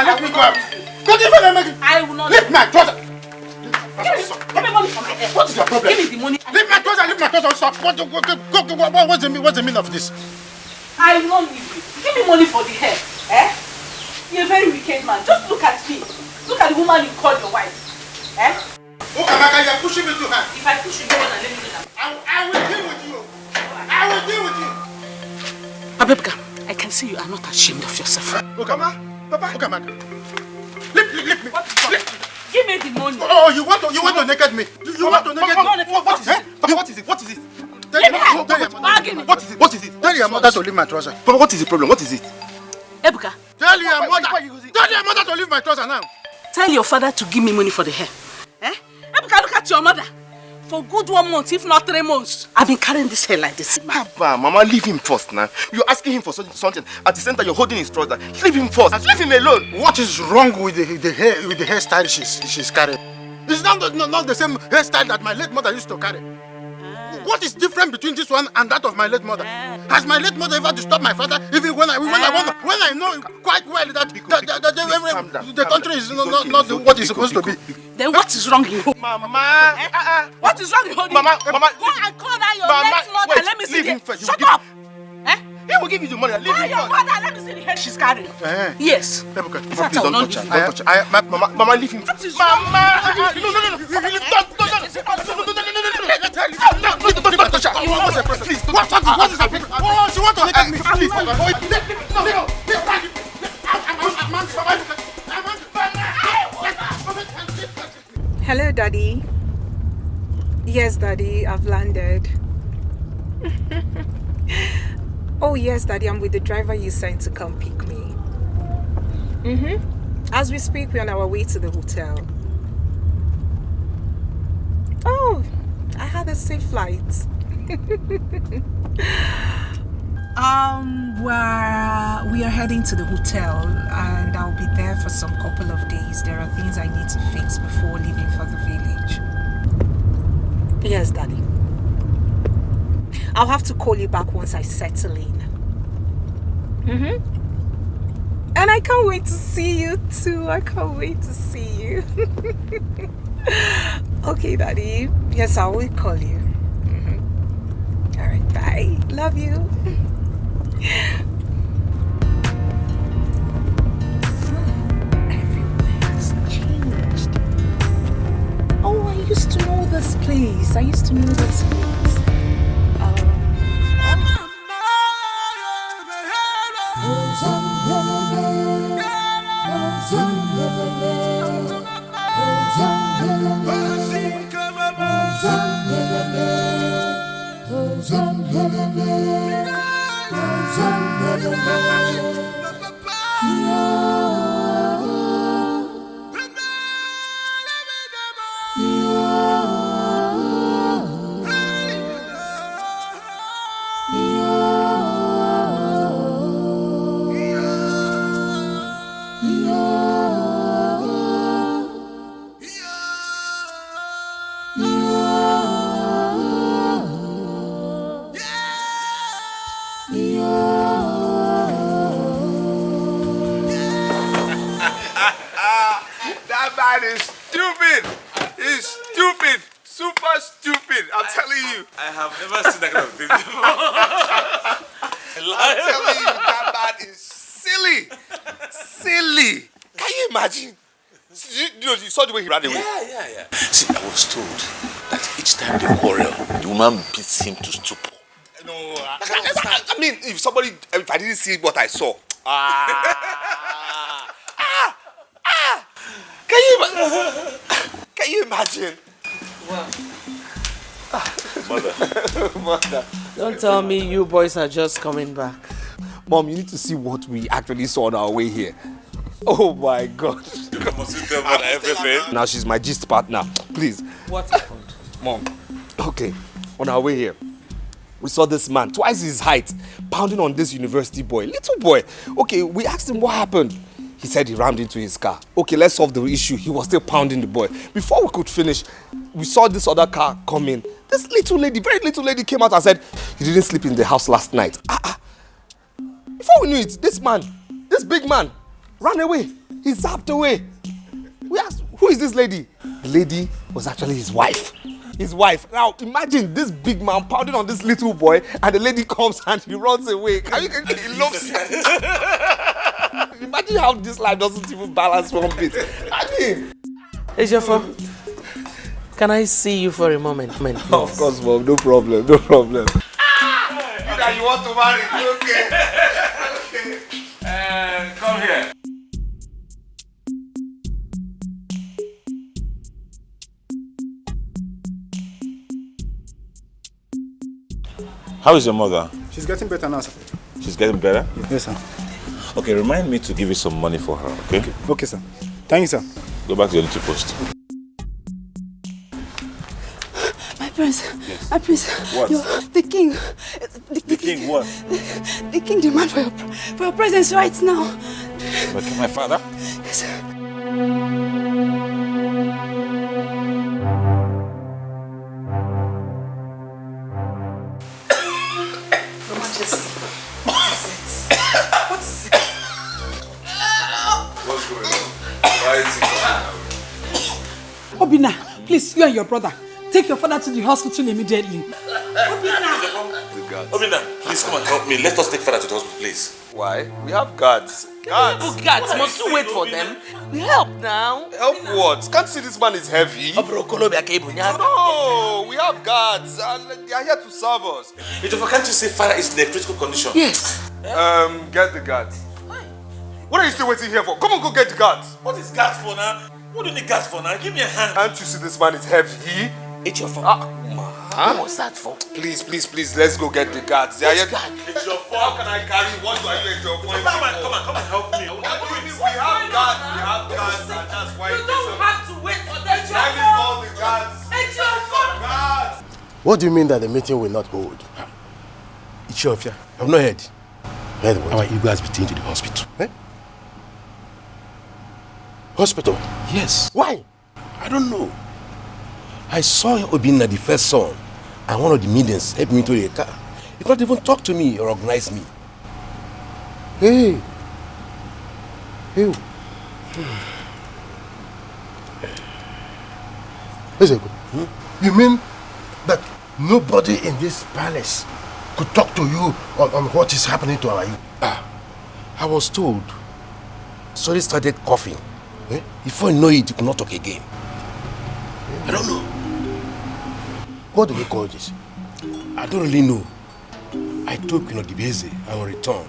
let me go out. Don't even make it. I will not. Lift my trouser. Give me money from my head. What is your problem? Give me the money. Leave my trouser, stop. What's the meaning of this? I will not leave you. Give me money for the hair. Eh? You're a very wicked man. Just look at me. Look at the woman you call your wife. Eh? Oh, Amaka, you're pushing me too hard. If I push you, go on and let me do that. I will deal with you. I will deal with you. Abebka, I can see you are not ashamed of yourself. Okay, Mama. Papa. Okay, Amaka. Lift me. Give me the money. Oh, you want to naked me? You want to naked me? What is it? Papa, what is it? What is it? What is it? Tell your mother to leave my trouser. Papa, what is the problem? What is it? Ebuka. Tell your mother to leave my trouser now. Tell your father to give me money for the hair. Eh? Ebuka, look at your mother. For good 1 month, if not 3 months, I've been carrying this hair like this. Papa, Mama, leave him first now. You're asking him for something. At the center, you're holding his trouser. Leave him first. Leave him alone. What is wrong with the hairstyle she's carrying? It's not the same hairstyle that my late mother used to carry. What is different between this one and that of my late mother? Has my late mother ever disturbed my father? Even when I know quite well that the country is not what it's supposed to be. Then what is wrong in home? Mama, what is wrong in home? Mama, go and call down your late mother. Wait, let me see leave him it. first. Shut up. He will give you the money. Leave him your first. mother, let me see the hair she's carrying. Yes. Yes. Please don't touch her. Mama, leave him. Mama, please. What is happening? Oh, she wants to make me. Hello, Daddy. Yes, Daddy, I've landed. Oh, yes, Daddy, I'm with the driver you sent to come pick me. As we speak, we're on our way to the hotel. Oh, I had a safe flight. We are heading to the hotel and I'll be there for some couple of days. There are things I need to fix before leaving for the village. Yes, Daddy. I'll have to call you back once I settle in. And I can't wait to see you too. I can't wait to see you. Okay, Daddy. Yes, I will call you. Alright, bye. Love you. Everywhere's changed. Oh, I used to know this place. That man is stupid. He's stupid. Super stupid. I'm telling you. I have never seen that kind of thing before. I'm telling you, that man is silly. Silly. Can you imagine? You saw the way he ran away. Yeah. See, I was told that each time they quarrel, the woman beats him to stupor. No, I mean, if I didn't see what I saw. Can you imagine? Wow. Mother. Don't tell me you boys are just coming back. Mom, you need to see what we actually saw on our way here. Oh my God. Must you tell me everything? Now she's my gist partner. Please. What happened? Mom. Okay. On our way here, we saw this man, twice his height, pounding on this university boy. Little boy. Okay, we asked him what happened. He said he rammed into his car. Okay, let's solve the issue. He was still pounding the boy. Before we could finish, we saw this other car come in. This little lady, very little lady came out and said, he didn't sleep in the house last night. Before we knew it, this man, this big man, ran away. He zapped away. We asked, who is this lady? The lady was actually his wife. His wife. Now imagine this big man pounding on this little boy, and the lady comes and he runs away. Can you he loves it? Imagine how this life doesn't even balance one bit. I mean, Hey, Jaffa, can I see you for a moment? of course, mom. No problem. No problem. You want to marry? Okay. Okay. Come here. How is your mother? She's getting better now, sir. She's getting better? Yes, sir. Okay, remind me to give you some money for her, okay? Okay, sir. Thank you, sir. Go back to your little post. My prince, Yes. my prince. What? The king. The king what? The king demands for your presence right now. Okay, my father? Yes, sir. Obina, please, you and your brother, take your father to the hospital immediately. Obina, please come and help me. Let us take father to the hospital, please. Why? We have guards. Guards. Oh, guards, must you wait for them? We help now. Help what? Can't you see this man is heavy? No, we have guards. They are here to serve us. Can't you say father is in a critical condition? Yes. Get the guards. What are you still waiting here for? Come on, go get the guards. What is guards for now? What do you need guards for now? Give me a hand. Can't you see this man is heavy? It's your fault. Huh? What's that for? Please, let's go get the guards. They are here. It's your fault. How can I carry? What do I do at your point? Come and help me. What do you mean? We have guards, and that's why You don't have to wait for them. Let me call the guards. It's your fault. Guards. What do you mean that the meeting will not hold? It's your affair. I've not heard. Heard what? Our Igbo has been taken to the hospital. Eh? Hospital? Yes. Why? I don't know. I saw Obinna, the first son, and one of the maidens helped me to a car. He could not even talk to me or recognize me. Hey. Hey. Listen, you mean that nobody in this palace could talk to you on what is happening to our youth? I was told. So he started coughing. Before you know it, he could not talk again. I don't know. What do we call this? I don't really know. I told Queen Odibeze I will return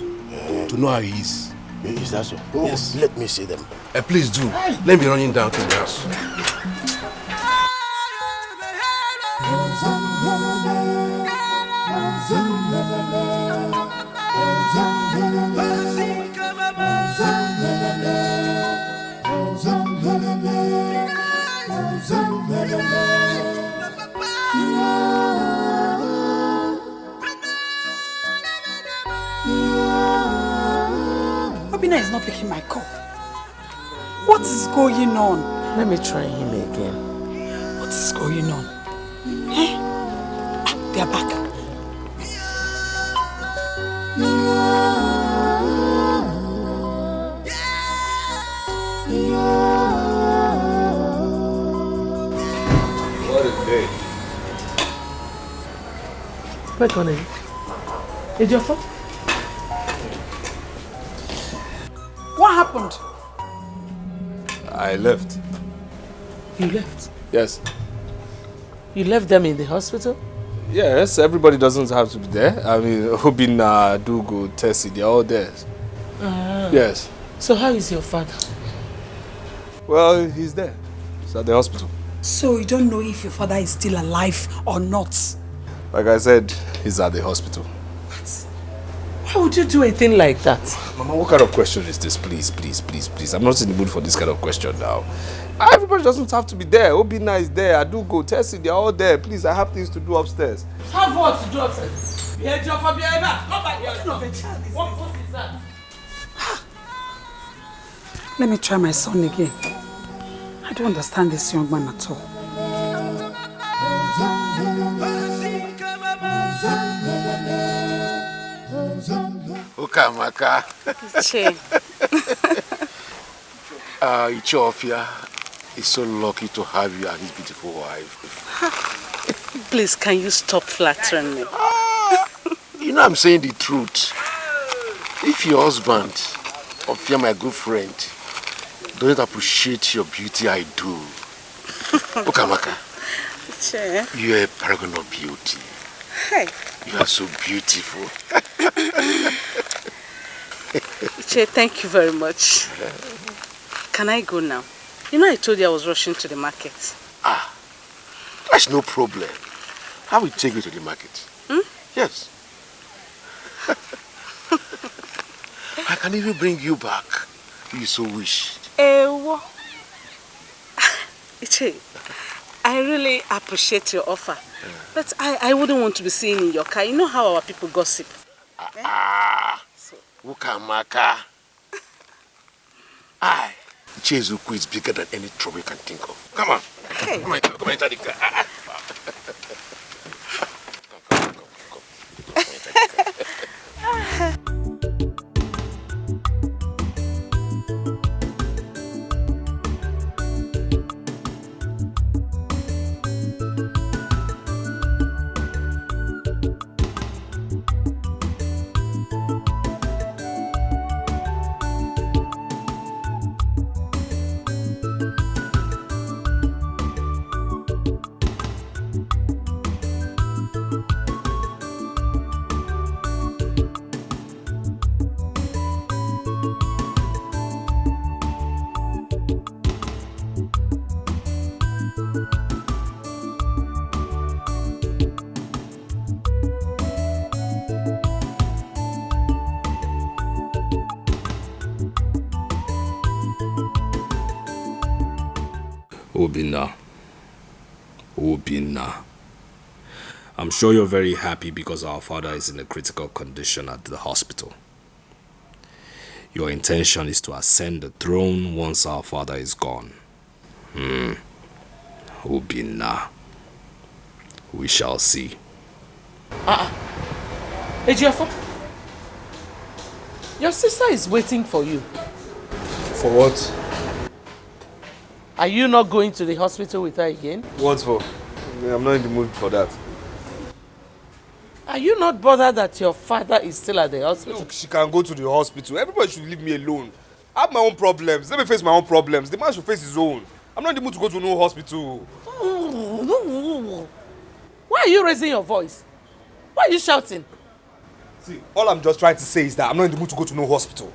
to know how he is. Is that so? Yes. Let me see them. Please do. Let me running down to the house. Obina is not picking my call. What is going on? Let me try him again. What is going on? Eh? They are back. What a day. Wait on it. It's your fault. What happened? I left. You left. Yes. You left them in the hospital? Yes, everybody doesn't have to be there. I mean, Obinna, Dugu, Tessie, they're all there. Yes. So how is your father? Well, he's there. He's at the hospital. So you don't know if your father is still alive or not? Like I said, he's at the hospital. Why would you do a thing like that? Mama, what kind of question is this? Please. I'm not in the mood for this kind of question now. Everybody doesn't have to be there. Obinna is there. Adugo, Tessie, they're all there. Please, I have things to do upstairs. Have what to do upstairs? Behave your behavior. Come back here. What is that? Let me try my son again. I don't understand this young man at all. Ukamaka. Che. Ichofia is so lucky to have you as his beautiful wife. Please, can you stop flattering me? You know I'm saying the truth. If your husband, Ofia, my good friend, doesn't appreciate your beauty, I do. Okamaka, you're a paragon of beauty. Hey. You are so beautiful. Che, thank you very much. Can I go now? You know I told you I was rushing to the market. That's no problem. I will take you to the market. Yes. I can even bring you back if you so wish. Iche, I really appreciate your offer. But I wouldn't want to be seen in your car. You know how our people gossip. Ukamaka. Chezuku is bigger than any trouble you can think of. Come on. Hey. Come on, enter the car. Obina. I'm sure you're very happy because our father is in a critical condition at the hospital. Your intention is to ascend the throne once our father is gone. Obina. We shall see. Ejiafo, your sister is waiting for you. For what? Are you not going to the hospital with her again? What for? I'm not in the mood for that. Are you not bothered that your father is still at the hospital? Look, she can go to the hospital. Everybody should leave me alone. I have my own problems. Let me face my own problems. The man should face his own. I'm not in the mood to go to no hospital. Why are you raising your voice? Why are you shouting? See, all I'm just trying to say is that I'm not in the mood to go to no hospital.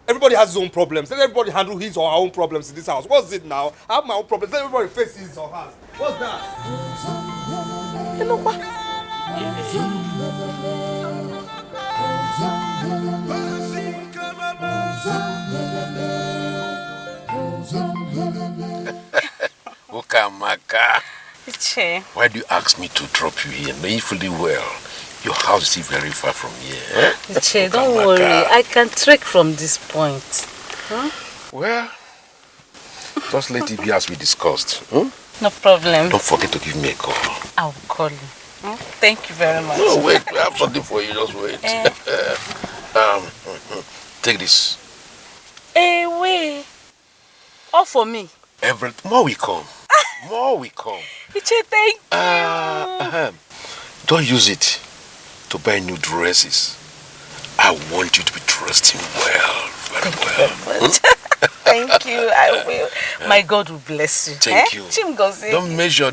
Everybody has his own problems. Let everybody handle his or her own problems in this house. What's it now? I have my own problems. Let everybody face his or hers. What's that? You know what? Ukamaka. Iche. Why do you ask me to drop you here? Know you fully well. Your house is still very far from here. Eh? Iche, don't worry. I can trek from this point. Well, just let it be as we discussed. No problem. Don't forget to give me a call. I'll call you. Thank you very much. No, wait. I have something for you. Just wait. Take this. Wait. All for me. More will come. More will come. Iche, thank you. Don't use it to buy new dresses. I want you to be dressed in well. Very well. Thank you. I will. My God will bless you. Thank you. Don't measure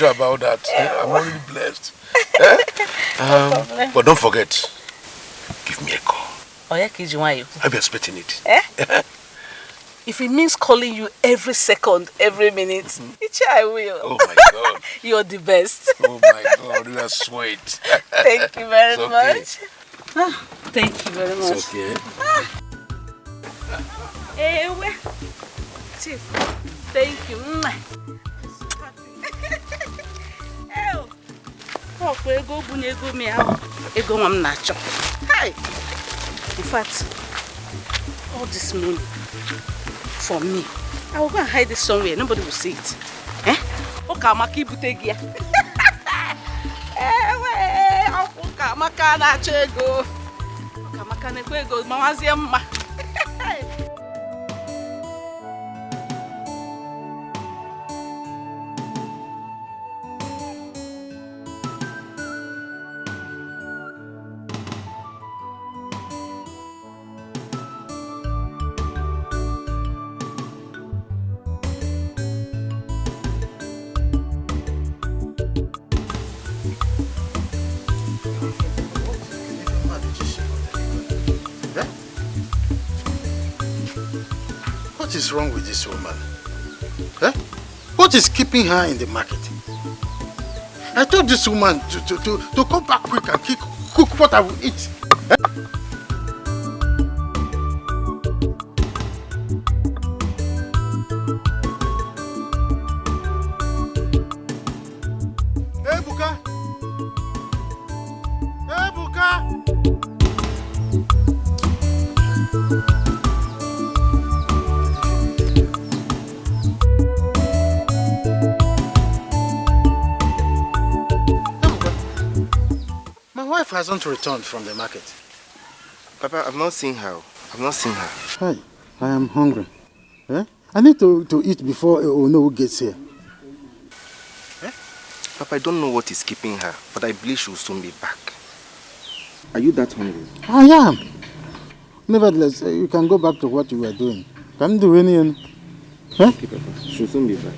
about that. I'm already blessed. But don't forget, give me a call. I'll be expecting it. If it means calling you every second, every minute, I will. Oh my God. You're the best. Oh my God, you are sweet. Thank you very okay. much. Thank you very much. It's okay. Chief, thank you. In fact, all this money for me, I will go and hide it somewhere. Nobody will see it. Okay, I'm keep it here. is wrong with this woman? Eh? What is keeping her in the market? I told this woman to come back quick and cook what I will eat. Eh? Hey, Buka! Hey, Buka! My wife hasn't returned from the market. Papa, I've not seen her. Hi, I am hungry. Eh? I need to eat before Ono gets here. Eh? Papa, I don't know what is keeping her, but I believe she will soon be back. Are you that hungry? I am. Nevertheless, you can go back to what you were doing. Can't do anything. Huh? Okay, Papa. She will soon be back.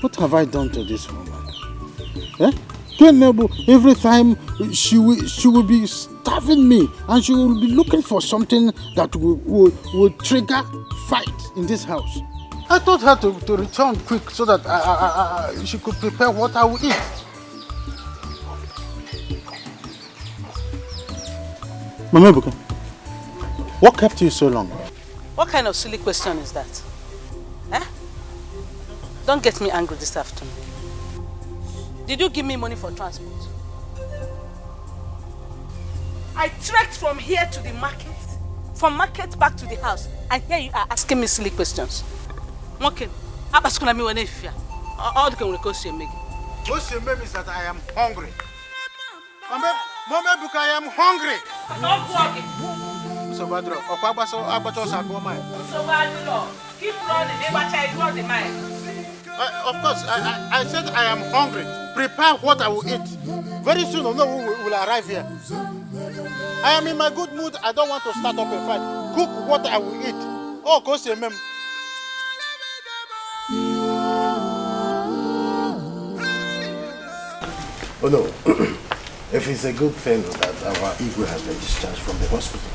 What have I done to this woman? Eh? Every time she will be starving me, and she will be looking for something that will trigger fight in this house. I told her to return quick so that she could prepare what I will eat. Mama Buka, what kept you so long? What kind of silly question is that? Eh? Don't get me angry this afternoon. Did you give me money for transport? I trekked from here to the market, from market back to the house, and here you are asking me silly questions. Okay, all the can record you make. What she made is that I am hungry. Mama Buka, I am hungry. So Badro, keep running, the mind. Of course, I said I am hungry. Prepare what I will eat. Very soon, no one will arrive here. I am in my good mood. I don't want to start up a fight. Cook what I will eat. Oh, go say, ma'am. Oh no. If it's a good thing that our Igwe has been discharged from the hospital.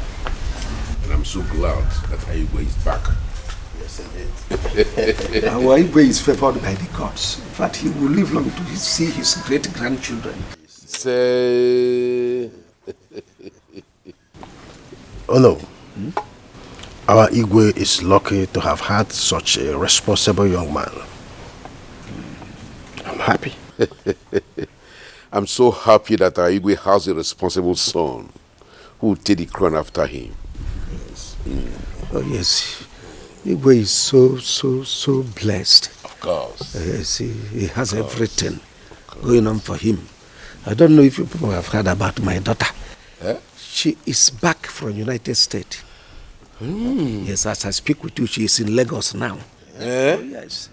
And I'm so glad that Igwe is back. Yes, indeed. Our Igwe is favored by the gods. In fact, he will live long to see his great-grandchildren. Say... Oh no. Our Igwe is lucky to have had such a responsible young man. I'm happy. I'm so happy that our Igwe has a responsible son who will take the crown after him. Yes. Oh yes. Igwe is so blessed. Of course. Yes, he has everything going on for him. I don't know if you people have heard about my daughter. Eh? She is back from United States. Yes, as I speak with you, she is in Lagos now. Eh? Oh, yes.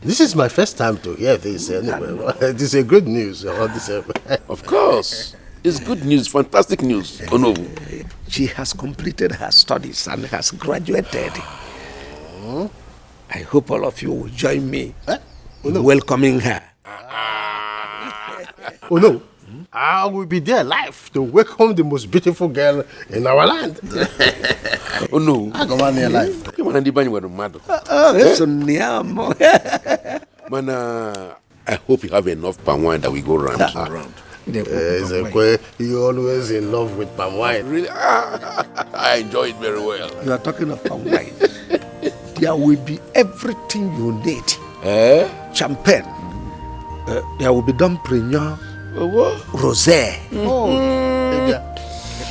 This is my first time to hear this anyway. This is good news. Of course. It's good news, fantastic news. Oh no. She has completed her studies and has graduated. I hope all of you will join me in welcoming her. Oh no. I will be there live to welcome the most beautiful girl in our land. Oh no. I go on here live. Man, I hope you have enough palm wine that we go round. You're always in love with palm wine. Really? I enjoy it very well. You are talking of palm wine. There will be everything you need. Champagne. There will be Dom Perignon. Rosé.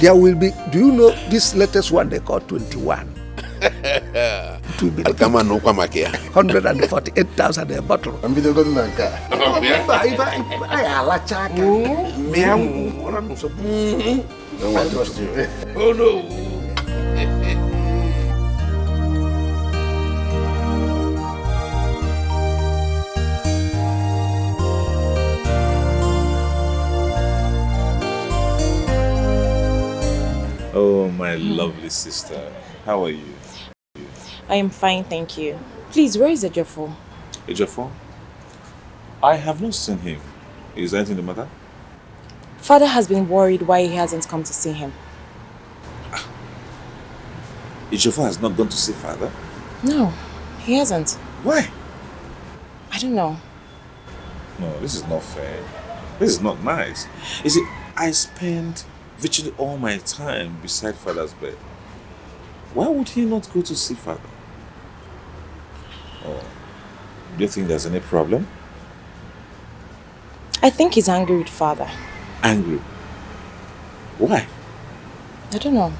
There will be, do you know this latest one they call 21? It will be 148,000 a bottle. I'm going to Oh no. Oh, my lovely sister. How are you? I am fine, thank you. Please, where is Ejiofor? Ejiofor? I have not seen him. Is anything the matter? Father has been worried why he hasn't come to see him. Ejiofor has not gone to see father? No, he hasn't. Why? I don't know. No, this is not fair. This is not nice. You see, I spend virtually all my time beside father's bed. Why would he not go to see father? Oh, do you think there's any problem? I think he's angry with father. Angry? Why? I don't know.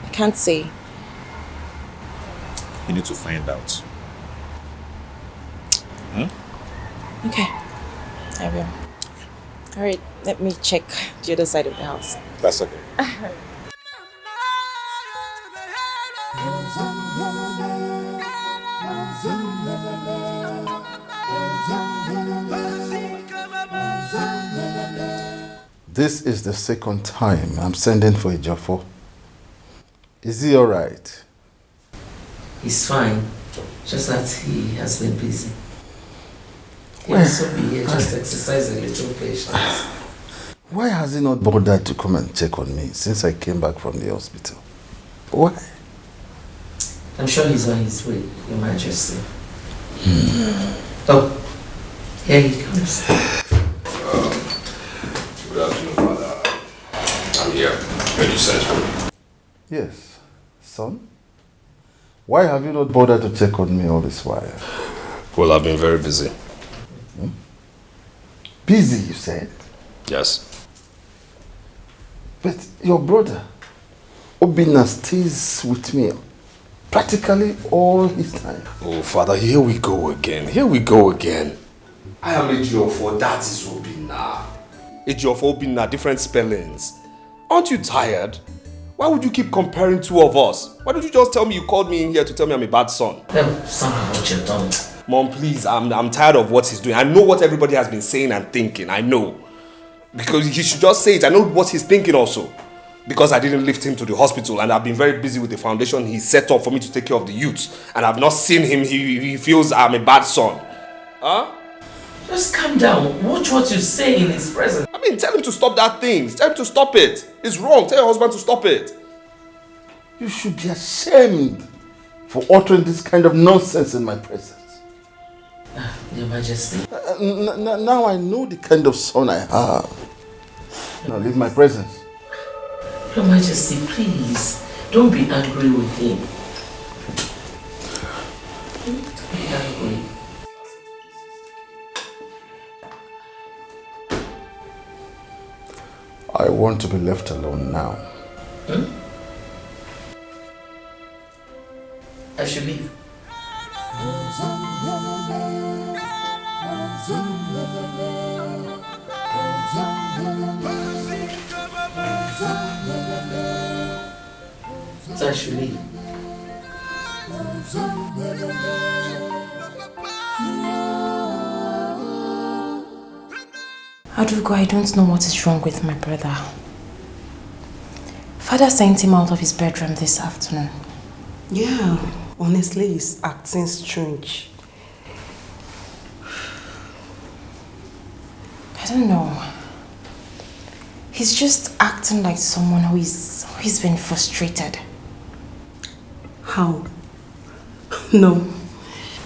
I can't say. You need to find out. Okay, I will. Alright, let me check the other side of the house. That's okay. This is the second time I'm sending for Ejiofor. Is he alright? He's fine, just that he has been busy. He'll also be here, just exercise a little patience. Why has he not bothered to come and check on me since I came back from the hospital? Why? I'm sure he's on his way, Your Majesty. Oh, here he comes. Good afternoon, Father. I'm here. Can you send for me? Yes. Son? Why have you not bothered to check on me all this while? Well, I've been very busy. Busy, you said? Yes. But your brother, Obinna, stays with me practically all his time. Oh, Father, here we go again. Here we go again. I am Ejiofor, that is Obinna. Ejiofor, Obinna, different spellings. Aren't you tired? Why would you keep comparing two of us? Why don't you just tell me you called me in here to tell me I'm a bad son? Somehow what you've done. Mom, please, I'm tired of what he's doing. I know what everybody has been saying and thinking. I know. Because he should just say it. I know what he's thinking also. Because I didn't lift him to the hospital and I've been very busy with the foundation he set up for me to take care of the youth. And I've not seen him. He feels I'm a bad son. Huh? Just calm down. Watch what you say in his presence. I mean, tell him to stop that thing. Tell him to stop it. It's wrong. Tell your husband to stop it. You should be ashamed for uttering this kind of nonsense in my presence. Your Majesty. Now I know the kind of son I have. Now leave my presence. Your Majesty, please, don't be angry with him. Don't be angry. I want to be left alone now. I should leave. So I should leave. Adugo, I don't know what is wrong with my brother. Father sent him out of his bedroom this afternoon. Yeah, honestly, he's acting strange. I don't know. He's just acting like someone who's been frustrated. How? No,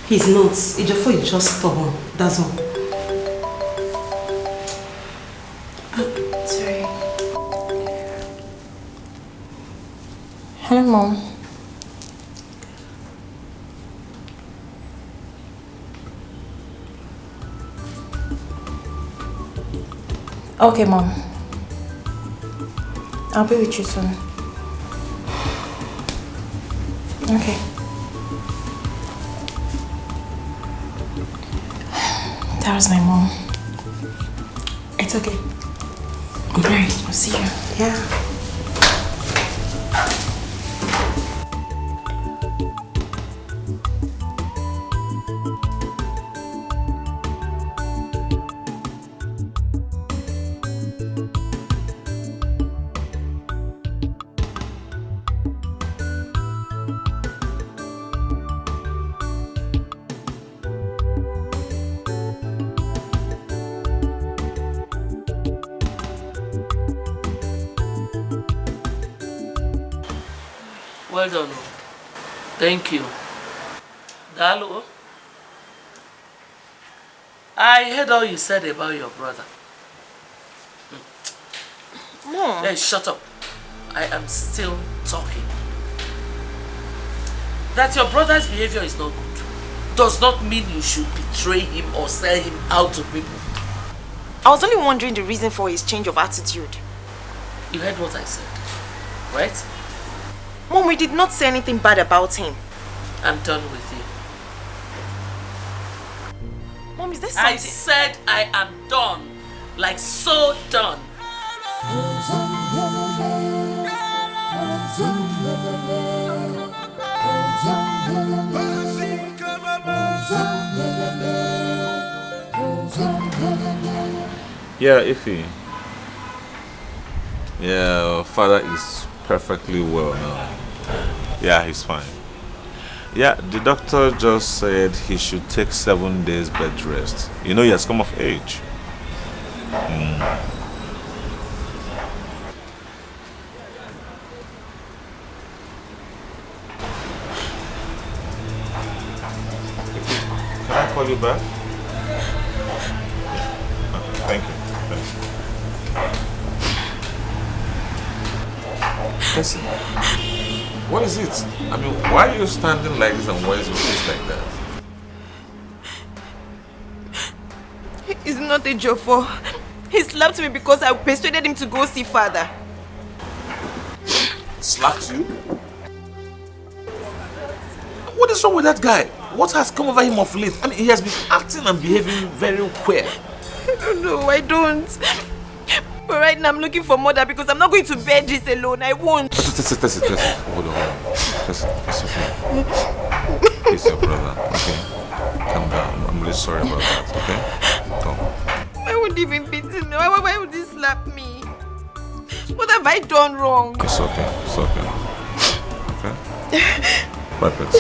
he's not. Ejiofor is just stubborn, that's all. Sorry. Hello, Mom. Okay, Mom. I'll be with you soon. Okay. That was my mom. It's okay. Alright, I'll see you. Yeah. Well done. Thank you. Dalo, I heard all you said about your brother. Mom. Hey, shut up. I am still talking. That your brother's behavior is not good does not mean you should betray him or sell him out to people. I was only wondering the reason for his change of attitude. You heard what I said, right? Mom, we did not say anything bad about him. I'm done with you. Mom, is there something? I said I am done. Like so done. Yeah, Ify. Yeah, father is perfectly well now. Yeah, he's fine. Yeah, the doctor just said he should take 7 days bed rest. You know, he has come of age. Can I call you back? Thank you. Listen, what is it? I mean, why are you standing like this and why is your face like that? It's not a joke for. He slapped me because I persuaded him to go see father. Slapped you? What is wrong with that guy? What has come over him of late? I mean, he has been acting and behaving very queer. No, I don't. But right now I'm looking for mother because I'm not going to bear this alone. I won't. Listen. Hold on. Listen, it's okay. He's your brother, okay? Calm down. I'm really sorry about that, okay? Come. Why would he even beat me? Why would he slap me? What have I done wrong? It's okay. Okay? Wipe it.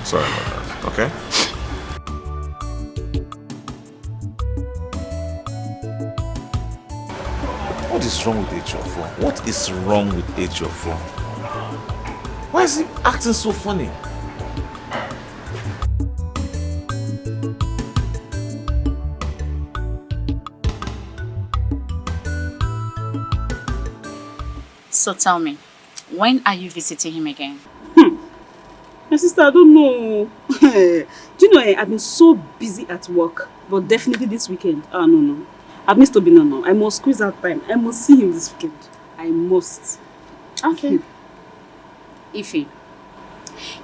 Sorry about that, okay? What is wrong with H4? What is wrong with H4? Why is he acting so funny? So tell me, when are you visiting him again? My sister, I don't know. Do you know, I've been so busy at work, but definitely this weekend. No. I've missed Obina now. I must squeeze out time. I must see him this weekend. I must. Okay. Ify,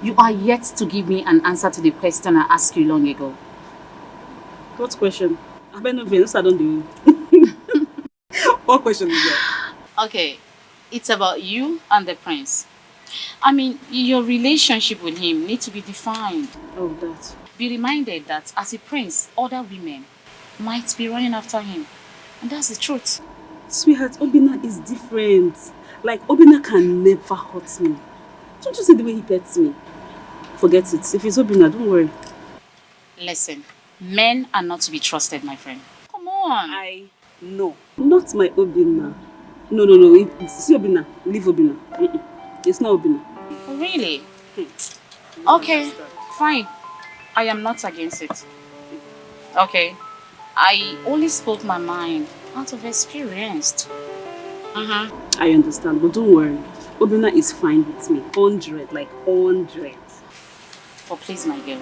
you are yet to give me an answer to the question I asked you long ago. What question? I better not be. I don't do. What question is that? Okay, it's about you and the prince. I mean, your relationship with him needs to be defined. Oh, that. Be reminded that as a prince, other women might be running after him. And that's the truth. Sweetheart, Obina is different. Like, Obina can never hurt me. Don't you see the way he pets me? Forget it. If it's Obina, don't worry. Listen, men are not to be trusted, my friend. Come on. No. Not my Obina. No. It's Obina. Leave Obina. It's not Obina. Really? Okay, fine. I am not against it. Okay. I only spoke my mind out of experience. I understand, but don't worry. Obina is fine with me. 100, like 100. But please, my girl,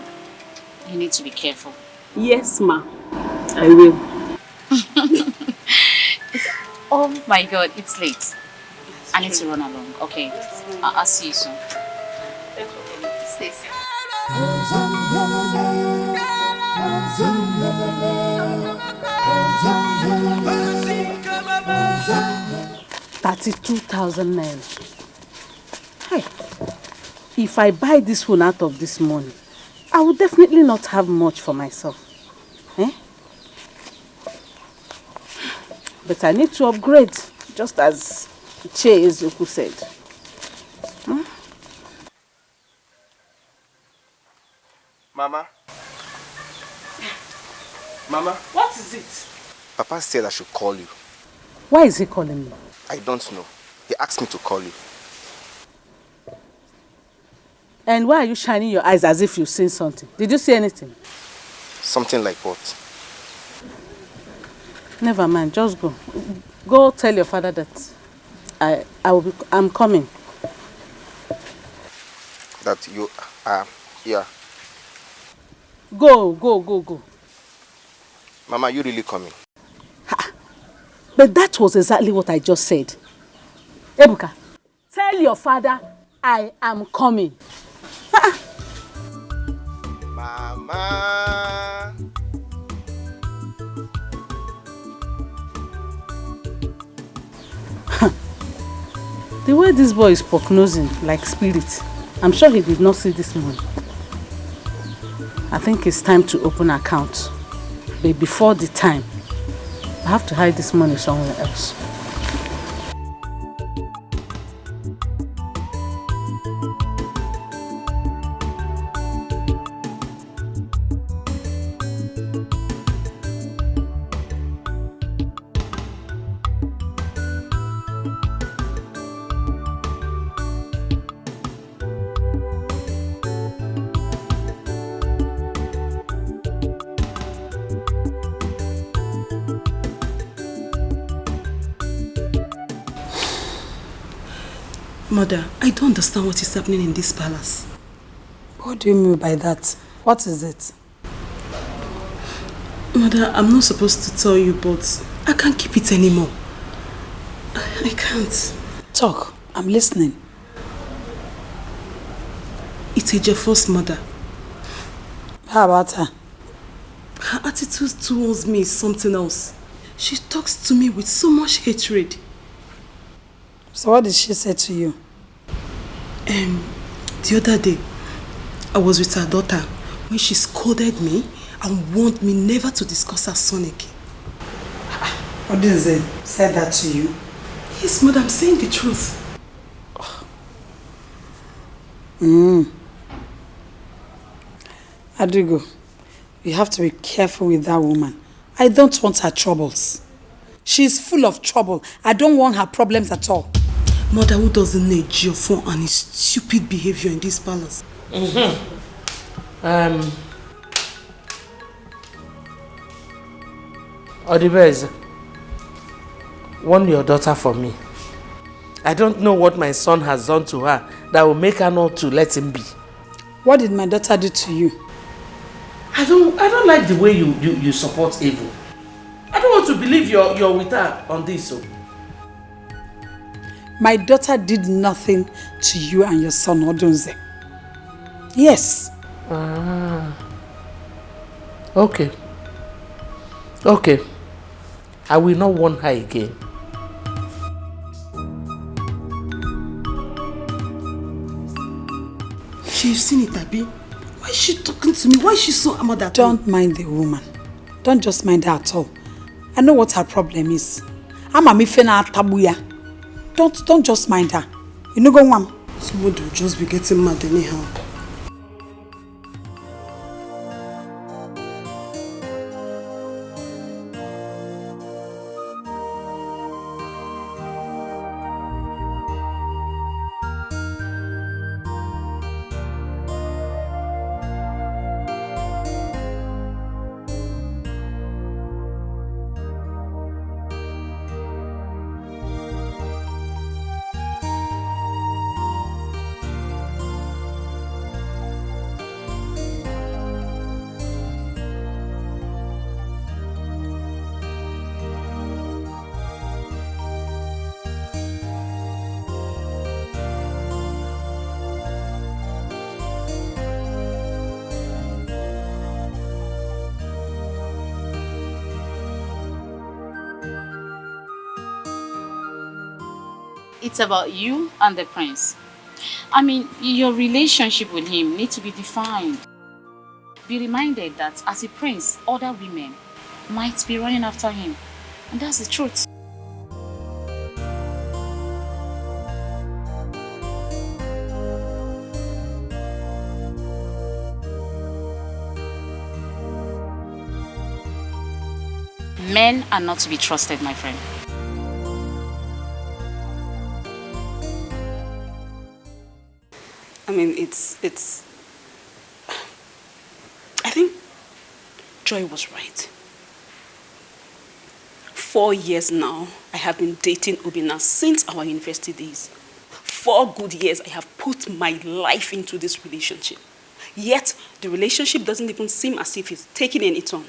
you need to be careful. Yes, ma. I will. Oh my God, it's late. I need to run along. Okay, I'll see you soon. Stay safe. 32,000 naira. Hey, if I buy this phone out of this money, I will definitely not have much for myself. But I need to upgrade, just as Che Ezoku said. Mama? What is it? Papa said I should call you. Why is he calling me? I don't know. He asked me to call you. And why are you shining your eyes as if you've seen something? Did you see anything? Something like what? Never mind, just go. Go tell your father that I'm coming. That you are here. Go. Mama, you really coming? But that was exactly what I just said. Ebuka, tell your father I am coming. Mama. The way this boy is prognosing like spirit, I'm sure he did not see this money. I think it's time to open an account. But before the time, I have to hide this money somewhere else. Mother, I don't understand what is happening in this palace. What do you mean by that? What is it? Mother, I'm not supposed to tell you, but I can't keep it anymore. I can't. Talk. I'm listening. It's Ejiofor's mother. How about her? Her attitude towards me is something else. She talks to me with so much hatred. So what did she say to you? The other day, I was with her daughter when she scolded me and warned me never to discuss her son again. What did they say that to you? Yes, Mother, I'm saying the truth. Adrigo, you have to be careful with that woman. I don't want her troubles. She's full of trouble. I don't want her problems at all. Mother, who doesn't need Ejiofor and his stupid behavior in this palace? Odibeze, warn your daughter for me. I don't know what my son has done to her that will make her not to let him be. What did my daughter do to you? I don't like the way you support evil. I don't want to believe you're with her on this. So. My daughter did nothing to you and your son Odunze. Yes. Okay. Okay. I will not warn her again. She's seen it, Abi. Why is she talking to me? Why is she so mad at me? Don't mind the woman. Don't just mind her at all. I know what her problem is. I'm a mifena tabuya. Don't just mind her. You know, go on. Somebody will just be getting mad anyhow. It's about you and the prince. I mean, your relationship with him needs to be defined. Be reminded that as a prince, other women might be running after him. And that's the truth. Men are not to be trusted, my friend. I mean, I think Joy was right. 4 years now, I have been dating Obinna since our university days. 4 good years I have put my life into this relationship. Yet, the relationship doesn't even seem as if it's taking any turn.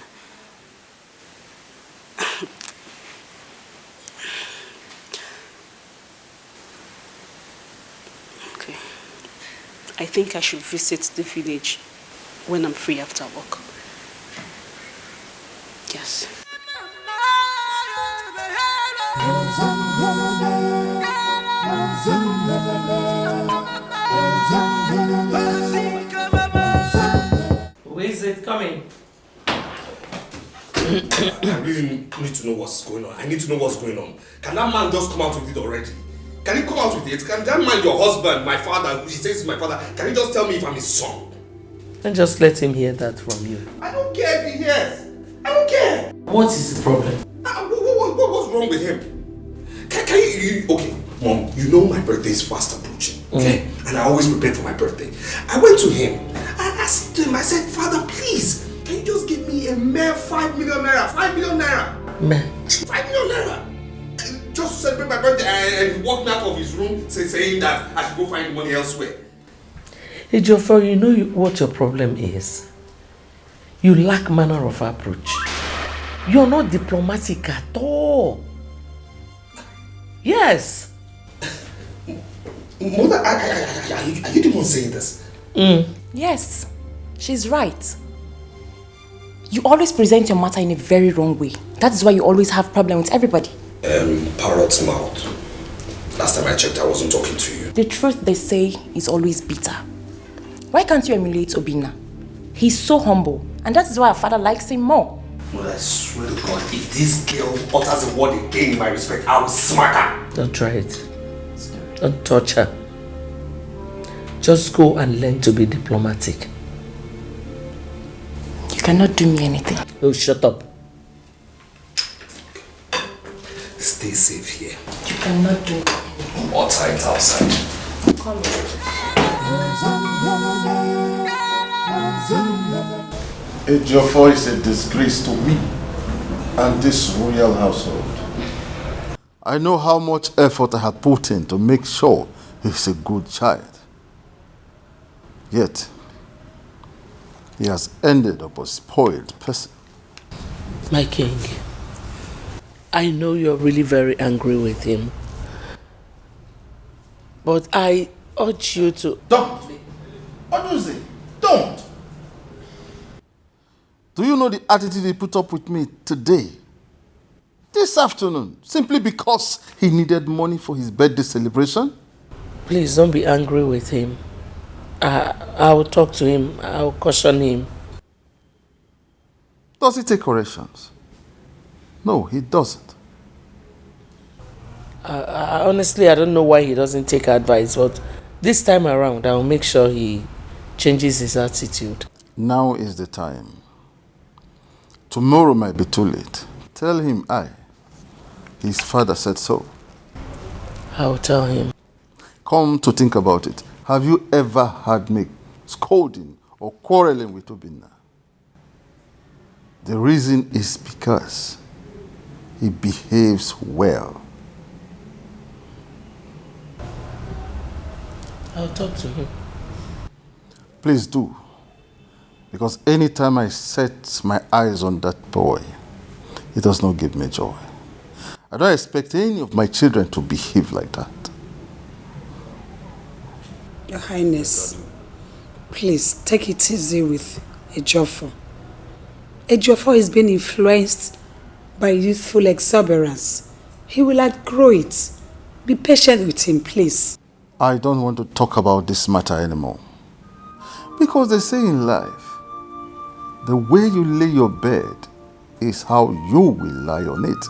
Okay. I think I should visit the village when I'm free after work. Yes. Who is it coming? I really need to know what's going on. I need to know what's going on. Can that man just come out with it already? Can he come out with it? Can that man, your husband, my father, he says he's my father, can he just tell me if I'm his son? Then just let him hear that from you. I don't care if he hears. I don't care. What is the problem? What's wrong with him? Can you, okay, Mom, you know my birthday is fast approaching, okay? And I always prepare for my birthday. I went to him. I asked him, I said, Father, please, can you just give me a mere 5 million naira? 5 million naira. Man. 5 million naira. Just to celebrate my birthday, and he walked me out of his room saying that I should go find money elsewhere. Hey, Geoffrey, you know what your problem is? You lack manner of approach. You're not diplomatic at all. Yes. Mother, are you the one saying this? Yes, she's right. You always present your matter in a very wrong way. That is why you always have problems with everybody. Parrot's mouth. Last time I checked, I wasn't talking to you. The truth they say is always bitter. Why can't you emulate Obinna? He's so humble, and that is why our father likes him more. Well, I swear to God, if this girl utters a word again in my respect, I will smack her. Don't try it. Don't touch her. Just go and learn to be diplomatic. You cannot do me anything. Oh, shut up. Stay safe here. You cannot do anything. Or tight outside. Come here. Ejiofor is a disgrace to me and this royal household. I know how much effort I had put in to make sure he's a good child. Yet, he has ended up a spoiled person. My king, I know you're really very angry with him. But I urge you to... Don't! What do you say? Don't! Do you know the attitude he put up with me today? This afternoon, simply because he needed money for his birthday celebration? Please don't be angry with him. I will talk to him. I will caution him. Does he take corrections? No, he doesn't. Honestly, I don't know why he doesn't take advice, but this time around, I will make sure he changes his attitude. Now is the time. Tomorrow might be too late. Tell him his father said so. I will tell him. Come to think about it. Have you ever heard me scolding or quarreling with Obinna? The reason is because he behaves well. I'll talk to him. Please do. Because anytime I set my eyes on that boy, it does not give me joy. I don't expect any of my children to behave like that. Your Highness, please take it easy with Ejiofor. Ejiofor is being influenced by youthful exuberance. He will outgrow it. Be patient with him, please. I don't want to talk about this matter anymore. Because they say in life, the way you lay your bed is how you will lie on it.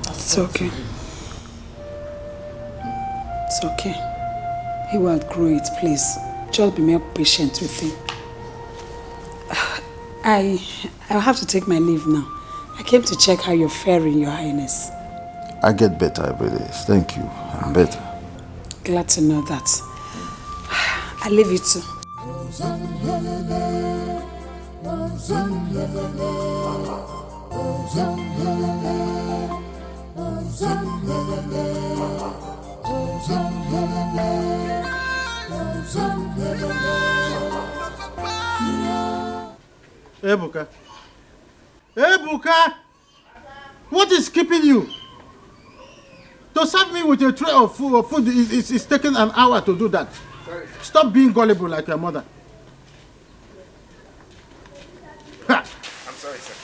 It's okay. It's okay. He will outgrow it, please. Just be more patient with him. I'll have to take my leave now. I came to check how you're faring, Your Highness. I get better every day. Thank you. I'm better. Glad to know that. I leave you too. Ebuka. Ebuka! What is keeping you? To serve me with a tray of food is taking an hour to do that. Sorry. Stop being gullible like your mother. Ha! I'm sorry, sir.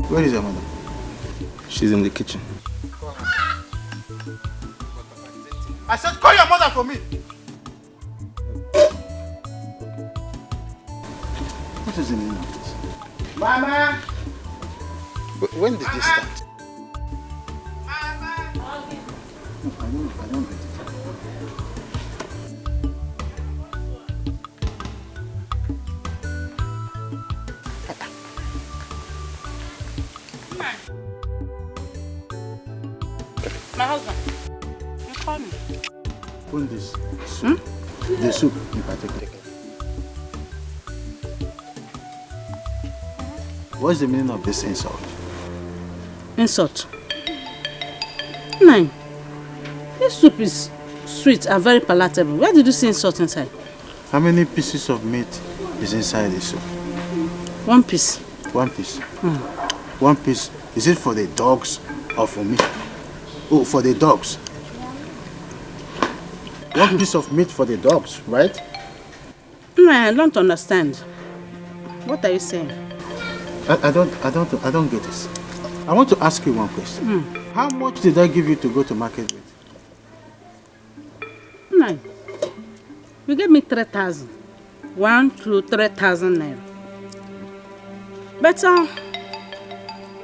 Where is your mother? She's in the kitchen. I said call your mother for me! What is the meaning of this? Mama! When did this start? Mama! I don't get it. My husband, you call me. Open this soup. The soup in particular. What's the meaning of this insult? Insult? Nine. This soup is sweet and very palatable. Where did you see insult inside? How many pieces of meat is inside the soup? 1 piece. 1 piece. 1 piece. Is it for the dogs or for me? Oh, for the dogs. 1 piece of meat for the dogs, right? No, I don't understand. What are you saying? I don't get this. I want to ask you one question. How much did I give you to go to market with? 9. You gave me 3,000. 1 to 3,000 naira. But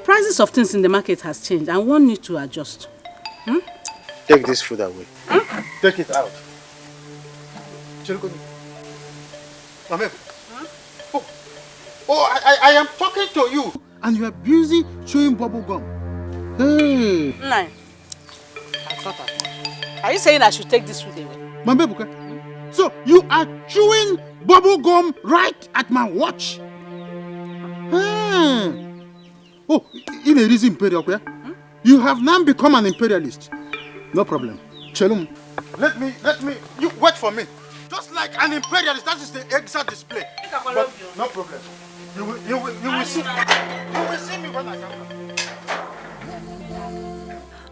prices of things in the market has changed and one need to adjust. Take this food away. Take it out. I am talking to you. And you are busy chewing bubble gum. Hey. Nine. Are you saying I should take this food away? Mama Buka, so you are chewing bubble gum right at my watch? Oh, in a reason imperial, you have now become an imperialist. No problem. Chelum, let me, you wait for me. Just like an imperialist, that is the exact display. But no problem. You will see. You will see me when I come back.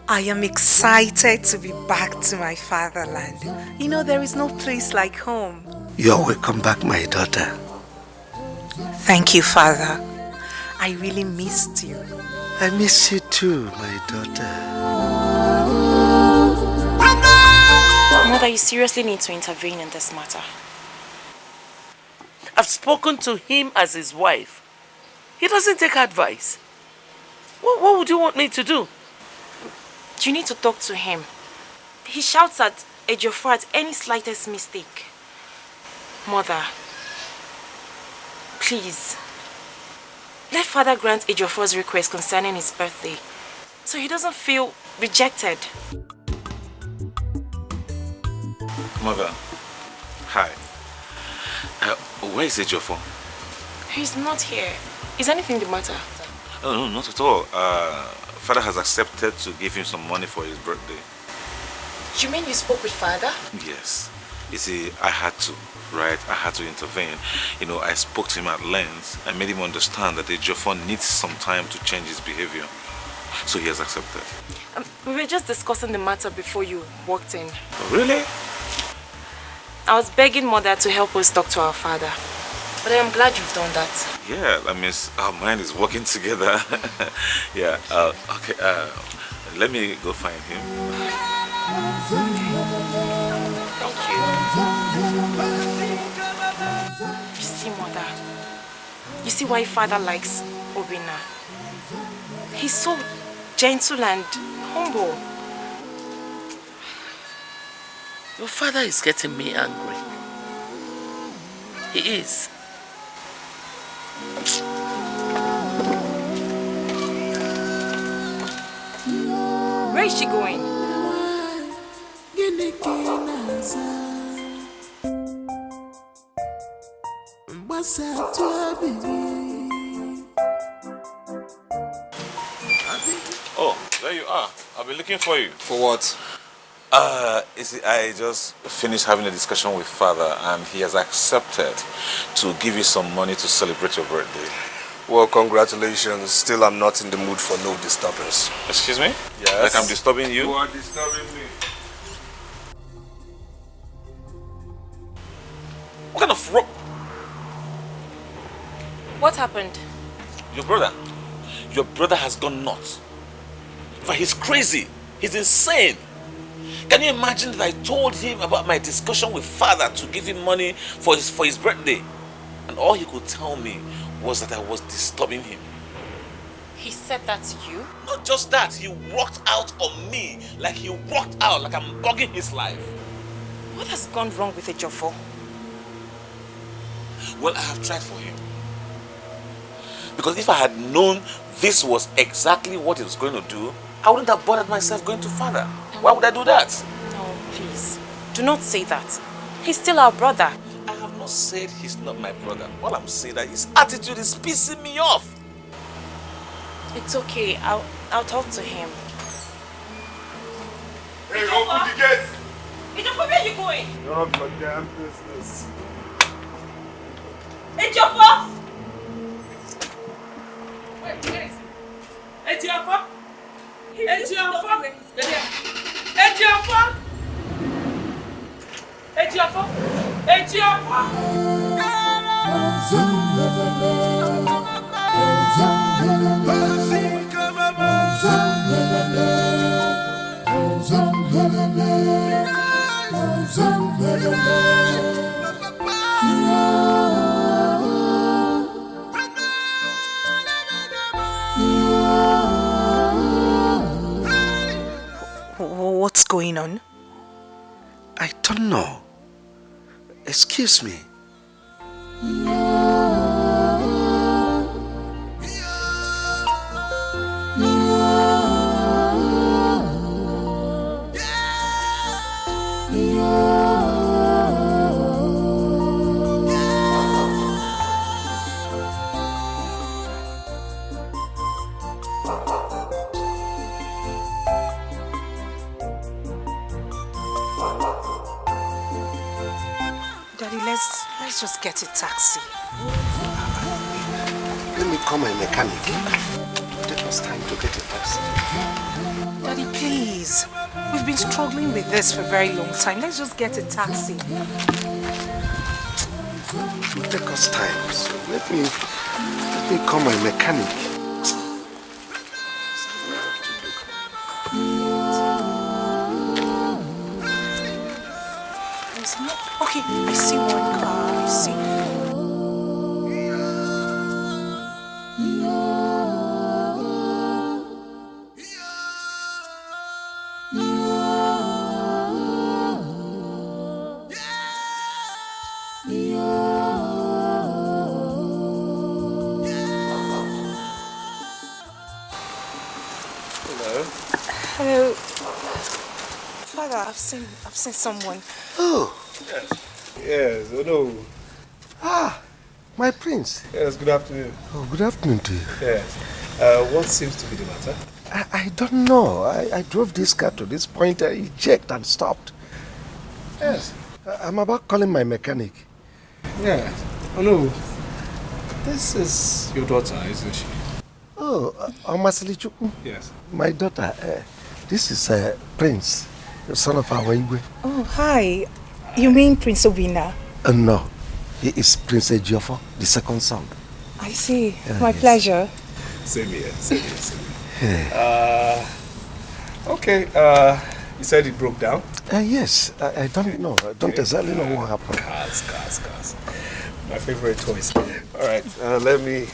I am excited to be back to my fatherland. You know, there is no place like home. You're welcome back, my daughter. Thank you, Father. I really missed you. I miss you too, my daughter. Mother, you seriously need to intervene in this matter. I've spoken to him as his wife. He doesn't take advice. What would you want me to do? You need to talk to him. He shouts at Ejiofor at any slightest mistake. Mother, please, let Father grant Ejiofor's request concerning his birthday, so he doesn't feel rejected. Mother, hi. Where is Ejiofor? He's not here. Is anything the matter? Oh, no, not at all. Father has accepted to give him some money for his birthday. You mean you spoke with Father? Yes. You see, I had to, right? I had to intervene. You know, I spoke to him at length. I made him understand that Ejiofor needs some time to change his behavior. So he has accepted. We were just discussing the matter before you walked in. Oh, really? I was begging Mother to help us talk to our father. But I am glad you've done that. Yeah, that means our mind is working together. Yeah, okay, let me go find him. Thank you. You see, Mother, you see why Father likes Obina. He's so gentle and humble. Your father is getting me angry. He is. Where is she going? Oh, there you are. I've been looking for you. For what? You see, I just finished having a discussion with father and he has accepted to give you some money to celebrate your birthday. Well, congratulations. Still, I'm not in the mood for no disturbance. Excuse me? Yes. Like I'm disturbing you? You are disturbing me. What kind of rope? What happened? Your brother has gone nuts. In fact, he's crazy. He's insane. Can you imagine that I told him about my discussion with father to give him money for his birthday? And all he could tell me was that I was disturbing him. He said that to you? Not just that, he walked out on me like I'm bugging his life. What has gone wrong with Ejiofor? Well, I have tried for him. Because if I had known this was exactly what he was going to do, I wouldn't have bothered myself going to father. Why would I do that? No, please. Do not say that. He's still our brother. I have not said he's not my brother. All I'm saying that his attitude is pissing me off. It's okay. I'll talk to him. Hey, open the gate! Ejiofor, where are you going? None of your damn business. Ejiofor! Where is he? Ejiofor! Ejiofor! Ejiofor! Ejiofor! Ejiofor! What's going on? I don't know. Excuse me. Daddy, let's just get a taxi. Let me call my mechanic. Take us time to get a taxi. Daddy, please. We've been struggling with this for a very long time. Let's just get a taxi. It will take us time. So let me call my mechanic. Okay, I see one car. I see. Hello. Father, I've seen someone. Oh. Yes, oh no. Ah, my prince. Yes, good afternoon. Oh, good afternoon to you. Yes. What seems to be the matter? I don't know. I drove this car to this point, he checked and stopped. Yes. I'm about calling my mechanic. Yeah. Oh no. This is your daughter, isn't she? Oh, Omasilichukwu? Yes. My daughter. This is Prince, the son of our Igwe. Oh, hi. You mean Prince Obina? No, he is Prince Ejiofor, the second son. I see. My yes. pleasure. Same here, same here, same here. Yeah. Okay, you said it broke down? Yes, I don't know. I don't exactly know what happened. Cars. My favorite toys. All right, let me...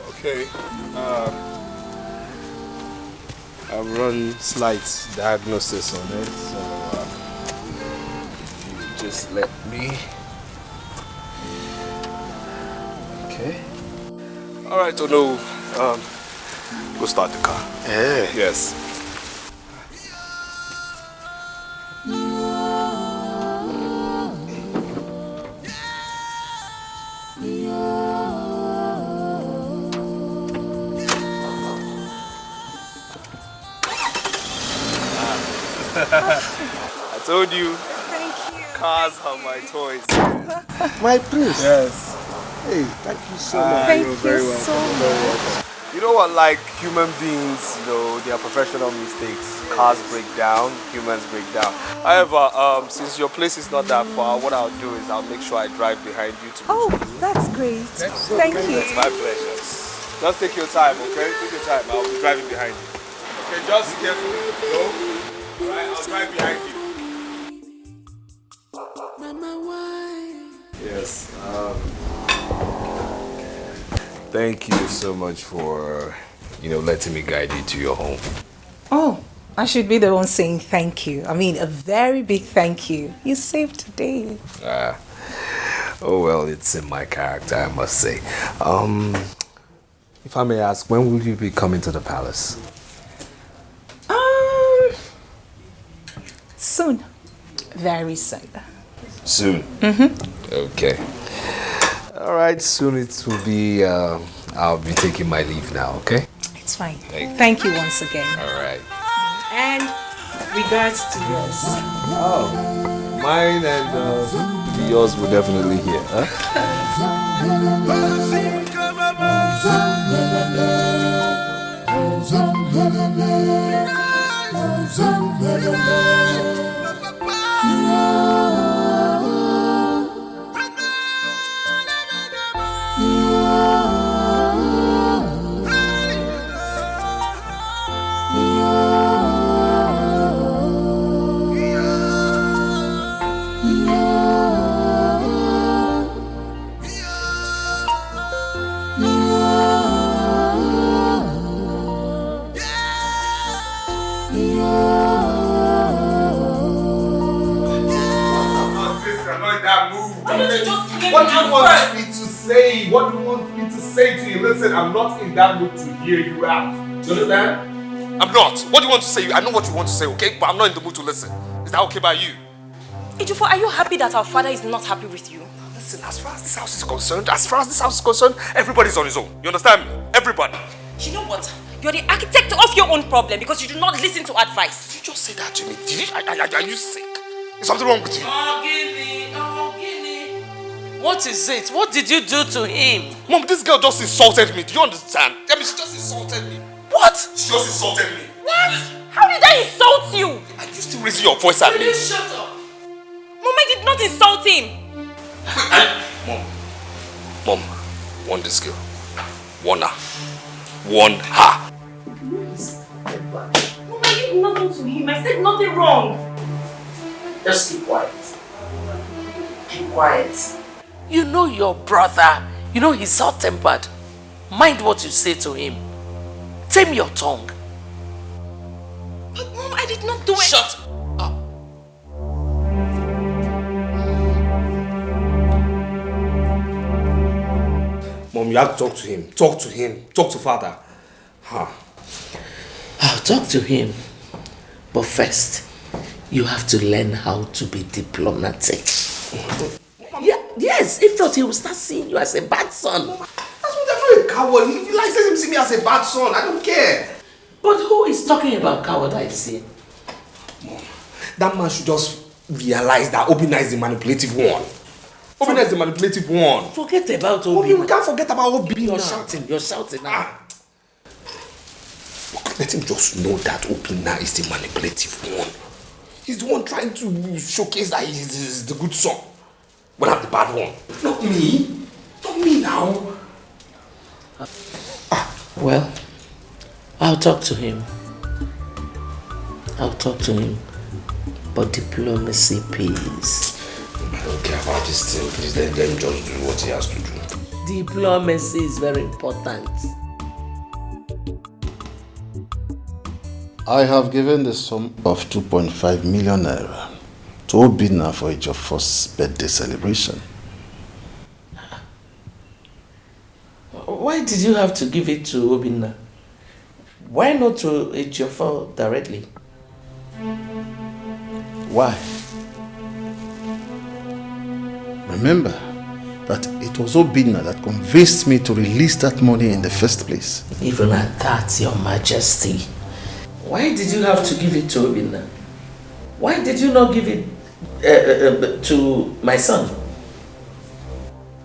Okay. I've run slight diagnosis on it, so if you just let me. Okay. All right, so no. Go start the car. Yeah. Yes. I told you. Thank you. Cars are my toys. My prince. Yes. Hey, thank you so much. Thank You're you very so welcome. much. Very welcome. You know what, like human beings, you know, they are professional mistakes. Cars break down, humans break down. However, since your place is not that far, what I'll do is I'll make sure I drive behind you to. Oh, that's great. Thank you. It's my pleasure. Just take your time, okay? Take your time. I'll be driving behind you. Okay, just carefully. Go. Alright, I'll drive behind you. Yes. Thank you so much for, letting me guide you to your home. Oh, I should be the one saying thank you. I mean, a very big thank you. You saved today. Oh well, it's in my character, I must say. If I may ask, when will you be coming to the palace? Soon. Very soon. Soon? Okay. All right, soon it will be, I'll be taking my leave now, okay? It's fine. Thank you once again. All right. And regards to yours. Oh, mine and yours will definitely hear, huh? What do you want me to say? What do you want me to say to you? Listen, I'm not in that mood to hear you out. Do you understand? I'm not. What do you want to say? I know what you want to say, okay? But I'm not in the mood to listen. Is that okay by you? Ejiofor, are you happy that our father is not happy with you? Listen, as far as this house is concerned, everybody's on his own. You understand me? Everybody. You know what? You're the architect of your own problem because you do not listen to advice. Did you just say that to me? Are you sick? Is something wrong with you? What is it? What did you do to him? Mom, this girl just insulted me. Do you understand? I mean, she just insulted me. What? She just insulted me. What? How did I insult you? Are you still raising your voice at me? Will you shut up? Mom, I did not insult him. Mom, warn this girl. Warn her. Warn her. Mom, I did nothing to him. I said nothing wrong. Just keep quiet. Keep quiet. You know your brother. You know he's hot-tempered. Mind what you say to him. Tame your tongue. But Mom, I did not do it. Shut up. Mom, you have to talk to him. Talk to him. Talk to father. I'll talk to him. But first, you have to learn how to be diplomatic. Yes, if not, he will start seeing you as a bad son. That's what I'm not a coward. If he likes him see me as a bad son, I don't care. But who is talking about cowardice here? Mom, that man should just realize that Obinna is the manipulative one. Obinna is the manipulative one. Forget about Obinna. Mommy, we can't forget about Obinna. You're shouting now. Let him just know that Obinna is the manipulative one. He's the one trying to showcase that he's the good son. When I'm the bad one. Not me. Not me now. Well, I'll talk to him. But diplomacy pays. I don't care about this thing. Please let him just do what he has to do. Diplomacy is very important. I have given the sum of 2.5 million naira to Obinna for Ejiofor's birthday celebration. Why did you have to give it to Obinna? Why not to Ejiofor directly? Why? Remember that it was Obinna that convinced me to release that money in the first place. Even at that, Your Majesty. Why did you have to give it to Obinna? Why did you not give it to my son?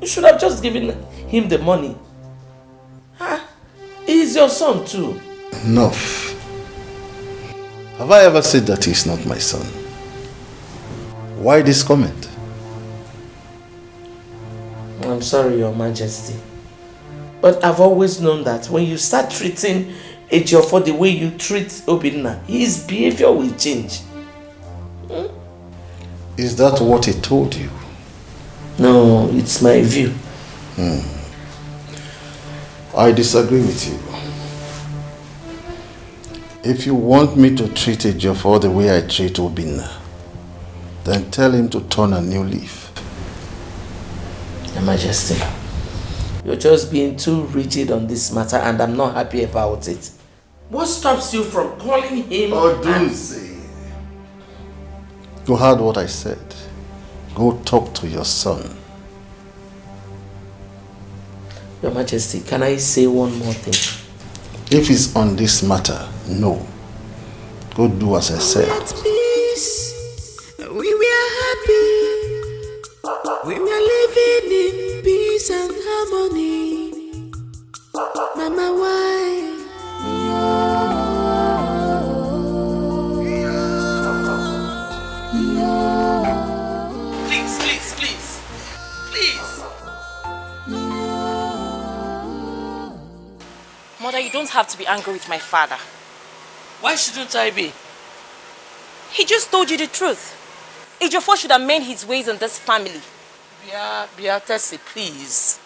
You should have just given him the money. He's your son too. Enough. Have I ever said that he's not my son? Why this comment? I'm sorry, Your Majesty. But I've always known that when you start treating Ejiofor the way you treat Obinna, his behavior will change. Is that what he told you? No, it's my view. I disagree with you. If you want me to treat Ejiofor the way I treat Obinna, then tell him to turn a new leaf. Your Majesty, you're just being too rigid on this matter and I'm not happy about it. What stops you from calling him? Odunsi. You heard what I said. Go talk to your son. Your Majesty, can I say one more thing? If it's on this matter, no. Go do as I said. At peace, we were happy. We were living in peace and harmony. Mama, why? Please. Mother, you don't have to be angry with my father. Why shouldn't I be? He just told you the truth. Ejiofor should amend his ways in this family. Beatrice, please.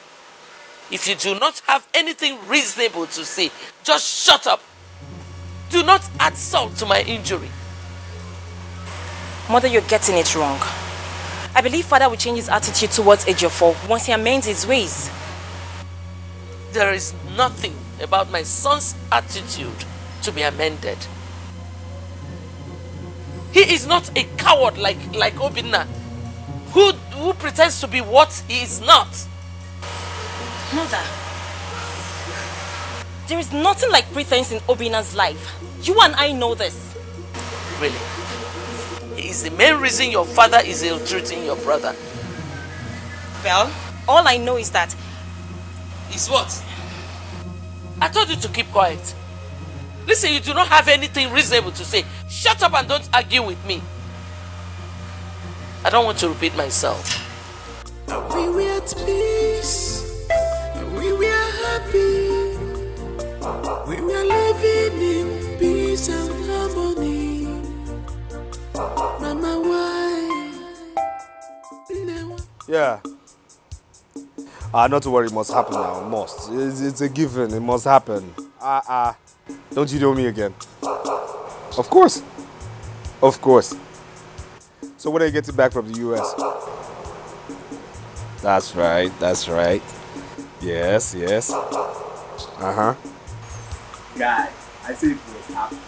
If you do not have anything reasonable to say, just shut up. Do not add salt to my injury. Mother, you're getting it wrong. I believe father will change his attitude towards Ejiofor once he amends his ways. There is nothing about my son's attitude to be amended. He is not a coward like Obinna, who pretends to be what he is not. Mother, there is nothing like pretense in Obinna's life. You and I know this. Really? He is the main reason your father is ill-treating your brother. Well, all I know is that... Is what? I told you to keep quiet. Listen, you do not have anything reasonable to say. Shut up and don't argue with me. I don't want to repeat myself. We were at peace. We were happy. We were living in peace and harmony. Mama, why? Yeah. Not to worry, it must happen now. It must. It's a given. It must happen. Don't you know me again? Of course. Of course. So when are you getting back from the US? That's right. That's right. Yes, yes. Uh-huh. Guy, I said it was happening.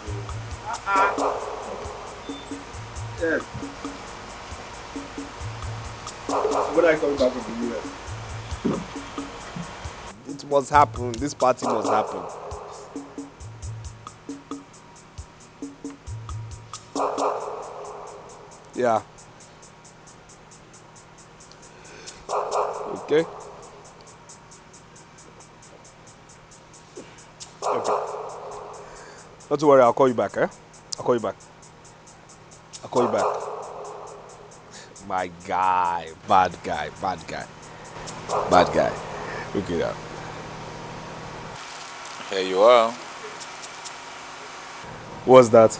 Yes. So when are you coming back from the US? It must happen. This party must happen. Yeah. Okay. Okay. Not to worry, I'll call you back, eh? I'll call you back. I'll call you back. My guy. Bad guy. Bad guy. Bad guy. Look at that. Here you are. What's that?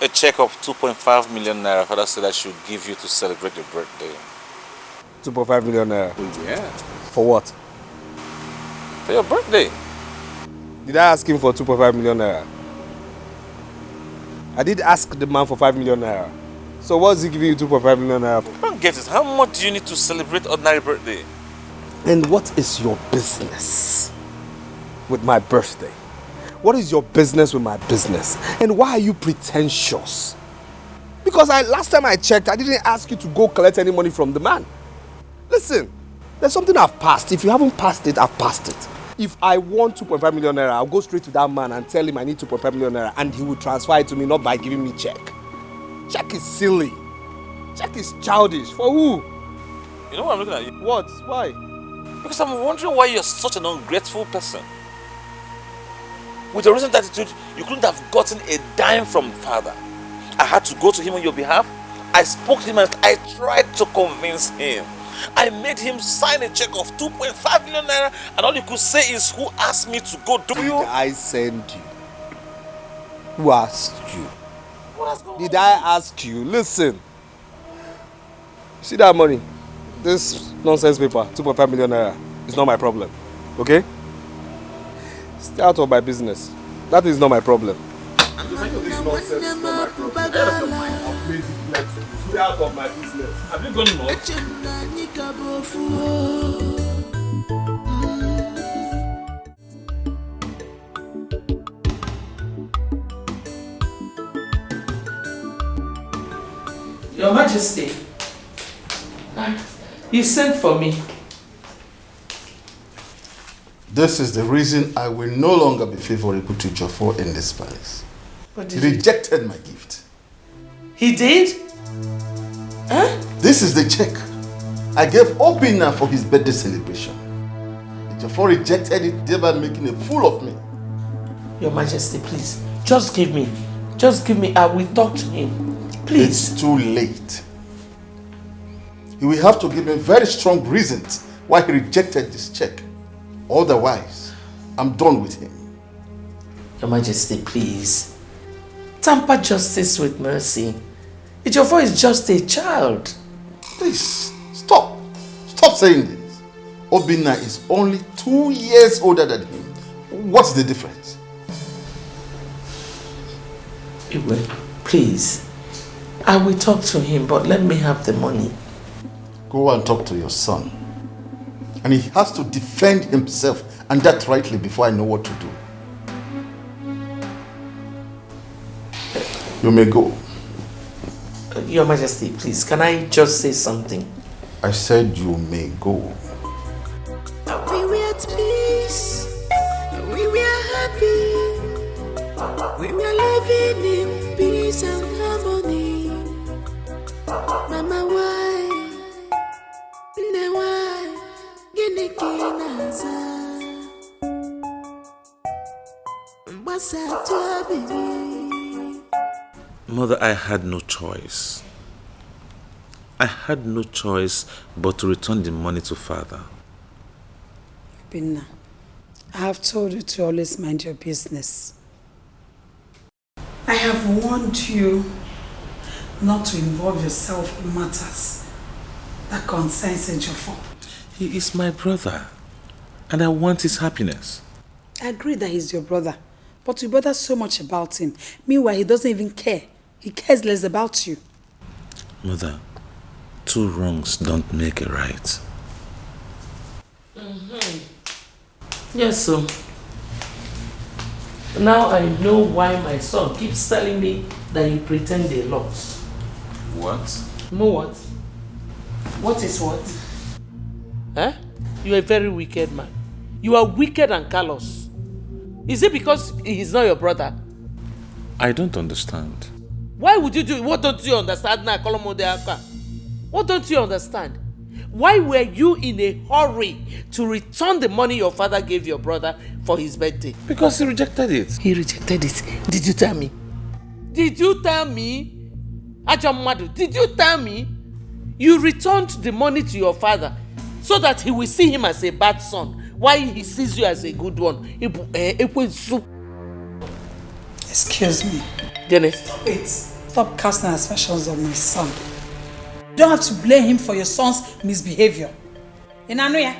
A check of 2.5 million naira father said I should give you to celebrate your birthday. 2.5 million naira? Oh, yeah. For what? For your birthday. Did I ask him for 2.5 million naira? I did ask the man for 5 million naira. So what's he giving you 2.5 million naira for? I don't get it. How much do you need to celebrate ordinary birthday? And what is your business with my birthday? What is your business with my business? And why are you pretentious? Because last time I checked, I didn't ask you to go collect any money from the man. Listen, there's something I've passed. If you haven't passed it, I've passed it. If I want 2.5 million naira, I'll go straight to that man and tell him I need 2.5 million naira and he will transfer it to me, not by giving me check. Check is silly. Check is childish. For who? You know what I'm looking at you? What? Why? Because I'm wondering why you're such an ungrateful person. With your recent attitude, you couldn't have gotten a dime from father. I had to go to him on your behalf. I spoke to him and I tried to convince him. I made him sign a check of 2.5 million naira and all you could say is, who asked me to go do you? I sent you. Who asked you? Did I ask you? Listen. See that money? This nonsense paper, 2.5 million naira, is not my problem. Okay? Stay out of my business. That is not my problem. Stay out of my business. Have you gone nuts? Your Majesty, you sent for me. This is the reason I will no longer be favorable to Jofo in this palace. But He rejected my gift. He did? Huh? This is the check I gave Obinna for his birthday celebration. Jofo rejected it, thereby making a fool of me. Your Majesty, please, just give me. I will talk to him. Please. It's too late. He will have to give me very strong reasons why he rejected this check. Otherwise, I'm done with him. Your Majesty, please. Tamper justice with mercy. Ejiofor is just a child. Please, stop. Stop saying this. Obinna is only 2 years older than him. What's the difference? Iwe, please. I will talk to him, but let me have the money. Go and talk to your son. And he has to defend himself, and that rightly, before I know what to do. You may go. Your Majesty, please, can I just say something? I said you may go. We were at peace. We were happy. We were living in peace and harmony. Mama, why? Why? Mother, I had no choice. I had no choice but to return the money to father. Binna, I have told you to always mind your business. I have warned you not to involve yourself in matters that concerns Ejiofor. He is my brother, and I want his happiness. I agree that he's your brother, but you bother so much about him. Meanwhile, he doesn't even care. He cares less about you. Mother, 2 wrongs don't make a right. Yes, sir. Now I know why my son keeps telling me that you pretend a lot. What? No what? What is what? Huh? You are a very wicked man. You are wicked and callous. Is it because he's not your brother? I don't understand. Why would you do it? What don't you understand now? What don't you understand? Why were you in a hurry to return the money your father gave your brother for his birthday? Because he rejected it. He rejected it. Did you tell me? Did you tell me? Ajamadu, did you tell me? You returned the money to your father so that he will see him as a bad son while he sees you as a good one. Excuse me. Dennis. Wait. Stop casting aspersions on my son. You don't have to blame him for your son's misbehavior. Inanuya?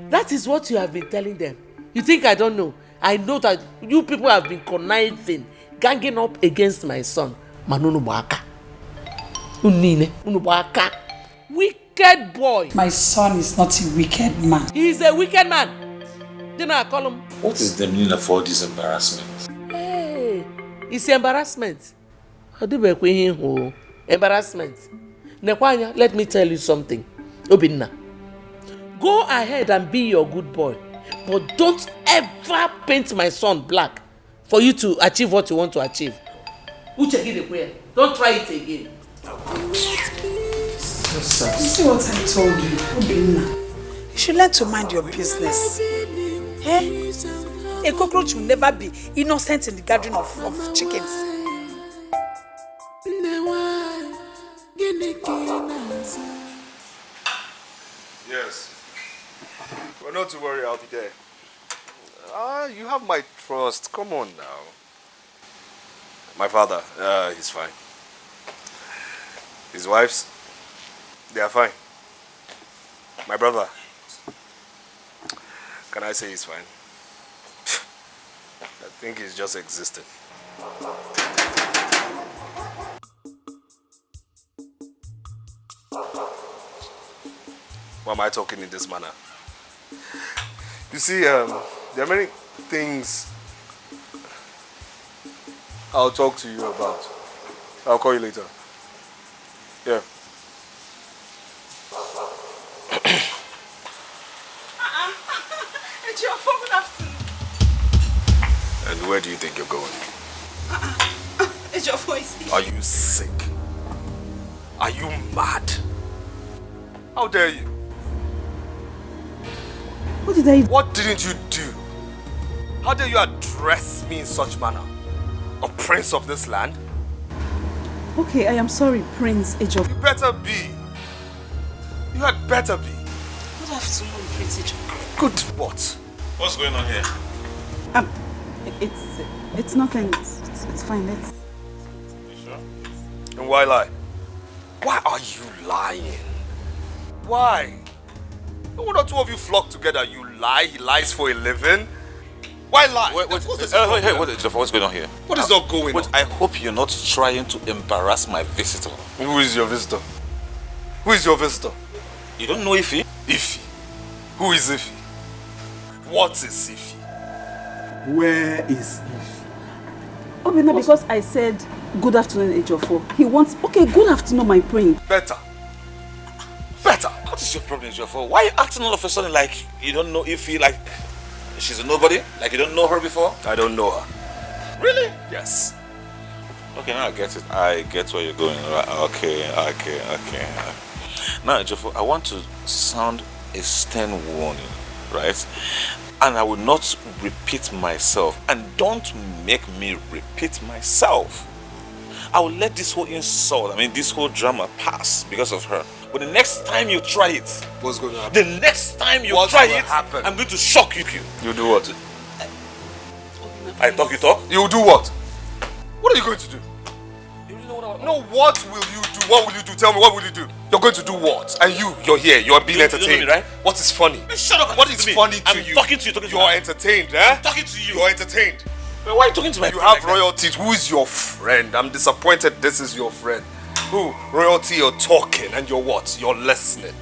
That is what you have been telling them. You think I don't know? I know that you people have been conniving, ganging up against my son. Manunu Baka. Unine. Unubaka. Wicked boy. My son is not a wicked man. He is a wicked man. Then I call him. What is the meaning of all this embarrassment? Hey, it's embarrassment. Embarrassment. Nekwanya, let me tell you something. Obinna, go ahead and be your good boy. But don't ever paint my son black for you to achieve what you want to achieve. Don't try it again. You see what I told you, Obinna? You should learn to mind your business. Eh? A cockroach will never be innocent in the gathering of chickens. Yes. Well, not to worry, I'll be there. You have my trust. Come on now. My father, he's fine. His wives, they are fine. My brother, can I say he's fine? I think he's just existing. Why am I talking in this manner? You see, there are many things I'll talk to you about. I'll call you later. Yeah. It's your phone after. And where do you think you're going? It's your voice. Are you sick? Are you mad? How dare you? What did I do? What didn't you do? How dare you address me in such manner? A prince of this land? Okay, I am sorry, Prince Ejiofor. You better be. You had better be. Good afternoon, Prince Ejiofor. Good what? What's going on here? It's nothing. It's fine. Let's. You sure? And why lie? Why are you lying? Why? One or two of you flock together, you lie, he lies for a living. Why lie? Wait, what's going on here? What is not going on? I hope you're not trying to embarrass my visitor. Who is your visitor? Who is your visitor? You don't know Ife? Ife? Who is Ife? What is Ife? Where is Ife? Obinna, because I said good afternoon, Ejiofor. He wants, okay, good afternoon, my prince. Better. What is your problem, Ejiofor? Why are you acting all of a sudden like you don't know Ife, like she's a nobody? Like you don't know her before? I don't know her. Really? Yes. Okay, now I get it. I get where you're going. Right? Okay. Now, Ejiofor, I want to sound a stern warning, right? And I will not repeat myself. And don't make me repeat myself. I will let this whole insult, this whole drama pass because of her. But the next time you try it, what's going to happen? The next time you try it, I'm going to shock you. You do what? I talk, you talk? You do what? What are you going to do? No, what will you do? What will you do? Tell me, what will you do? You're going to do what? And you're here, you're being entertained. You know me, right? What is funny? Shut up. What is funny to you? I'm talking to you. You're entertained, eh? I'm talking to you. You're entertained. Why are you talking to my friend? You have royalties. Who is your friend? I'm disappointed this is your friend. Who? Royalty, you're talking and you're what? You're listening.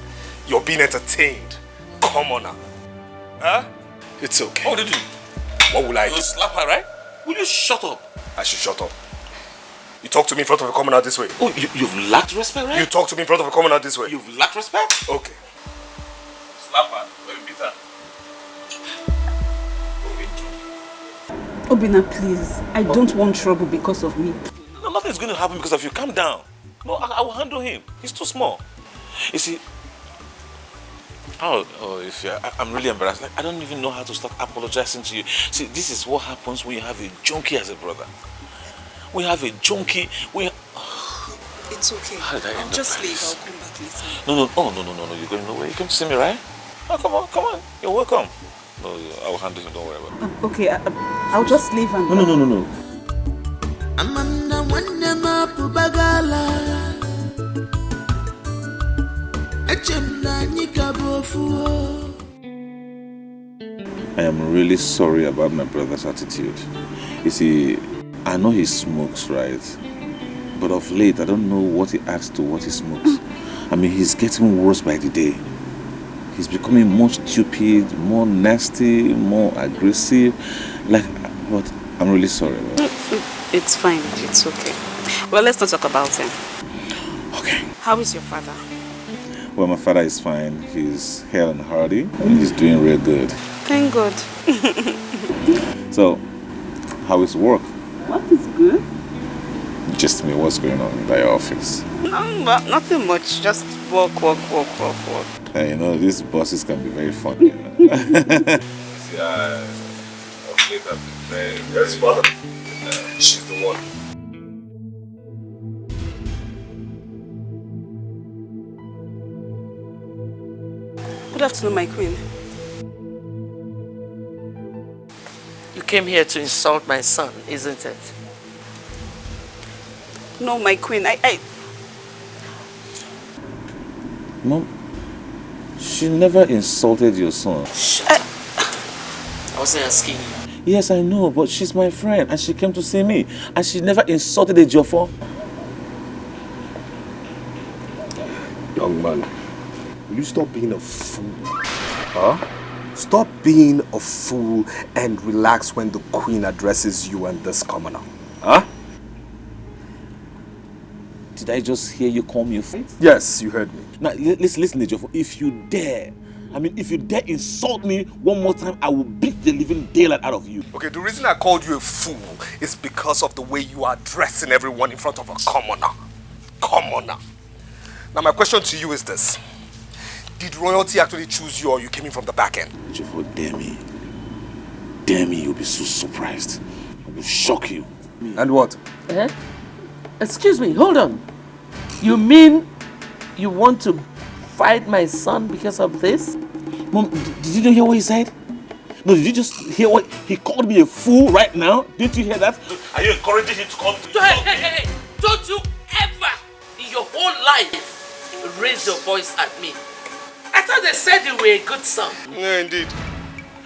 You're being entertained. Come on now. Huh? It's okay. What will you do? What will I do? You'll slap her, right? Will you shut up? I should shut up. You talk to me in front of a commoner this way. Oh, you've lacked respect, right? You talk to me in front of a commoner this way. You've lacked respect? Okay. Slap her. Let me beat her. Obinna, please. I don't want trouble because of me. No, nothing's going to happen because of you. Calm down. No, I will handle him. He's too small. You see, I'm really embarrassed. Like, I don't even know how to start apologizing to you. See, this is what happens when you have a junkie as a brother. We have a junkie. It's okay. I'll just leave. I'll come back later. No. You're going nowhere. You come to see me, right? Oh, come on. You're welcome. No, I will handle him. Don't worry about it. Okay, I'll just leave and... No. Amanda Wandema Pubagala Echemna Nikabofu. I am really sorry about my brother's attitude. You see, I know he smokes, right? But of late, I don't know what he adds to what he smokes. I mean, he's getting worse by the day. He's becoming more stupid, more nasty, more aggressive. But I'm really sorry about it. It's fine. It's okay. Well, let's not talk about him. Okay. How is your father? Well, my father is fine. He's hale and hearty, and he's doing real good. Thank God. So, how is work? What is good? Just me, what's going on in your office? Nothing much. Just work. You know, these bosses can be very funny. You know? Yeah, of late I've been very mother. She's the one. Good afternoon, my queen. You came here to insult my son, isn't it? No, my queen, Mom, she never insulted your son. I wasn't asking you. Yes, I know, but she's my friend and she came to see me. And she never insulted a Jofo. Young man, will you stop being a fool? Huh? Stop being a fool and relax when the queen addresses you and this commoner. Huh? Did I just hear you call me a fool? Yes, you heard me. Now, listen, Jofo. If you dare insult me one more time, I will beat the living daylight out of you. Okay, the reason I called you a fool is because of the way you are addressing everyone in front of a commoner. Commoner. Now my question to you is this. Did royalty actually choose you or you came in from the back end? Jofo, dare me. Dare me, you'll be so surprised. I will shock you. And what? Excuse me, hold on. You mean you want to fight my son because of this? Mom, did you not hear what he said? No, did you just hear what he called me a fool right now? Didn't you hear that? Are you encouraging him to call me? Hey! Don't you ever in your whole life raise your voice at me. I thought they said you were a good son. Yeah, indeed.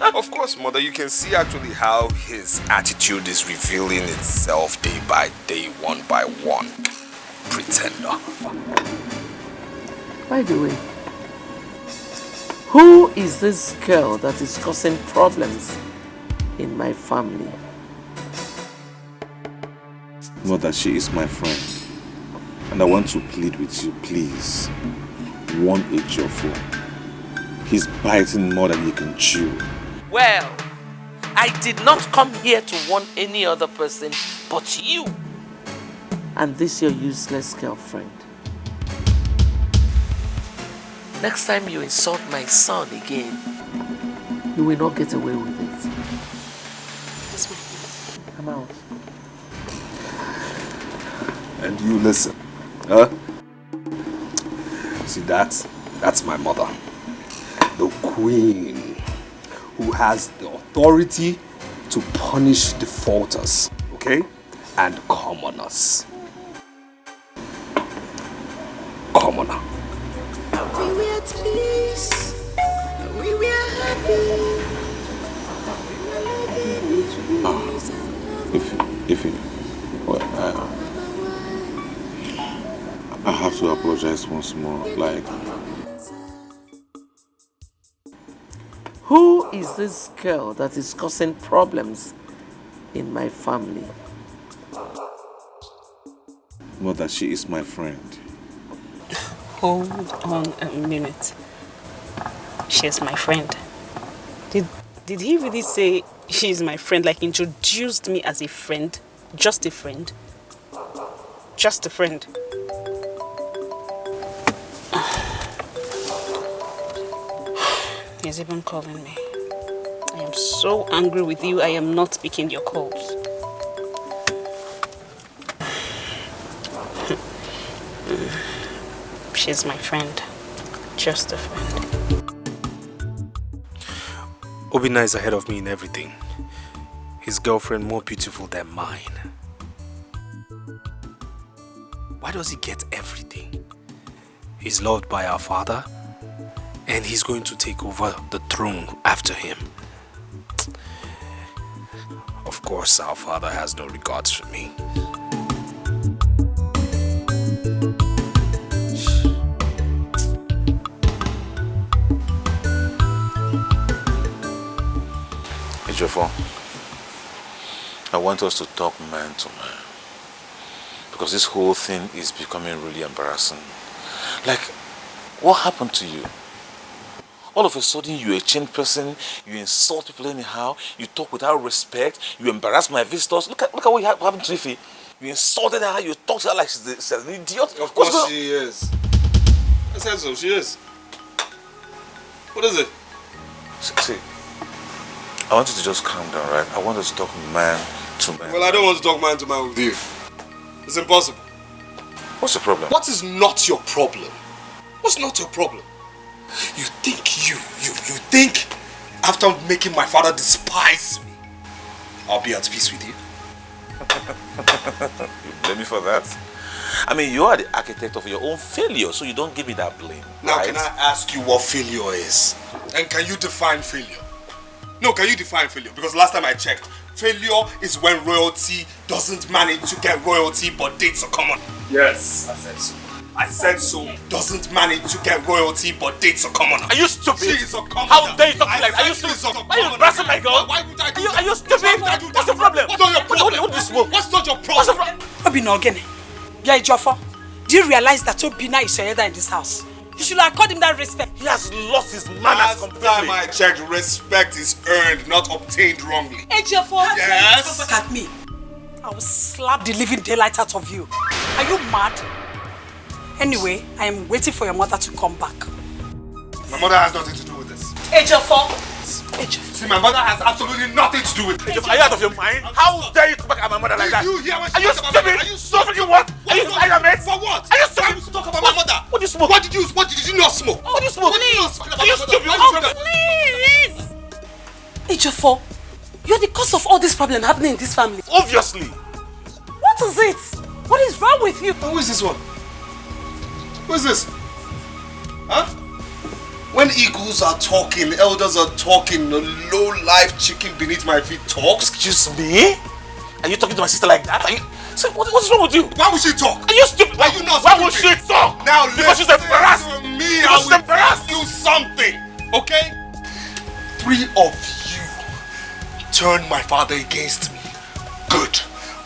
Of course, mother, you can see actually how his attitude is revealing itself day by day, one by one. Pretender. By the way, who is this girl that is causing problems in my family? Mother, she is my friend. And I want to plead with you, please. Warn Ejiofor. He's biting more than he can chew. Well, I did not come here to warn any other person but you. And this your useless girlfriend. Next time you insult my son again, you will not get away with it. I'm out. And you listen, huh? See, that's my mother. The queen who has the authority to punish defaulters, okay? And commoners. Commoner. We were at peace. We were happy. I have to apologize once more. Who is this girl that is causing problems in my family? Mother, she is my friend. Hold on a minute. She's my friend. Did he really say she's my friend? Like introduced me as a friend? Just a friend? Just a friend? He's even calling me. I am so angry with you, I am not picking your calls. She's my friend. Just a friend. Obina is ahead of me in everything. His girlfriend more beautiful than mine. Why does he get everything? He's loved by our father, and he's going to take over the throne after him. Of course, our father has no regards for me. Ejiofor, I want us to talk man to man. Because this whole thing is becoming really embarrassing. Like, what happened to you? All of a sudden, you're a changed person, you insult people anyhow, you talk without respect, you embarrass my visitors. Look at what happened to Ify. You insulted her, you talk to her like she's an idiot. Of course she is. I said so, she is. What is it? See, I want you to just calm down, right? I want us to talk man to man. Well, I don't want to talk man to man with you. It's impossible. What's the problem? What is not your problem? What's not your problem? You think you think after making my father despise me, I'll be at peace with you? You blame me for that? I mean, you are the architect of your own failure, so you don't give me that blame. Now, right? Can I ask you what failure is? And can you define failure? No, can you define failure? Because last time I checked, failure is when royalty doesn't manage to get royalty but dates are common. Yes, I said so. I said so. Doesn't manage to get royalty but dates are common. Are you stupid? She is a commoner. How dare you talk like that? Are you stupid? Why are you embarrassing my girl? Why would I do that? Are you stupid? What's the problem? What's not your problem? What do you smoke? What's not your problem? Obinogene, yeah, Ejiofor, do you realize that Obina is your elder in this house? You should accord him that respect. He has lost his manners completely. Last time I checked, respect is earned, not obtained wrongly. Ejiofor, yes? come back at me. I will slap the living daylight out of you. Are you mad? Anyway, I am waiting for your mother to come back. My mother has nothing to do with this. Ejiofor. See, my mother has absolutely nothing to do with it. Are you out of your mind? How dare you talk back at my mother like that? You hear what are you stupid? Are you stupid? You what? Are you stupid? For what? Are you stupid? Why would you talk about my mother? What do you smoke? What did you not smoke? What do you smoke? Are you stupid? Please! Ejiofor, you're the cause of all this problem happening in this family. Obviously. What is it? What is wrong with you? Who is this one? Who is this? Huh? When eagles are talking, elders are talking, a low-life chicken beneath my feet talks. Excuse me? Are you talking to my sister like that? Are you... So what's wrong with you? Why would she talk? Are you stupid? Are you not Why stupid? would she talk? Now because she's embarrassed. Me, I will embarrass you something, okay? 3 of you turned my father against me. Good.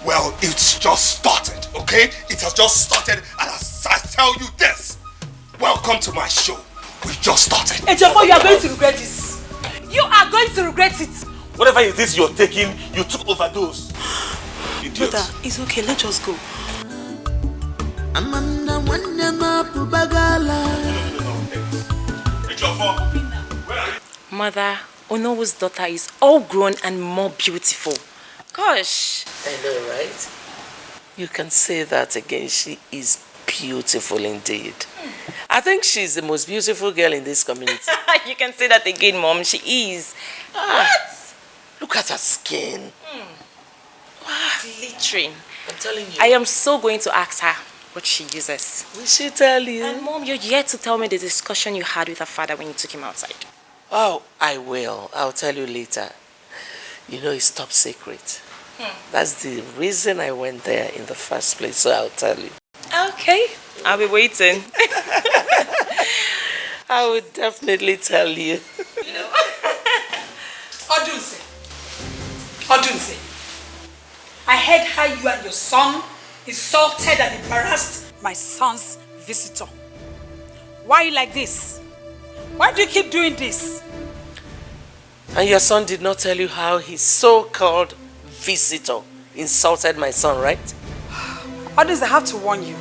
Well, it's just started, okay? It has just started, and as I tell you this, welcome to my show. We just started. Ejiofor, you are going to regret this. You are going to regret it. Whatever it is you're taking, you took overdose. Idiot. Brother, it's okay. Let's just go. Mother, Onowo's daughter is all grown and more beautiful. Gosh. I know, right? You can say that again. She is beautiful indeed. I think she's the most beautiful girl in this community. You can say that again, Mom. She is. What? Look at her skin. Glittering. I'm telling you. I am so going to ask her what she uses. Will she tell you? And Mom, you're yet to tell me the discussion you had with her father when you took him outside. Oh, I will. I'll tell you later. You know, it's top secret. That's the reason I went there in the first place, so I'll tell you. Okay, I'll be waiting. I would definitely tell you. Odunse, I heard how you and your son insulted and embarrassed my son's visitor. Why are you like this? Why do you keep doing this? And your son did not tell you how his so-called visitor insulted my son, right? Odunse, I have to warn you.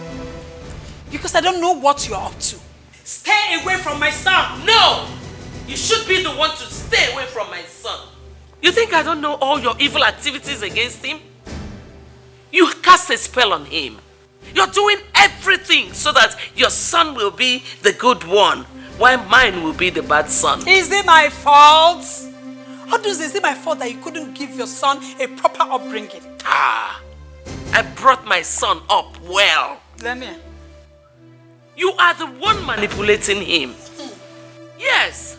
Because I don't know what you're up to. Stay away from my son! No! You should be the one to stay away from my son. You think I don't know all your evil activities against him? You cast a spell on him. You're doing everything so that your son will be the good one, while mine will be the bad son. Is it my fault? Odunse, is it my fault that you couldn't give your son a proper upbringing? I brought my son up well. Lenny. You are the one manipulating him. Yes.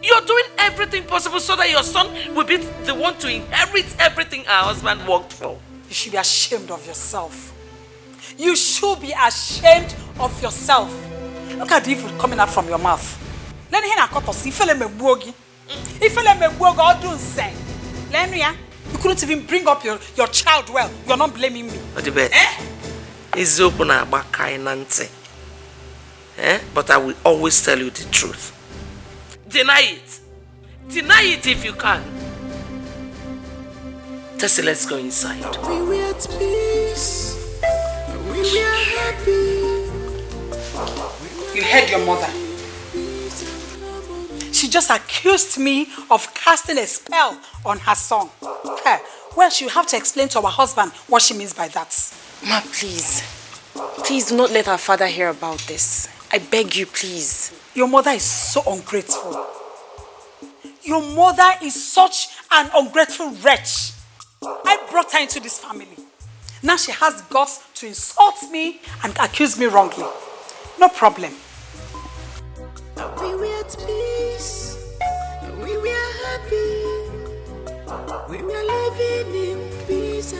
You're doing everything possible so that your son will be the one to inherit everything our husband worked for. You should be ashamed of yourself. You should be ashamed of yourself. Look at the evil coming out from your mouth. Lenny, you couldn't even bring up your child well. You're not blaming me. It's open about kindness. But I will always tell you the truth. Deny it. Deny it if you can. Tessie, let's go inside. We were at peace. We were happy. You heard your mother. She just accused me of casting a spell on her son. Well, she'll have to explain to our husband what she means by that. Ma, please. Please do not let our father hear about this. I beg you, please. Your mother is so ungrateful. Your mother is such an ungrateful wretch. I brought her into this family. Now she has guts to insult me and accuse me wrongly. No problem. We were at peace. We were happy. We were living in peace.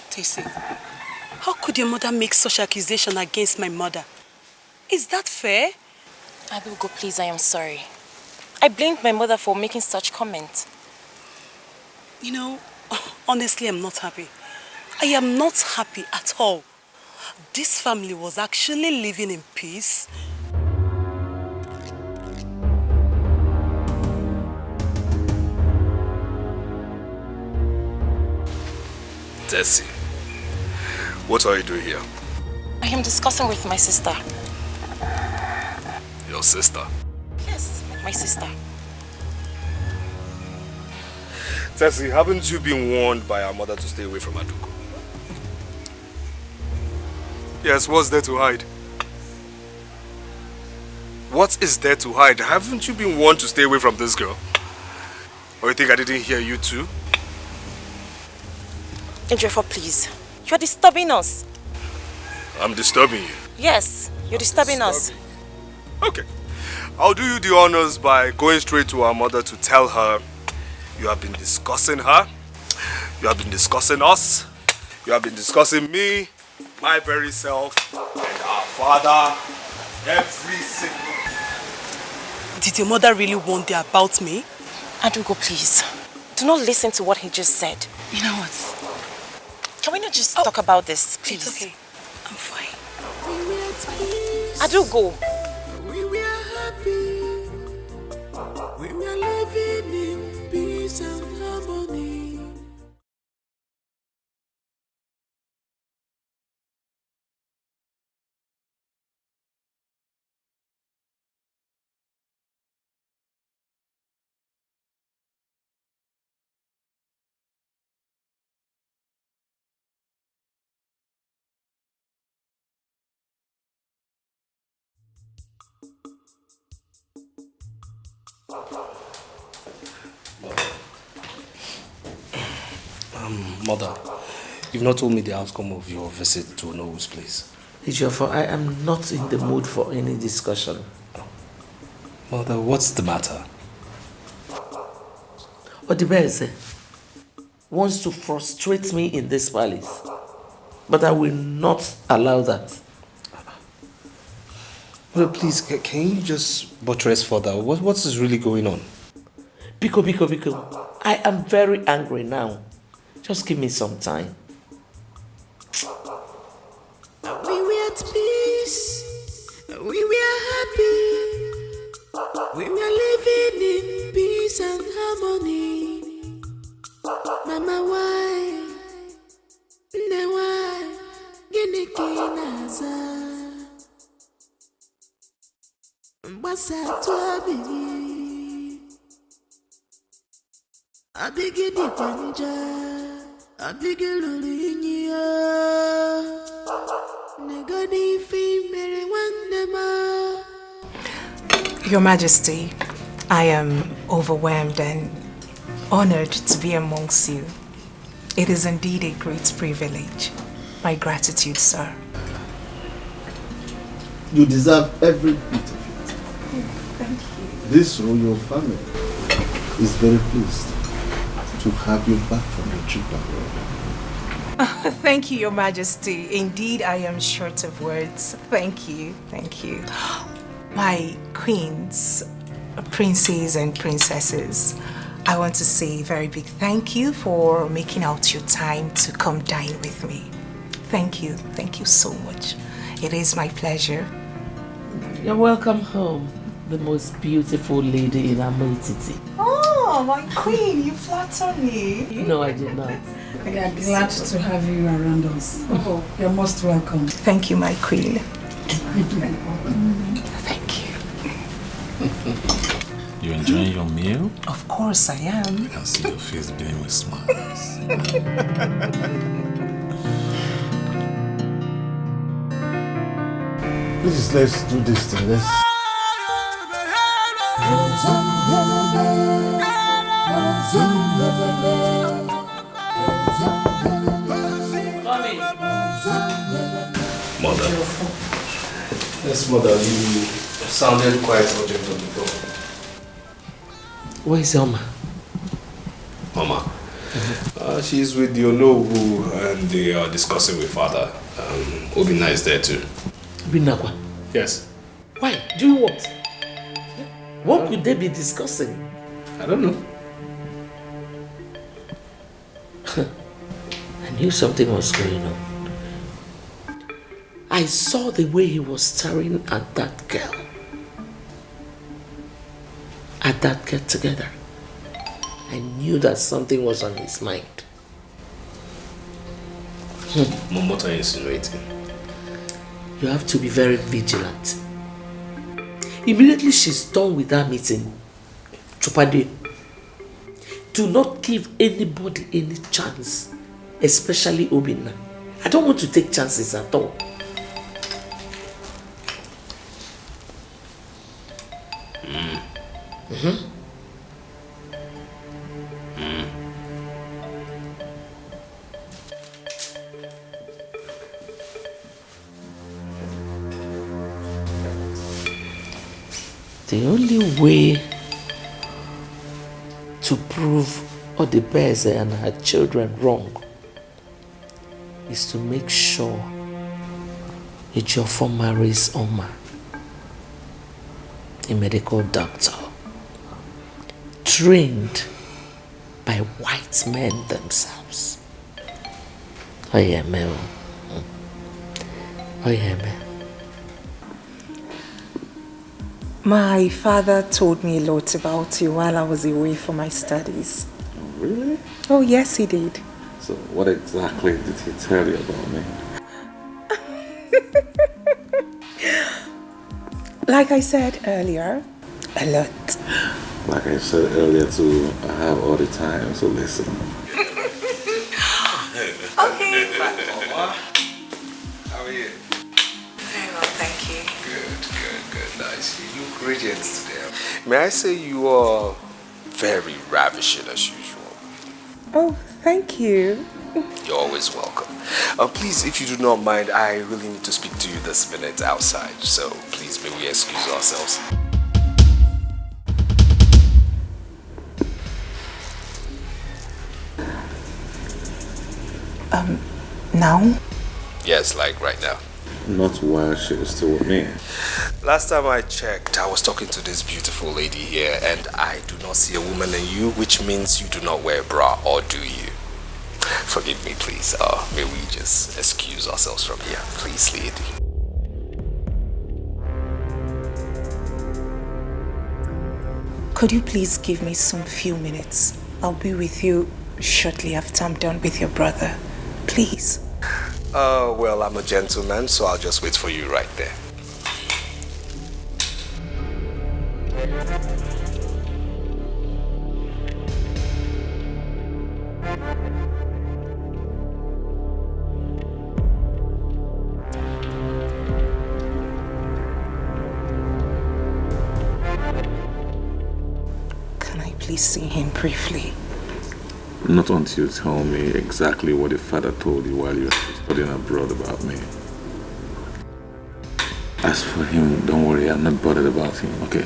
Tessie, how could your mother make such accusation against my mother? Is that fair? Adugo, please, I am sorry. I blamed my mother for making such comments. You know, honestly, I'm not happy. I am not happy at all. This family was actually living in peace. Tessie, what are you doing here? I am discussing with my sister. Your sister? Yes, my sister. Tessie, haven't you been warned by our mother to stay away from Adugo? Yes, what's there to hide? What is there to hide? Haven't you been warned to stay away from this girl? Or you think I didn't hear you too? Ejiofor, please. You are disturbing us. I'm disturbing you? Yes, you're disturbing us. Okay. I'll do you the honors by going straight to our mother to tell her you have been discussing her, you have been discussing us, you have been discussing me, my very self, and our father, every single... Did your mother really warn you about me? Adugo, please. Do not listen to what he just said. You know what? Can we not just talk about this, please? It's okay. I'm fine. Adugo. We were happy. We were living in peace and harmony. Mother, you've not told me the outcome of your visit to Noah's place. Ejiofor, I am not in the mood for any discussion. Mother, what's the matter? Odibeze wants to frustrate me in this palace, but I will not allow that. Well, please, can you just buttress further? What is really going on? Biko, I am very angry now. Just give me some time. We were at peace. We were happy. We were living in peace and harmony. Mama, why? Why? Genekinaza. Mbasa tuabigi. Abigi di panja. Abigi lulinya. Negani fi mere wandema. Your Majesty, I am overwhelmed and honored to be amongst you. It is indeed a great privilege. My gratitude, sir. You deserve every bit of it. Thank you. This royal family is very pleased to have you back from your trip abroad. Thank you, Your Majesty. Indeed, I am short of words. Thank you. Thank you. My queens, princes and princesses, I want to say a very big thank you for making out your time to come dine with me. Thank you. Thank you so much. It is my pleasure. You're welcome home, the most beautiful lady in Amoititi. Oh, my queen, you flatter me. No, I did not. We are glad to have you around us. Oh, you're most welcome. Thank you, my queen. Thank you. You enjoying your meal? Of course I am. I can see your face beaming with smiles. Please, let's do this thing. Let's... Mother. Yes, mother, you sounded quite urgent on the phone. Where is Oma? Mama. She's with the Onowu and they are discussing with father. Obina is there too. Binakwa? Yes. Why? Doing what? What could they be discussing? I don't know. I knew something was going on. I saw the way he was staring at that girl. At that get together. I knew that something was on his mind. Mom, what are you insinuating? You have to be very vigilant. Immediately she's done with that meeting, Chupade, do not give anybody any chance, especially Obinna. I don't want to take chances at all. The only way to prove Odebeze and her children wrong is to make sure Ejiofor marries Oma, a medical doctor, trained by white men themselves. Oh yeah, Mel. Oh yeah, Mel. My father told me a lot about you while I was away for my studies. Really? Oh, yes, he did. So what exactly did he tell you about me? Like I said earlier, a lot. Like I said earlier too, I have all the time, so listen. Okay. Mama, how are you? Very well, thank you. Good. Nice. You look radiant today. May I say you are very ravishing as usual. Oh, thank you. You're always welcome. Please, if you do not mind, I really need to speak to you this minute outside. So please, may we excuse ourselves. Now? Yes, like right now. Not while she is still with me. Last time I checked, I was talking to this beautiful lady here, and I do not see a woman in you, which means you do not wear a bra, or do you? Forgive me, please. May we just excuse ourselves from here, please, lady. Could you please give me some few minutes? I'll be with you shortly after I'm done with your brother. Please. Well, I'm a gentleman, so I'll just wait for you right there. Can I please see him briefly? Not until you tell me exactly what your father told you while you were studying abroad about me. As for him, don't worry, I'm not bothered about him, okay?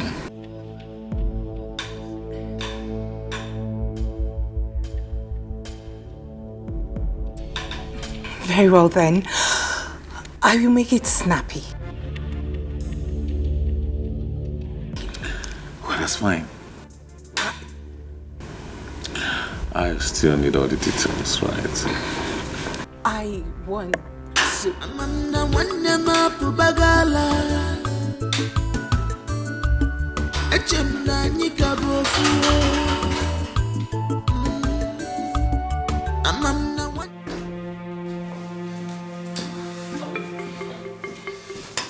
Very well then. I will make it snappy. Well, that's fine. I still need all the details, right? I want to...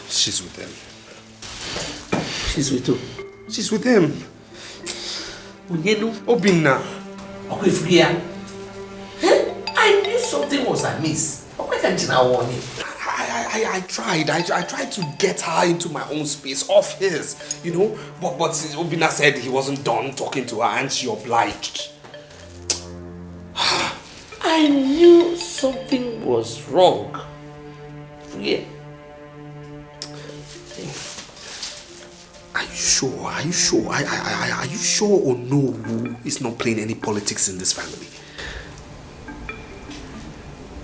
She's with him. She's with who? She's with him. Onyenu? Obinna. Okwefria. I knew something was amiss. I tried. I tried to get her into my own space, off his, you know. But Obinna said he wasn't done talking to her and she obliged. I knew something was wrong. Yeah. Are you sure? Are you sure? Are you sure or no is not playing any politics in this family?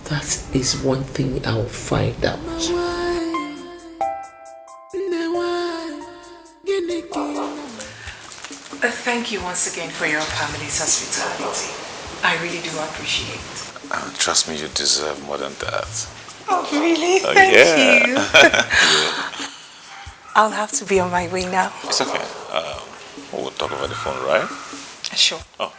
That is one thing I'll find out. Thank you once again for your family's hospitality. I really do appreciate it. Trust me, you deserve more than that. Oh, really? Oh, Thank yeah. you. I'll have to be on my way now. It's okay. We'll talk over the phone, right? Sure. Oh.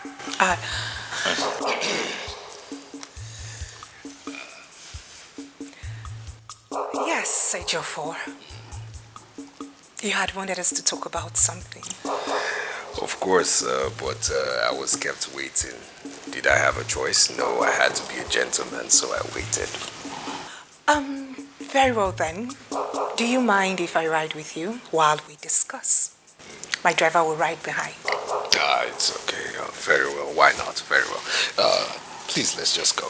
Yes, Ejiofor. You had wanted us to talk about something. Of course, but I was kept waiting. Did I have a choice? No, I had to be a gentleman, so I waited. Very well then. Do you mind if I ride with you while we discuss? My driver will ride behind. It's okay. Very well. Why not? Very well. Please, let's just go.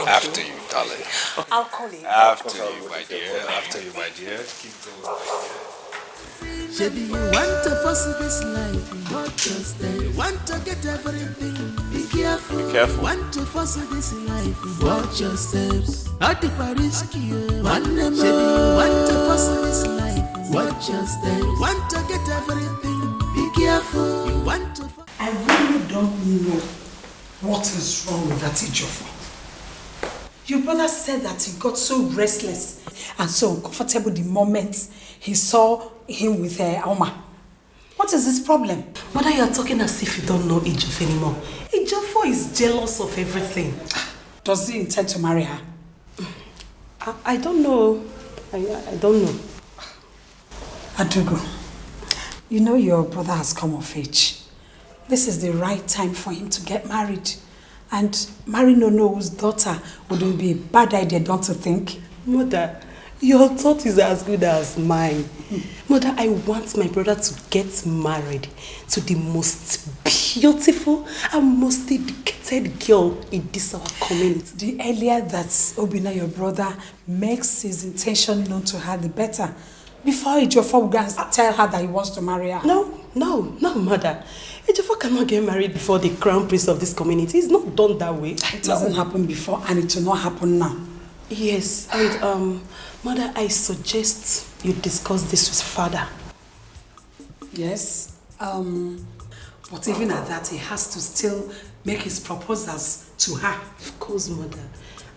After you, darling. I'll call you. After you, my dear. After you, my dear. Keep going, my dear. Baby, you want to force this life, but just you want to get everything. Be careful. Be careful. Want to force this life, watch your steps. Not the risky. Want to force this life, watch your steps. Want to get everything. Be careful. You want to. I really don't know what is wrong with that Ejiofor. Your brother said that he got so restless and so uncomfortable the moment he saw him with Alma. What is his problem? Mother, you are talking as if you don't know Ejiofor anymore. Ejiofor is jealous of everything. Does he intend to marry her? I don't know. I don't know. Adugo, you know your brother has come of age. This is the right time for him to get married. And marrying Nono's daughter wouldn't be a bad idea, don't you think? Mother, your thought is as good as mine. Mother, I want my brother to get married to the most beautiful and most dedicated girl in this our community. The earlier that Obinna, your brother, makes his intention known to her, the better. Before Ejiofor will go and tell her that he wants to marry her. No, Mother. Ejiofor cannot get married before the crown prince of this community. It's not done that way. It doesn't happen before and it will not happen now. Yes, and Mother, I suggest you discuss this with Father. Yes, but even at that, he has to still make his proposals to her. Of course, Mother.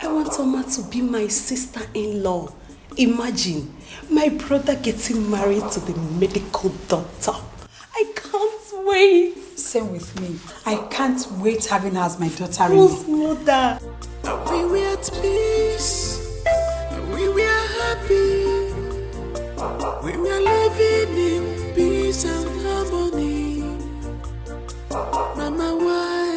I want Oma to be my sister-in-law. Imagine, my brother getting married to the medical doctor. I can't wait. Same with me. I can't wait having her as my daughter-in-law. Who's Mother? We were at peace. We were happy. We were living in peace and harmony. Mama, why?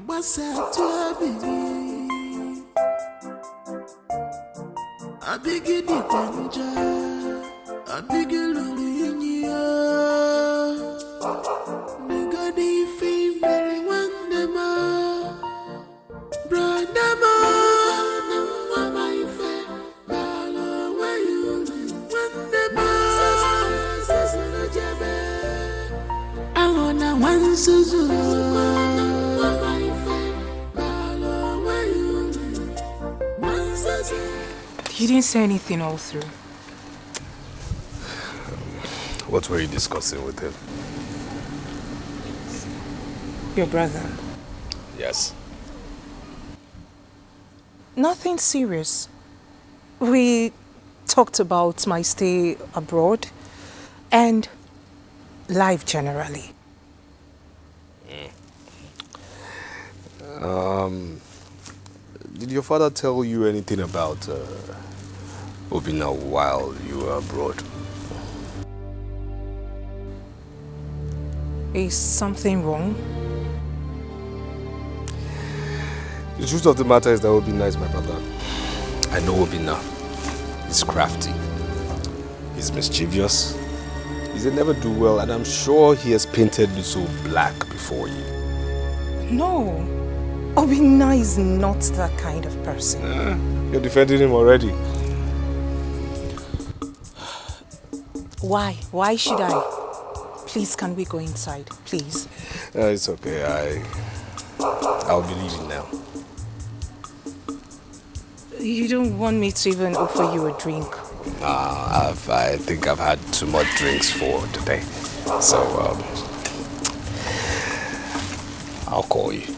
What's up to I begin the panja, I begin the very one You didn't say anything all through. What were you discussing with him? Your brother. Yes. Nothing serious. We talked about my stay abroad and life generally. Did your father tell you anything about Obina while you were abroad? Is something wrong? The truth of the matter is that Obina is my brother. I know Obina. He's crafty. He's mischievous. He's a never-do-well, and I'm sure he has painted me so black before you. No. Obina is not that kind of person. You're defending him already. Why? Why should I? Please, can we go inside? Please. It's okay. I'll be leaving now. You don't want me to even offer you a drink? I think I've had too much drinks for today. So, I'll call you.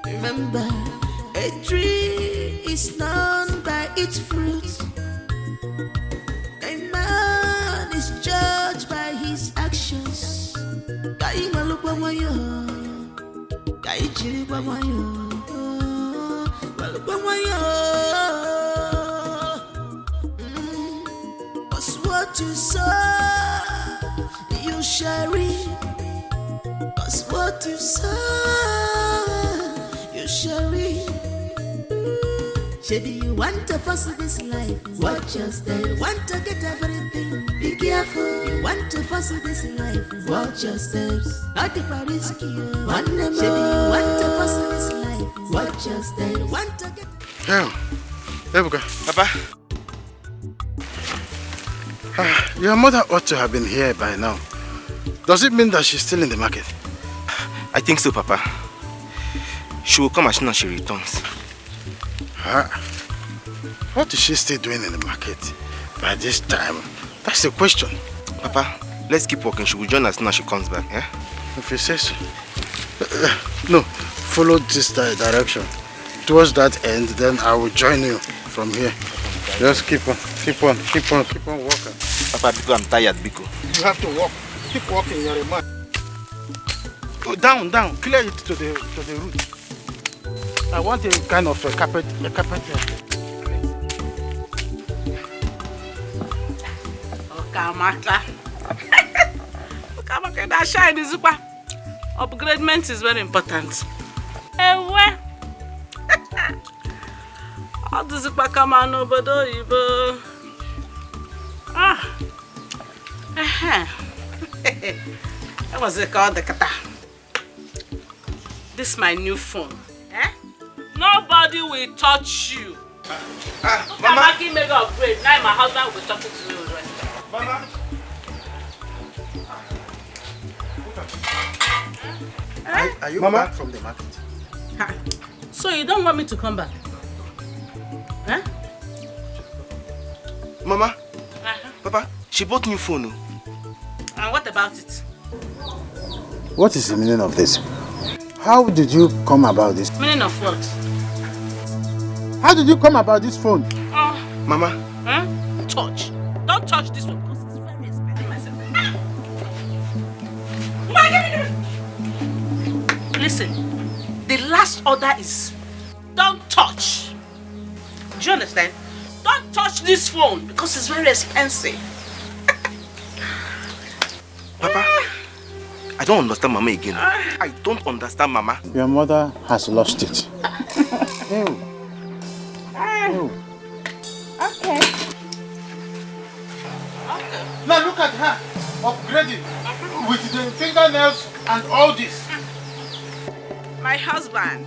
Remember, a tree is known by its fruits. A man is judged by his actions. Cause what you sow, you shall reap. Cause what you sow, you shall reap. Maybe you want to fuss this life, watch your step. Want to get everything, be careful. You want to fuss this life, watch your steps. Not the risky. Maybe you want to fuss this life, watch your steps. Want to get. Ebuka. Papa. Your mother ought to have been here by now. Does it mean that she's still in the market? I think so, Papa. She will come as soon as she returns. What is she still doing in the market by this time? That's the question. Papa, let's keep walking. She will join us as soon as she comes back, yeah? If you say so. No, follow this direction. Towards that end, then I will join you from here. Just keep on walking. Papa, Biko, I'm tired, Biko. You have to walk. Keep walking, you're a man. Go down, clear it to the root. I want a kind of a carpet. Okamaka, that shine is super. Upgradement is very important. Ewe. All this super come on over there. That was it called the kata. This is my new phone. Nobody will touch you. Mama, give me an upgrade. Now my husband will be talking to you the rest. Mama. Are you back from the market? So you don't want me to come back? Huh? Mama, Papa, she bought new phone. And what about it? What is the meaning of this? How did you come about this? Meaning of what? How did you come about this phone? Mama. Huh? Touch. Don't touch this one because it's very expensive myself. Listen, the last order is don't touch. Do you understand? Don't touch this phone because it's very expensive. Papa, I don't understand Mama again. I don't understand Mama. Your mother has lost it. Okay. Okay. Now look at her, upgrading with the fingernails and all this. My husband.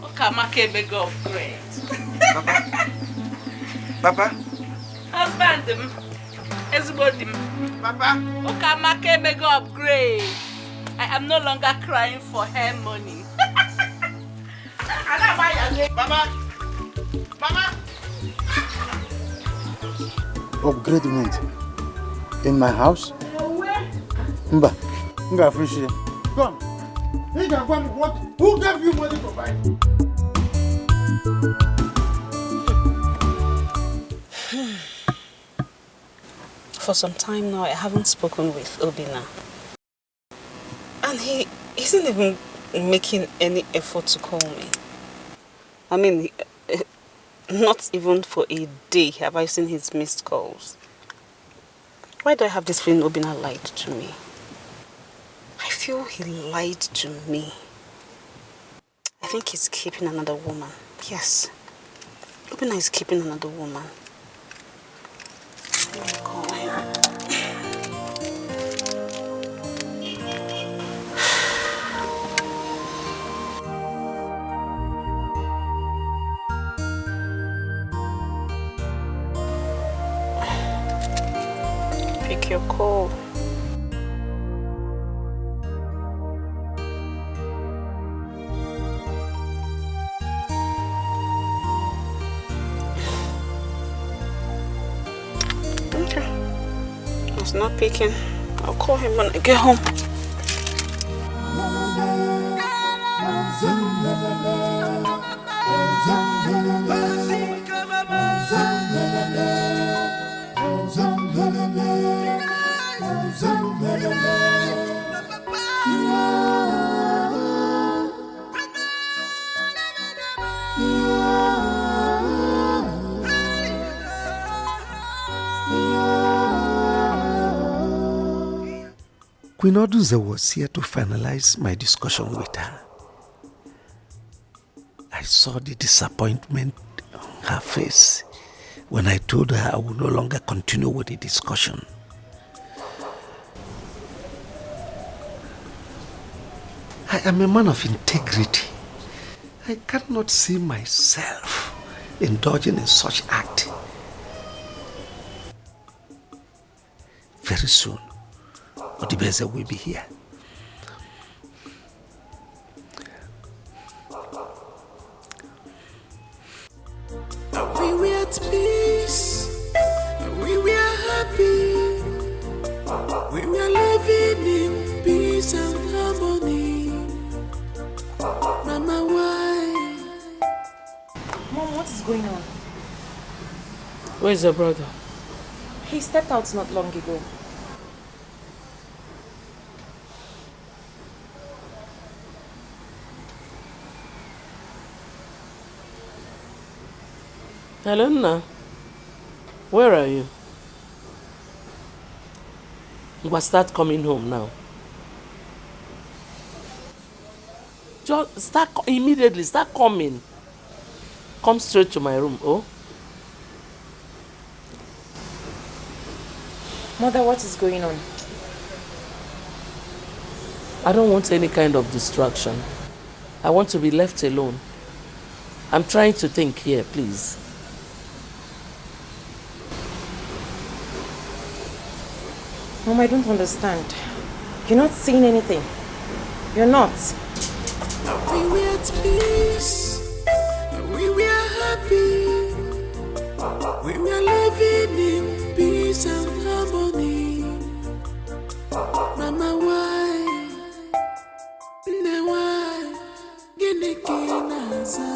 Okamake beg upgrade. Papa? Husband, everybody. Papa? Okamake beg upgrade. I am no longer crying for hair money. Papa? Papa? Upgradement in my house? Mba, Nga Frishi. Come. What? Who gave you money to buy? For some time now, I haven't spoken with Obina. And he isn't even making any effort to call me. I mean, not even for a day have I seen his missed calls. Why do I have this feeling Obina lied to me? I feel he lied to me. I think he's keeping another woman. Yes. Obina is keeping another woman. Let me call him. Pick your call. Okay. He's not picking. I'll call him when I get home. Queen Oduze was here to finalize my discussion with her. I saw the disappointment on her face when I told her I would no longer continue with the discussion. I am a man of integrity. I cannot see myself indulging in such act. Very soon, Odibeze will be here. We were at peace, we were happy, we were living in peace and harmony. Mama, why? Mom, what is going on? Where's your brother? He stepped out not long ago. Helena, where are you? You must start coming home now. Just start immediately, start coming. Come straight to my room, oh? Mother, what is going on? I don't want any kind of distraction. I want to be left alone. I'm trying to think here, please. Mom, I don't understand. You're not seeing anything. You're not. We were at peace, we were happy, we were living in peace and harmony. Mama, why? Ne why? Gene kinaza.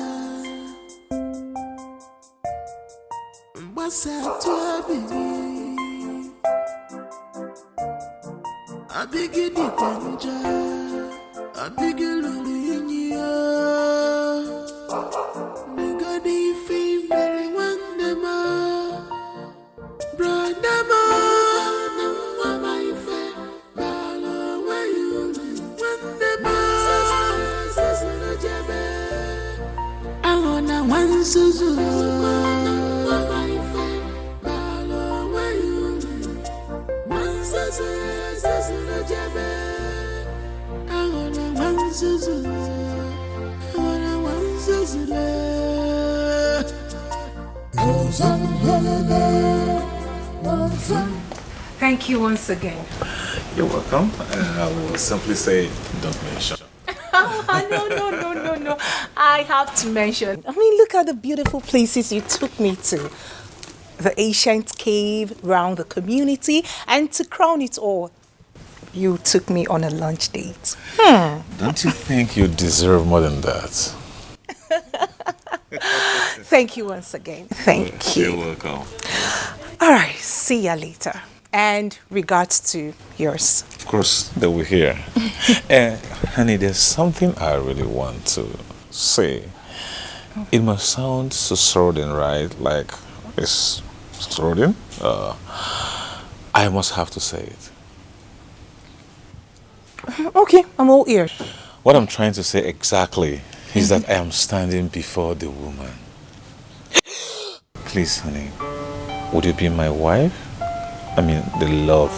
Mbasa tua bibi. Abigi di panja. Abigi luluinya. Nigadi fi very wandema. Brandama. Mama ife. Balo where you live. Wandema. Sasana jebe. I wanna one suzu. Mama ife. Balo where you live. Thank you once again. You're welcome. I will simply say, don't mention. No. I have to mention. I mean, look at the beautiful places you took me to. The ancient cave, round the community, and to crown it all, you took me on a lunch date. Don't you think you deserve more than that? Thank you once again. Thank you. You're welcome. All right, see ya later. And regards to yours. Of course, they will hear. Honey, there's something I really want to say. It must sound so sordid, right? Like it's sordid. I must have to say it. Okay, I'm all ears. What I'm trying to say exactly is that I am standing before the woman. Please, honey, would you be my wife? I mean, the love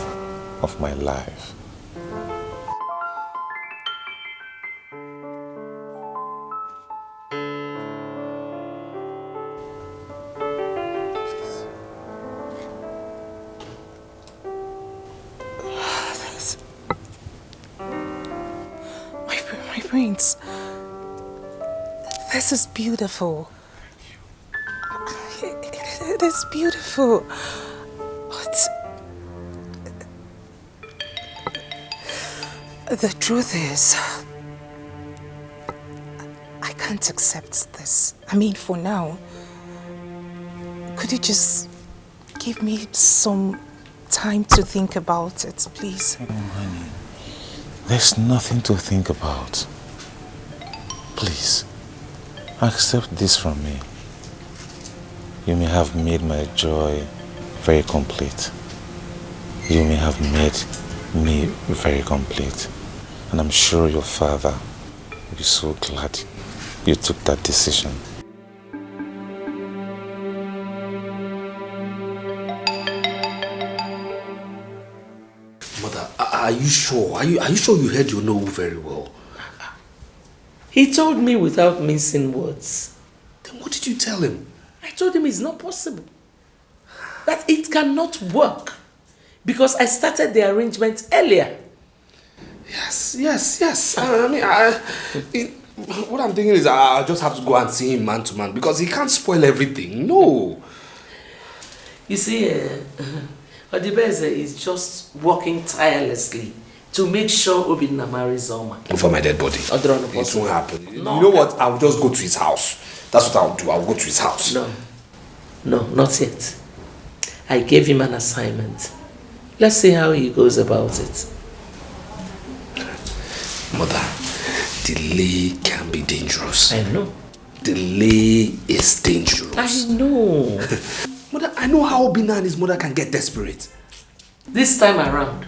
of my life. My brains. This is beautiful. It is beautiful. But the truth is, I can't accept this. I mean, for now, could you just give me some time to think about it, please? Oh, honey, there's nothing to think about. Please, accept this from me. You may have made my joy very complete. You may have made me very complete. And I'm sure your father will be so glad you took that decision. Mother, are you sure? Are you sure you heard your no very well? He told me without mincing words. Then what did you tell him? I told him it's not possible. That it cannot work. Because I started the arrangement earlier. Yes. What I'm thinking is I just have to go and see him man to man because he can't spoil everything. No. You see, Odibeze is just working tirelessly to make sure Obinna marries Oma. For my dead body. It won't happen. No, you know what? I'll just go to his house. That's what I'll do. I'll go to his house. No, not yet. I gave him an assignment. Let's see how he goes about it. Mother, delay can be dangerous. I know. Delay is dangerous. I know. Mother, I know how Obinna and his mother can get desperate. This time around,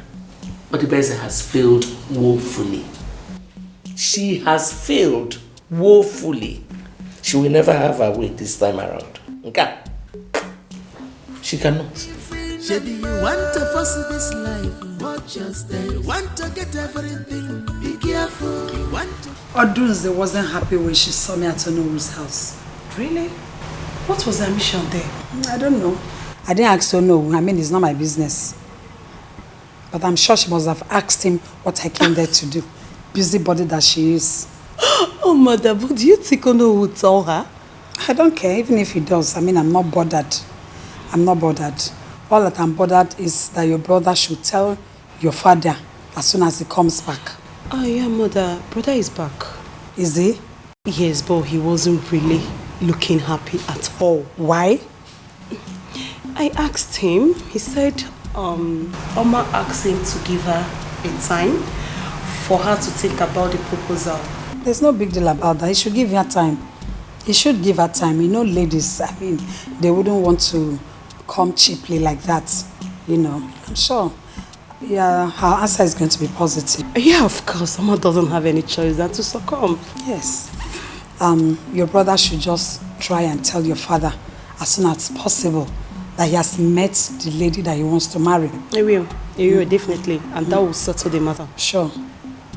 Odibeze has failed woefully. She has failed woefully. She will never have her way this time around. Okay? She cannot. Maybe you want to force this life, watch your step. You want to get everything, be careful. You want to... Odunze wasn't happy when she saw me at Onoru's house. Really? What was her mission there? I don't know. I didn't ask her, no. I mean, it's not my business. But I'm sure she must have asked him what I came there to do. Busybody that she is. Oh, mother, but do you think Ono would tell her? I don't care, even if he does. I mean, I'm not bothered. I'm not bothered. All that I'm bothered is that your brother should tell your father as soon as he comes back. Oh, yeah, mother. Brother is back. Is he? Yes, but he wasn't really looking happy at all. Why? I asked him. He said Oma asked him to give her a time for her to think about the proposal. There's no big deal about that. He should give her time. He should give her time. You know, ladies, I mean, they wouldn't want to come cheaply like that. You know, I'm sure. Yeah, her answer is going to be positive. Yeah, of course. Oma doesn't have any choice than to succumb. Yes. Your brother should just try and tell your father as soon as possible that he has met the lady that he wants to marry. He will. He will, definitely. And that will settle the matter. Sure.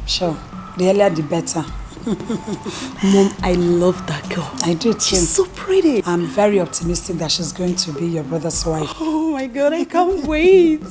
The earlier the better. Mom, I love that girl. I do too. She's so pretty. I'm very optimistic that she's going to be your brother's wife. Oh my God, I can't wait.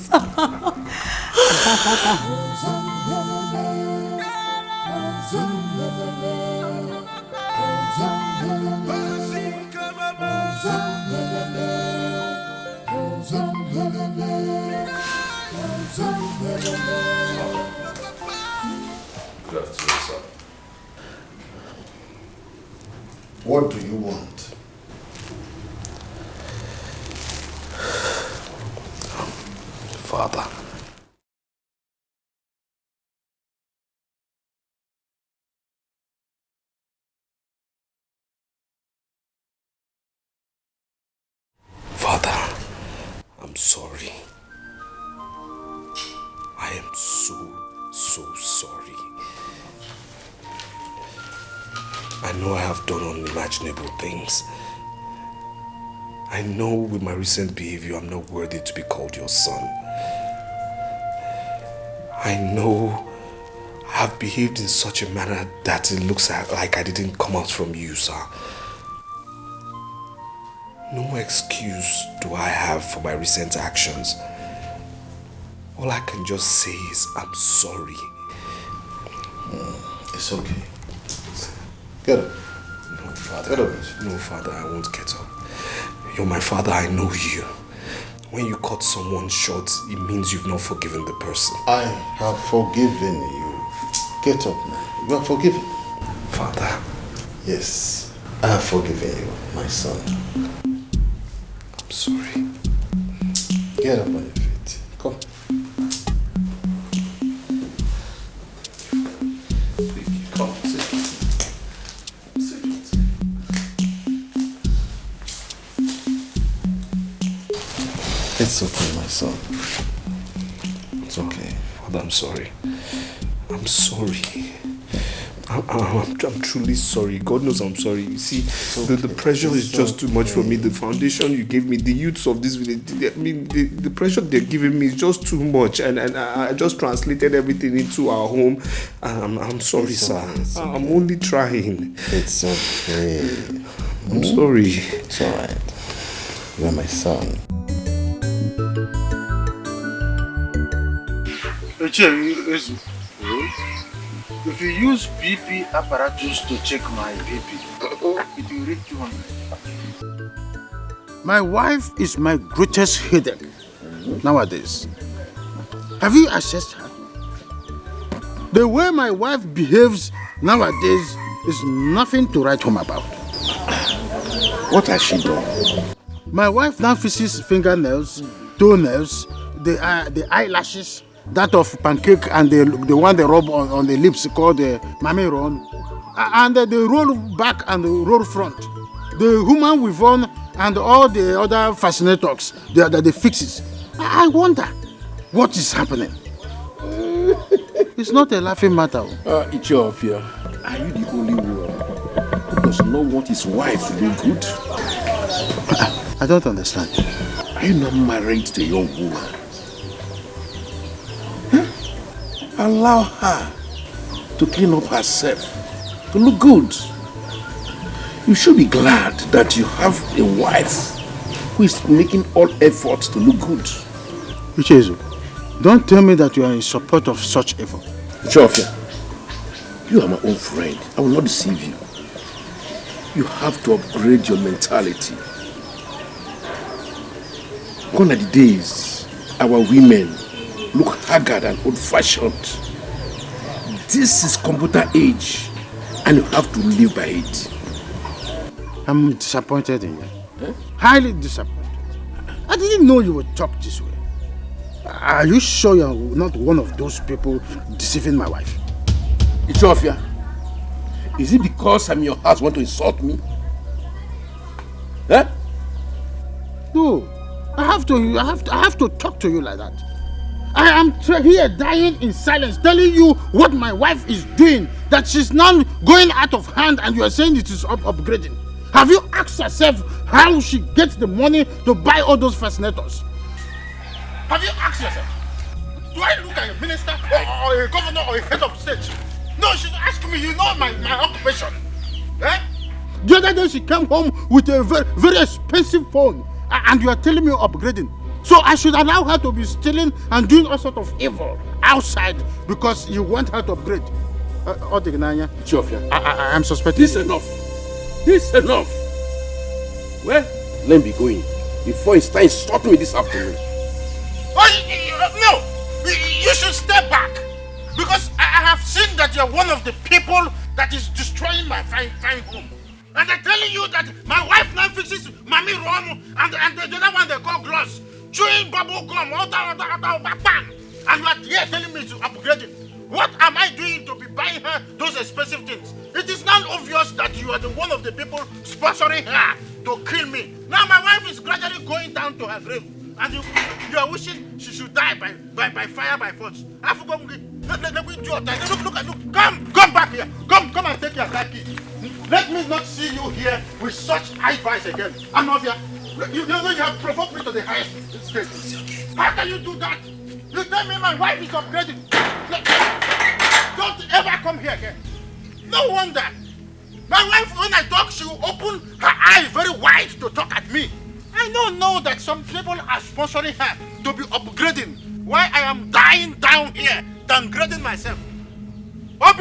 Good afternoon, sir. What do you want? Father. Father, I'm sorry. I am so sorry. I know I have done unimaginable things. I know with my recent behavior I'm not worthy to be called your son. I know I have behaved in such a manner that it looks like I didn't come out from you, sir. No excuse do I have for my recent actions. All I can just say is I'm sorry. It's okay. Get up. No, Father. Get up. No, Father, I won't get up. You're my father, I know you. When you cut someone short, it means you've not forgiven the person. I have forgiven you. Get up now. You are forgiven. Father. Yes, I have forgiven you, my son. I'm sorry. Get up on your feet. Come. Come, sit. It's okay, my son. It's okay. Father, I'm sorry. I'm sorry. I'm truly sorry. God knows I'm sorry. You see, the pressure is just too much for me. The foundation you gave me, the youths of this village, I mean, the pressure they're giving me is just too much. And I just translated everything into our home. I'm sorry, sir. I'm only trying. It's okay. I'm sorry. It's alright. You are my son. If you use BP apparatus to check my BP, it will read 200. My wife is my greatest headache nowadays. Have you assessed her? The way my wife behaves nowadays is nothing to write home about. What has she done? My wife now fixes fingernails, toenails, the eyelashes, that of pancake and the one they rub on the lips called the mame ron, and the roll back and the roll front, the human weave on and all the other fascinators, the fixes. I wonder what is happening. It's not a laughing matter. Ichofia, are you the only one who does not want his wife to do good? I don't understand. Are you not married to a young woman? Allow her to clean up herself, to look good. You should be glad that you have a wife who is making all efforts to look good. Ichezu, don't tell me that you are in support of such effort. Chofia, you are my own friend. I will not deceive you. You have to upgrade your mentality. Gone are the days our women look haggard and old-fashioned. This is computer age, and you have to live by it. I'm disappointed in you. Highly disappointed. I didn't know you would talk this way. Are you sure you're not one of those people deceiving my wife? Ichofia, is it because I'm your house want to insult me? Eh? No, I have to talk to you like that. I am here dying in silence, telling you what my wife is doing, that she's now going out of hand, and you are saying it is upgrading. Have you asked yourself how she gets the money to buy all those fascinators? Have you asked yourself? Do I look like a minister or a governor or a head of state? No, she's asking me, you know my occupation. Eh? The other day she came home with a very, very expensive phone and you are telling me upgrading. So I should allow her to be stealing and doing all sort of evil outside because you want her to upgrade. I am suspecting. This enough. This enough. Well, let me be going before it's time to stop me this afternoon. No! You should step back because I have seen that you're one of the people that is destroying my fine home. And I'm telling you that my wife now fixes mommy rum and the other one they call gloss, chewing bubble gum, and you are here telling me to upgrade it. What am I doing to be buying her those expensive things? It is now obvious that you are the one of the people sponsoring her to kill me. Now my wife is gradually going down to her grave. And you are wishing she should die by fire, by force. I forgot. Look, come back here. Come and take your car key. Let me not see you here with such advice again. I'm not here. You know you have provoked me to the highest state. How can you do that? You tell me my wife is upgrading. Don't ever come here again. No wonder. My wife, when I talk, she will open her eyes very wide to talk at me. I don't know that some people are sponsoring her to be upgrading while I am dying down here, downgrading myself. Oh,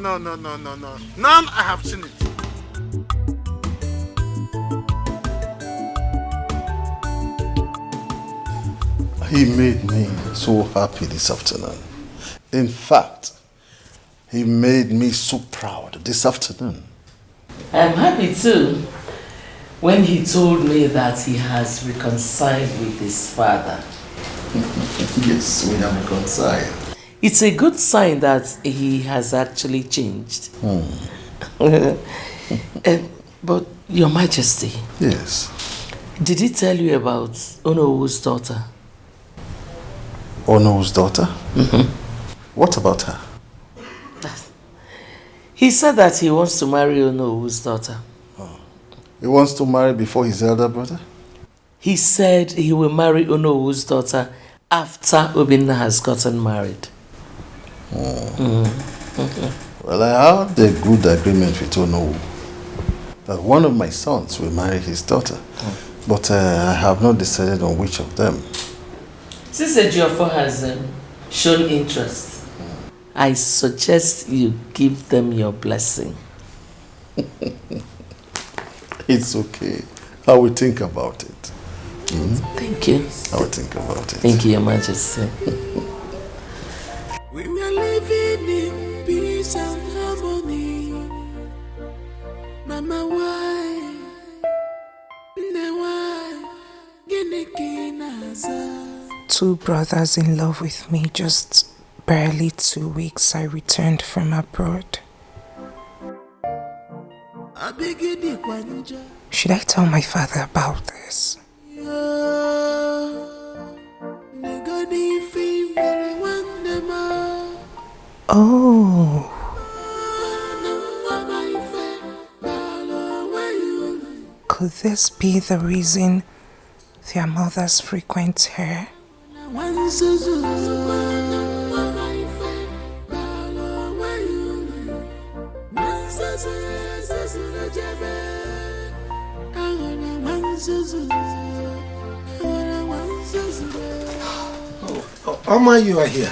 no. Now I have seen it. He made me so happy this afternoon. In fact, he made me so proud this afternoon. I'm happy too when he told me that he has reconciled with his father. Yes, we have reconciled. It's a good sign that he has actually changed. But Your Majesty. Yes. Did he tell you about Onowu's daughter? Onowu's daughter? Mm-hmm. What about her? He said that he wants to marry Onowu's daughter. Oh. He wants to marry before his elder brother? He said he will marry Onowu's daughter after Obinna has gotten married. Well, I had a good agreement with Onowu that one of my sons will marry his daughter. But I have not decided on which of them. Since Ejiofor has shown interest, I suggest you give them your blessing. It's okay. I will think about it. Thank you. I will think about it. Thank you, Your Majesty. We are living in peace and harmony. Mama, why? Two brothers in love with me. Just barely 2 weeks I returned from abroad. Should I tell my father about this? Oh. Could this be the reason their mothers frequent her? Oma, you are here.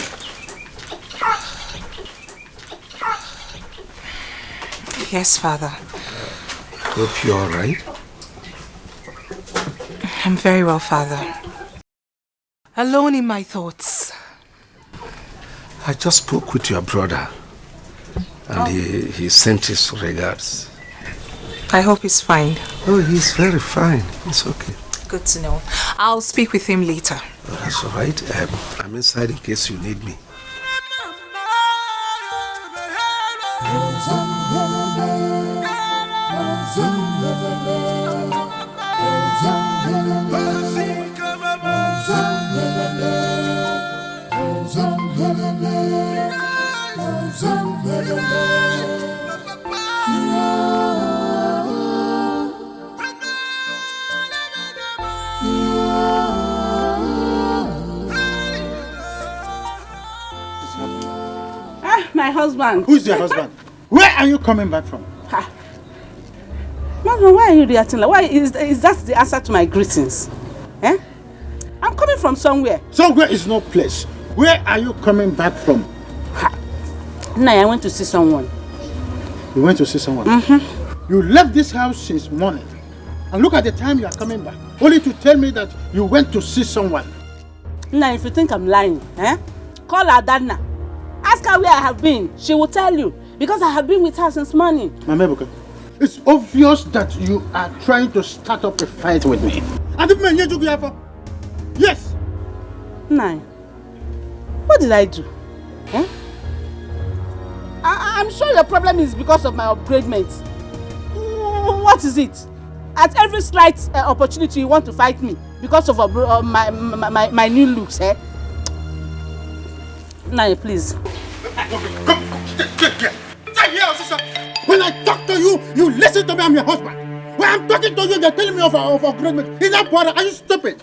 Yes, Father. Hope you're all right. I'm very well, Father. Alone in my thoughts. I just spoke with your brother and he sent his regards. I hope he's fine. Oh, he's very fine. It's okay. Good to know. I'll speak with him later. Oh, that's all right. I'm inside in case you need me. my husband. Who's your husband? Where are you coming back from? Ha. Mama, why are you reacting like? Why is that the answer to my greetings? Eh? I'm coming from somewhere. Somewhere is no place. Where are you coming back from? Ha. Nah, I went to see someone. You went to see someone? Mm-hmm. You left this house since morning. And look at the time you are coming back. Only to tell me that you went to see someone. Nah, if you think I'm lying, call Adana. Ask her where I have been. She will tell you. Because I have been with her since morning. Mama Ebuka, it's obvious that you are trying to start up a fight with me. And if me took you for? Yes. Nah. What did I do? Eh? I'm sure your problem is because of my upgradement. What is it? At every slight opportunity you want to fight me because of my new looks, eh? Nah, please. When I talk to you, you listen to me, I'm your husband. When I'm talking to you, they're telling me of upgradement. Is that what? Are you stupid?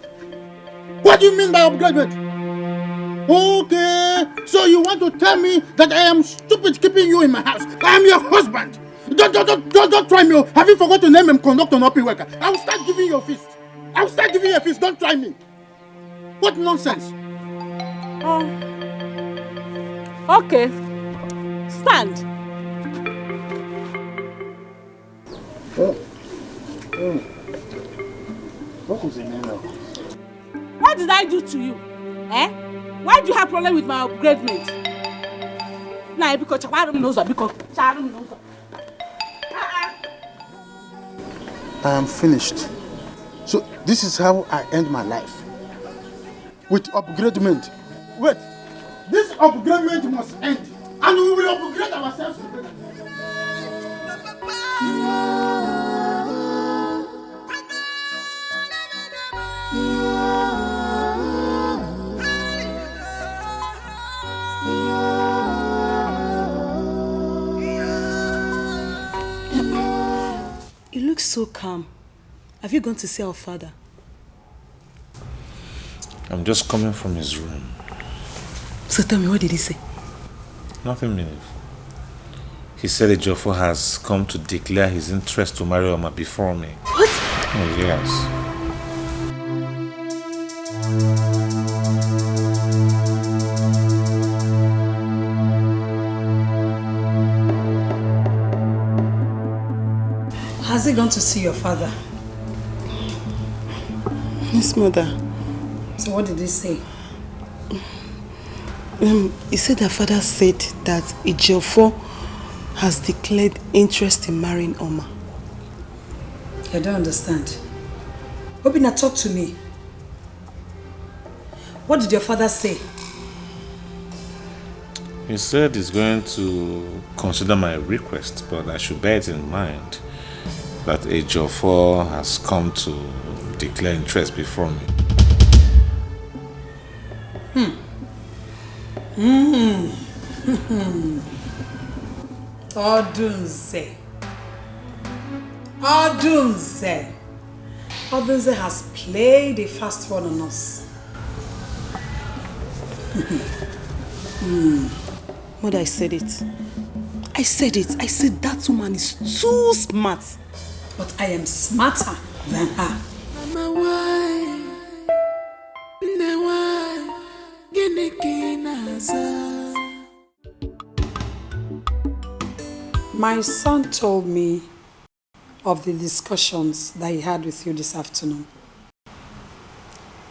What do you mean by upgradement? Okay, so you want to tell me that I am stupid keeping you in my house? I am your husband. Don't try me. Have you forgot to name him conductor and open worker? I will start giving you a fist. I will start giving you a fist. Don't try me. What nonsense? Okay. Stand. What is the name of? What did I do to you? Eh? Why do you have problem with my upgradement? Nah, because Chawarum knows because Charum knows. I am finished. So this is how I end my life. With upgradement. Wait. This upgradement must end. And we will upgrade ourselves together. You look so calm. Have you gone to see our father? I'm just coming from his room. So tell me, what did he say? Nothing meaningful. He said Ejiofor has come to declare his interest to marry Oma before me. What? Oh, yes. Has he gone to see your father? Yes, mother. So what did he say? He said that father said that Ejiofor has declared interest in marrying Oma. I don't understand. Obina, talk to me. What did your father say? He said he's going to consider my request, but I should bear it in mind that Ejiofor has come to declare interest before me. Odunze. Odunze. Odunze has played a fast one on us. Mother, I said it. I said that woman is too smart. But I am smarter than her. My son told me of the discussions that he had with you this afternoon.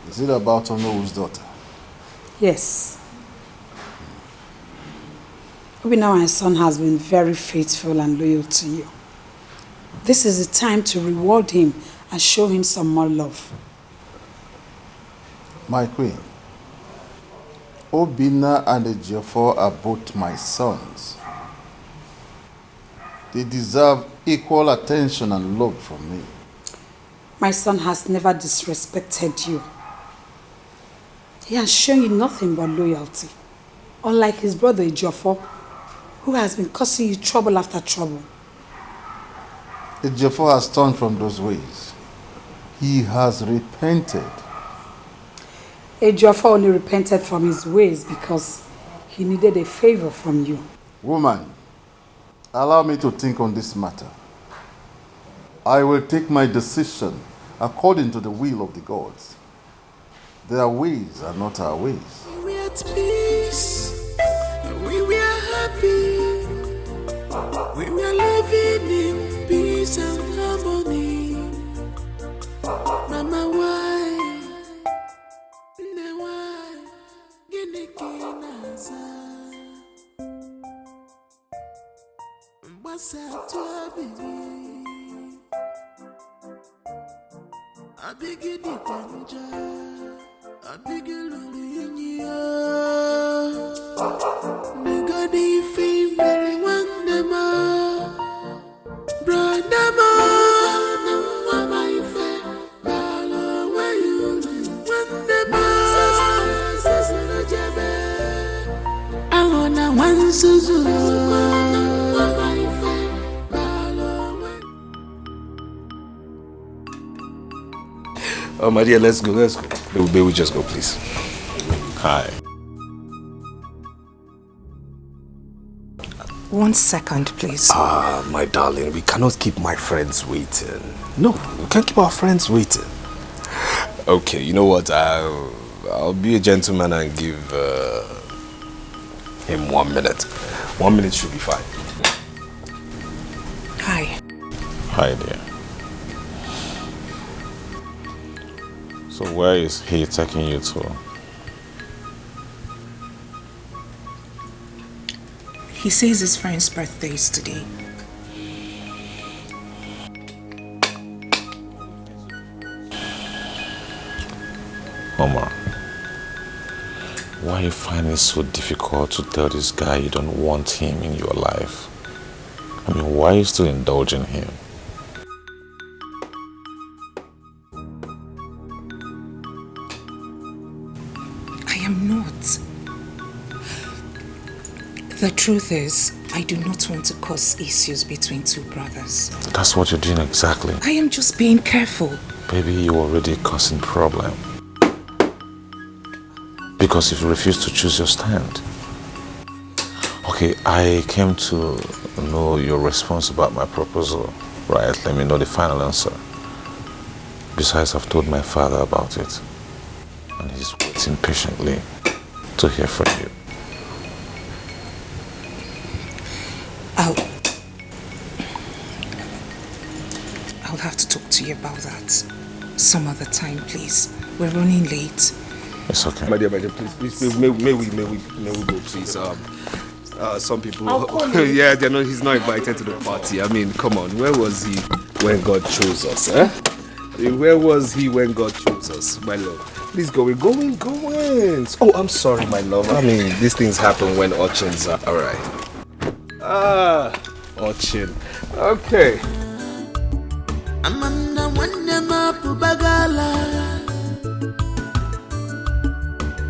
Is it about Onowo's daughter? Yes. Now my son has been very faithful and loyal to you. This is the time to reward him and show him some more love. My queen, Obina and Ejiofor are both my sons. They deserve equal attention and love from me. My son has never disrespected you. He has shown you nothing but loyalty. Unlike his brother Ejiofor, who has been causing you trouble after trouble. Ejiofor has turned from those ways. He has repented. Ejiofor only repented from his ways because he needed a favor from you. Woman, allow me to think on this matter. I will take my decision according to the will of the gods. Their ways are not our ways. We are at peace. We were happy. We were living in peace and harmony. Mama, why? Why? I begin the panja. I begin Lulinia. Nigga, fame very one dema. Brother, my fair. Bala, where you one dema. I wanna one Suzu. Oh, my dear, let's go. May we just go, please? Hi. 1 second, please. My darling, we cannot keep my friends waiting. No, we can't keep our friends waiting. Okay, you know what? I'll be a gentleman and give him 1 minute. 1 minute should be fine. Hi. Hi there. So where is he taking you to? He says his friend's birthday is today. Mama, why are you finding it so difficult to tell this guy you don't want him in your life? I mean, why are you still indulging him? The truth is, I do not want to cause issues between two brothers. That's what you're doing exactly. I am just being careful. Baby, you're already causing problem. Because if you refuse to choose your stand. Okay, I came to know your response about my proposal. Right, let me know the final answer. Besides, I've told my father about it. And he's waiting patiently to hear from you. I'll have to talk to you about that some other time, please. We're running late. It's okay. My dear, please, may we go, please. Some people, yeah, he's not invited to the party. I mean, come on, where was he when God chose us, eh? Where was he when God chose us, my love? Please go, we're going. Oh, I'm sorry, my love. I mean, these things happen when urchins are alright. Urchin. Okay. Amanda Wandema Pubagala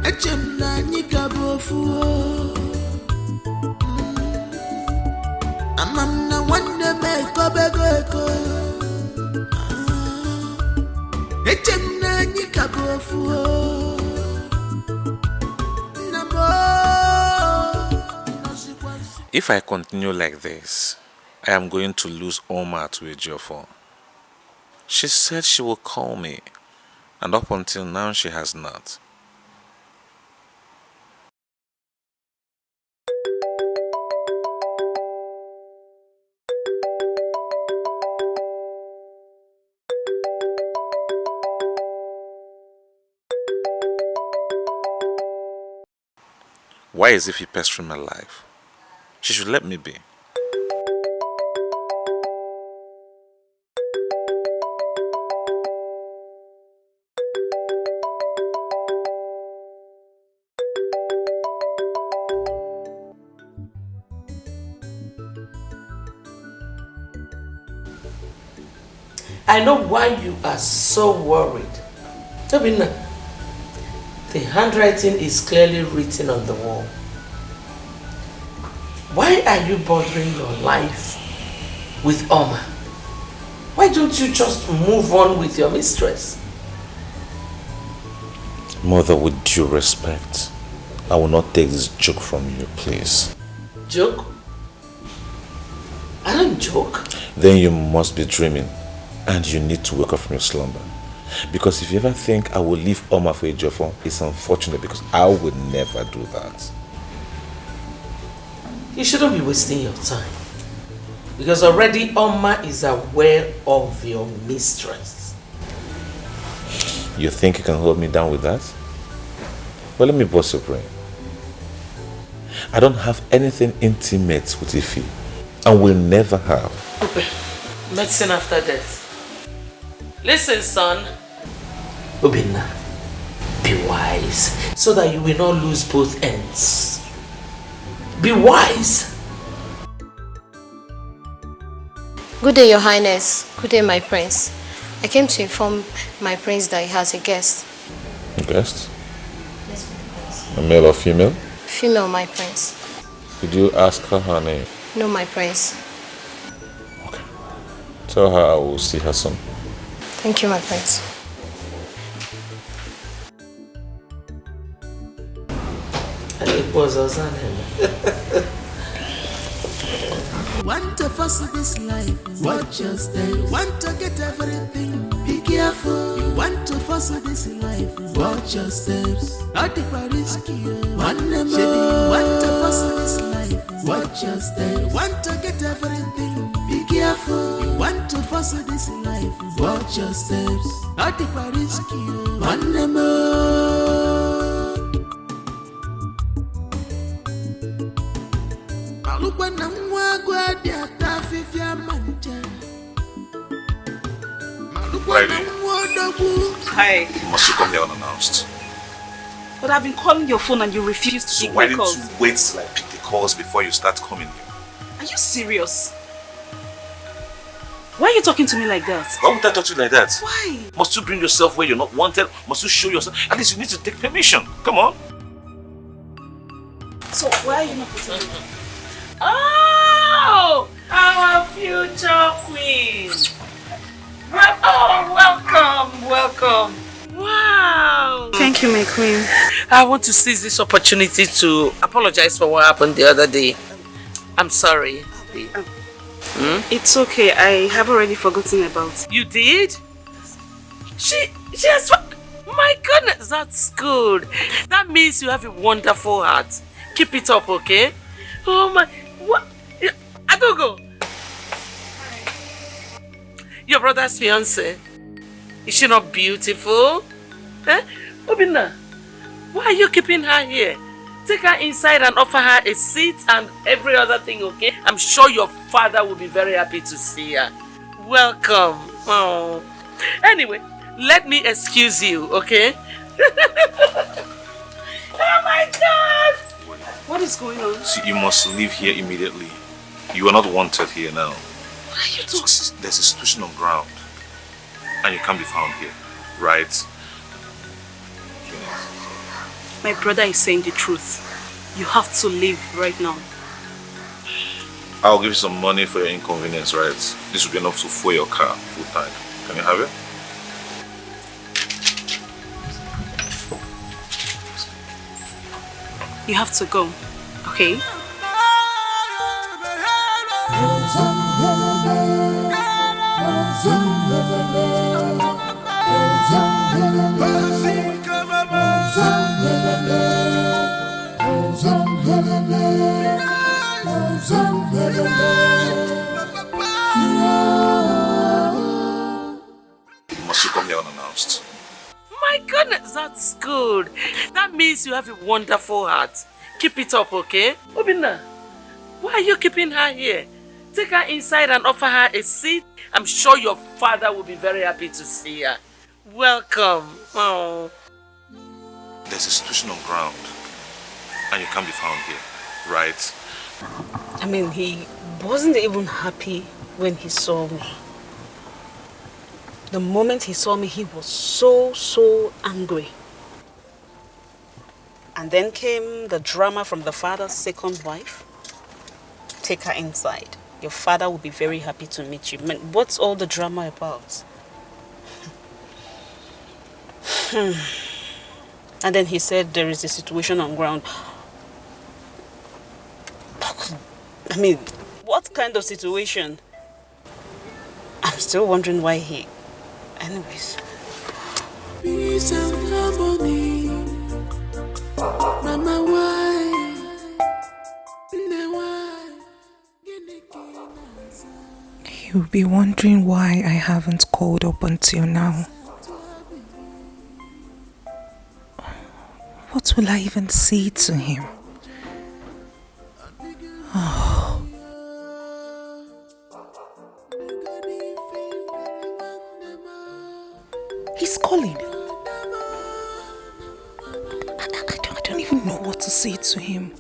Echemna Nikabofu Amanda Wandema Kobego Echemna Nikabofu If I continue like this, I am going to lose Oma to Ejiofor. She said she will call me, and up until now she has not. Why is he pestering my life? She should let me be. I know why you are so worried. Tobina, the handwriting is clearly written on the wall. Why are you bothering your life with Oma? Why don't you just move on with your mistress? Mother, with due respect, I will not take this joke from you, please. Joke? don't joke. Then you must be dreaming and you need to wake up from your slumber. Because if you ever think I will leave Oma for a Ejiofor, it's unfortunate because I would never do that. You shouldn't be wasting your time. Because already Oma is aware of your mistress. You think you can hold me down with that? Well, let me bust your brain. I don't have anything intimate with Ife and will never have. Okay. Medicine after death. Listen, son. Obinna, be wise so that you will not lose both ends. Be wise. Good day, Your Highness. Good day, my prince. I came to inform my prince that he has a guest. A guest? Yes, my prince. A male or female? Female, my prince. Did you ask her name? No, my prince. Tell her I will see her soon. Thank you, my prince. It was us. Want to fuss this life, watch your step. Want to get everything, be careful. You want to fuss this life, watch your steps. At the risky, one number. You want to fuss this life, watch your steps. Want to get everything, be careful. You want to fuss this life, watch your steps. At the risky, one number. Lady, Hi. you must come here unannounced. But I've been calling your phone and you refuse to So pick why my didn't calls. you wait till I pick the calls before you start coming here? Are you serious? Why are you talking to me like that? Why would I talk to you like that? Why? Must you bring yourself where you're not wanted? Must you show yourself? At least you need to take permission. Come on. So why are you not putting me? Oh, our future queen. Welcome. Wow. Thank you, my queen. I want to seize this opportunity to apologize for what happened the other day. I'm sorry. It's okay. I have already forgotten about it. You did? She has... My goodness, that's good. That means you have a wonderful heart. Keep it up, okay? Oh my... What? Agogo! Your brother's fiancé. Is she not beautiful? Eh? Obinna, why are you keeping her here? Take her inside and offer her a seat and every other thing, okay? I'm sure your father will be very happy to see her. Welcome. Oh. Anyway, let me excuse you, okay? Oh my God! What is going on? See, you must leave here immediately. You are not wanted here now. What are you talking? There's a situation on ground. And you can't be found here, right? My brother is saying the truth. You have to leave right now. I'll give you some money for your inconvenience, right? This will be enough to fuel your car full time. Can you have it? You have to go, okay? Must you come here unannounced? My goodness, that's good. That means you have a wonderful heart. Keep it up, okay? Obinna, why are you keeping her here? Take her inside and offer her a seat. I'm sure your father will be very happy to see her. Welcome. Oh. There's a situation on ground. And you can't be found here, right? I mean, he wasn't even happy when he saw me. The moment he saw me, he was so angry. And then came the drama from the father's second wife. Take her inside. Your father will be very happy to meet you. Man, what's all the drama about? And then he said there is a situation on ground. I mean, what kind of situation. I'm still wondering why he... Anyways. Peace and harmony. Mama, why? You'll be wondering why I haven't called up until now. What will I even say to him? Oh. He's calling. I don't even know what to say to him.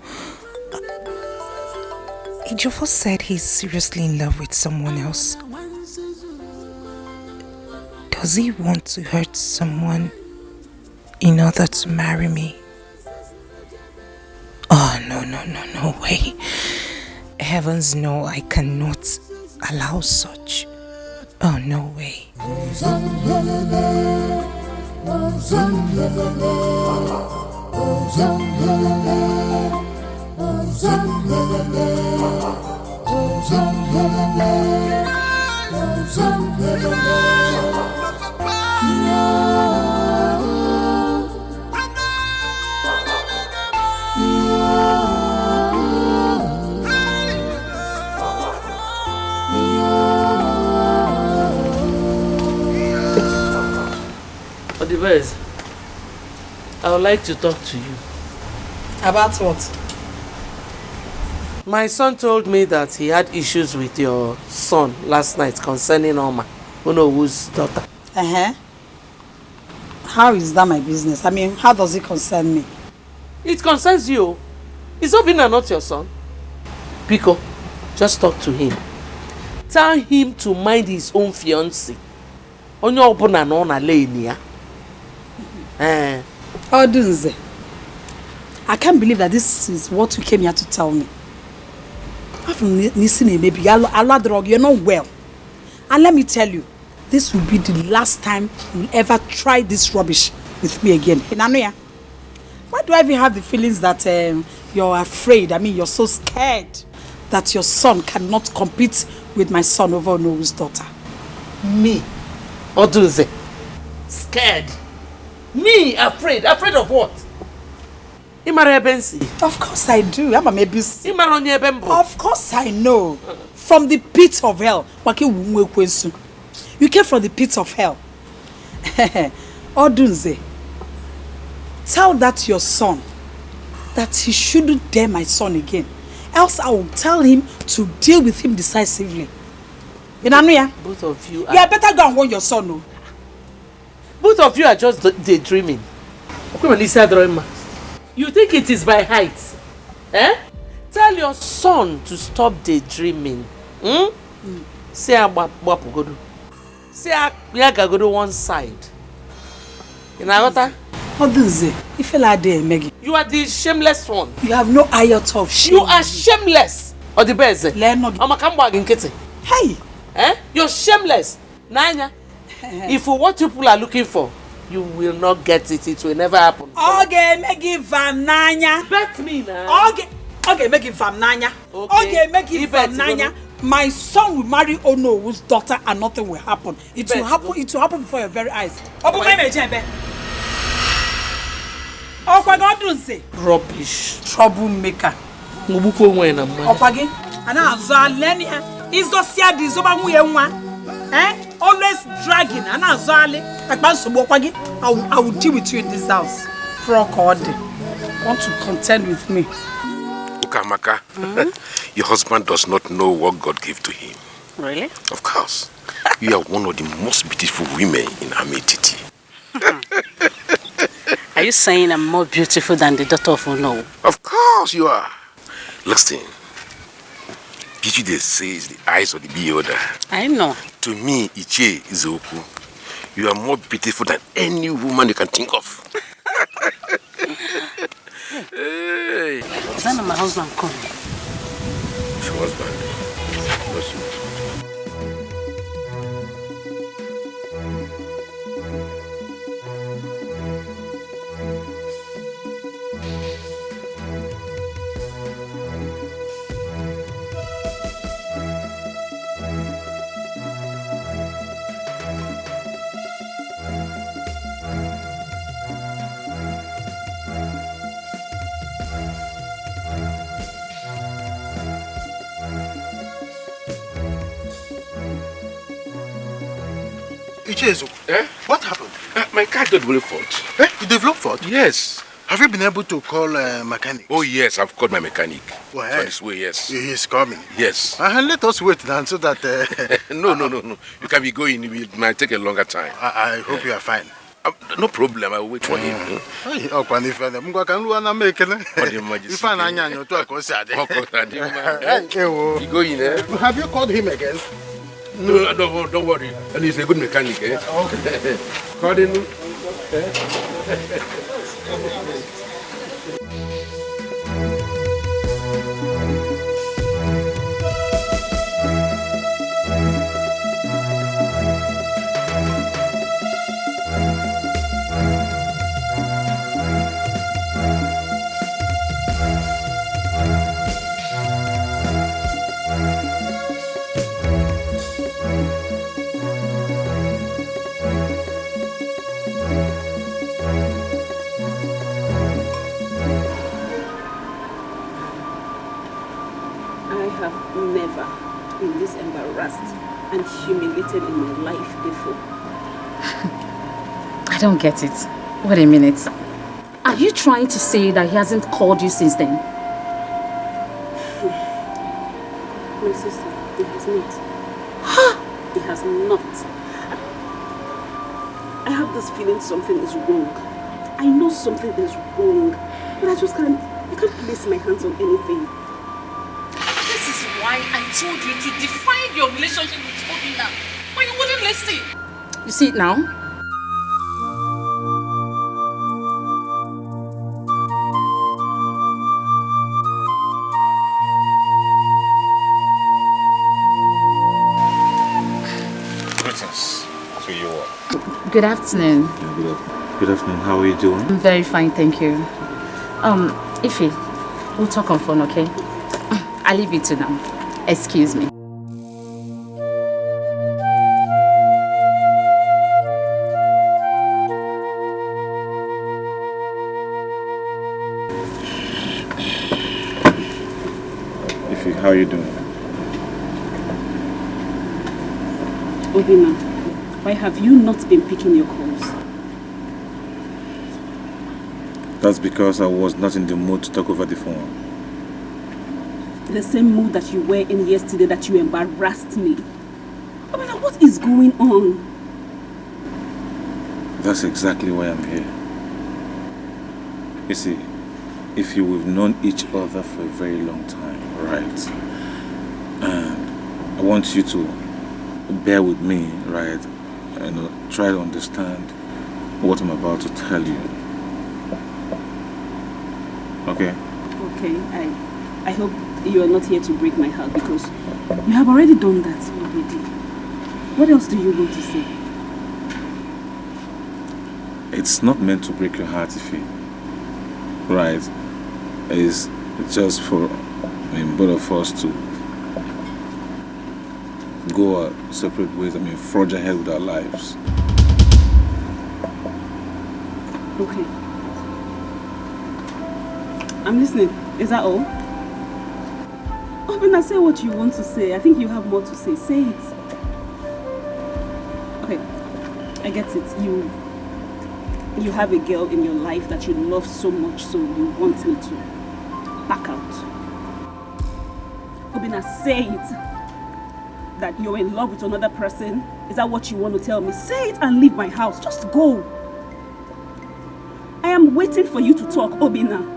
Ejiofor said he's seriously in love with someone else. Does he want to hurt someone in order to marry me? Oh, no way. Heavens no, I cannot allow such. Oh, no way. Odibez, I would like to talk to you. About what? My son told me that he had issues with your son last night concerning Oma, Unowo's daughter. How is that my business? I mean, how does it concern me? It concerns you. Is Obinna not your son? Pico, just talk to him. Tell him to mind his own fiancé. Onye ọbụna nọ na lane ya. Odunze, I can't believe that this is what you came here to tell me. You're not well. And let me tell you, this will be the last time you'll ever try this rubbish with me again. Why do I even have the feelings that you're afraid? I mean, you're so scared that your son cannot compete with my son over Onowo's daughter. Me? Odunze? Scared? Me? Afraid? Afraid of what? Of course I do. I'm a maybe. Of course I know. From the pit of hell. You came from the pit of hell. Odunze, tell that your son that he shouldn't dare my son again. Else I will tell him to deal with him decisively. Both of you are... Yeah, better go and warn your son. No? Both of you are just daydreaming. You think it is by height? Tell your son to stop daydreaming. Say Wapugodu. Say Yagagodo one side. You are the shameless one. You have no iota of shame. You are shameless. Or the best. Hey! You're shameless. Nanya. If what people are looking for, you will not get it. It will never happen. Okay, make it from Nanya. Bet me now. Okay, make it from Nanya. Okay, make it from Nanya. My son will marry Onowo's daughter and nothing will happen. It will happen. It will happen before your very eyes. Open my mouth, oh, what God do say? Rubbish. Troublemaker. Opagi. Ana azalenia. Izo sia di zo ba mu ye nwa. Always dragging. Ana azale. Akban sobo opagi. I will deal with you in this house. Frog order. Want to contend with me? Ukamaka, your husband does not know what God gave to him. Really? Of course. You are one of the most beautiful women in Ametiti. Are you saying I'm more beautiful than the daughter of Onowo? Of course you are. Listen, beauty they say is the eyes of the beholder. I know. To me, Iche is Oku. You are more beautiful than any woman you can think of. Hey. Is that not my husband coming? Your husband? Bless you. Ichezu, what happened? My car developed fault. You developed fault? Yes. Have you been able to call a mechanic? Oh yes, I've called my mechanic. Well, It's on his way, yes. He's coming. Yes. Let us wait then so that... No. You can be going. It might take a longer time. I hope you are fine. No problem. I will wait for him. Have you called him again? No, don't worry. And he's a good mechanic, eh? Okay. Call him. Never been this embarrassed and humiliated in my life before. I don't get it. Wait a minute. Are you trying to say that he hasn't called you since then? My sister, he has not. He has not. I have this feeling something is wrong. I know something is wrong, but I can't place my hands on anything. Why I told you to define your relationship with Obina, but you wouldn't listen. You see it now? Greetings to you all. Good afternoon. Good afternoon. How are you doing? I'm very fine, thank you. Ify, we'll talk on phone, okay? I'll leave you to now. Excuse me. Ify, how are you doing? Obina, why have you not been picking your calls? That's because I was not in the mood to talk over the phone. The same mood that you were in yesterday that you embarrassed me. Obina, what is going on? That's exactly why I'm here. You see, if we've known each other for a very long time, right? And I want you to bear with me, right? And try to understand what I'm about to tell you. Okay? Okay, I hope you are not here to break my heart because you have already done that already. What else do you want to say? It's not meant to break your heart, Ify. Right? It's just for both of us to go our separate ways, forge ahead with our lives. Okay. I'm listening. Is that all? Obina, say what you want to say. I think you have more to say. Say it. Okay. I get it. You have a girl in your life that you love so much, so you want me to back out. Obina, say it. That you're in love with another person. Is that what you want to tell me? Say it and leave my house. Just go. I am waiting for you to talk, Obina.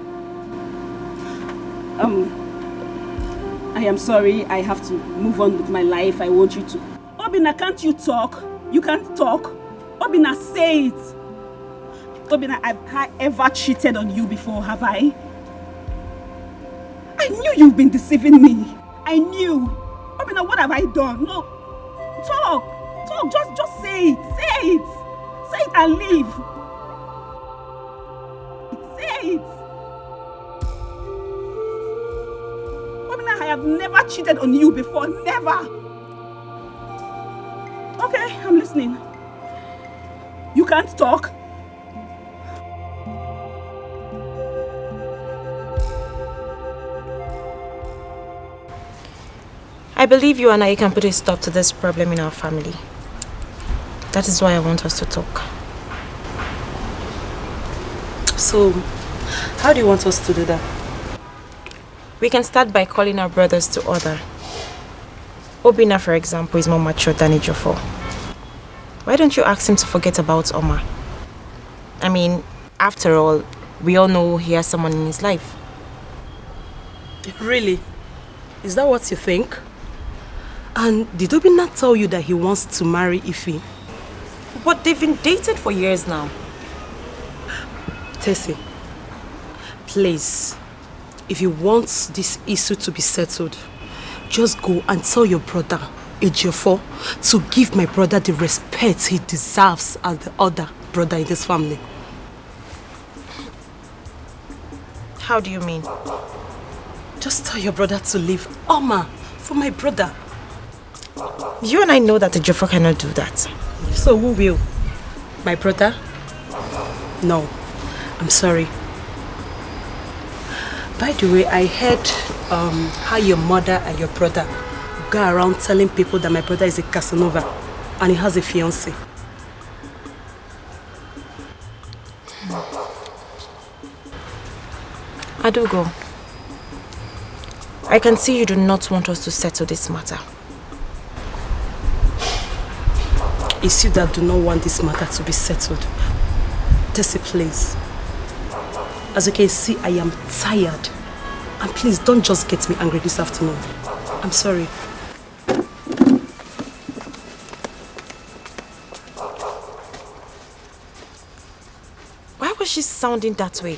I am sorry. I have to move on with my life. I want you to. Obina, can't you talk? You can't talk. Obina, say it. Obina, have I ever cheated on you before, have I? I knew you've been deceiving me. I knew. Obina, what have I done? No. Talk. Just say it. Say it. Say it and leave. Say it. Obina, I have never cheated on you before. Never. Okay, I'm listening. You can't talk. I believe you and I can put a stop to this problem in our family. That is why I want us to talk. So, how do you want us to do that? We can start by calling our brothers to order. Obina, for example, is more mature than Ejiofor. Why don't you ask him to forget about Oma? I mean, after all, we all know he has someone in his life. Really? Is that what you think? And did Obina tell you that he wants to marry Ife? But they've been dated for years now. Tessie, please, if you want this issue to be settled, just go and tell your brother, Ejiofor, to give my brother the respect he deserves as the other brother in this family. How do you mean? Just tell your brother to leave Oma for my brother. You and I know that Ejiofor cannot do that. So who will? My brother? No, I'm sorry. By the way, I heard how your mother and your brother go around telling people that my brother is a Casanova and he has a fiancé. Adugo, I can see you do not want us to settle this matter. It's you that do not want this matter to be settled. Tessie, please. As you can see, I am tired. And please, don't just get me angry this afternoon. I'm sorry. Why was she sounding that way?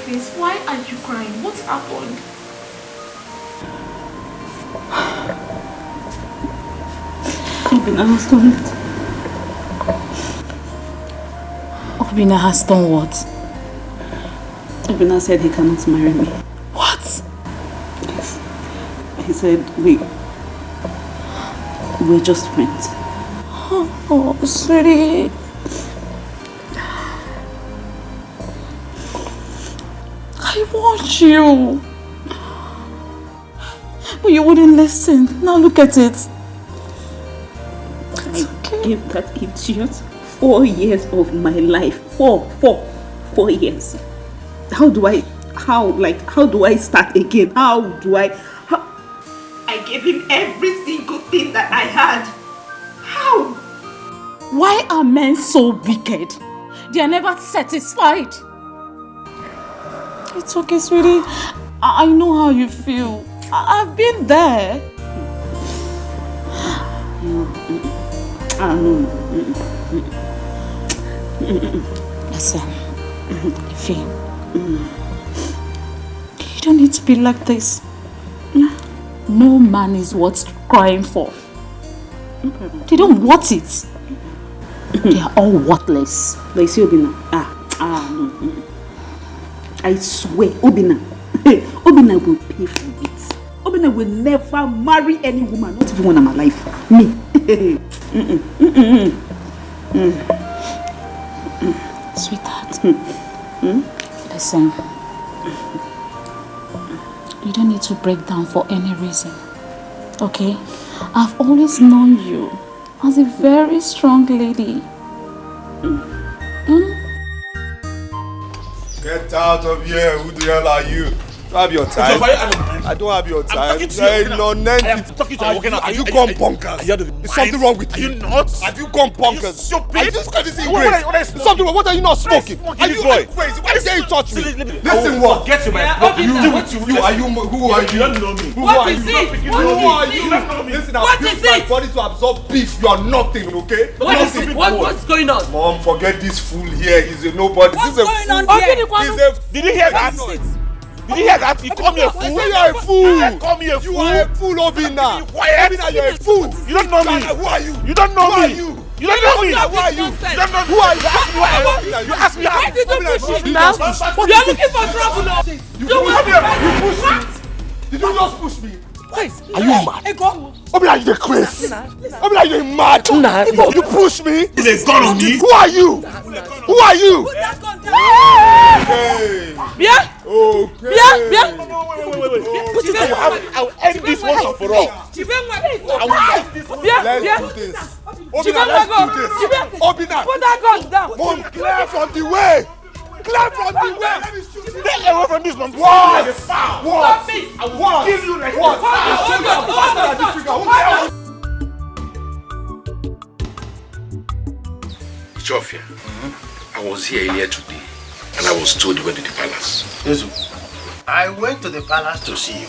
Please, why are you crying? What happened? Obina has done it. Obina has done what? Obina said he cannot marry me. What? Yes. He said we're just friends. Oh, sweetie. I want you. But you wouldn't listen. Now look at it. I gave that idiot 4 years of my life. 4 years. How do I start again? I gave him every single thing that I had. How? Why are men so wicked? They are never satisfied. It's okay, sweetie. I know how you feel. I've been there. Listen, Ife, you don't need to be like this. No man is worth crying for. They don't want it. They are all worthless. Like see Obina. I swear, Obina will pay for it. Obina will never marry any woman, not even when I'm alive. Me. Sweetheart, listen. You don't need to break down for any reason. Okay? I've always known you as a very strong lady. Get out of here. Who the hell are you? Don't have your time. I don't have your time. I'm talking to you. Are you gone bonkers? Is something wrong with you? Are you nuts? Have you gone bonkers? Stupid. Are you just going to see What are you something wrong? What are you not smoking? Are you boy? crazy? Why did you touch me? Listen, what? Get to my Who are you? Who are you? You don't know me. Who are you? Who are you? Listen, I've built my body to absorb beef. You are nothing, okay? What's going on? Mom, forget this fool here. He's a nobody. What's going on here? Did you hear that? Did you hear that? You call me a fool? You are a fool. Call me a fool. You are a fool, Obina. Obina, you're a fool. You don't know me. Who are you? You don't know me. You don't know me. Who are you? You don't know me. Who are you? You ask me. Why did you push me now? You are looking for trouble now. You pushed me. Did you just push me? Are you mad? Obina, you the crazy. Obina, you mad? You push me? There's gun on me. Who are you? Who are you? Bien. Okay. Bien. Put it down. I'll end this once and for all. Let's do this. Obina, let's do this. Obina, put that gun down. Mom, clear from the way. Clear from the way. Stay away from this, Mom. What? Stop me. I will kill you like what? Chofia, I was here earlier today and I was told you went to the palace. Ezu, I went to the palace to see you.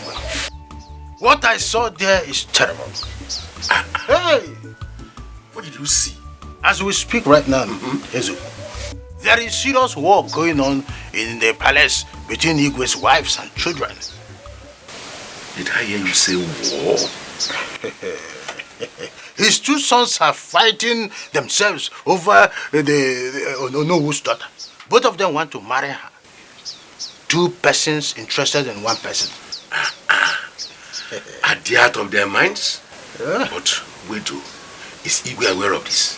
What I saw there is terrible. Hey! What did you see? As we speak right now, Ezu, there is serious war going on in the palace between Igwe's wives and children. Did I hear you say war? His two sons are fighting themselves over the Onowo's daughter. Both of them want to marry her. Two persons interested in one person. Are they out of their minds? But wait, is Igwe aware of this?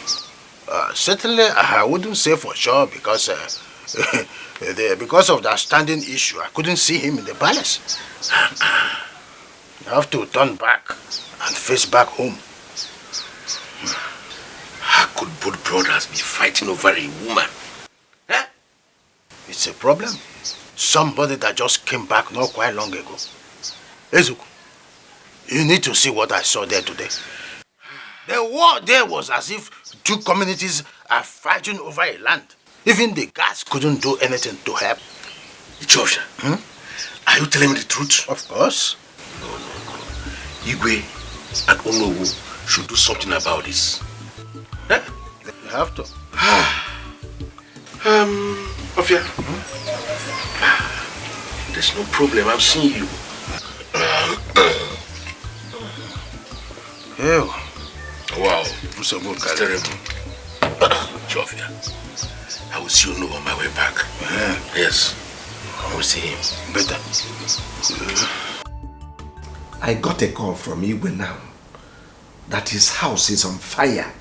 Certainly, I wouldn't say for sure because because of the outstanding issue, I couldn't see him in the palace. I have to turn back and face back home. How could both brothers be fighting over a woman? Huh? It's a problem. Somebody that just came back not quite long ago. Ezuku, you need to see what I saw there today. The war there was as if two communities are fighting over a land. Even the guards couldn't do anything to help. Ichofia, are you telling me the truth? Of course. No. Igwe and Onowu should do something about this. Huh? You have to. Ofia, there's no problem. I've seen you. Ew. Wow, it's terrible. Chofia, I will see you on my way back. Yes, I will see him. Better. I got a call from Igwe now that his house is on fire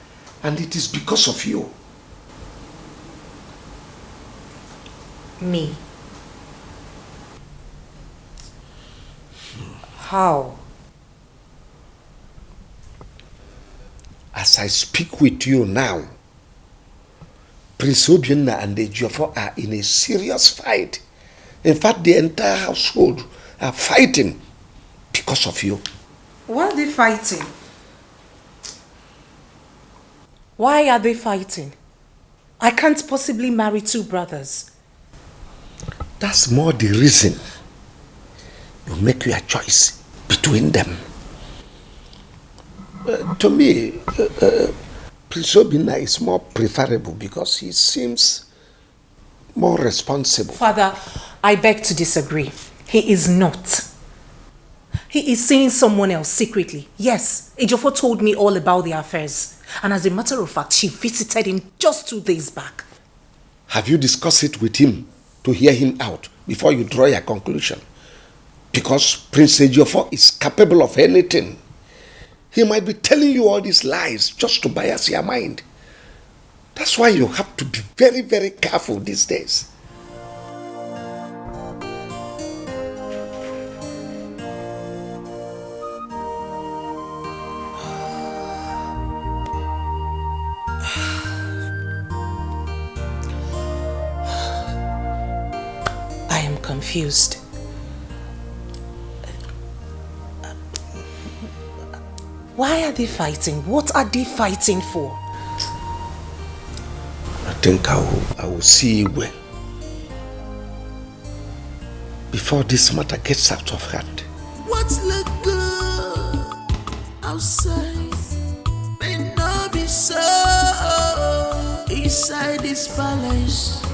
and it is because of you. Me? How? As I speak with you now, Prince Obiona and the Ejiofor are in a serious fight. In fact, the entire household are fighting because of you. Why are they fighting? Why are they fighting? I can't possibly marry two brothers. That's more the reason you make your choice between them. To me, Prince Obiona is more preferable because he seems more responsible. Father, I beg to disagree. He is not. He is seeing someone else secretly. Yes, Ejiofor told me all about their affairs. And as a matter of fact, she visited him just 2 days back. Have you discussed it with him to hear him out before you draw your conclusion? Because Prince Ejiofor is capable of anything. He might be telling you all these lies just to bias your mind. That's why you have to be very, very careful these days. I am confused. Why are they fighting? What are they fighting for? I think I will see Igwe before this matter gets out of hand. What's look good outside may not be so inside this palace.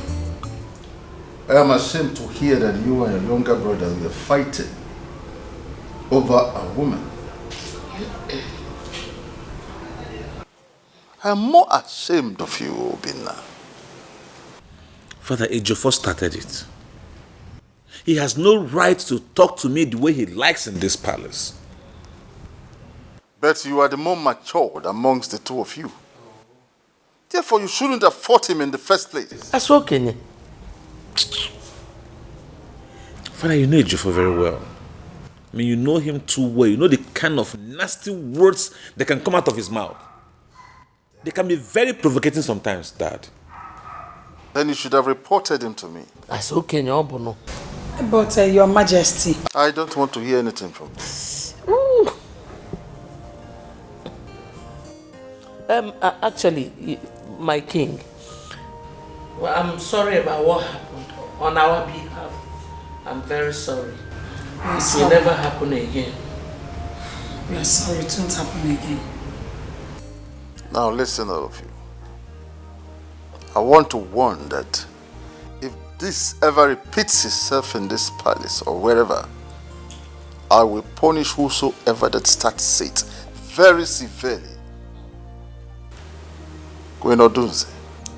I am ashamed to hear that you and your younger brother were fighting over a woman. I'm more ashamed of you, Obina. Father, Ejiofor started it. He has no right to talk to me the way he likes in this palace. But you are the more matured amongst the two of you. Therefore, you shouldn't have fought him in the first place. That's okay. Father, you know Ejiofor very well. I mean, you know him too well. You know the kind of nasty words that can come out of his mouth. They can be very provocating sometimes, Dad. Then you should have reported him to me. That's okay, no. But Your Majesty. I don't want to hear anything from you. Actually, my king, well, I'm sorry about what happened on our behalf. I'm very sorry. It will never happen again. We are sorry, it won't happen again. Now listen, all of you. I want to warn that if this ever repeats itself in this palace or wherever, I will punish whosoever that starts it very severely. Gwenodunze.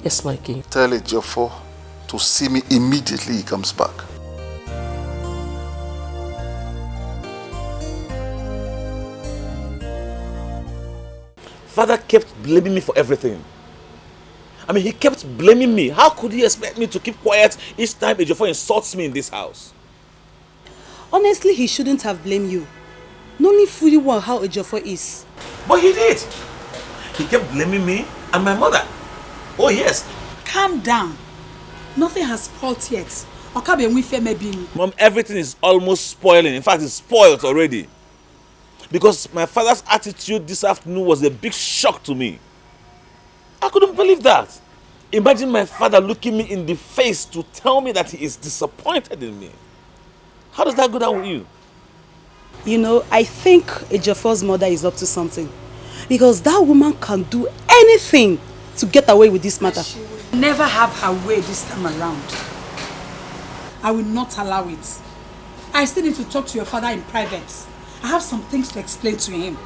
Yes, my king. Tell Ejiofor to see me immediately he comes back. Father kept blaming me for everything. I mean, he kept blaming me. How could he expect me to keep quiet each time Ejiofor insults me in this house? Honestly, he shouldn't have blamed you. Knowing fully well how Ejiofor is. But he did. He kept blaming me and my mother. Oh yes. Calm down. Nothing has spoiled yet. Mom, everything is almost spoiling. In fact, it's spoiled already. Because my father's attitude this afternoon was a big shock to me. I couldn't believe that. Imagine my father looking me in the face to tell me that he is disappointed in me. How does that go down with you? You know, I think Ejiofor's mother is up to something. Because that woman can do anything to get away with this matter. She will never have her way this time around. I will not allow it. I still need to talk to your father in private. I have some things to explain to him.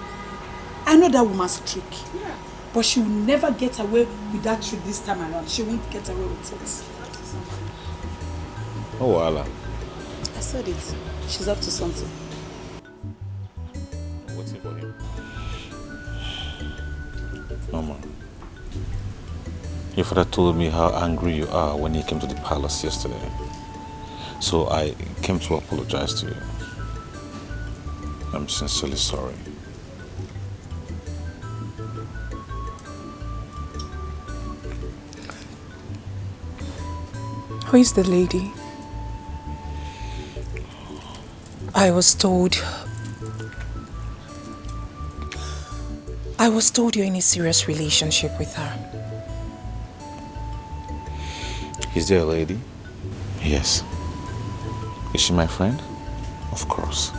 I know that woman's trick. Yeah. But she will never get away with that trick this time around. She won't get away with it. Oh, Allah. I said it. She's up to something. What's it for him? Mama, your father told me how angry you are when he came to the palace yesterday. So I came to apologize to you. I'm sincerely sorry. Who is the lady? I was told you're in a serious relationship with her. Is there a lady? Yes. Is she my friend? Of course.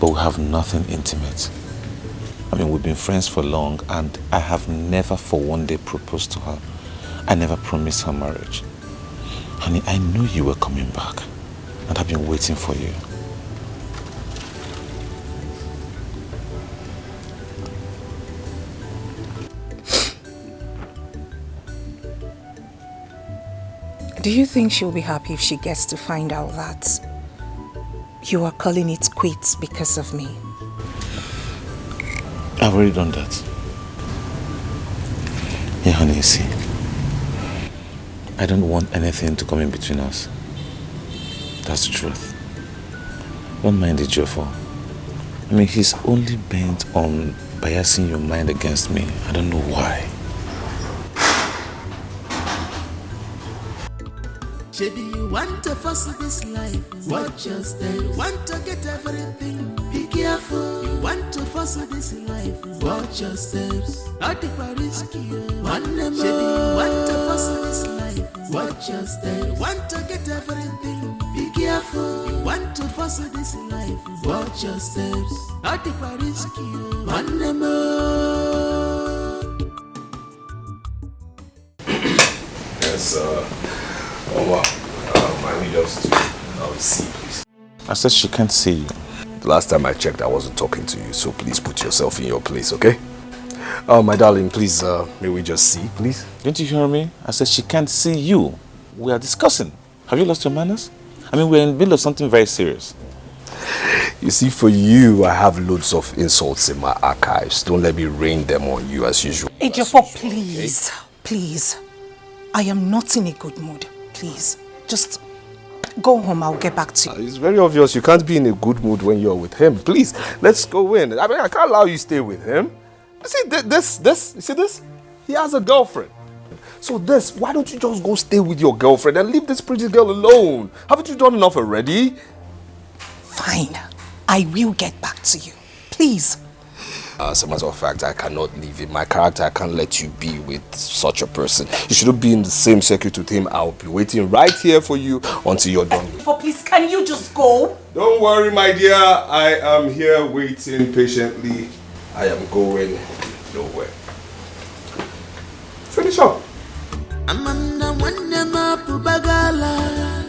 But we have nothing intimate. I mean, we've been friends for long and I have never for one day proposed to her. I never promised her marriage. Honey, I knew you were coming back and I've been waiting for you. Do you think she'll be happy if she gets to find out that you are calling it quits because of me? I've already done that. Yeah, honey, see. I don't want anything to come in between us. That's the truth. Don't mind Ejiofor. I mean, he's only bent on biasing your mind against me. I don't know why. Maybe you want to fuss this life, watch your step. You want to get everything, be careful. You want to fuss this life, watch your steps. Not the risky, one more. Maybe you want to fuss this life, watch your steps. You want to get everything, be careful. You want to fuss this life, watch your steps. Not the risky, one more. Yes, oh wow. I need us to see, please. I said she can't see you. The last time I checked, I wasn't talking to you, so please put yourself in your place, okay? My darling, please, may we just see, please? Didn't you hear me? I said she can't see you. We are discussing. Have you lost your manners? I mean, we're in the middle of something very serious. You see, for you, I have loads of insults in my archives. Don't let me rain them on you as usual. Ejiofor, please, please. I am not in a good mood. Please, just go home. I'll get back to you. It's very obvious you can't be in a good mood when you're with him. Please, let's go in. I mean, I can't allow you to stay with him. You see, you see this? He has a girlfriend. So why don't you just go stay with your girlfriend and leave this pretty girl alone? Haven't you done enough already? Fine. I will get back to you. Please. As a matter of fact, I cannot leave in my character. I can't let you be with such a person. You shouldn't be in the same circuit with him. I'll be waiting right here for you until you're done. Please, can you just go? Don't worry, my dear. I am here waiting patiently. I am going nowhere. Finish up. Amanda Wandema Pubagala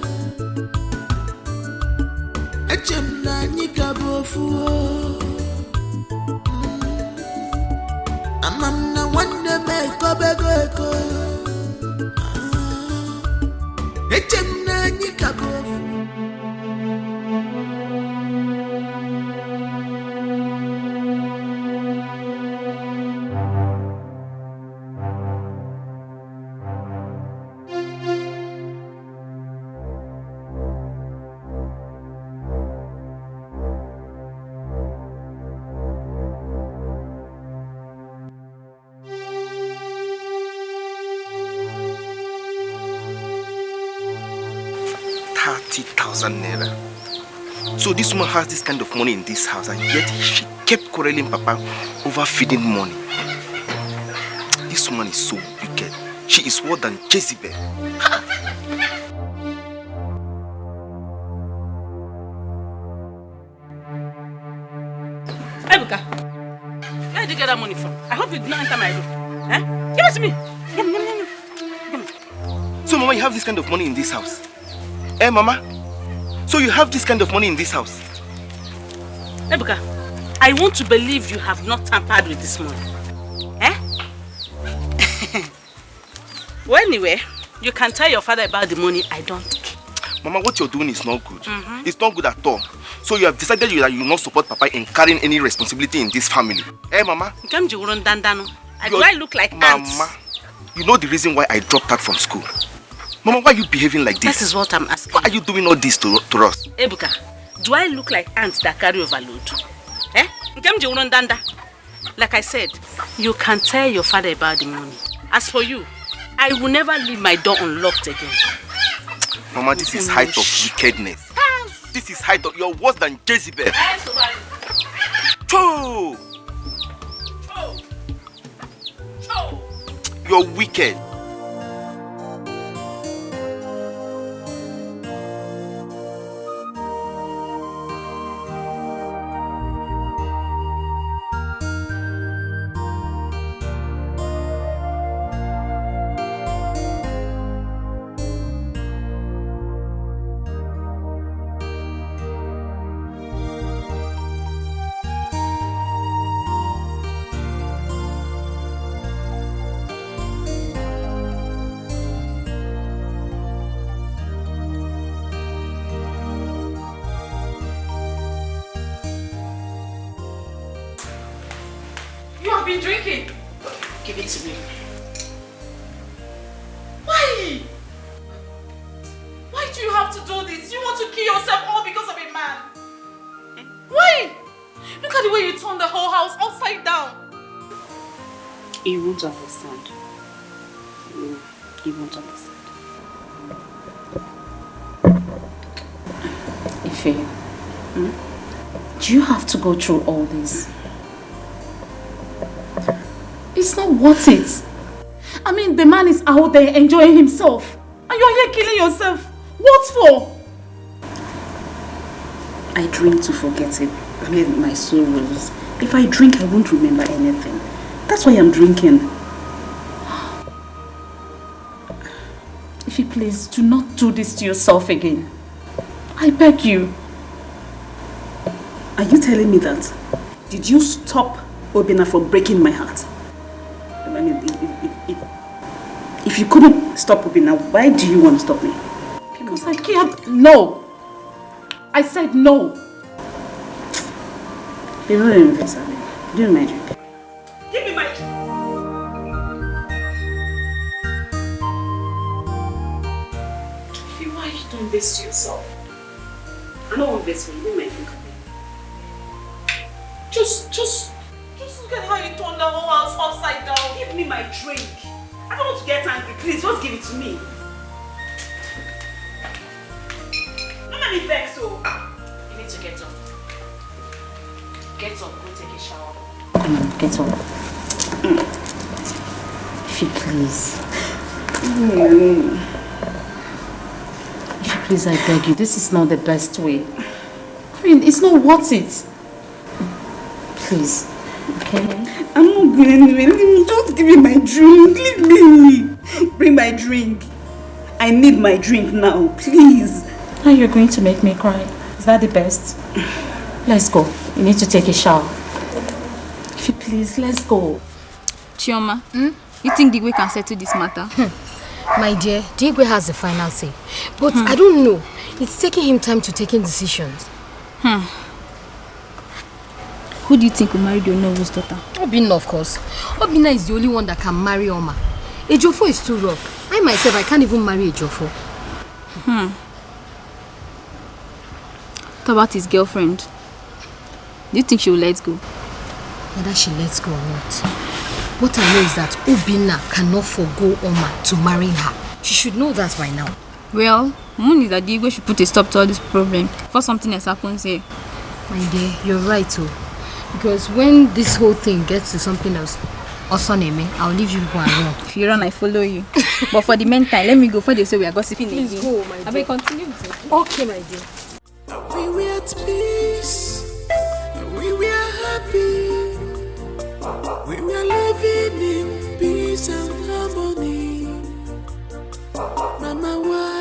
Echemna Nikabofu Amanda Wandema Kobego Echemna Nikabofu Naira. So this woman has this kind of money in this house, and yet she kept quarreling Papa over feeding money. This woman is so wicked. She is worse than Jezebel. Ebuka, where did you get that money from? I hope you did not enter my room. Eh? Give it to me. So Mama, you have this kind of money in this house? Eh, Mama? So you have this kind of money in this house? Ebuka, I want to believe you have not tampered with this money. Eh? Well, anyway, you can tell your father about the money. I don't care. Mama, what you're doing is not good. It's not good at all. So you have decided that you will not support Papa in carrying any responsibility in this family. Eh, Mama? Do I look like ants? Mama, you know the reason why I dropped out from school. Mama, why are you behaving like this? That is what I'm asking. Why are you doing all this to us? Ebuka, do I look like ants that carry overload? Eh? Like I said, you can tell your father about the money. As for you, I will never leave my door unlocked again. Mama, this is height of wickedness. This is height of... You're worse than Jezebel. Cho! You're wicked. Been drinking. Give it to me. Why? Why do you have to do this? You want to kill yourself all because of a man? Why? Look at the way you turned the whole house upside down. He won't understand. He won't understand. Ife, do you have to go through all this? It's not worth it. I mean, the man is out there enjoying himself. And you're here killing yourself. What for? I drink to forget it. I mean, my sorrows. If I drink, I won't remember anything. That's why I'm drinking. If you please, do not do this to yourself again. I beg you. Are you telling me that? Did you stop Obina from breaking my heart? I mean, if you couldn't stop Obina, why do you want to stop me? Because I can't. No. I said no. Before you invest, do my drink. Give me my drink. Why you don't invest yourself? I don't want best for you. Do my drink. Just look at how you turned the whole house upside down. Give me my drink. I don't want to get angry. Please, just give it to me. Don't let me vex, so. You need to get up. Get up, go take a shower. Get up. If you please. If you please, I beg you. This is not the best way. I mean, it's not worth it. Please. Okay? I'm not going anywhere. Just give me my drink. Leave me. Bring my drink. I need my drink now, please. Now you're going to make me cry. Is that the best? Let's go. You need to take a shower. If you please, let's go. Chioma, you think Dikeh can settle this matter? My dear, Dikeh has the final say. But I don't know. It's taking him time to take decisions. Who do you think will marry the Onowo's daughter? Obinna, of course. Obinna is the only one that can marry Oma. Ejiofor is too rough. I myself, I can't even marry Ejiofor. What about his girlfriend? Do you think she will let go? Whether she lets go or not. What I know is that Obinna cannot forgo Oma to marry her. She should know that by now. Well, Moon is that Dikeh should put a stop to all this problem before something else happens here. My dear, you're right too. Because when this whole thing gets to something else, Osoneme, I'll leave you go and run. If you run, I follow you. But for the meantime, let me go for they say we are gossiping again. Please go, my dear. I will continue with it. Okay, my dear. We were at peace. We were happy. We were living in peace and harmony. Mama, why?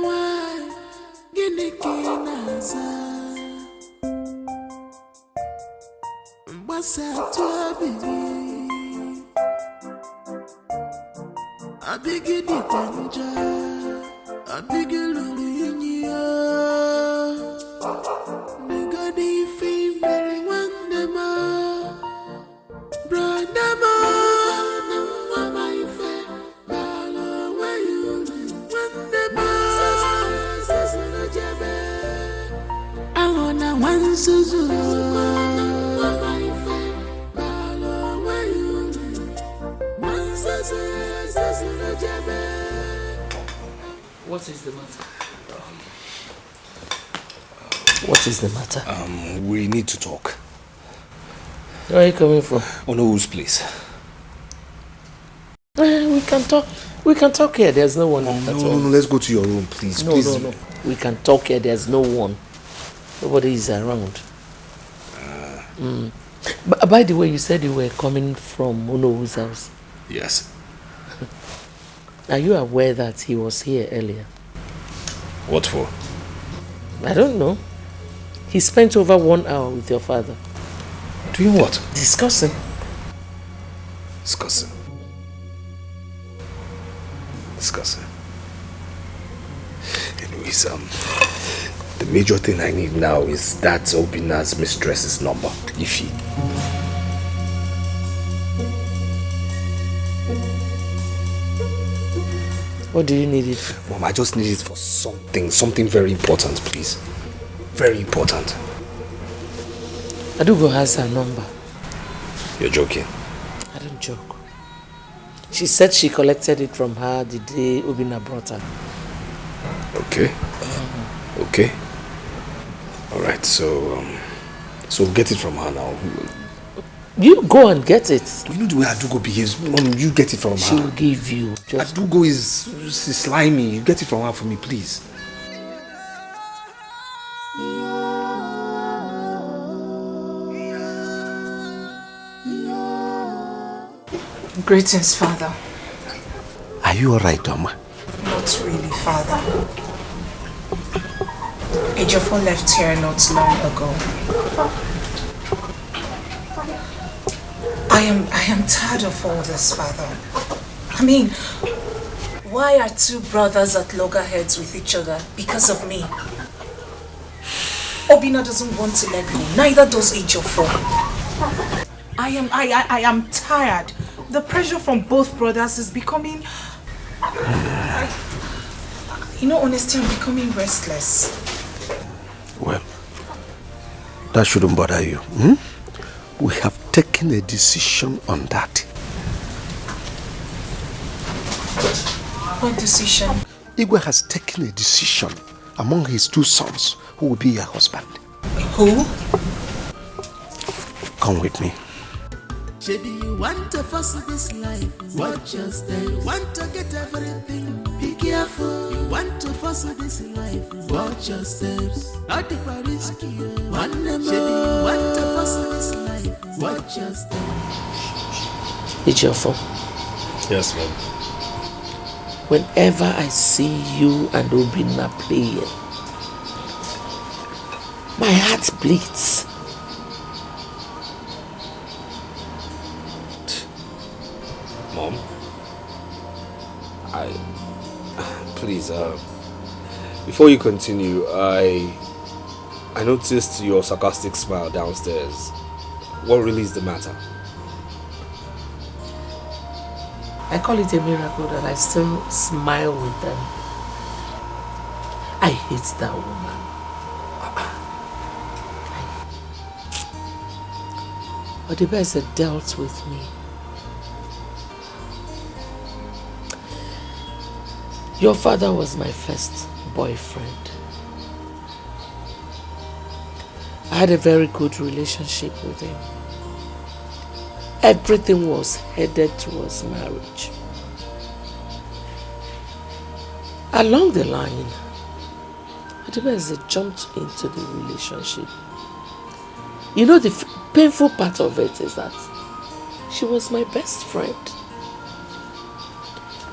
Why? What's up to a baby? I begin the panja, I begin looking you. Nigga, the fame very one them brother man, my friend, where you live? One them I wanna one Suzu. What is the matter? What is the matter? We need to talk. Where are you coming from? Onowo's place. We can talk. We can talk here. There's no one. No, let's go to your room, please. No, please. no. We can talk here. There's no one. Nobody is around. But by the way, you said you were coming from Onowo's house. Yes. Are you aware that he was here earlier? What for? I don't know. He spent over 1 hour with your father. Doing what? Discussing. Discussing. Anyways, the major thing I need now is that Obinna's mistress's number. Ify. What do you need it for? Mom, I just need it for something very important, please. Very important. Adugo has her number. You're joking? I don't joke. She said she collected it from her the day Obinna brought her. Okay. Okay. Alright, so get it from her now. You go and get it. You know the way Adugo behaves. You get it from her. She'll give you. Adugo is slimy. You get it from her for me, please. Greetings, Father. Are you alright, Oma? Not really, Father. Ejiofor left here not long ago. I am tired of all this, Father. I mean, why are two brothers at loggerheads with each other? Because of me. Obinna doesn't want to let go. Neither does Ejiofor. I am tired. The pressure from both brothers is becoming... honestly, I'm becoming restless. Well, that shouldn't bother you. We have taken a decision on that. What decision? Igwe has taken a decision among his 2 sons who will be your husband. Who? Come with me. Maybe you want to fuss this life, watch your step. You want to get everything, be careful. You want to fuss this life, watch your steps. Not the risky, one more. Maybe you want to fuss this life, watch your steps. Ejiofor. Yes, ma'am. Whenever I see you and Obinna playing, my heart bleeds. Mom, please, before you continue, I noticed your sarcastic smile downstairs. What really is the matter? I call it a miracle that I still smile with them. I hate that woman. Odibese dealt with me. Your father was my first boyfriend. I had a very good relationship with him. Everything was headed towards marriage. Along the line, Odibese jumped into the relationship. You know, the painful part of it is that she was my best friend.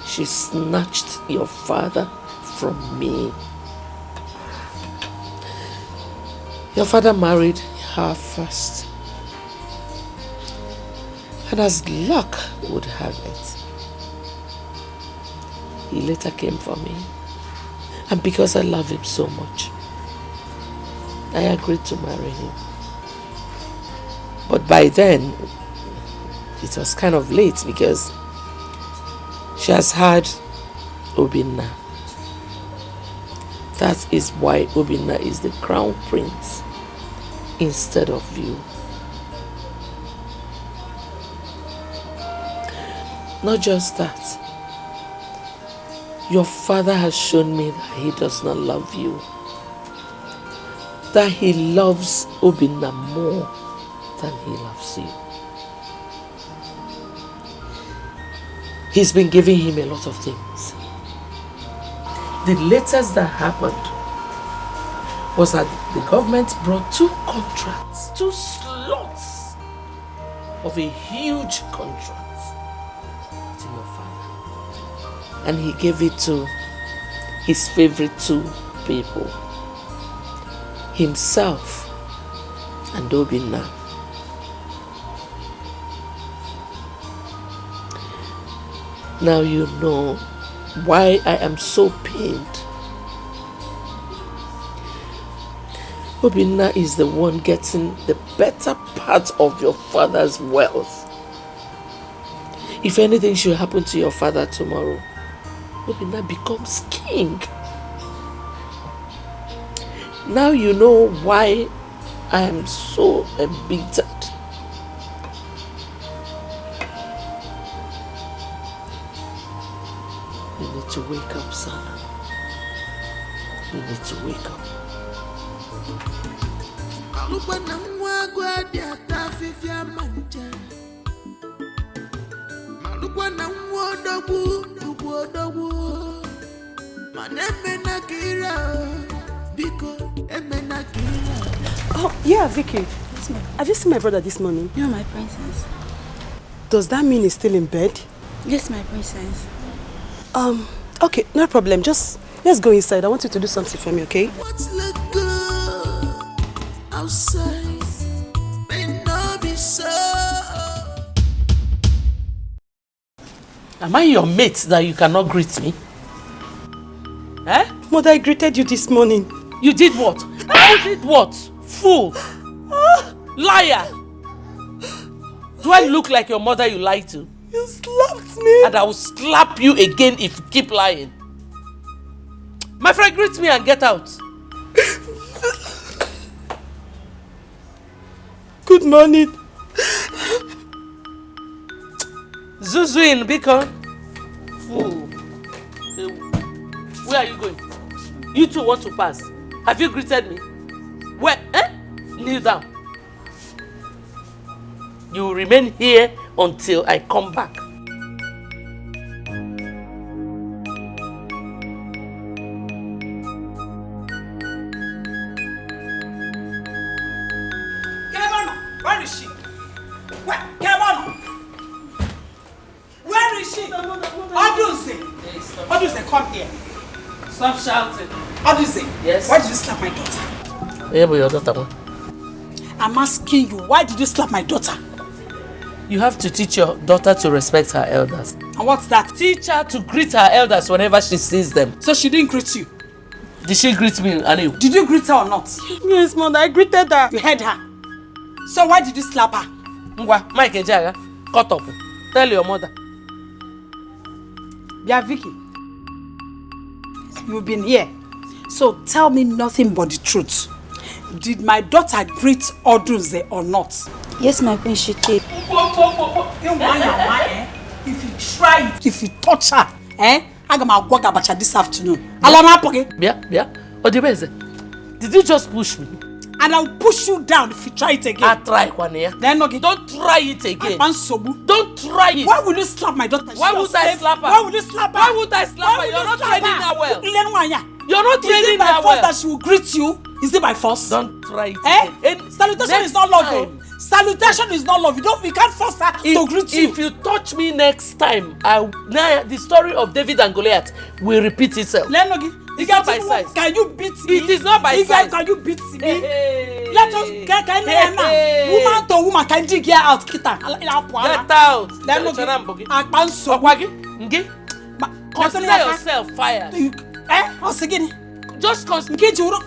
She snatched your father from me. Your father married her first. And as luck would have it, he later came for me. And because I love him so much, I agreed to marry him. But by then, it was kind of late because she has had Obinna. That is why Obinna is the crown prince instead of you. Not just that. Your father has shown me that he does not love you. That he loves Obinna more than he loves you. He's been giving him a lot of things. The latest that happened was that the government brought 2 contracts, 2 slots of a huge contract to your father. And he gave it to his favorite 2 people, himself and Obinna. Now you know why I am so pained. Obinna is the one getting the better part of your father's wealth. If anything should happen to your father tomorrow, Obinna becomes king. Now you know why I am so embittered. You need to wake up, son. You need to wake up. Oh, yeah, Vicky. Have you seen my brother this morning? You're my princess. Does that mean he's still in bed? Yes, my princess. Okay, no problem. Just let's go inside. I want you to do something for me, okay? What's look good outside may not be so. Am I your mate that you cannot greet me? Eh? Mother, I greeted you this morning. You did what? Scolded what? Fool! Liar! Do I look like your mother you lied to? You slapped me! And I will slap you again if you keep lying. My friend, greet me and get out. Good morning. Zuzu in BCoz. Fool. Where are you going? You two want to pass. Have you greeted me? Where? Kneel down. You will remain here until I come back. Where is she? Where is she? Oduze, come here. Stop shouting. Oduze, yes. Why did you slap my daughter? Yeah, but your daughter. I'm asking you, why did you slap my daughter? You have to teach your daughter to respect her elders. And what's that? Teach her to greet her elders whenever she sees them. So she didn't greet you? Did she greet me, Ani? Did you greet her or not? Yes, mother, I greeted her. You heard her. So why did you slap her? Ngwa, Mike Ejaga, cut up. Tell your mother. Yeah, Vicky. You've been here. So tell me nothing but the truth. Did my daughter greet Oduze or not? Yes, my queen, she did. If you try it, if you touch her, I'm gonna walk about this afternoon. Did you just push me? And I'll push you down if you try it again. I'll try one here. Then okay. Don't try it again. Don't try it. Why will you slap my daughter? Why would I slap her? Why will you slap her? Why would I slap her? You're not training her well. You're not training her well. Is it by force that she will greet you? Is it by force? Don't try it again. Salutation is not love. Salutation is not love. We can't force her to greet you. If you touch me next time, the story of David and Goliath will repeat itself. It's not by size. Can you beat me? It is not by size. Can you beat me? Let us get woman to woman. Can you get out? Get out. Consider yourself fired. Just consider.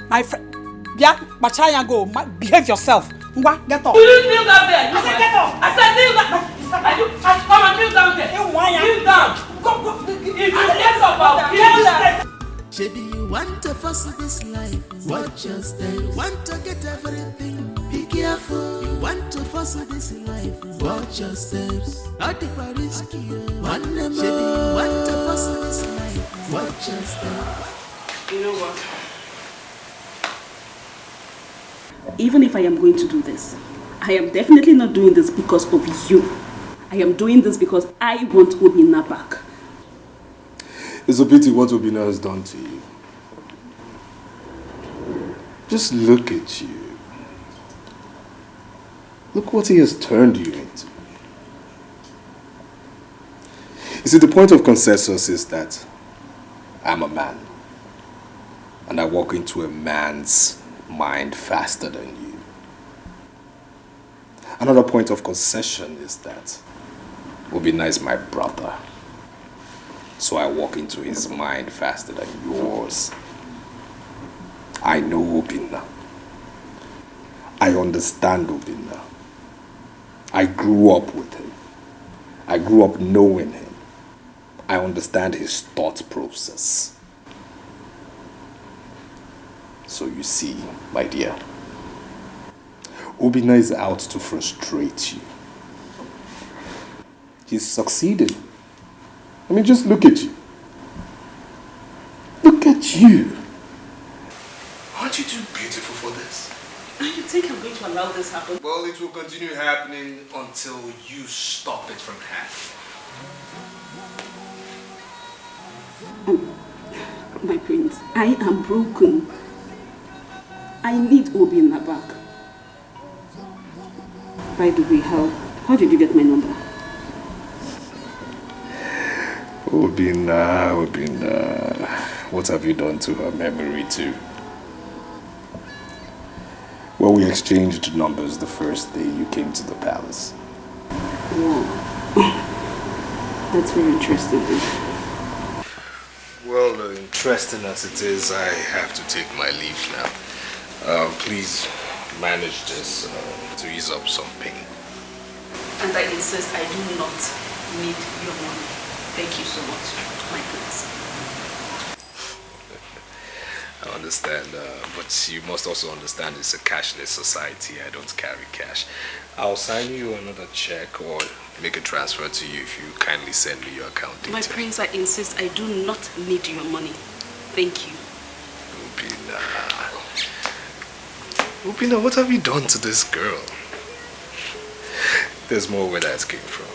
My friend. Yeah, Bachaya go. Behave yourself. Get up. Will you kneel down there? I said get up. I said kneel down. Come and kneel down there. Kneel down. Go. If you get up, I'll kill you. Maybe you want to fuss this life, watch your step. You want to get everything, be careful. You want to fuss this life, watch your steps. At the risky, one name. Maybe you want to fuss this life, watch your steps. You know what? Even if I am going to do this, I am definitely not doing this because of you. I am doing this because I want Obinna back. It's a pity what Obinna has done to you. Just look at you. Look what he has turned you into. You see, the point of consensus is that I'm a man. And I walk into a man's mind faster than you. Another point of concession is that Obinna is my brother. So I walk into his mind faster than yours. I know Obinna. I understand Obinna. I grew up with him. I grew up knowing him. I understand his thought process. So you see, my dear, Obinna is out to frustrate you. He's succeeding. I mean, just look at you. Look at you. Aren't you too beautiful for this? You think I'm going to allow this to happen? Well, it will continue happening until you stop it from happening. My prince, I am broken. I need Obinna back. By the way, how did you get my number? Obinna. What have you done to her memory too? Well, we exchanged numbers the first day you came to the palace. Wow. That's very interesting. Well, interesting as it is, I have to take my leave now. Please manage this to ease up some pain. And I insist I do not need your money. Thank you so much, my prince. I understand, but you must also understand it's a cashless society. I don't carry cash. I'll sign you another check or make a transfer to you if you kindly send me your account details. My prince, I insist I do not need your money. Thank you. Ubina, what have you done to this girl? There's more where that came from.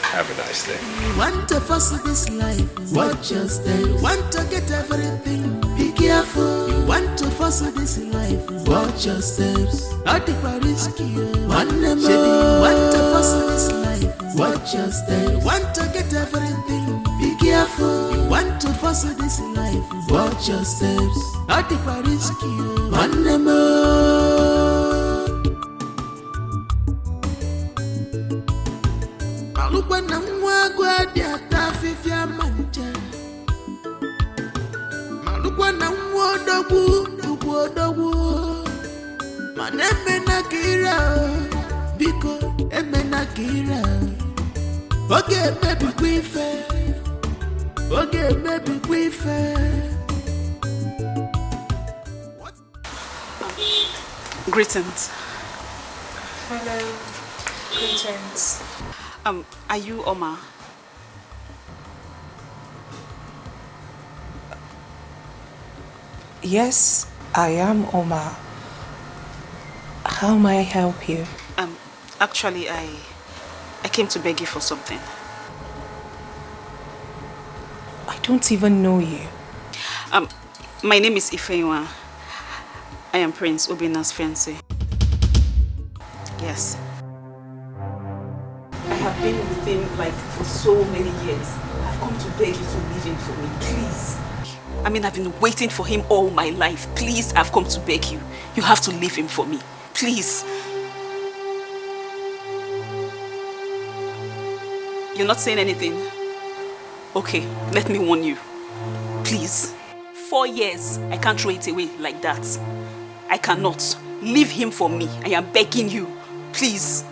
Have a nice day. Want to fuss this life, watch your step. Want to get everything, be careful. You want to fuss this life, watch your steps. At the risky, want to fuss this life, watch your steps. Want to get everything, be careful. You want to fuss this life, watch your steps. At the risky, want Malukwana mwagwa diata fifia manja. Malukwana mwodogu. Maneme na kira, biko eme na kira. Oge maybe kwife, oge maybe kwife. Greetings. Hello. Greetings. Are you Oma? Yes, I am Oma. How may I help you? Actually, I came to beg you for something. I don't even know you. My name is Ifewa. I am Prince Obina's fiancé. Yes. I have been with him for so many years. I've come to beg you to leave him for me, please. I mean, I've been waiting for him all my life. Please, I've come to beg you. You have to leave him for me, please. You're not saying anything? Okay, let me warn you. Please. 4 years, I can't throw it away like that. I cannot. Leave him for me. I am begging you. Please.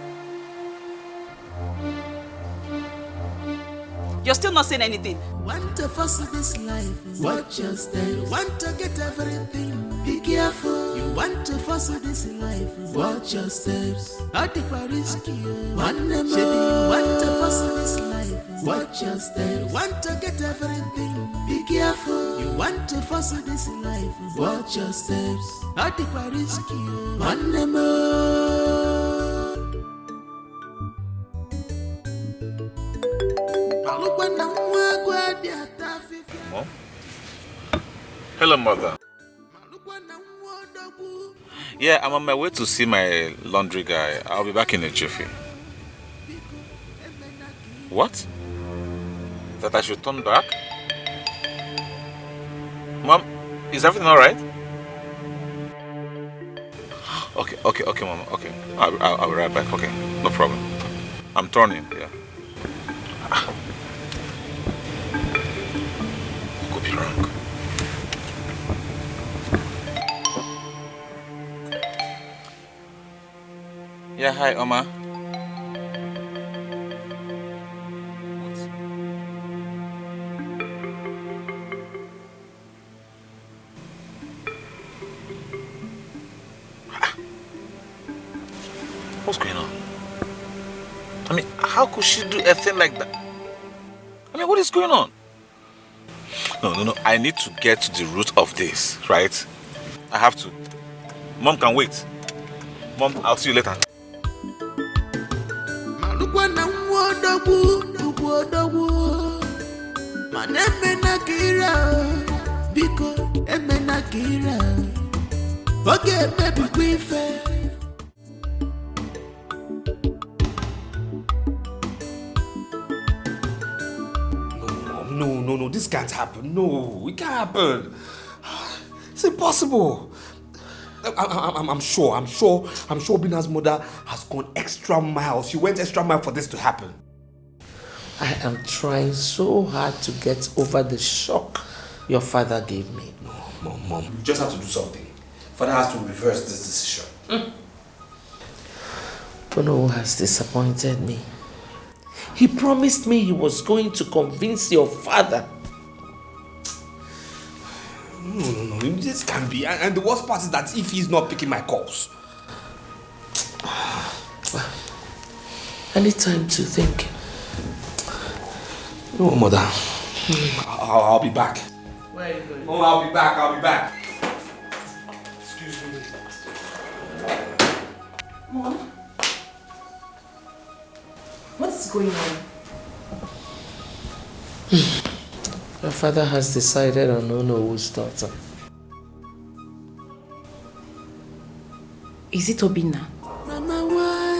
You're still not saying anything. Want to fuss this life, watch your step. Want to get everything, be careful. You want to fuss this life, watch your steps. At the risky, want to fuss this life, watch your steps. Want to get everything, be careful. You want to fuss this life, watch your steps. At the risky, Mom? Hello, Mother. Yeah, I'm on my way to see my laundry guy. I'll be back in a jiffy. What? That I should turn back? Mom, is everything alright? Okay, Mom. Okay, I'll be right back. Okay, no problem. I'm turning. Yeah. Could be wrong. Yeah, hi, Oma. What's going on? I mean, how could she do a thing like that? I mean, what is going on? No. I need to get to the root of this, right? I have to. Mom can wait. Mom, I'll see you later. No, this can't happen. No, it can't happen. It's impossible. I'm sure Bina's mother has gone extra miles. She went extra mile for this to happen. I am trying so hard to get over the shock your father gave me. Mom, you just have to do something. Father has to reverse this decision. Bono has disappointed me. He promised me he was going to convince your father. No, this can't be. And the worst part is that if he's not picking my calls. I need time to think. No, Mother. I'll be back. Where are you going? Oh, I'll be back. Excuse me. Mom? What's going on? Your father has decided on Onowo's daughter. Is it Obinna? Mama, why?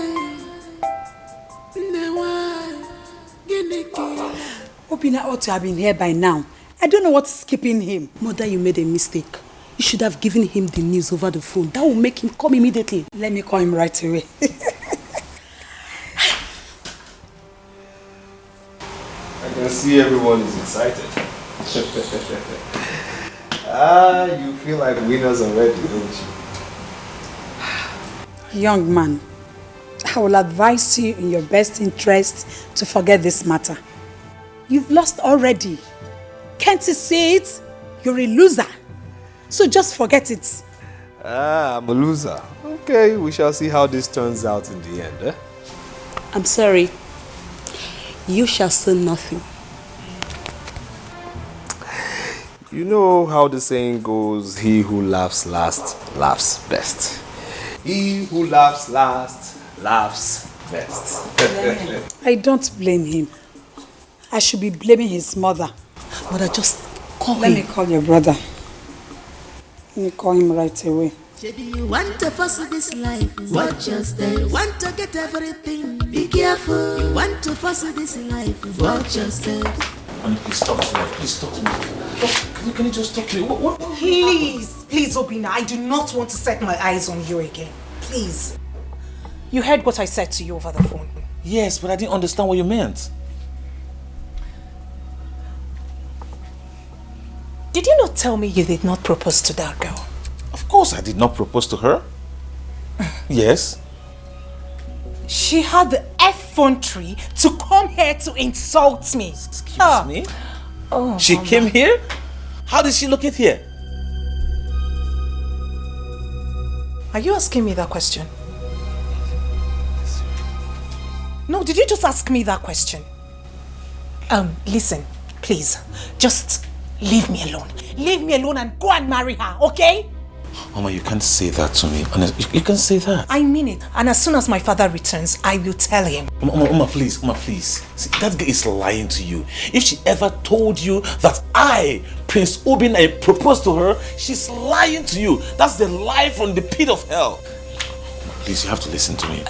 Obinna ought to have been here by now. I don't know what's keeping him. Mother, you made a mistake. You should have given him the news over the phone. That will make him come immediately. Let me call him right away. I can see everyone is excited. You feel like winners already, don't you? Young man, I will advise you in your best interest to forget this matter. You've lost already. Can't you see it? You're a loser. So just forget it. I'm a loser. Okay, we shall see how this turns out in the end, eh? I'm sorry. You shall say nothing. You know how the saying goes, he who laughs last, laughs best. He who laughs last, laughs best. I don't blame him. I should be blaming his mother. Mother, just call him. Let me call your brother. Let me call him right away. You want to fuss this life, watch your step. You want to get everything, be careful. You want to fuss this life, watch your step. Please talk to me. Please talk to me. Can you just talk to me? What? Please, Obinna, I do not want to set my eyes on you again. Please. You heard what I said to you over the phone. Yes, but I didn't understand what you meant. Did you not tell me you did not propose to that girl? Of course I did not propose to her. Yes. She had the effrontery to come here to insult me. Excuse me? Oh, she Mama. came here? How did she locate here? Are you asking me that question? No, did you just ask me that question? Listen, please, just leave me alone. Leave me alone and go and marry her, okay? Mama, you can't say that to me. You can't say that. I mean it. And as soon as my father returns, I will tell him. Mama, please. See, that girl is lying to you. If she ever told you that I, Prince Obinna, proposed to her, she's lying to you. That's the lie from the pit of hell. Please, you have to listen to me.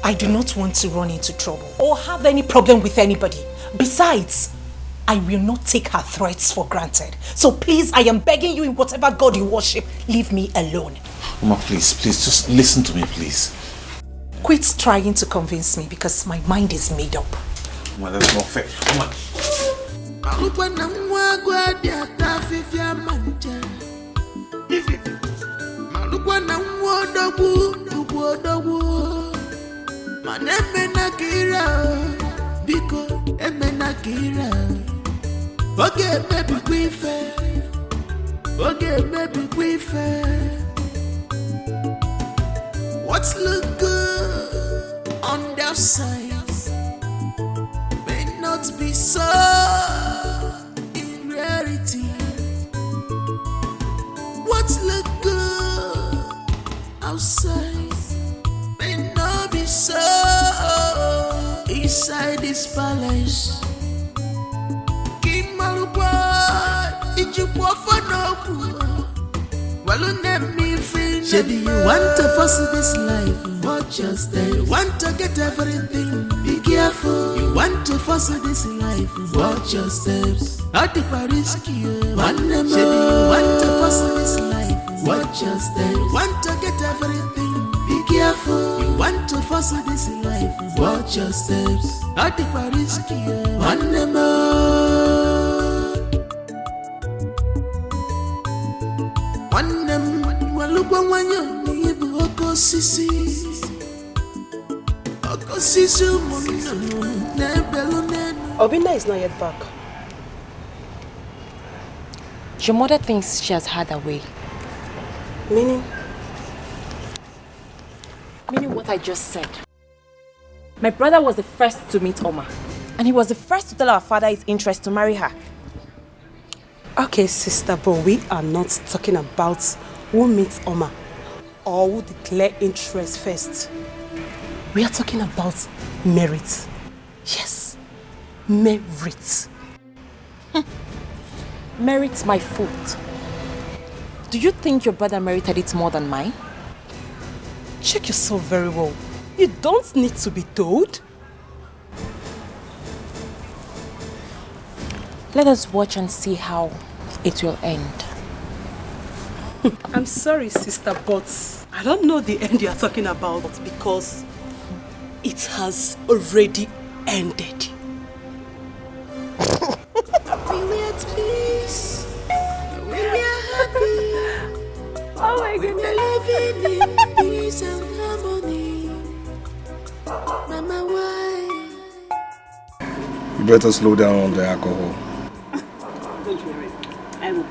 I do not want to run into trouble or have any problem with anybody. Besides, I will not take her threats for granted. So please, I am begging you in whatever God you worship, leave me alone. Mama, please, just listen to me, please. Quit trying to convince me because my mind is made up. Mama, that's not fair. Mama. Okay, maybe we fair. Okay, maybe we fair. What's look good on the outside may not be so in reality. What's look good outside may not be so inside this palace. Shady, you want to fuss this life, watch your step. You want to get everything, be careful. You want to fuss this life, watch your steps. At the Paris one name. Shady, you want to fuss this life, watch your step. You want to get everything, be careful. You want to fuss this life, watch your steps. At the Paris one name. One name. Obinna is not yet back. Your mother thinks she has had her way. Meaning? Meaning what I just said. My brother was the first to meet Oma. And he was the first to tell our father his interest to marry her. Okay, sister, but we are not talking about who meets Oma or who declare interest first. We are talking about merit. Yes, merit. Merit's my fault. Do you think your brother merited it more than mine? Check yourself very well. You don't need to be told. Let us watch and see how it will end. I'm sorry, sister, but I don't know the end you're talking about because it has already ended. Oh my goodness. Living in peace and harmony. Mama, why? You better slow down on the alcohol. Don't worry. I will.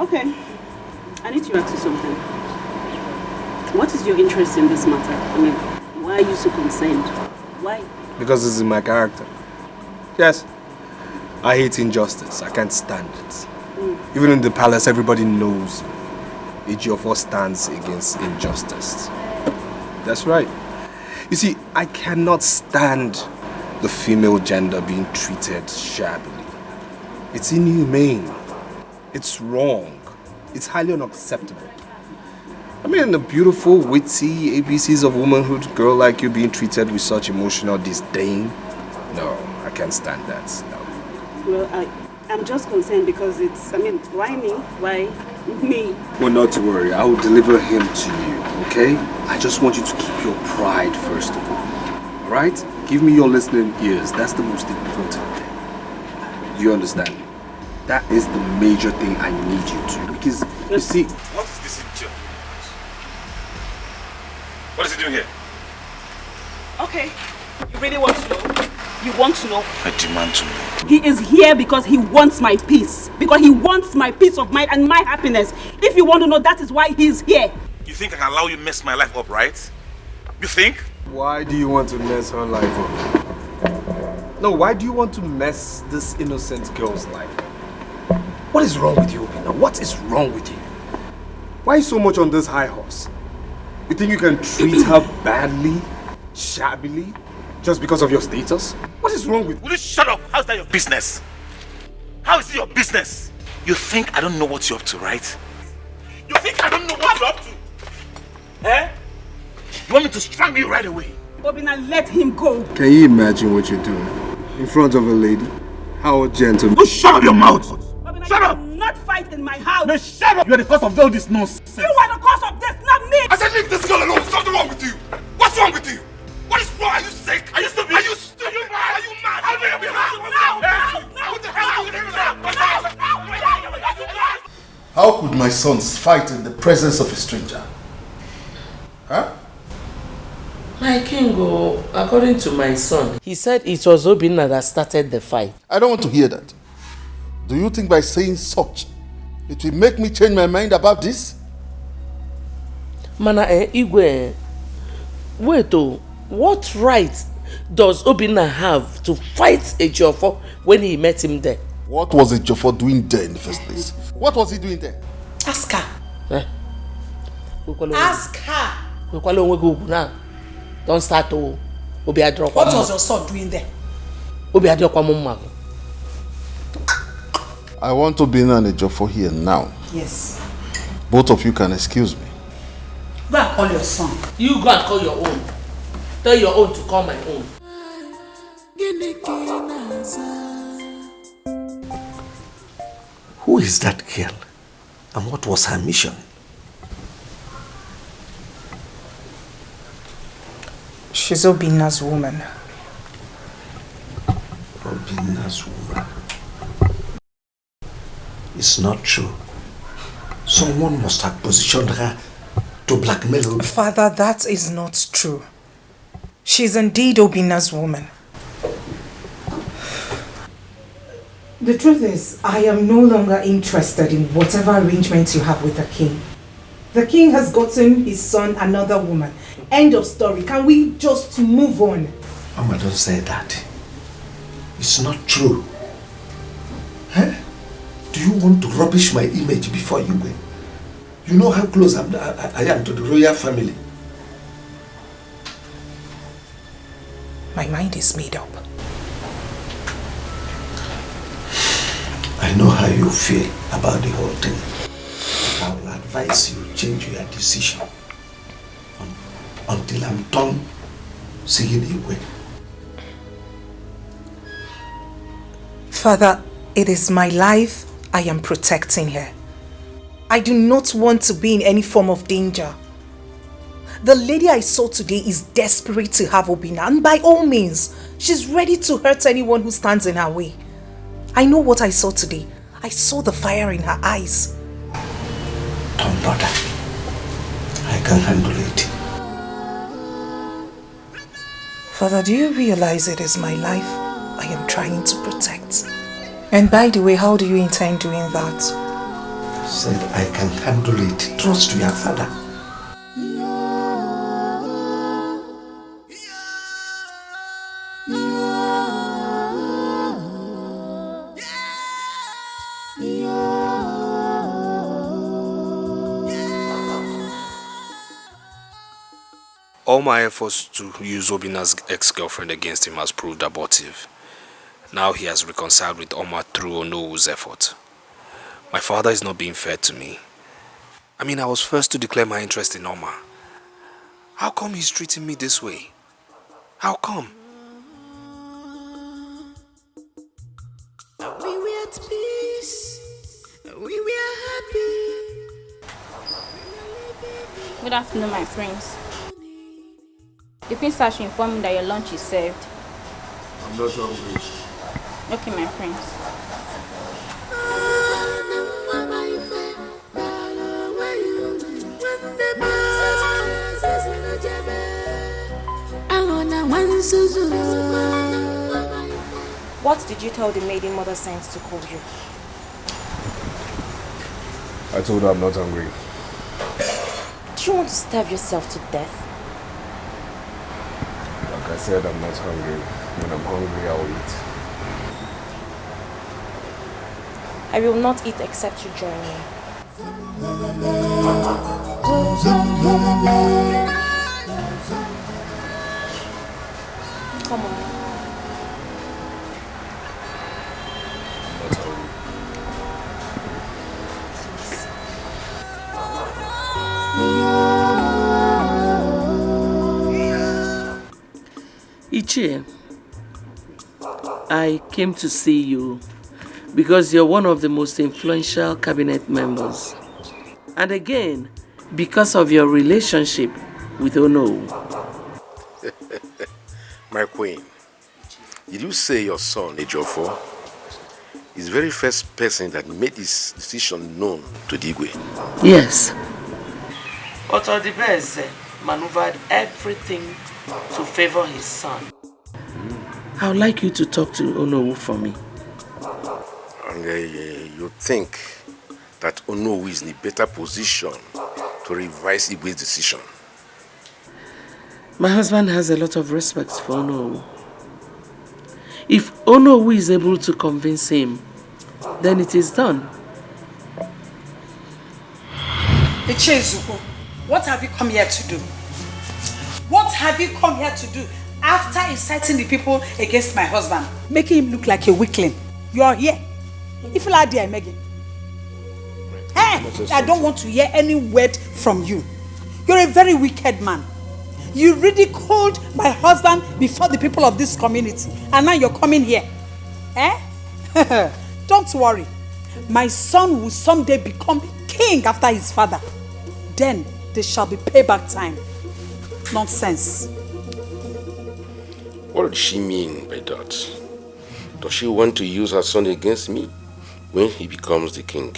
Okay. I need to ask you something. What is your interest in this matter? I mean, why are you so concerned? Why? Because this is my character. Yes. I hate injustice. I can't stand it. Even in the palace, everybody knows Ejiofor stands against injustice. That's right. You see, I cannot stand the female gender being treated shabbily. It's inhumane. It's wrong. It's highly unacceptable. I mean, a beautiful, witty ABCs of womanhood girl like you being treated with such emotional disdain? No, I can't stand that. No. Well, I'm just concerned because it's, I mean, why me? Why me? Well, not to worry. I will deliver him to you, okay? I just want you to keep your pride first of all. Alright? Give me your listening ears. That's the most important thing. You understand? That is the major thing I need you to. Because, you see... What is this idiot? What is he doing here? Okay. You really want to know? You want to know? I demand to know. He is here because he wants my peace. Because he wants my peace of mind and my happiness. If you want to know, that is why he's here. You think I can allow you to mess my life up, right? You think? Why do you want to mess her life up? No, why do you want to mess this innocent girl's life? What is wrong with you, Obinna? What is wrong with you? Why so much on this high horse? You think you can treat her badly, shabbily, just because of your status? What is wrong with you? Will you shut up? How's that your business? How is it your business? You think I don't know what you're up to, right? You think I don't know what you're up to? Eh? You want me to strangle you right away? Obinna, let him go. Can you imagine what you're doing? In front of a lady? How gentle. Oh, shut up your mouth! Obinna, shut up! Not fight in my house. No, shut up! You are the cause of all this nonsense. You are the cause of this, not me! I said leave this girl alone. Something wrong with you. What's wrong with you? What is wrong? Are you sick? Are you stupid? Are you stupid? Are you mad? Are you mad? How dare you be mad? What the hell are you doing now? How could my sons fight in the presence of a stranger? Huh? My king, according to my son, he said it was Obinna that started the fight. I don't want to hear that. Do you think by saying such, it will make me change my mind about this? Mana Igwe, wait what right does Obinna have to fight Ejiofor when he met him there? What was Ejiofor doing there in the first place? What was he doing there? Ask her. Ask her. Don't start to Obiadro. What was your son doing there? Obiadro Kwamumma. I want Obinna and Ejiofor here now. Yes. Both of you can excuse me. Go and call your son. You go and call your own. Tell your own to call my own. Who is that girl? And what was her mission? She's Obinna's woman. Obinna's woman. It's not true. Someone must have positioned her to blackmail Obi. Father, that is not true. She's indeed Obina's woman. The truth is, I am no longer interested in whatever arrangements you have with the king. The king has gotten his son another woman. End of story. Can we just move on? Mama, don't say that. It's not true. Huh? Do you want to rubbish my image before you win? You know how close I am to the royal family. My mind is made up. I know how you feel about the whole thing. I will advise you change your decision until I'm done seeing you win. Father, it is my life I am protecting here. I do not want to be in any form of danger. The lady I saw today is desperate to have Obina, and by all means, she's ready to hurt anyone who stands in her way. I know what I saw today. I saw the fire in her eyes. Don't bother. I can handle it. Father, do you realize it is my life I am trying to protect? And by the way, how do you intend doing that? I said I can handle it. Trust your father. All my efforts to use Obina's ex-girlfriend against him has proved abortive. Now he has reconciled with Oma through Onowu's effort. My father is not being fair to me. I mean, I was first to declare my interest in Oma. How come he's treating me this way? How come? We were at peace. We were happy. Good afternoon, my prince. The prince has informed me that your lunch is served. I'm not hungry. Okay, my prince. What did you tell the maiden mother sent to call you? I told her I'm not hungry. Do you want to starve yourself to death? Like I said, I'm not hungry. When I'm hungry, I'll eat. I will not eat except you join me. Come on. Not hungry. Ichie, I came to see you because you're one of the most influential cabinet members. And again, because of your relationship with Ono. My queen, did you say your son, Ejiofor, is the very first person that made his decision known to Dikeh? Yes. But Odibeze maneuvered everything to favor his son. I would like you to talk to Onowu for me. And you think that Onowu is in a better position to revise Igwe's decision? My husband has a lot of respect for Onowu. If Onowu is able to convince him, then it is done. Ichezuko, what have you come here to do? What have you come here to do after inciting the people against my husband, making him look like a weakling? You are here. If you are there, Megan. Hey, I don't want to hear any word from you. You're a very wicked man. You ridiculed my husband before the people of this community, and now you're coming here. Eh? Don't worry. My son will someday become king after his father. Then there shall be payback time. Nonsense. What does she mean by that? Does she want to use her son against me when he becomes the king?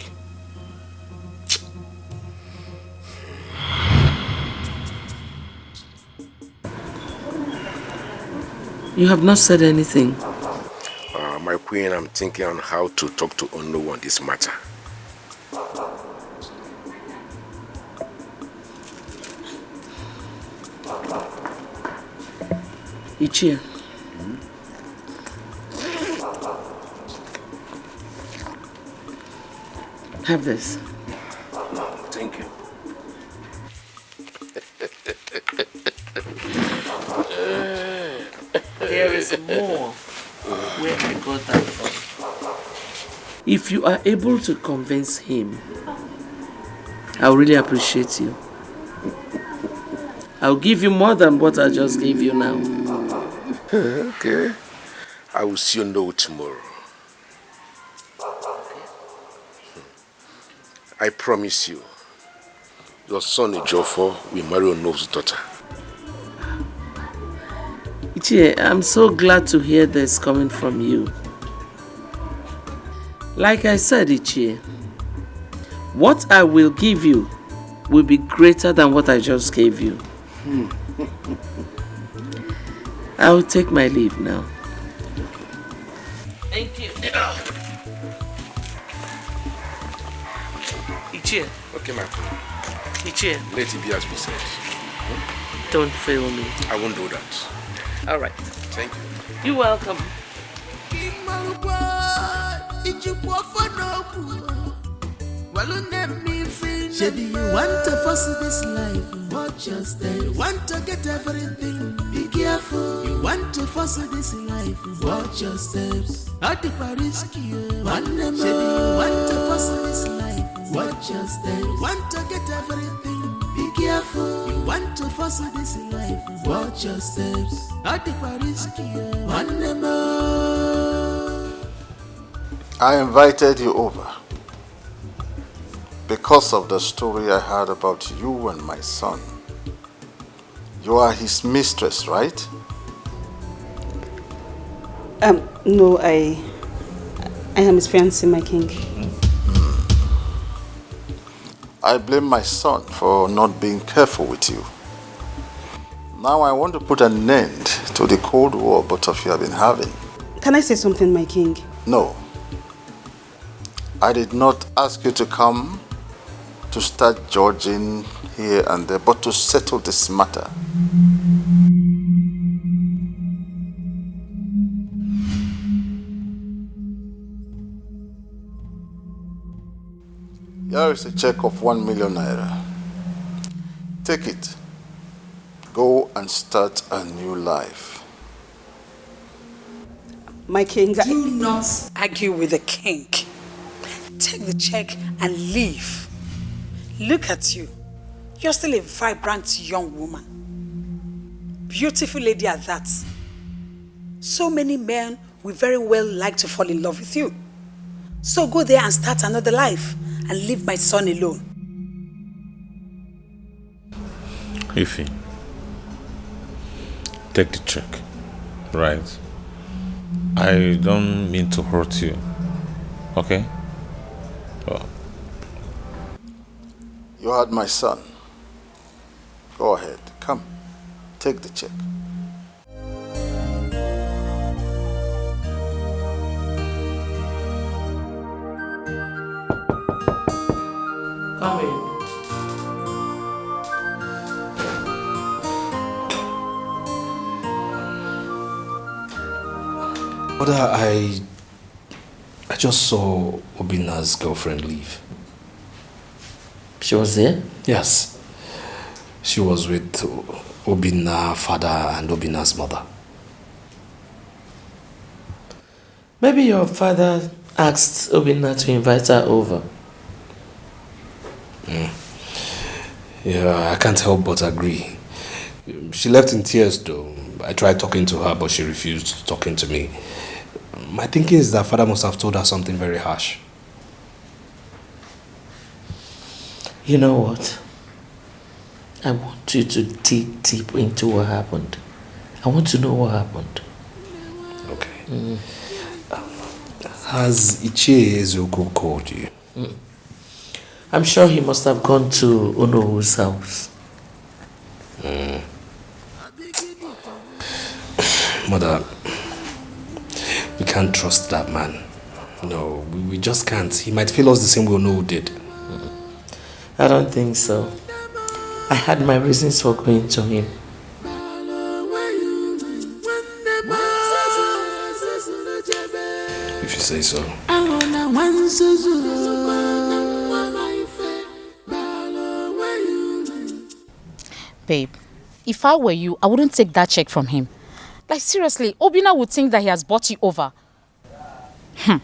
You have not said anything. My queen, I'm thinking on how to talk to Ono on this matter. Ichie. Have this. Thank you. There is more where I got that from. If you are able to convince him, I'll really appreciate you. I'll give you more than what I just gave you now. Okay. I will see you know tomorrow. I promise you, your son Ejiofor will marry Ono's daughter. Ichie, I'm so glad to hear this coming from you. Like I said, Ichie, what I will give you will be greater than what I just gave you. I'll take my leave now. Thank you. Ichie. Okay, my queen. Ichie. Let it be as we said. Don't fail me. I won't do that. All right. Thank you. You're welcome. Shady, you want to force this life, watch your step. You want to get everything, be careful. You want to force this life, watch your steps. At the Paris, shady, you want to force this life, watch your steps. You want to get everything, be careful. You want to force this life, watch your steps. At the Paris, I invited you over because of the story I heard about you and my son. You are his mistress, right? No, I am his fiancé, my king. I blame my son for not being careful with you. Now I want to put an end to the cold war both of you have been having. Can I say something, my king? No. I did not ask you to come to start judging here and there, but to settle this matter. Here is a check of 1 million naira. Take it. Go and start a new life. My king, Do not argue with the king. Take the check and leave. Look at you. You're still a vibrant young woman. Beautiful lady at that. So many men will very well like to fall in love with you. So go there and start another life and leave my son alone. Ify, take the check, right? I don't mean to hurt you, okay? Oh. You heard my son. Go ahead. Come. Take the check. Come in. Mother, I just saw Obina's girlfriend leave. She was there? Yes. She was with Obina's father and Obina's mother. Maybe your father asked Obina to invite her over. Yeah, I can't help but agree. She left in tears though. I tried talking to her, but she refused talking to me. My thinking is that father must have told her something very harsh. You know what? I want you to dig deep into what happened. I want to know what happened. Okay. Has Ichie Ezeoku called you? I'm sure he must have gone to Ono's house. Mother, we can't trust that man. No, we just can't. He might fail us the same way Ono did. I don't think so. I had my reasons for going to him. If you say so. Babe, if I were you, I wouldn't take that check from him. Like seriously, Obinna would think that he has bought you over. I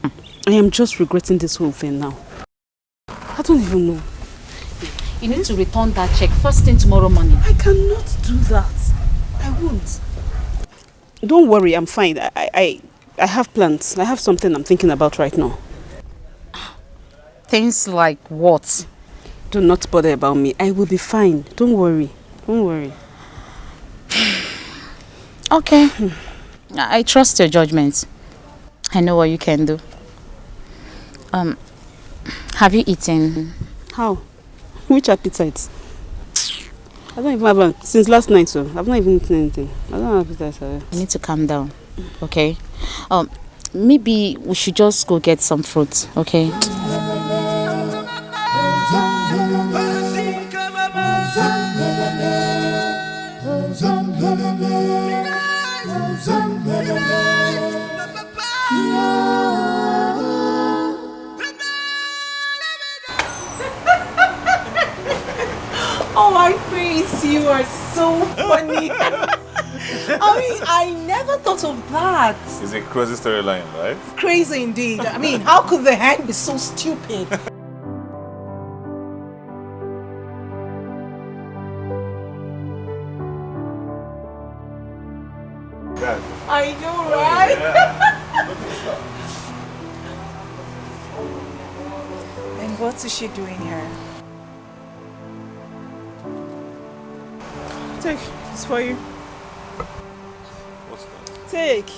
am just regretting this whole thing now. I don't even know. You need to return that check first thing tomorrow morning. I cannot do that. I won't. Don't worry, I'm fine. I have plans. I have something I'm thinking about right now. Things like what? Do not bother about me. I will be fine. Don't worry. Don't worry. Okay. I trust your judgment. I know what you can do. Have you eaten? How? Which appetite? I don't even have one. Since last night, so I've not even eaten anything. I don't have appetite. You need to calm down, okay? Maybe we should just go get some fruit, okay? Oh, my face, you are so funny. I mean, I never thought of that. It's a crazy storyline, right? Crazy indeed. I mean, how could the hand be so stupid? I know, right? And what is she doing here? Take. It's for you. What's that? Take.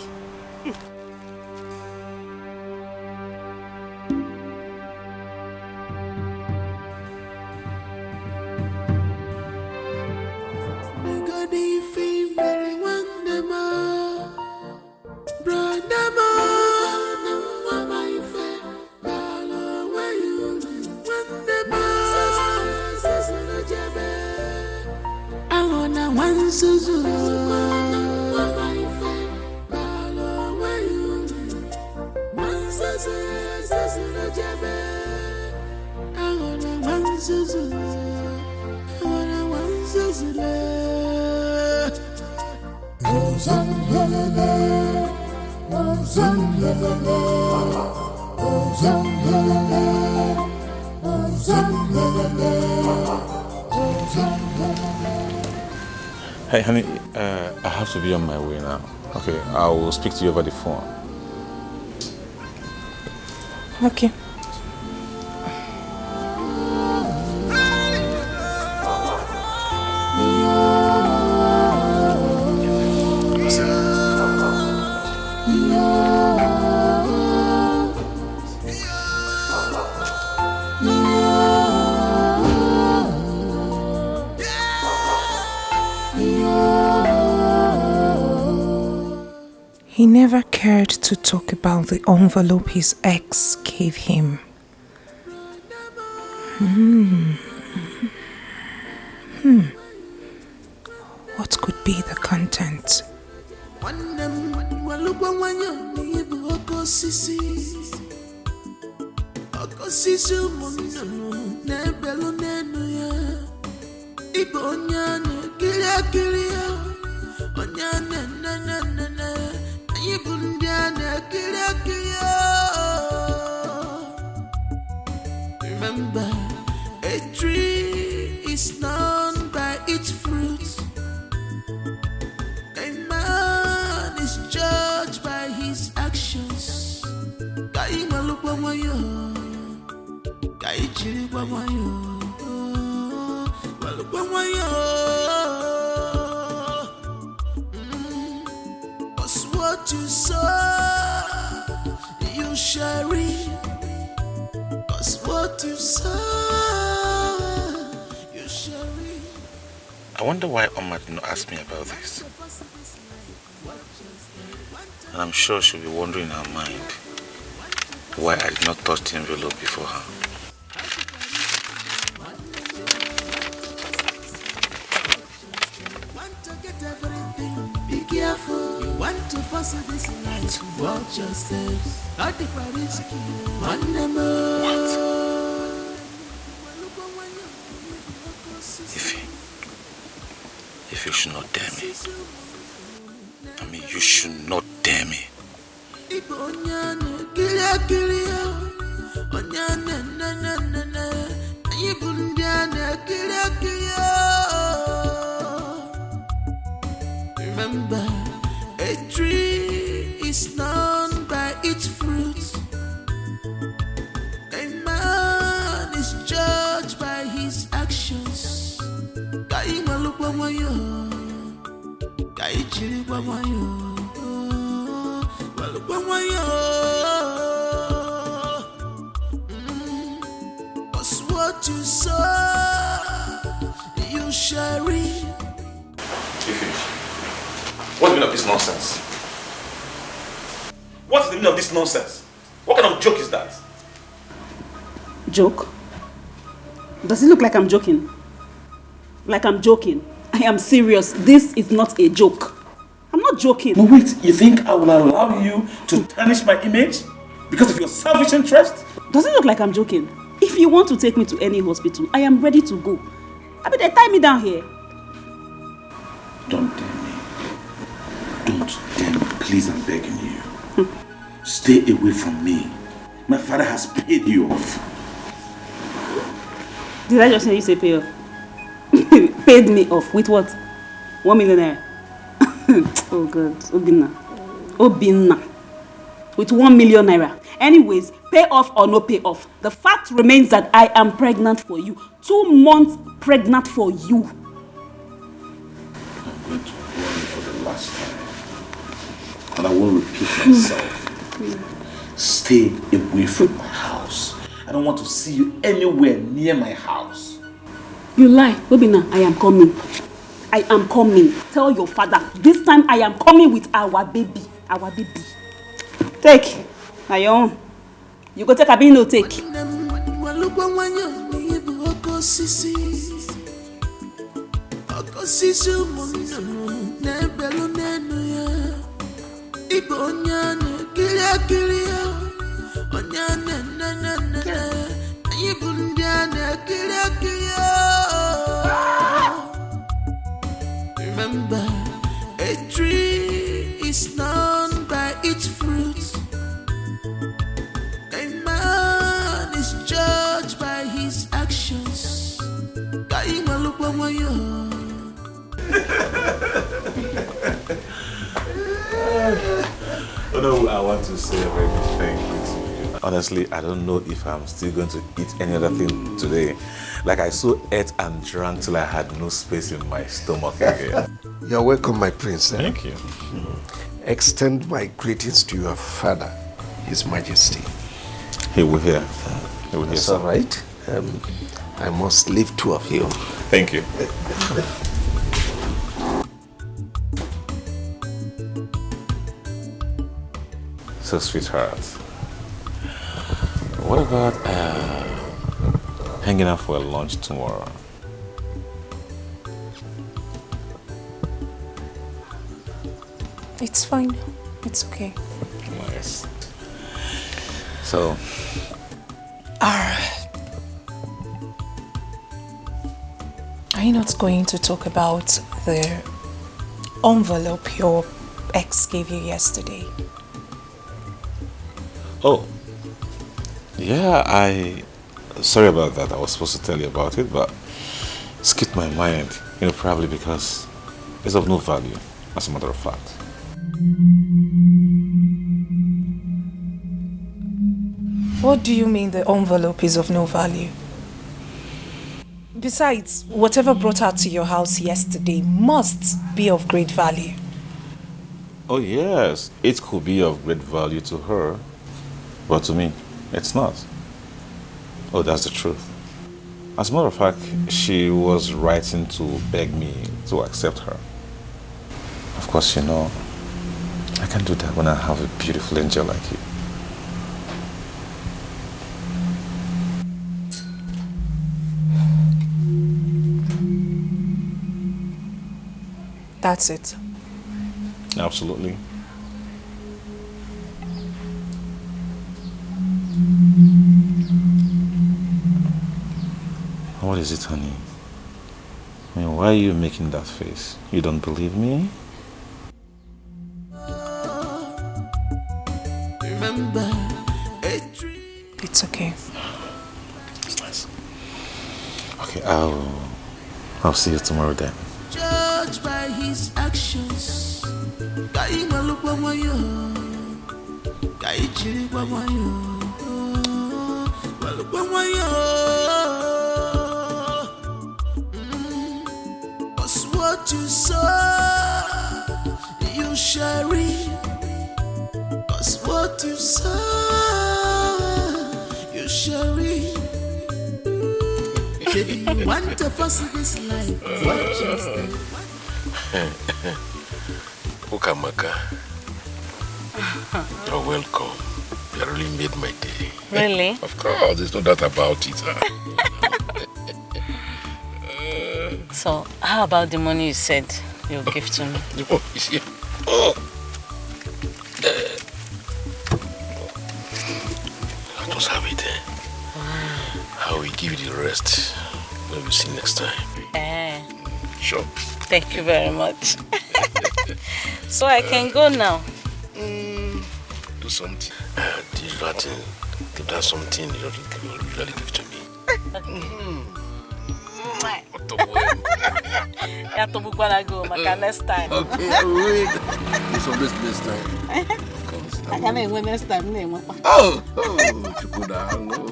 Hey, honey, I have to be on my way now. Okay, I will speak to you over the phone. Okay. He never cared to talk about the envelope his ex gave him. What could be the content? Remember, a tree is known by its fruits. A man is judged by his actions. Cause what you sow, you shall reap. Cause what you sow, you shall reap. I wonder why Omar did not ask me about this. And I'm sure she'll be wondering in her mind why I did not touch the envelope before her. Be careful, you want to force this life. Watch your steps. Not the risky. One more. If you should not dare me. I mean, you should not dare me. Remember, a tree is known by its fruit. A man is judged by his actions. Kai malupa mayo, kai chiri pa mayo, malupa mayo. Cause what you sow, you shall reap. What's the meaning of this nonsense? What's the meaning of this nonsense? What kind of joke is that? Joke? Does it look like I'm joking? Like I'm joking? I am serious. This is not a joke. I'm not joking. But wait, you think I will allow you to tarnish my image because of your selfish interest? Does it look like I'm joking? If you want to take me to any hospital, I am ready to go. I mean, they tie me down here. Don't dare me. Don't dare me. Please, I'm begging you. Stay away from me. My father has paid you off. Did I just hear you say pay off? Paid me off. With what? 1 million naira. Oh God. Obinna. With 1 million naira. Anyways, pay off or no pay off, the fact remains that I am pregnant for you. 2 months pregnant for you. I'm going to warn you for the last time. And I won't repeat myself. Stay away from my house. I don't want to see you anywhere near my house. You lie. Obinna, I am coming. I am coming. Tell your father. This time I am coming with our baby. Our baby. Take. Now your own. You go take a bin, no take. Remember, a tree is known by its fruit. A man is judged by his actions. Although I want to say a very big thank you to you. Honestly, I don't know if I'm still going to eat any other thing today. Like I so ate and drank till I had no space in my stomach again. You're welcome, my prince. Thank you. Extend my greetings to your father, His Majesty. He will hear. He will hear. That's all right. I must leave 2 of you. Thank you. So, sweetheart, what about hanging out for a lunch tomorrow? It's fine. It's okay. Nice. So, Alright. Are you not going to talk about the envelope your ex gave you yesterday? oh, yeah, sorry about that. I was supposed to tell you about it, but it skipped my mind. You know, probably because it's of no value, as a matter of fact. What do you mean the envelope is of no value? Besides, whatever brought her to your house yesterday must be of great value. Oh yes, it could be of great value to her, but to me, it's not. Oh, that's the truth. As a matter of fact, she was writing to beg me to accept her. Of course, you know, I can't do that when I have a beautiful angel like you. That's it. Absolutely. What is it, honey? I mean, why are you making that face? You don't believe me? Remember, it's okay. It's nice. Okay, I'll see you tomorrow then. Judged by his actions. Kaima look kwa yo. Kaichiri kwa yo. Walukwa yo. Cause what you saw, you shall reap. Cause what you sow, you shall reap. Baby, you want to fuss this life. What just Ukamaka, you're welcome. You really made my day. Really? Of course, there's no doubt about it. So, how about the money you said you'll give to me? The money is here. Oh. I just have it. I will give you the rest when we see next time. Sure. Thank you very much. So I can go now. Do something. Give that something you usually give to me. You have to book when I go, next time. Okay, wait. It's always next time. Of course. I can't wait next time. Oh, Chukuda,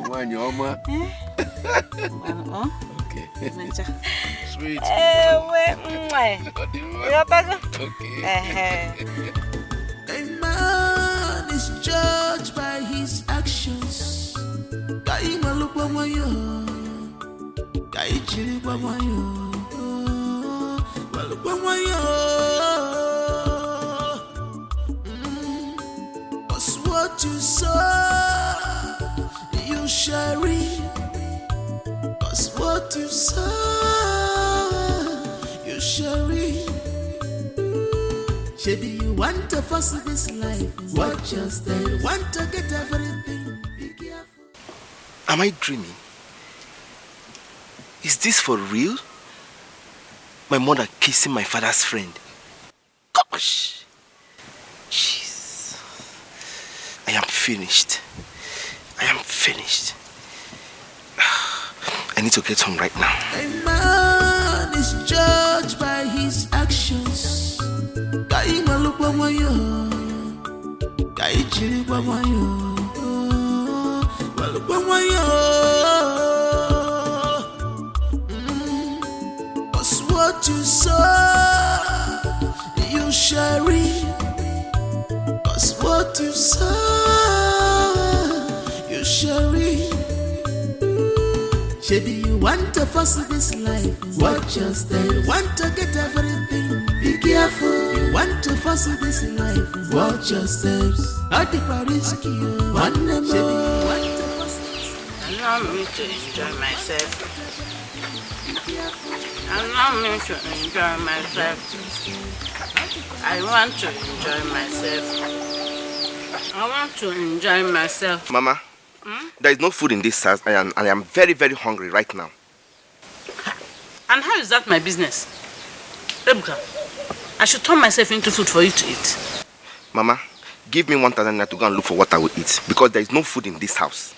when you're okay. Sweet. A man is judged by his actions. Kaima look kwa yo. Kaichiri kwa yo. Walukwa yo. Cause what you sow, you shall reap. Cause what you sow, you shall reap. Maybe you want to fuss this life. Watch your step. You want to get everything. Be careful. Am I dreaming? Is this for real? My mother kissing my father's friend. Gosh. Jeez. I am finished. I am finished. I need to get home right now. A man is judged by his actions. Kaima look kwa yo. Kaichiri kwa yo. Walukwa yo. Cause what you sow, you shall reap. Cause what you sow, you shall reap. Maybe you want to fuss this life. Watch your step. You want to get everything. Be careful. You want to fuss this life. Watch your steps. At the Paris you want them. Maybe you want to fuss this. Allow me to enjoy myself. Allow me to enjoy myself. I want to enjoy myself. I want to enjoy myself. Mama, there is no food in this house and I am very, very hungry right now. And how is that my business? Rebuka, I should turn myself into food for you to eat. Mama, give me 1,000 naira to go and look for what I will eat because there is no food in this house.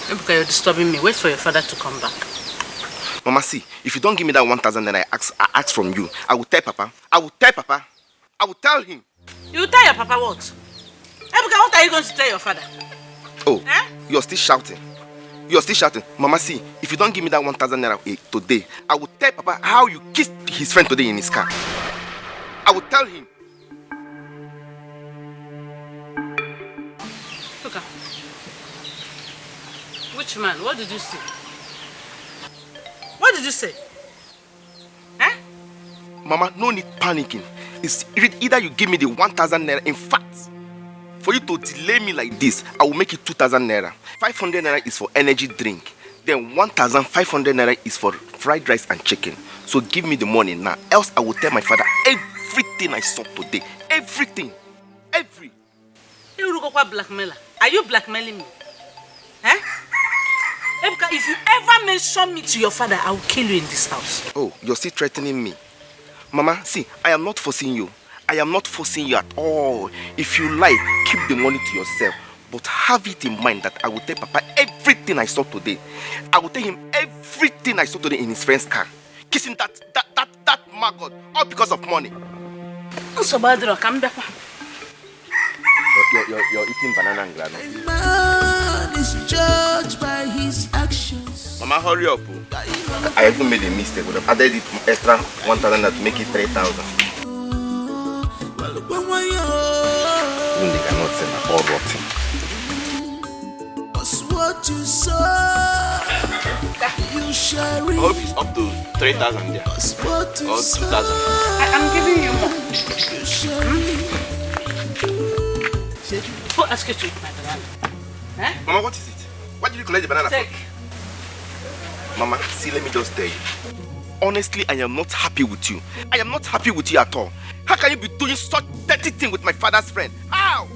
Rebuka, you're disturbing me. Wait for your father to come back. Mama, see, if you don't give me that 1,000 naira I ask from you, I will tell Papa. I will tell Papa. I will tell him. You tell your papa what? Rebuka, what are you going to tell your father? Oh, you're still shouting. You're still shouting. Mama, see, if you don't give me that 1,000 naira today, I will tell Papa how you kissed his friend today in his car. I will tell him. Look, which man? What did you say? What did you say? Mama, no need panicking. It's either you give me the 1,000 naira. In fact, for you to delay me like this, I will make it 2,000 naira. 500 naira is for energy drink. Then 1,500 naira is for fried rice and chicken. So give me the money now. Else I will tell my father everything I saw today. Everything. You blackmailer. Are you blackmailing me? Eh? Ebuka, if you ever mention me to your father, I will kill you in this house. Oh, you're still threatening me. Mama, see, I am not forcing you. I am not forcing you at all. If you like, keep the money to yourself. But have it in mind that I will tell Papa everything I saw today. I will tell him everything I saw today in his friend's car. Kissing that maggot, all because of money. You're eating banana and granite. Man is judged by his actions. Mama, hurry up. I even made a mistake. Would have added it extra 1,000 to make it 3,000. Even they cannot say my all rotten. What you saw, you share it. I hope it's up to 3,000 there. Or 2,000. I'm giving you more. Who asked you to eat my banana? Eh? Mama, what is it? Why did you collect the banana? Take. Mama, see, let me just tell you. Honestly, I am not happy with you. I am not happy with you at all. How can you be doing such dirty thing with my father's friend? How?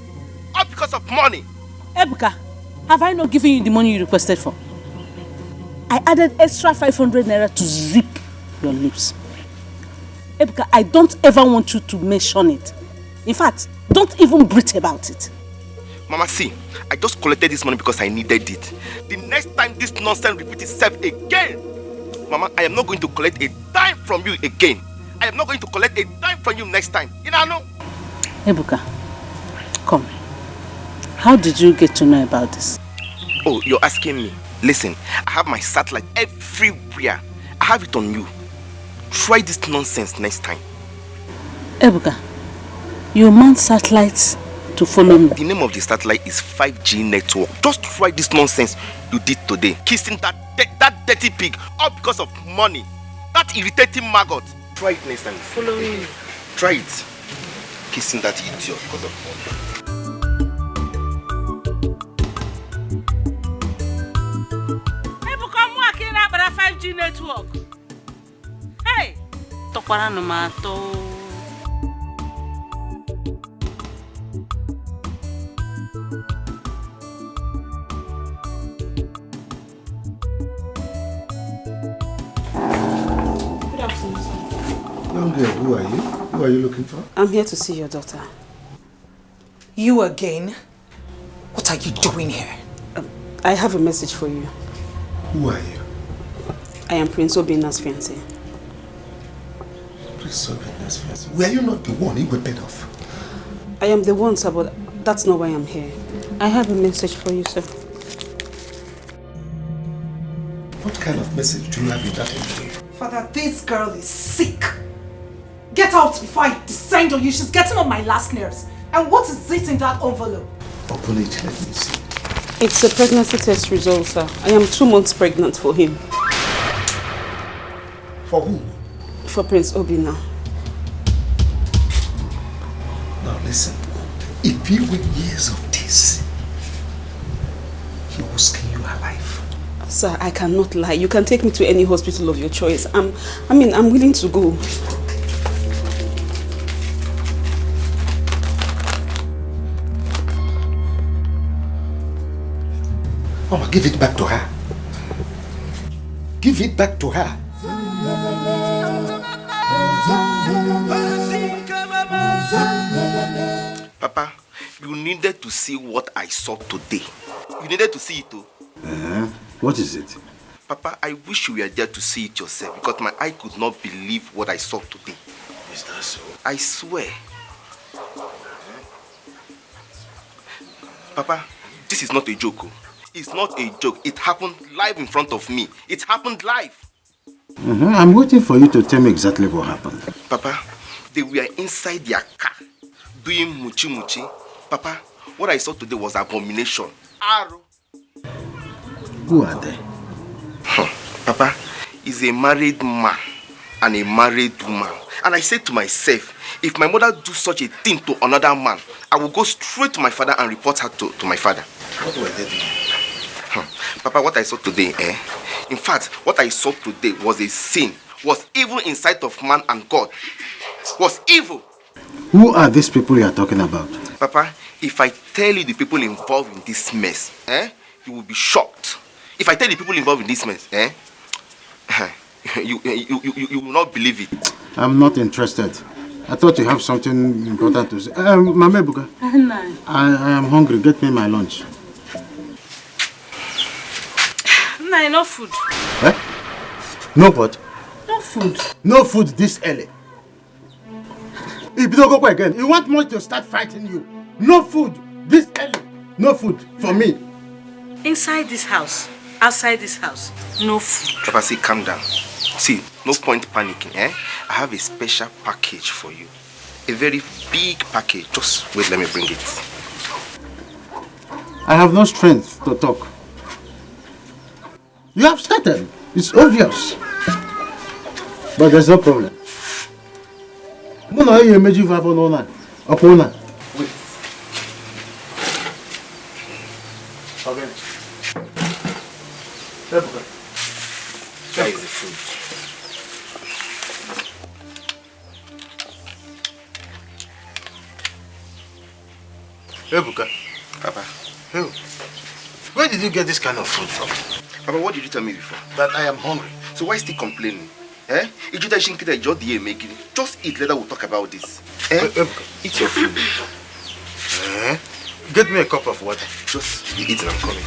All because of money. Ebuka, have I not given you the money you requested for? I added extra 500 naira to zip your lips. Ebuka, I don't ever want you to mention it. In fact, don't even breathe about it. Mama, see, I just collected this money because I needed it. The next time this nonsense repeats itself again, Mama, I am not going to collect a dime from you again. I am not going to collect a dime from you next time. You know? Ebuka, come. How did you get to know about this? Oh, you're asking me. Listen, I have my satellite everywhere. I have it on you. Try this nonsense next time. Ebuka, you mount satellites to follow me. The name of the satellite is 5G network. Just try this nonsense you did today. Kissing that dirty pig, all because of money. That irritating maggot. Try it next time. Follow me. Try it. Kissing that idiot because of money. Ebuka, I'm working out about 5G network. Hey! Tokwara no mato. Young girl, who are you? Who are you looking for? I'm here to see your daughter. You again? What are you doing here? I have a message for you. Who are you? I am Prince Obina's fiancé. Prince Obina's fiancé? Were you not the one he got paid off? I am the one, sir, but that's not why I'm here. I have a message for you, sir. What kind of message do you have in that envelope? Father, this girl is sick. Get out before I descend on you. She's getting on my last nerves. And what is it in that envelope? Open it, let me see. It's a pregnancy test result, sir. I am 2 months pregnant for him. For whom? For Prince Obina. Now listen, if you were years of this, he will skin you alive. Sir, I cannot lie. You can take me to any hospital of your choice. I'm willing to go. Mama, give it back to her. Give it back to her. Papa, you needed to see what I saw today. You needed to see it too. What is it? Papa, I wish you were there to see it yourself because my eye could not believe what I saw today. Is that so? I swear. Papa, this is not a joke. It's not a joke. It happened live in front of me. It happened live. I'm waiting for you to tell me exactly what happened. Papa, they were inside their car doing muchi muchi. Papa, what I saw today was abomination. Arrow. Who are they? Papa, he's a married man and a married woman. And I said to myself, if my mother do such a thing to another man, I will go straight to my father and report her to my father. What were they doing? Papa, what I saw today, in fact, what I saw today was a sin, was evil in sight of man and God. Was evil. Who are these people you are talking about? Papa, if I tell you the people involved in this mess, you will be shocked. If I tell you the people involved in this mess, you will not believe it. I'm not interested. I thought you have something important to say. Mama Ebuka, I am hungry. Get me my lunch. No, no food. Eh? No what? No food. No food this early. If you don't go again, you want me to start fighting you. No food this early. No food for me. Inside this house, outside this house, no food. Papa, see, calm down. See, no point panicking, I have a special package for you. A very big package. Just wait, let me bring it. I have no strength to talk. You have started. It's obvious. But there's no problem. Wait. Okay. Where is the food? Ebuka. Papa. Who? Where did you get this kind of food from? Papa, what did you tell me before? That I am hungry. So why still complaining? Just eat, later we'll talk about this. Ebuka. Eat your food. Get me a cup of water. Just eat and I'm coming.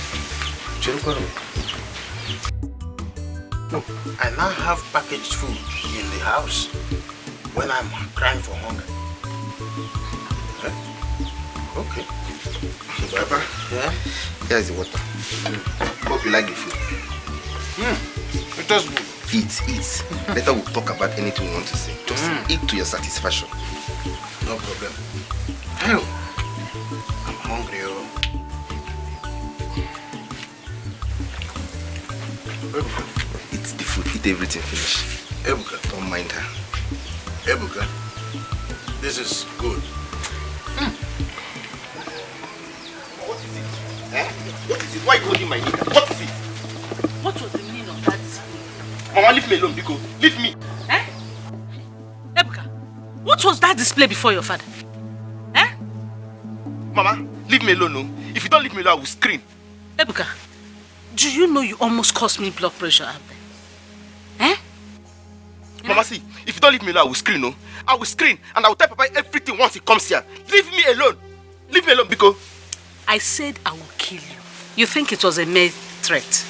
Look, I now have packaged food in the house when I'm crying for hunger. Okay. So, Papa, here's the water. Hope you like the food. It does good. Eat. Later we'll talk about anything you want to say. Just eat to your satisfaction. No problem. Hell, I'm hungry. Eat the food. Eat everything. Finish. Ebuka. Don't mind her. Ebuka, this is good. What is it? What is it? Why are you holding my neck? What is it? What was the meaning of that display? Mama, leave me alone, Biko. Leave me. Ebuka, what was that display before your father? Mama, leave me alone, no? If you don't leave me alone, I will scream. Ebuka, do you know you almost caused me blood pressure out there? Mama, see, if you don't leave me alone, I will scream, no? I will scream and I will tell Papa everything once he comes here. Leave me alone. Leave me alone, Biko. I said I will kill you. You think it was a mere threat?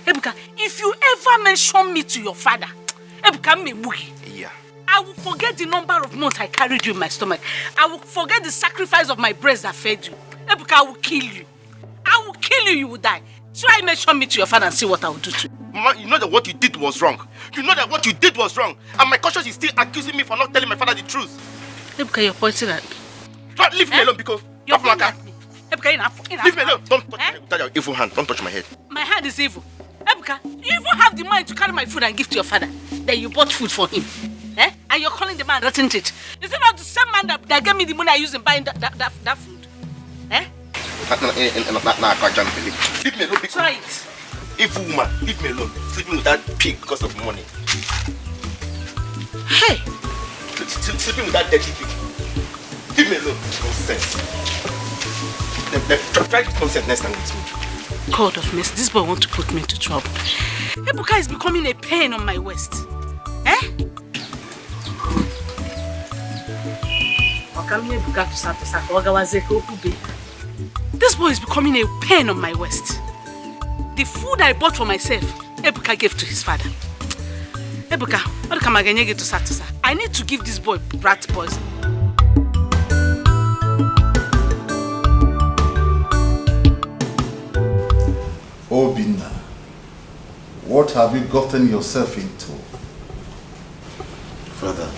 Ebuka, if you ever mention me to your father, Ebuka, yeah. I will forget the number of months I carried you in my stomach. I will forget the sacrifice of my breast that fed you. Ebuka, I will kill you. I will kill you, you will die. Try mention me to your father and see what I will do to you. Mama, you know that what you did was wrong. You know that what you did was wrong. And my conscience is still accusing me for not telling my father the truth. Ebuka, you're pointing at me. Leave me alone, because you're pointing at me. Ebuka, leave me alone. Don't touch me with your evil hand. Don't touch my head. My hand is evil. Ebuka, you even have the mind to carry my food and give to your father. Then you bought food for him. And you're calling the man rotten teeth. Is it not the same man that gave me the money I used in buying that food? Leave me alone. Try it. Evil woman, leave me alone. Sleeping with that pig because of money. Hey! Sleeping with that dirty pig. Leave me alone. Nonsense. Try this nonsense next time with me. God of mercy, this boy wants to put me into trouble. Ebuka is becoming a pain on my waist. This boy is becoming a pain on my waist. The food I bought for myself, Ebuka gave to his father. Ebuka, I need to give this boy rat poison. Obinna, what have you gotten yourself into? Father,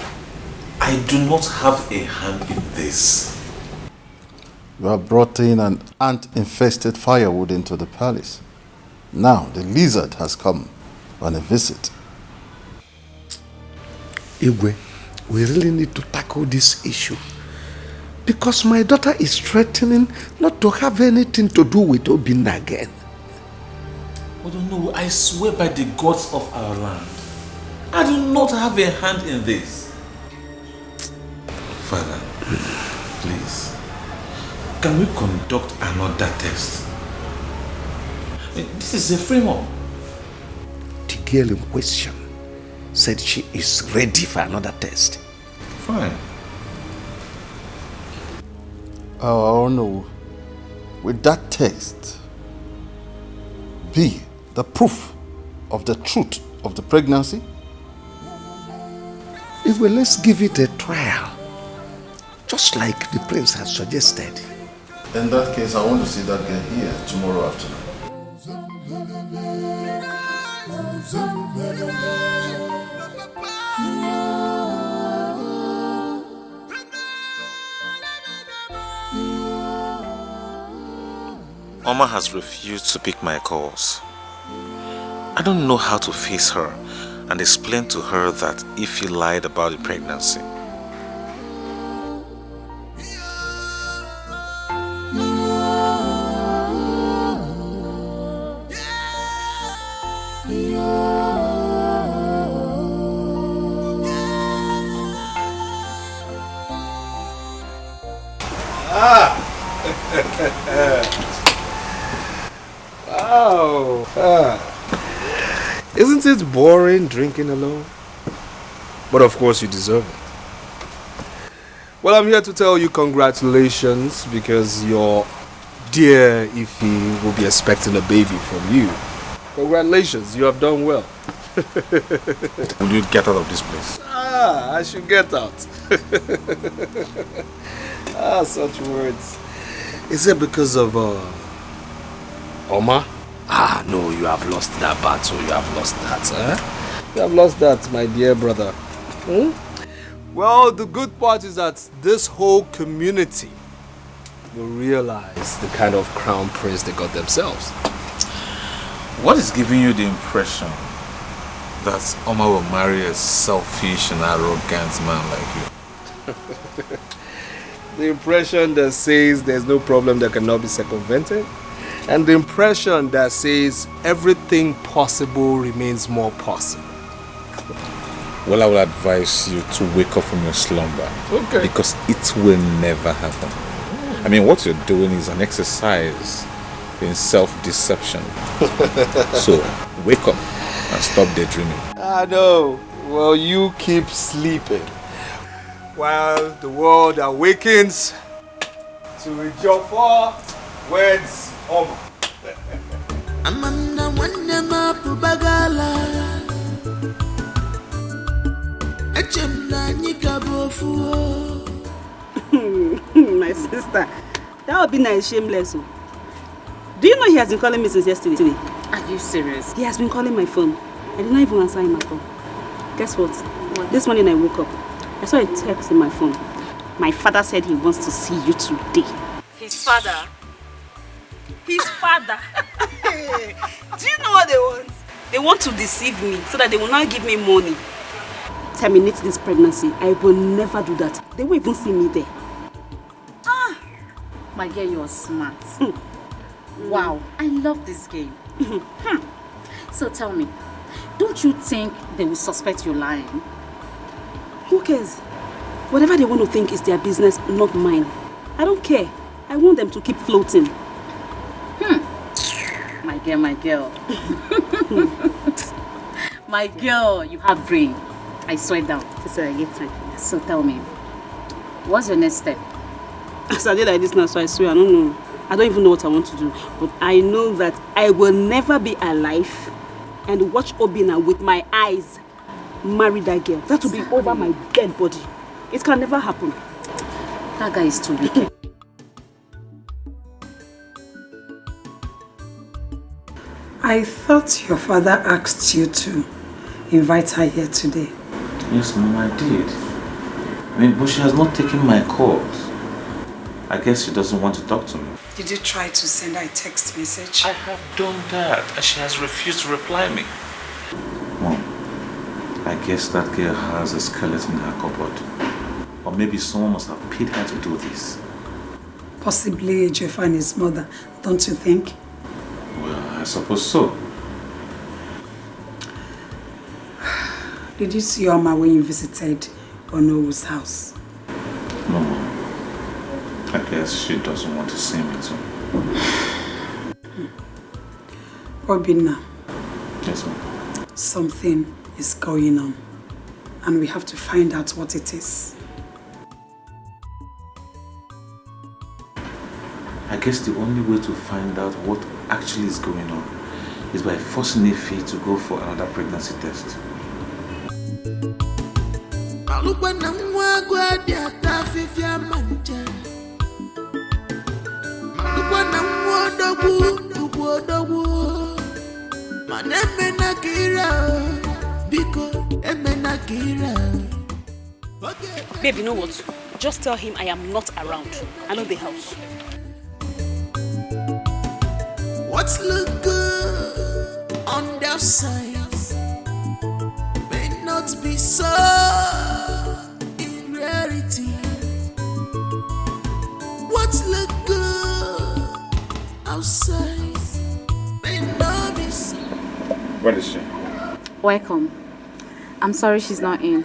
I do not have a hand in this. You have brought in an ant-infested firewood into the palace. Now the lizard has come on a visit. Igwe, we really need to tackle this issue. Because my daughter is threatening not to have anything to do with Obinna again. I don't know. I swear by the gods of our land, I do not have a hand in this. Father, please, can we conduct another test? This is a frame-up. The girl in question said she is ready for another test. Fine. Oh no. With that text be the proof of the truth of the pregnancy? Well, let's give it a trial. Just like the prince has suggested. In that case, I want to see that girl here tomorrow afternoon. Oma has refused to pick my calls. I don't know how to face her and explain to her that if he lied about the pregnancy. Wow. Isn't it boring drinking alone? But of course you deserve it. Well, I'm here to tell you congratulations because your dear Ify will be expecting a baby from you. Congratulations, you have done well. Will you get out of this place? I should get out. Such words. Is it because of Oma? No, you have lost that battle. You have lost that. You have lost that, my dear brother. Well, the good part is that this whole community will realize the kind of crown prince they got themselves. What is giving you the impression that Oma will marry a selfish and arrogant man like you? The impression that says there's no problem that cannot be circumvented, and the impression that says everything possible remains more possible. Well, I will advise you to wake up from your slumber. Okay. Because it will never happen. I mean, what you're doing is an exercise in self-deception. So, wake up and stop daydreaming. I know. Well, you keep sleeping while the world awakens to Ejiofor weds Oma. Amanda Wandema Pubagala Echemna Nikabofu. My sister, that would be nice, shameless. Do you know he has been calling me since yesterday? Are you serious? He has been calling my phone. I did not even answer him at all. Guess what? This morning I woke up. I saw a text in my phone. My father said he wants to see you today. His father? His father? Do you know what they want? They want to deceive me so that they will not give me money. Terminate this pregnancy. I will never do that. They won't even see me there. My girl, you are smart. Wow, I love this game. So tell me, don't you think they will suspect you lying? Who cares? Whatever they want to think is their business, not mine. I don't care. I want them to keep floating. My girl. My girl, you have brain. I swear down. I get time. So tell me, what's your next step? As I did like this now, so I swear, I don't know. I don't even know what I want to do. But I know that I will never be alive and watch Obinna with my eyes marry that girl. That will be over my dead body. It can never happen. That guy is too wicked. I thought your father asked you to invite her here today. Yes, Mom, I did. But she has not taken my calls. I guess she doesn't want to talk to me. Did you try to send her a text message? I have done that, and she has refused to reply me. Mom, I I guess that girl has a skeleton in her cupboard. Or maybe someone must have paid her to do this. Possibly Ejiofor and his mother, don't you think? Well, I suppose so. Did you see Oma when you visited Onowo's house? No. I guess she doesn't want to see me too. Obinna. Yes, ma'am. Something is going on. And we have to find out what it is. I guess the only way to find out what actually is going on is by forcing Ife to go for another pregnancy test. Babe, you know what? Just tell him I am not around. I know the house. What's look good on the outside may not be so in reality. What's look good outside may not be so. Where is she? Welcome. I'm sorry she's not in.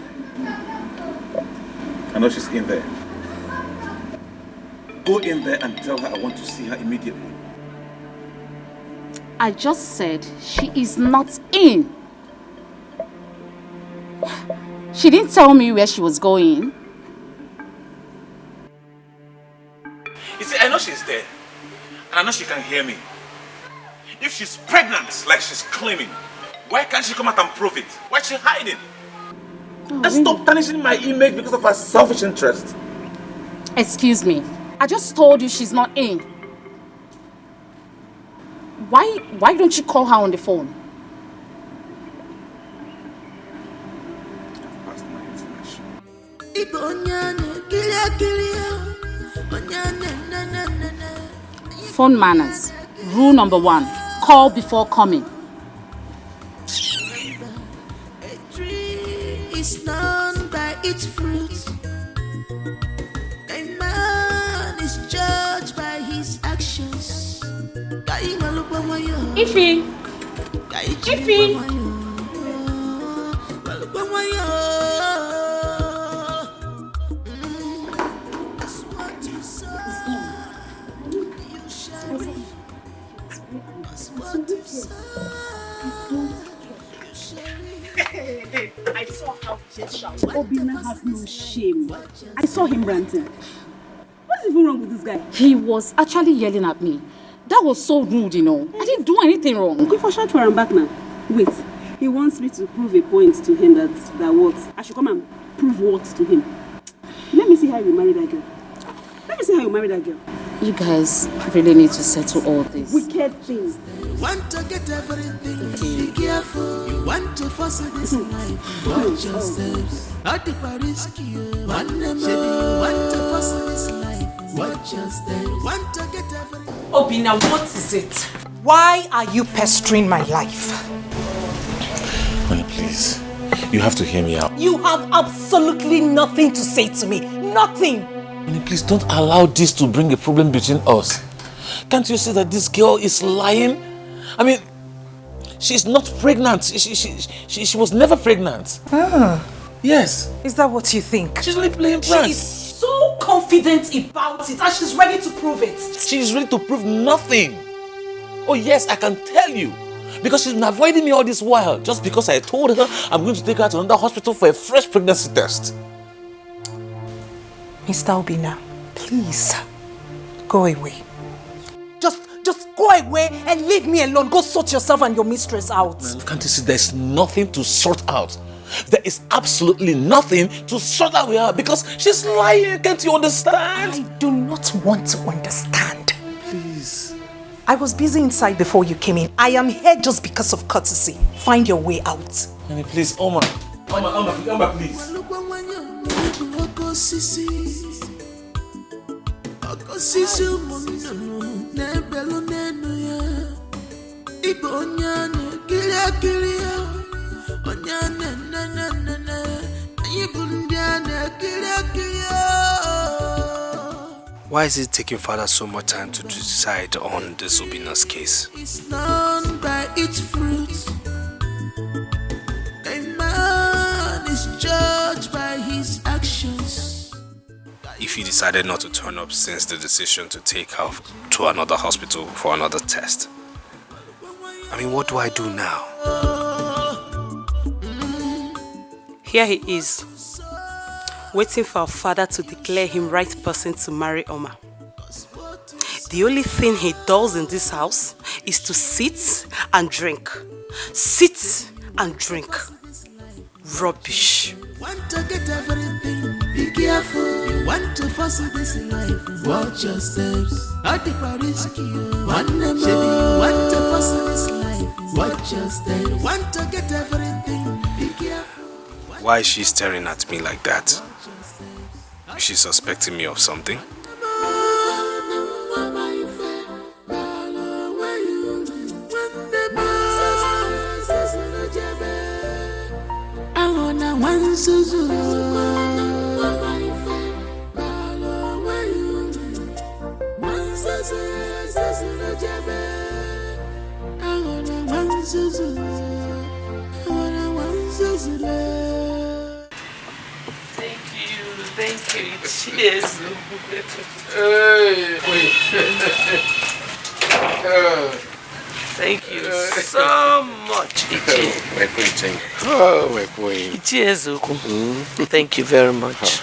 I know she's in there. Go in there and tell her I want to see her immediately. I just said she is not in. She didn't tell me where she was going. You see, I know she's there. And I know she can hear me. If she's pregnant, like she's claiming, why can't she come out and prove it? Why is she hiding? And stop tarnishing my image because of her selfish interest. Excuse me. I just told you she's not in. Why don't you call her on the phone? Phone manners. Rule number 1. Call before coming. A tree is known by its fruit. A man is judged by his actions. Ife! Ife! I saw how Obinna has no shame. I saw him ranting. What is even wrong with this guy? He was actually yelling at me. That was so rude, you know. I didn't do anything wrong. Okay, for short for him back now. Wait, he wants me to prove a point to him that what? I should come and prove what to him? Let me see how you marry that girl. Let me see how you marry that girl. You guys really need to settle all this. Wicked things. Want to get everything, be careful. You want to force this life, watch your steps. At the Paris, want to force this life, watch your steps. Want to get everything. Obinna, what is it? Why are you pestering my life? Honey, please. You have to hear me out. You have absolutely nothing to say to me. Nothing. Honey, please don't allow this to bring a problem between us. Can't you see that this girl is lying? I mean, she's not pregnant. She was never pregnant. Ah. Yes. Is that what you think? She's only playing pranks. She is so confident about it and she's ready to prove it. She's ready to prove nothing. Oh yes, I can tell you. Because she's been avoiding me all this while. Just because I told her I'm going to take her to another hospital for a fresh pregnancy test. Mr. Obinna, please, go away. Just go away and leave me alone. Go sort yourself and your mistress out. Can't you see there's nothing to sort out? There is absolutely nothing to sort out with her because she's lying. Can't you understand? I do not want to understand. Please. I was busy inside before you came in. I am here just because of courtesy. Find your way out. Honey, please, Oma, please. Why is it taking father so much time to decide on this Obina's case? It's known by its fruits. A man is judged by his actions. If he decided not to turn up since the decision to take her to another hospital for another test, I mean, what do I do now? Here he is, waiting for our father to declare him right person to marry Oma. The only thing he does in this house is to sit and drink. Sit and drink. Rubbish. Want to get everything, be careful. You want to pursue this life, watch your steps. At the risk, want to pursue this life, watch your steps. Want to get everything, be careful. Why is she staring at me like that? Is she suspecting me of something? Thank you. Cheers. Thank you so much, Ichi. My queen, thank you. Oh, my queen. Cheers, Thank you very much.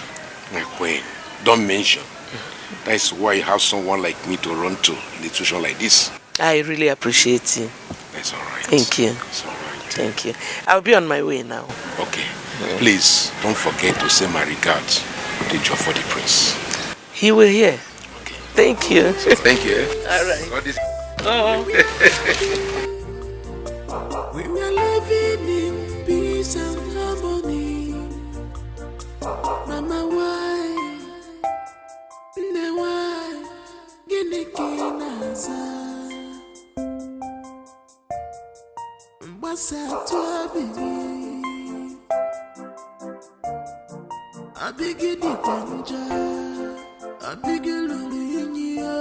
My queen, don't mention. That's why you have someone like me to run to in a situation like this. I really appreciate you. That's all right. Thank you. It's all right. Thank you. I'll be on my way now. Okay. Please, don't forget to say my regards to Joffrey the Prince. He will hear. Okay. Thank you. Thank you. All right. God is... We are living in peace and harmony. Mama, why? Ne why? Gene kinaza. Mbasa tu abigi. Abigi di panja. Abigi luluinya.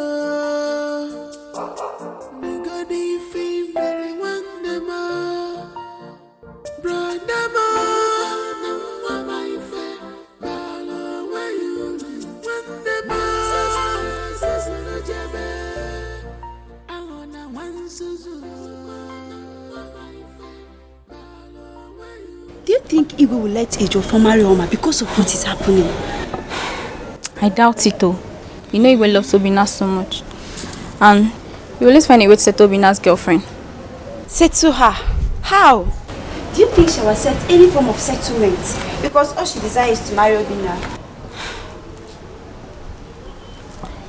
Nigadi fi meri wandema. Brandama. Mama ife. Balo wayu. Wandema. Sasuna jabe. Awana wansuzu. Do you think Igwe will let Ejiofor marry Oma because of what is happening? I doubt it though. You know Igwe loves Obina so much. And he will always find a way to settle Obina's girlfriend. Settle her? How? Do you think she will accept any form of settlement? Because all she desires is to marry Obina.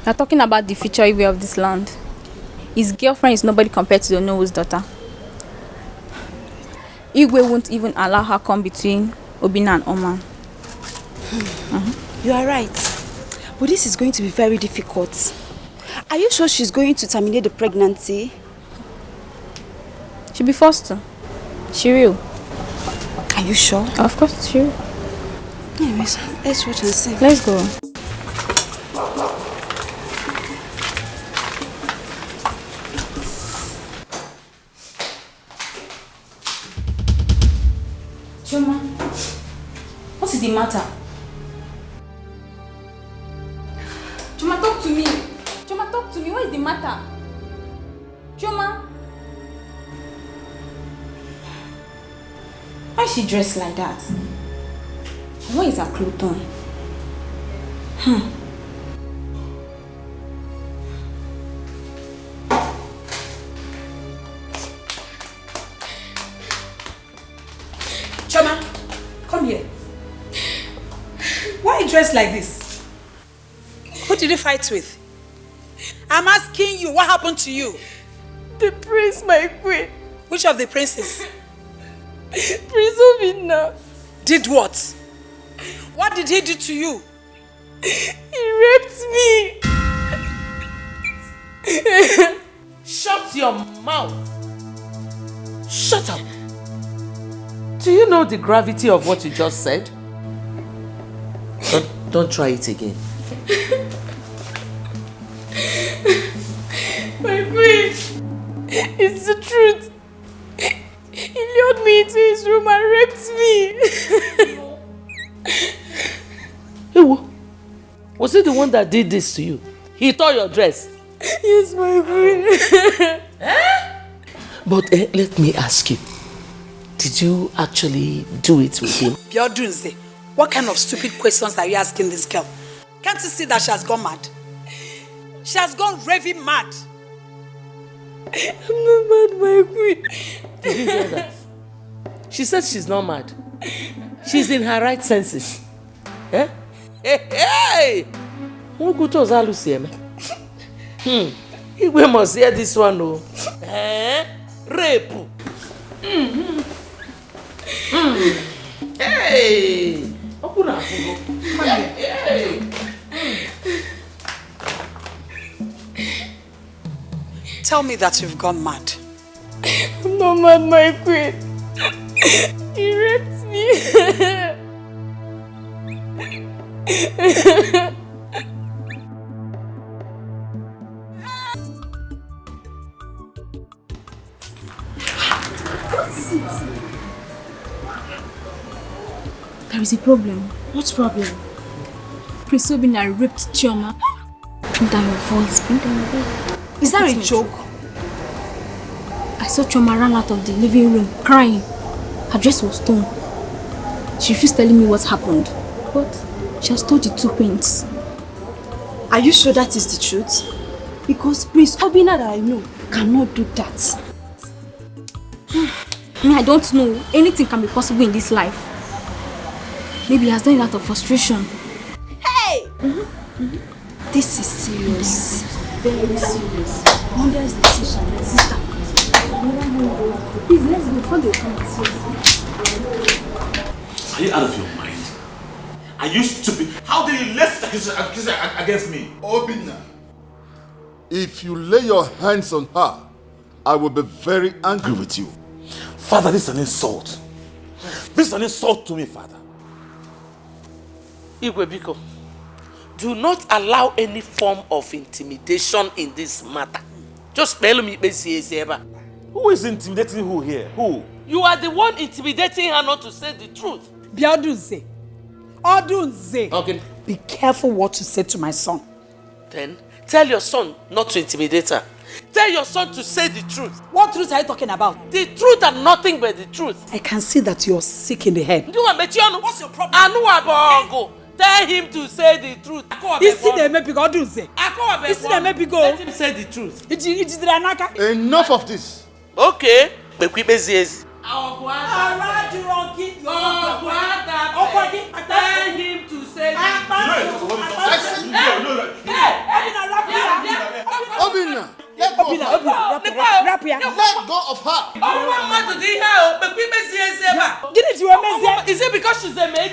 You're talking about the future Igwe of this land. His girlfriend is nobody compared to the Onowo's daughter. Igwe won't even allow her come between Obina and Oma. You are right. But this is going to be very difficult. Are you sure she's going to terminate the pregnancy? She'll be forced to. She will. Are you sure? Of course, she will. Anyways, let's watch and see. Let's go. Choma, what is the matter? Choma, talk to me. Choma, talk to me. What is the matter? Choma. Why is she dressed like that? Where is her clothes on? Choma, come here. Why are you dressed like this? Who did you fight with? I'm asking you, what happened to you? The prince, my queen. Which of the princes? Prince Obina. Did what? What did he do to you? He raped me. Shut your mouth. Shut up. Do you know the gravity of what you just said? Don't try it again. My queen, it's the truth. He lured me into his room and raped me. Ewo, was it the one that did this to you? He tore your dress? Yes, my queen. But let me ask you, did you actually do it with him? Biodunze, what kind of stupid questions are you asking this girl? Can't you see that she has gone mad? She has gone raving mad. I'm not mad, my queen. Did you hear that? She said she's not mad. She's in her right senses. Eh? Hey! Who could tell Lucy? We must hear this one, no? Rape. Hey! Open up. Hey! Tell me that you've gone mad. I'm not mad, my queen. He raped me. There is a problem. What problem? Prince Obinna raped Chioma. Bring down your voice. Bring down your voice. Is that a joke? I saw Chioma run out of the living room crying. Her dress was torn. She refused telling me what happened. But she has told the two queens. Are you sure that is the truth? Because Prince Obinna that I know cannot do that. I don't know. Anything can be possible in this life. Maybe he has done it out of frustration. Hey! This is serious. Very serious. Mother's decision, my sister. Please, let's go before they come and see us. Are you out of your mind? Are you stupid? How did you lift accusation against me? Obinna, if you lay your hands on her, I will be very angry with you. Father, this is an insult. This is an insult to me, Father. Igwe Biko, do not allow any form of intimidation in this matter. Just tell me, who is intimidating who here? Who? You are the one intimidating her not to say the truth. Biodunze. Odunze. Okay. Be careful what you say to my son. Then tell your son not to intimidate her. Tell your son to say the truth. What truth are you talking about? The truth and nothing but the truth. I can see that you're sick in the head. What's your problem? Tell him to say the truth. Let him say the truth. Enough of this. Okay. Tell him to say the Obinna, let go of her. Is it because she's a maid?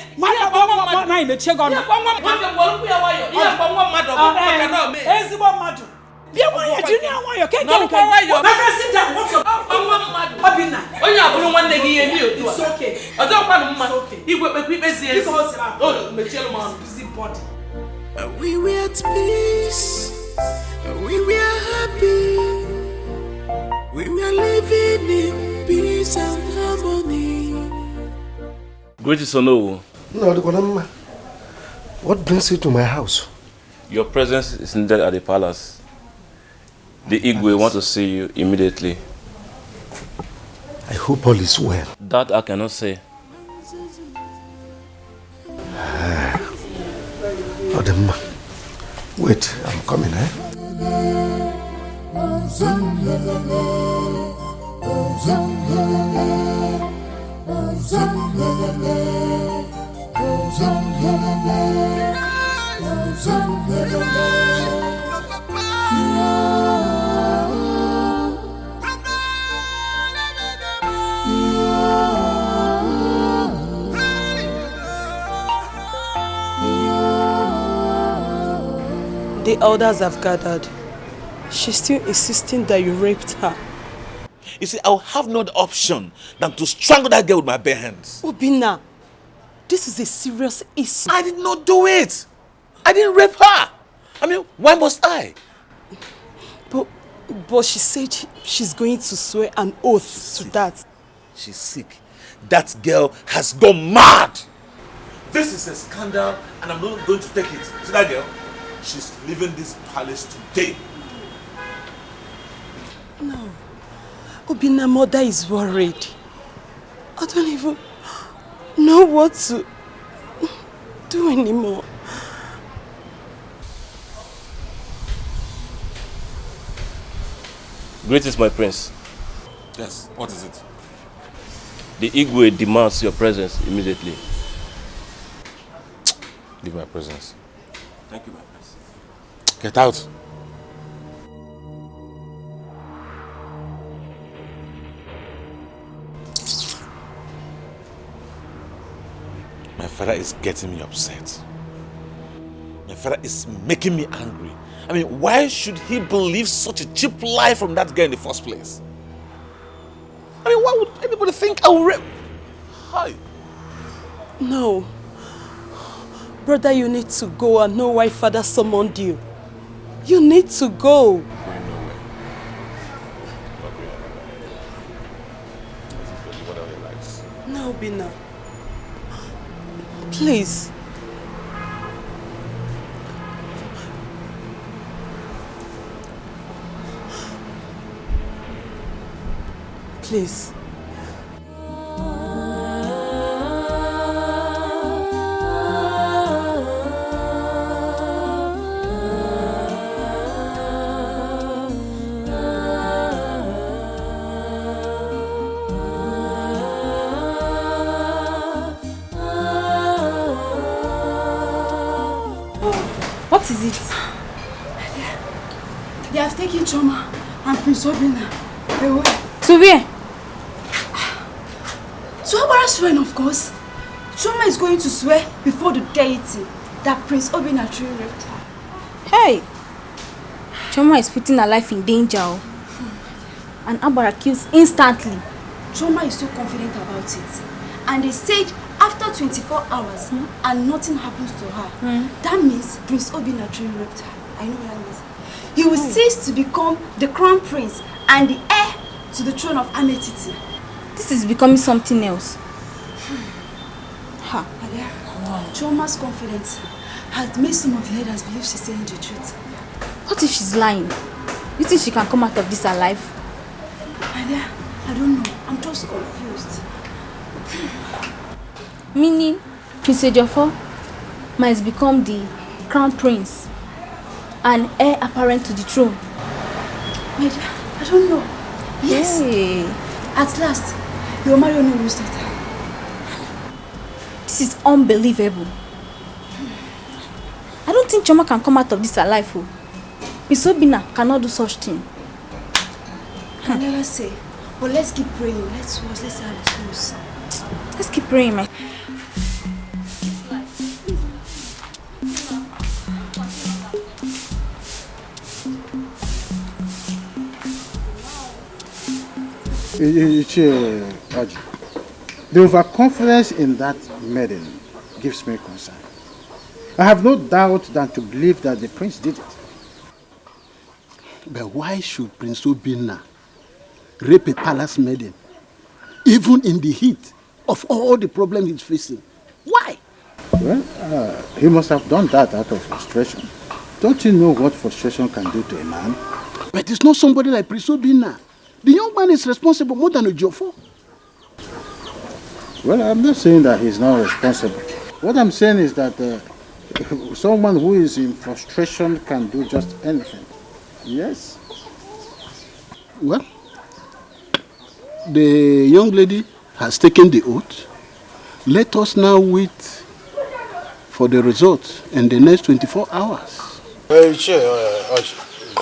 We were at peace. We were happy. We were living in peace and harmony. Greetings, Ono. No, what brings you to my house? Your presence is needed at the palace. The Igwe want to see you immediately. I hope all is well. That I cannot say. Wait, I'm coming, The elders have gathered. She's still insisting that you raped her. You see, I'll have no other option than to strangle that girl with my bare hands. Obina, this is a serious issue. I did not do it. I didn't rape her. I mean, why must I? But she said she's going to swear an oath to that. She's sick. That girl has gone mad. This is a scandal and I'm not going to take it. See that girl? She's leaving this palace today. No. Obina, mother is worried. I don't even know what to do anymore. Greetings, my prince. Yes, what is it? The Igwe demands your presence immediately. Leave my presence. Thank you, my prince. Get out. My father is getting me upset. My father is making me angry. I mean, why should he believe such a cheap lie from that girl in the first place? I mean, why would anybody think I will rape? Hi. No. Brother, you need to go and know why father summoned you. You need to go. Going nowhere. Not going anywhere. Do whatever he likes. No, Bina. Please. Please. What is it? They have taken Choma and Prince Obina away. To where? To Abara's shrine, of course. Choma is going to swear before the deity that Prince Obina truly raped her. Hey! Choma is putting her life in danger. And Abara kills instantly. Choma is so confident about it. And they said after 24 hours and nothing happens to her, that means Prince Obina truly raped her. I know what that means. He will cease to become the crown prince and the heir to the throne of Ametiti. This is becoming something else. Ha. Wow. Choma's confidence has made some of the elders believe she's saying the truth. What if she's lying? You think she can come out of this alive? I don't know. I'm just confused. Meaning, Prince Ejiofor must become the crown prince and heir apparent to the throne. I don't know. Yes. Hey. At last, your marry Onoru's daughter. This is unbelievable. I don't think Choma can come out of this alive. Miss Obina cannot do such thing. I never say. But let's keep praying. Let's see how it goes. Let's keep praying, my. The overconfidence in that maiden gives me concern. I have no doubt than to believe that the prince did it. But why should Prince Obina rape a palace maiden, even in the heat of all the problems he's facing? Why? Well, he must have done that out of frustration. Don't you know what frustration can do to a man? But it's not somebody like Prince Obina. The young man is responsible more than Ejiofor. Well, I'm not saying that he's not responsible. What I'm saying is that someone who is in frustration can do just anything. Yes? Well, the young lady has taken the oath. Let us now wait for the result in the next 24 hours. Well,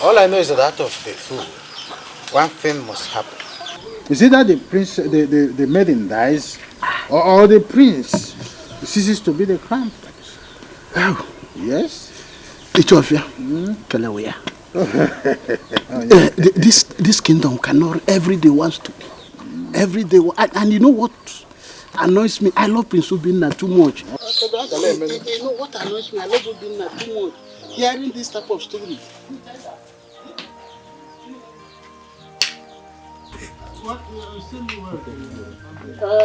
all I know is that out of the two, one thing must happen. Is it that the prince, the maiden dies, or the prince ceases to be the crown prince? Oh, yes. Each of you, Kalawaya. This kingdom cannot every day wants to. Every day. And you know what annoys me? I love Prince Obinna too much. You know what annoys me? I love Obinna too much. Hearing this type of story.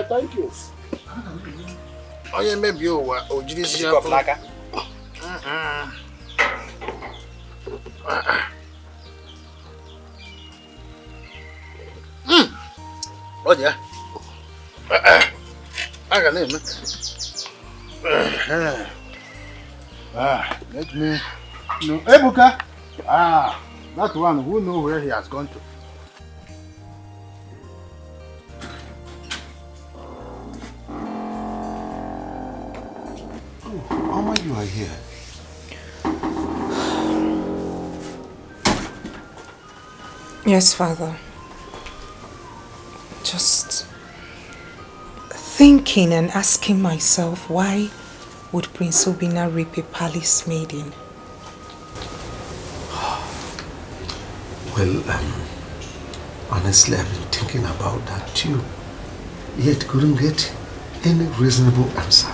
Thank you. Oh, yeah, maybe you are. This is of lager. Oh, yeah. I can name let me know. Hey, Buka. That one, who knows where he has gone to? Mama, you are here. Yes, Father. Just thinking and asking myself, why would Prince Obinna rape a palace maiden? Well, honestly, I've been thinking about that too. Yet couldn't get any reasonable answer.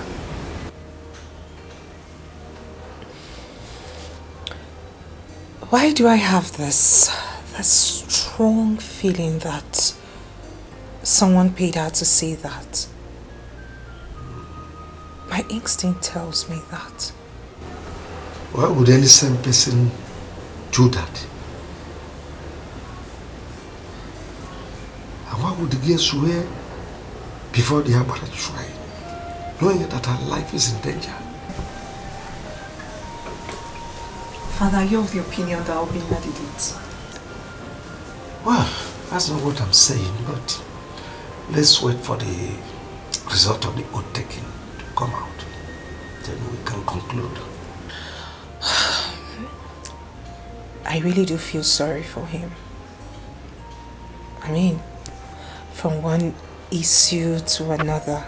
Why do I have this strong feeling that someone paid her to say that? My instinct tells me that. Why would any same person do that? And why would the girl swear before the Abara tried, knowing that her life is in danger? Father, you're of the opinion that Obinna did it. Well, that's not what I'm saying, but let's wait for the result of the oath taking to come out. Then we can conclude. I really do feel sorry for him. I mean, from one issue to another.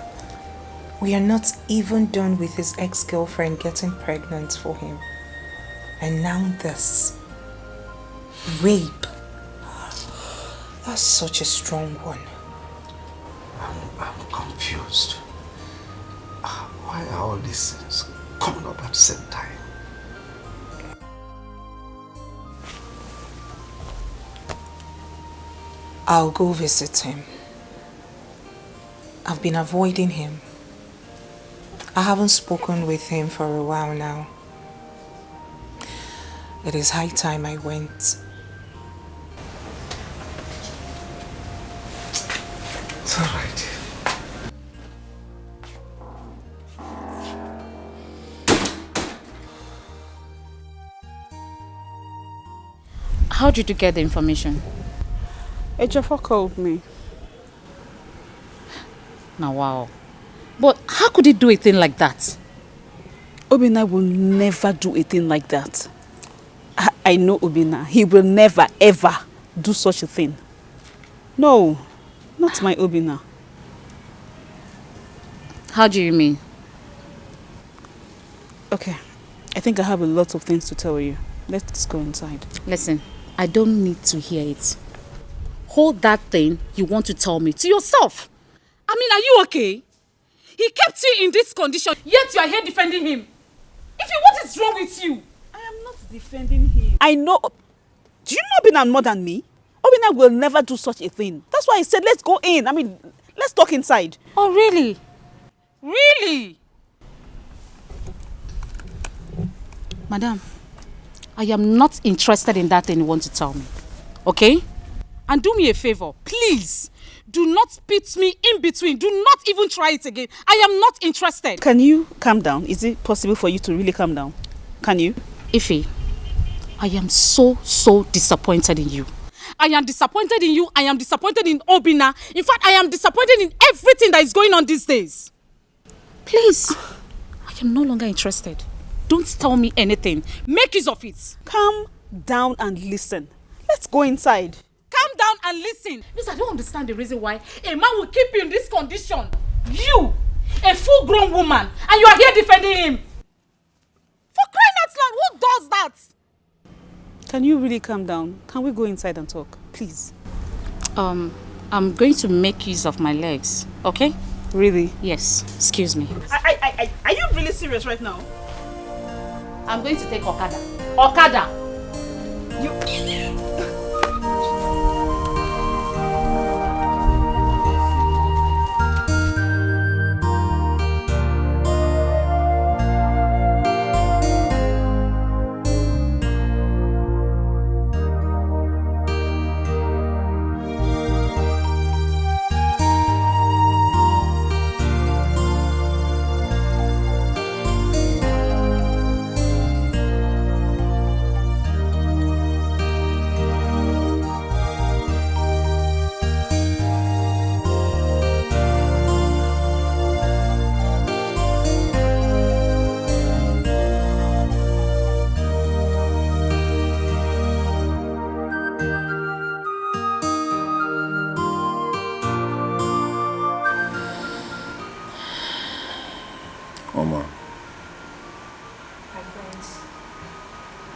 We are not even done with his ex-girlfriend getting pregnant for him. And now this. Rape. That's such a strong one. I'm confused. Why are all these things coming up at the same time? I'll go visit him. I've been avoiding him. I haven't spoken with him for a while now. It is high time I went. It's all right. How did you get the information? Ejiofor called me. Now, wow. But how could he do a thing like that? Obinna will never do a thing like that. I know Obinna. He will never, ever do such a thing. No, not my Obinna. How do you mean? Okay, I think I have a lot of things to tell you. Let's go inside. Listen, I don't need to hear it. Hold that thing you want to tell me to yourself. I mean, are you okay? He kept you in this condition, yet you are here defending him. If you, what is wrong with you? I am not defending him. I know. Do you know Obinna more than me? Obinna will never do such a thing. That's why I said let's go in. I mean, let's talk inside. Oh, really? Really? Madam, I am not interested in that thing you want to tell me. Okay? And do me a favor, please. Do not pit me in between. Do not even try it again. I am not interested. Can you calm down? Is it possible for you to really calm down? Can you? Ife, I am so disappointed in you. I am disappointed in you. I am disappointed in Obinna. In fact, I am disappointed in everything that is going on these days. Please, I am no longer interested. Don't tell me anything. Make use of it. Calm down and listen. Let's go inside. Calm down and listen. Because I don't understand the reason why a man will keep you in this condition. You, a full-grown woman, and you are here defending him. For crying out loud, who does that? Can you really calm down? Can we go inside and talk, please? I'm going to make use of my legs, okay? Really? Yes. Excuse me. Are you really serious right now? I'm going to take Okada. Okada! You...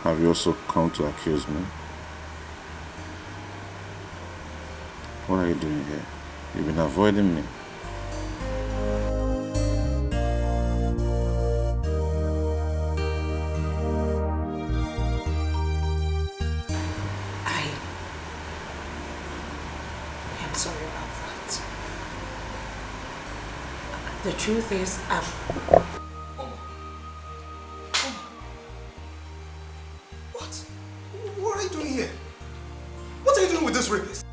Have you also come to accuse me? What are you doing here? You've been avoiding me. I'm sorry about that. The truth is, What are you doing here? What are you doing with this rapist?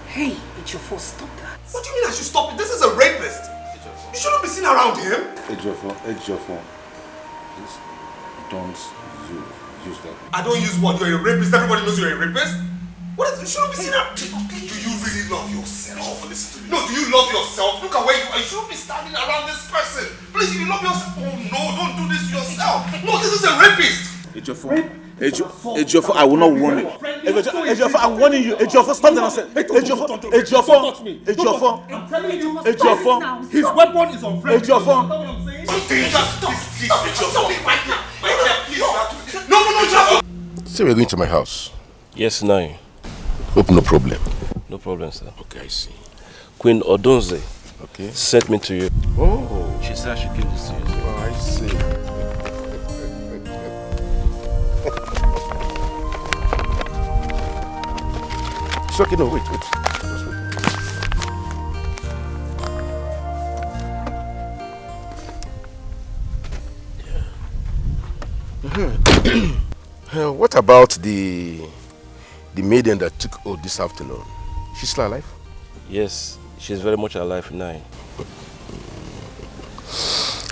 Hey, it's your fault. Stop that. What do you mean I should stop it? This is a rapist. You shouldn't be seen around him. Ejiofor, please don't use that. I don't use what? You're a rapist. Everybody knows you're a rapist. What is? You shouldn't be seen around. Do you really love yourself? Listen to me. No, do you love yourself? Look at where you are. You shouldn't be standing around this person. Please, you love yourself. Oh no, don't do this to yourself. No, this is a rapist. Ejiofor, I will not warn you. Ejiofor, I'm warning you. Ejiofor, stop the nonsense. Ejiofor, His weapon is on friend. Ejiofor. No. So we're going to my house? Yes, now. Hope no problem. No problem, sir. Okay, I see. Queen Odonze okay. sent me to you. Oh. She said I should give this to you. Oh, I see. It's okay, no, wait. Just wait. What about the maiden that took oath this afternoon? She's still alive? Yes, she's very much alive now.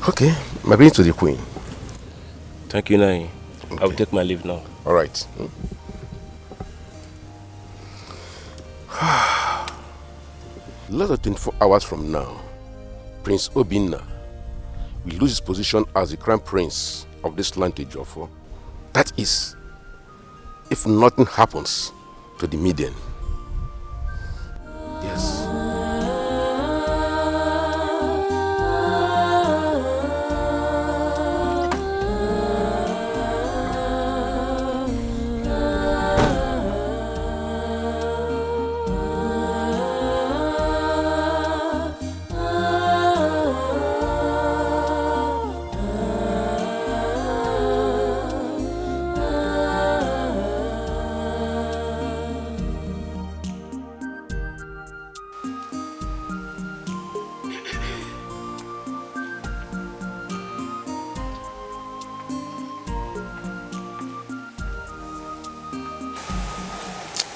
Okay, I'm going to the queen. Thank you, Nai. Okay. I will take my leave now. All right. Less than 24 hours from now, Prince Obinna will lose his position as the crown prince of this land to Ejiofor. That is, if nothing happens to the maiden. Yes.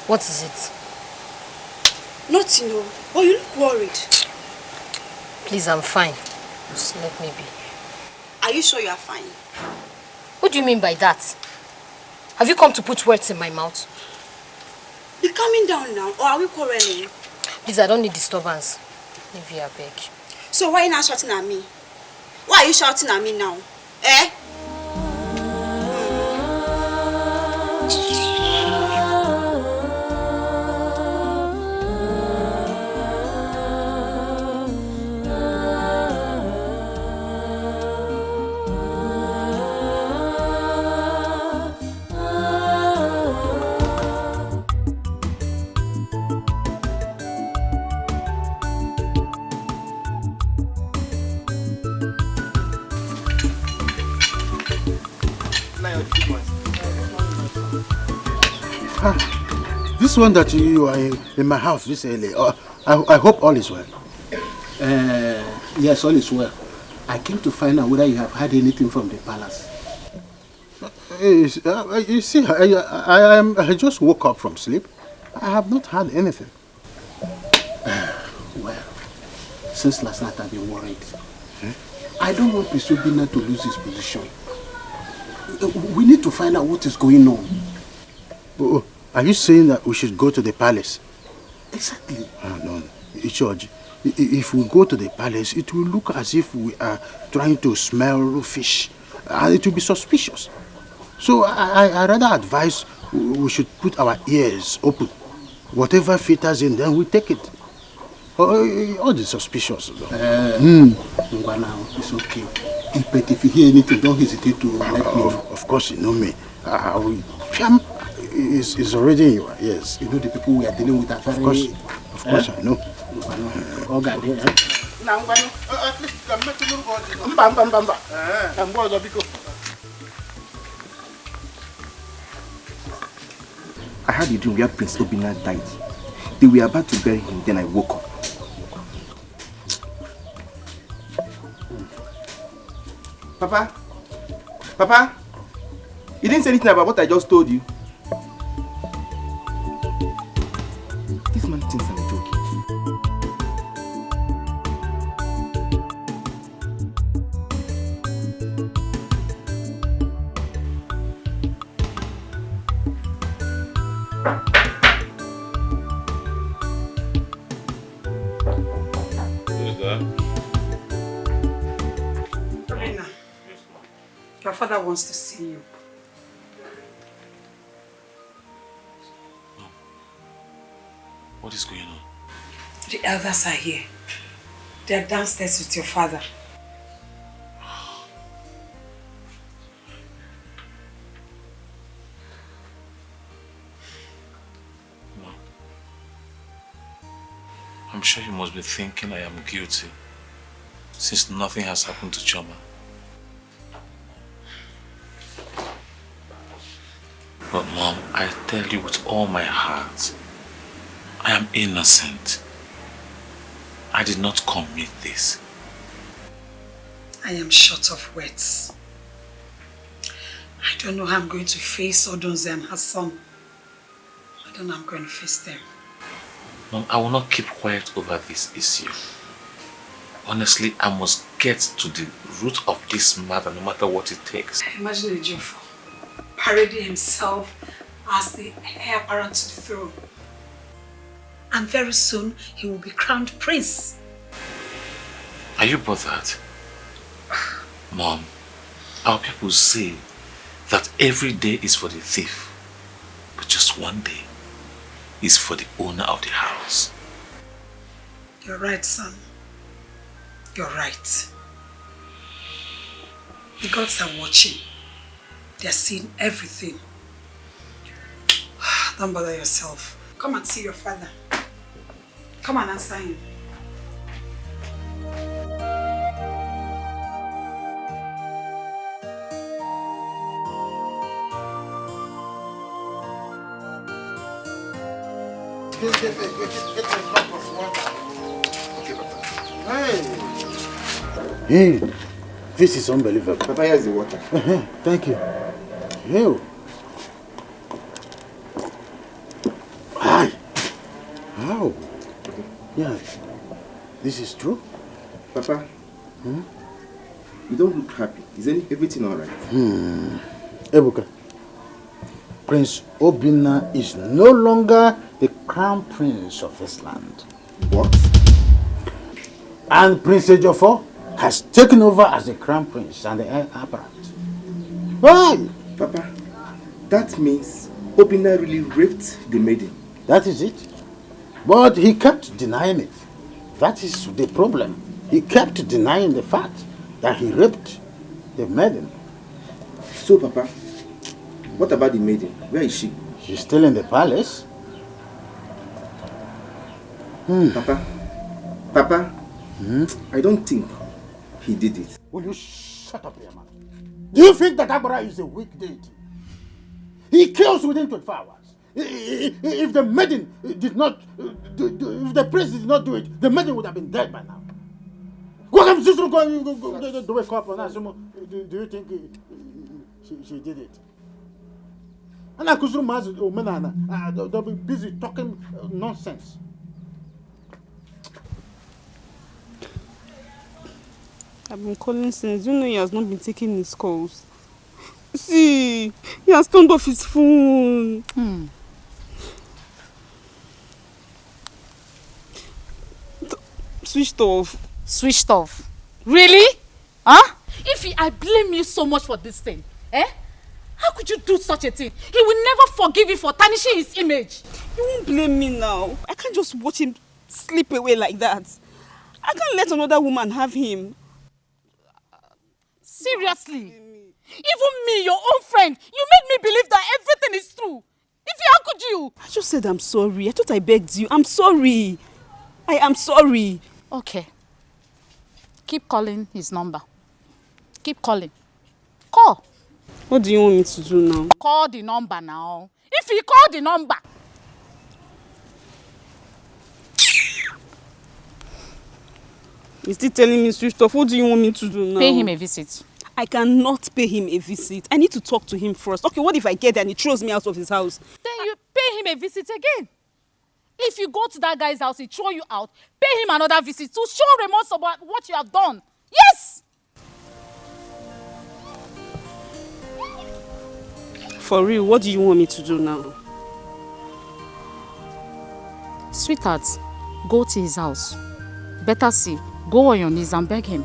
What is it? Nothing, no. Oh, you look worried. Please, I'm fine. Just let me be. Are you sure you are fine? What do you mean by that? Have you come to put words in my mouth? You're calming down now, or are we quarreling? Please, I don't need disturbance. Leave here, I beg. So why are you not shouting at me? Why are you shouting at me now? Eh? This one that you are in my house this early, I hope all is well. Yes, all is well. I came to find out whether you have heard anything from the palace. You see, I just woke up from sleep. I have not heard anything. Well, since last night I've been worried. I don't want Prince Obinna to lose his position. We need to find out what is going on. Are you saying that we should go to the palace? Exactly. No, George. If we go to the palace, it will look as if we are trying to smell fish. And it will be suspicious. So I rather advise we should put our ears open. Whatever filters in, then we take it. All the suspicious. It's okay. But if you hear anything, don't hesitate to let me know. Of course, you know me. It's already in your ears. You know the people we are dealing with are very... Of course, I know. I had a dream where Prince Obinna died. They were about to bury him, then I woke up. Papa? Papa? You didn't say anything about what I just told you. This man thinks I'm joking. Your father wants to see you. What is going on? The elders are here. They are downstairs with your father. Mom, I'm sure you must be thinking I am guilty, since nothing has happened to Choma. But Mom, I tell you with all my heart, I am innocent. I did not commit this. I am short of words. I don't know how I'm going to face Odunze and her son. I don't know how I'm going to face them. Mom, I will not keep quiet over this issue. Honestly, I must get to the root of this matter, no matter what it takes. Imagine Ejiofor parading himself as the heir apparent to the throne. And very soon, he will be crowned prince. Are you bothered? Mom, our people say that every day is for the thief, but just one day is for the owner of the house. You're right, son. You're right. The gods are watching. They're seeing everything. Don't bother yourself. Come and see your father. Come and answer him. Hey, this is unbelievable. Papa, here's the water. Thank you. Hey. Hi. How? Yeah. This is true? Papa, you don't look happy. Is everything alright? Ebuka, Prince Obinna is no longer the crown prince of this land. What? And Prince Ejiofor has taken over as the crown prince and the heir apparent. Why? Papa, that means Obinna really raped the maiden. That is it. But he kept denying it. That is the problem. He kept denying the fact that he raped the maiden. So, Papa, what about the maiden? Where is she? She's still in the palace. Papa, I don't think he did it. Will you shut up, your man? Do you think that Agbara is a weak deity? He kills within 24 hours. If the maiden did not, if the prince did not do it, the maiden would have been dead by now. What if sister go wake up and ask him, do you think she did it? And I could they'll be busy talking nonsense. I've been calling since. You know he has not been taking his calls. See, he has turned off his phone. Switched off. Switched off? Really? Huh? I blame you so much for this thing. How could you do such a thing? He will never forgive you for tarnishing his image. You won't blame me now. I can't just watch him slip away like that. I can't let another woman have him. Seriously? Even me, your own friend, you made me believe that everything is true. How could you? I just said I'm sorry. I thought I begged you. I'm sorry. I am sorry. Okay. Keep calling his number. Keep calling. Call. What do you want me to do now? Call the number now. If you call the number. He's still telling me switched off. What do you want me to do now? Pay him a visit. I cannot pay him a visit. I need to talk to him first. Okay, what if I get there and he throws me out of his house? Then you pay him a visit again. If you go to that guy's house, he throw you out, pay him another visit to show remorse about what you have done. Yes! For real, what do you want me to do now? Sweetheart, go to his house. Better see, go on your knees and beg him.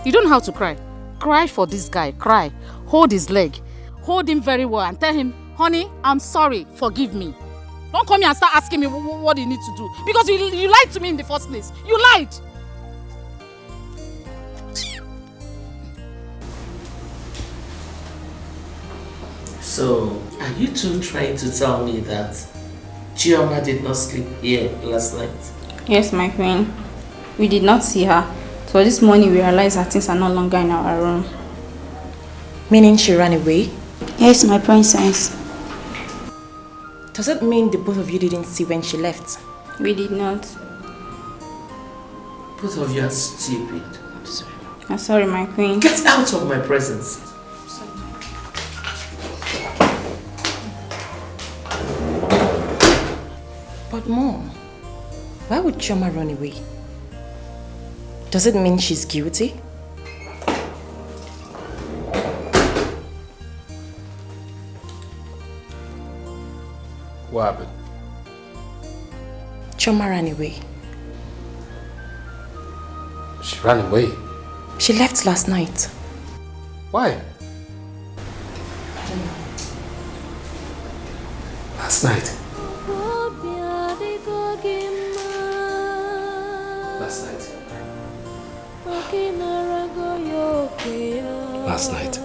You don't have to cry. Cry for this guy, cry. Hold his leg. Hold him very well and tell him, honey, I'm sorry, forgive me. Don't come here and start asking me what you need to do. Because you lied to me in the first place. You lied. So, are you two trying to tell me that Chioma did not sleep here last night? Yes, my queen. We did not see her. So this morning we realized that things are no longer in our room. Meaning she ran away? Yes, my princess. Does it mean the both of you didn't see when she left? We did not. Both of you are stupid. I'm sorry. I'm sorry, my queen. Get out of my presence. But Mom, why would Chioma run away? Does it mean she's guilty? What happened? Chioma ran away. She ran away? She left last night. Why? I don't know. Last night? Last night. Last night.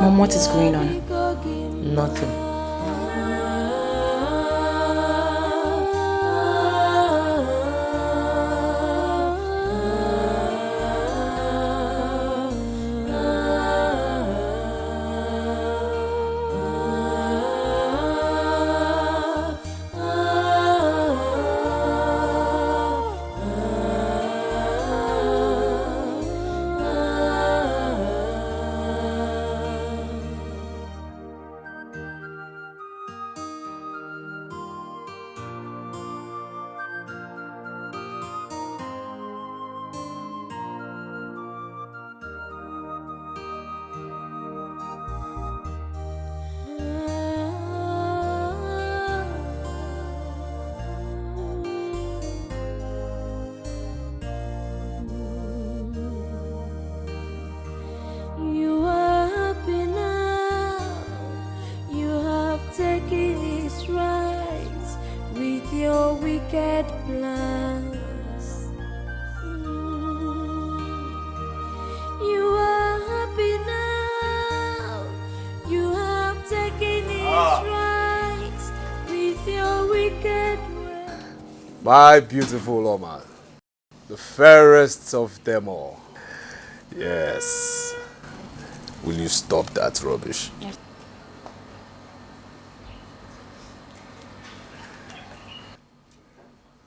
Mom, what is going on? Nothing. My beautiful Oma. The fairest of them all. Yes. Will you stop that rubbish? Yes.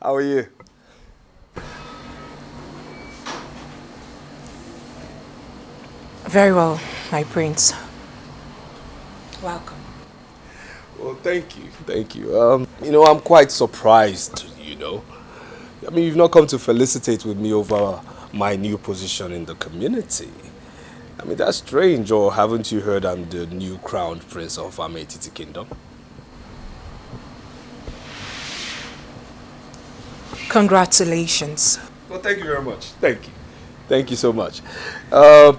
How are you? Very well, my prince. Welcome. Well, thank you. Thank you. You know, I'm quite surprised, you know. I mean, you've not come to felicitate with me over my new position in the community. I mean, that's strange, or haven't you heard I'm the new crowned prince of Ametiti Kingdom? Congratulations. Well, thank you very much. Thank you. Thank you so much.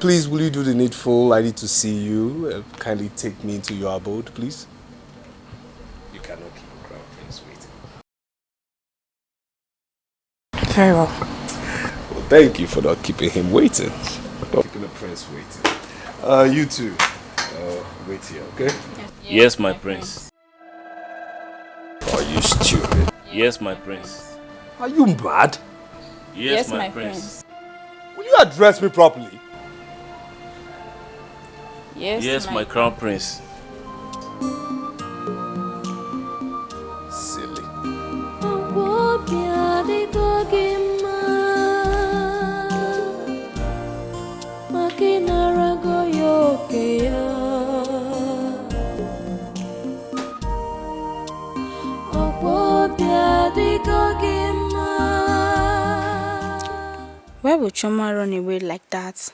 Please, will you do the needful? I need to see you. Kindly take me into your abode, please. You cannot keep a crown prince waiting. Very well. Well, thank you for not keeping him waiting. Not keeping the prince waiting. You two, wait here, okay? Yes, my prince. Are you stupid? Yes, my prince. Are you mad? Yes, my prince. Will you address me properly? Yes, my crown prince. Silly. Why would Choma run away like that?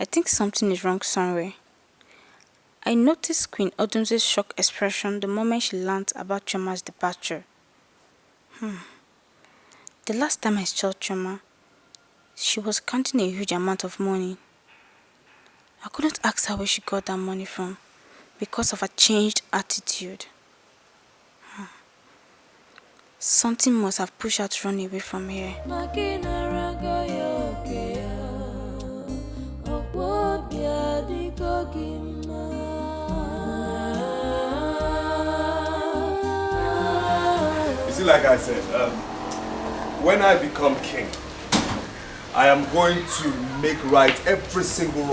I think something is wrong somewhere. I noticed Queen Odunze's shocked expression the moment she learned about Choma's departure. The last time I saw Choma, she was counting a huge amount of money. I couldn't ask her where she got that money from because of her changed attitude. Something must have pushed her to run away from here. You see, like I said, when I become king, I am going to make right every single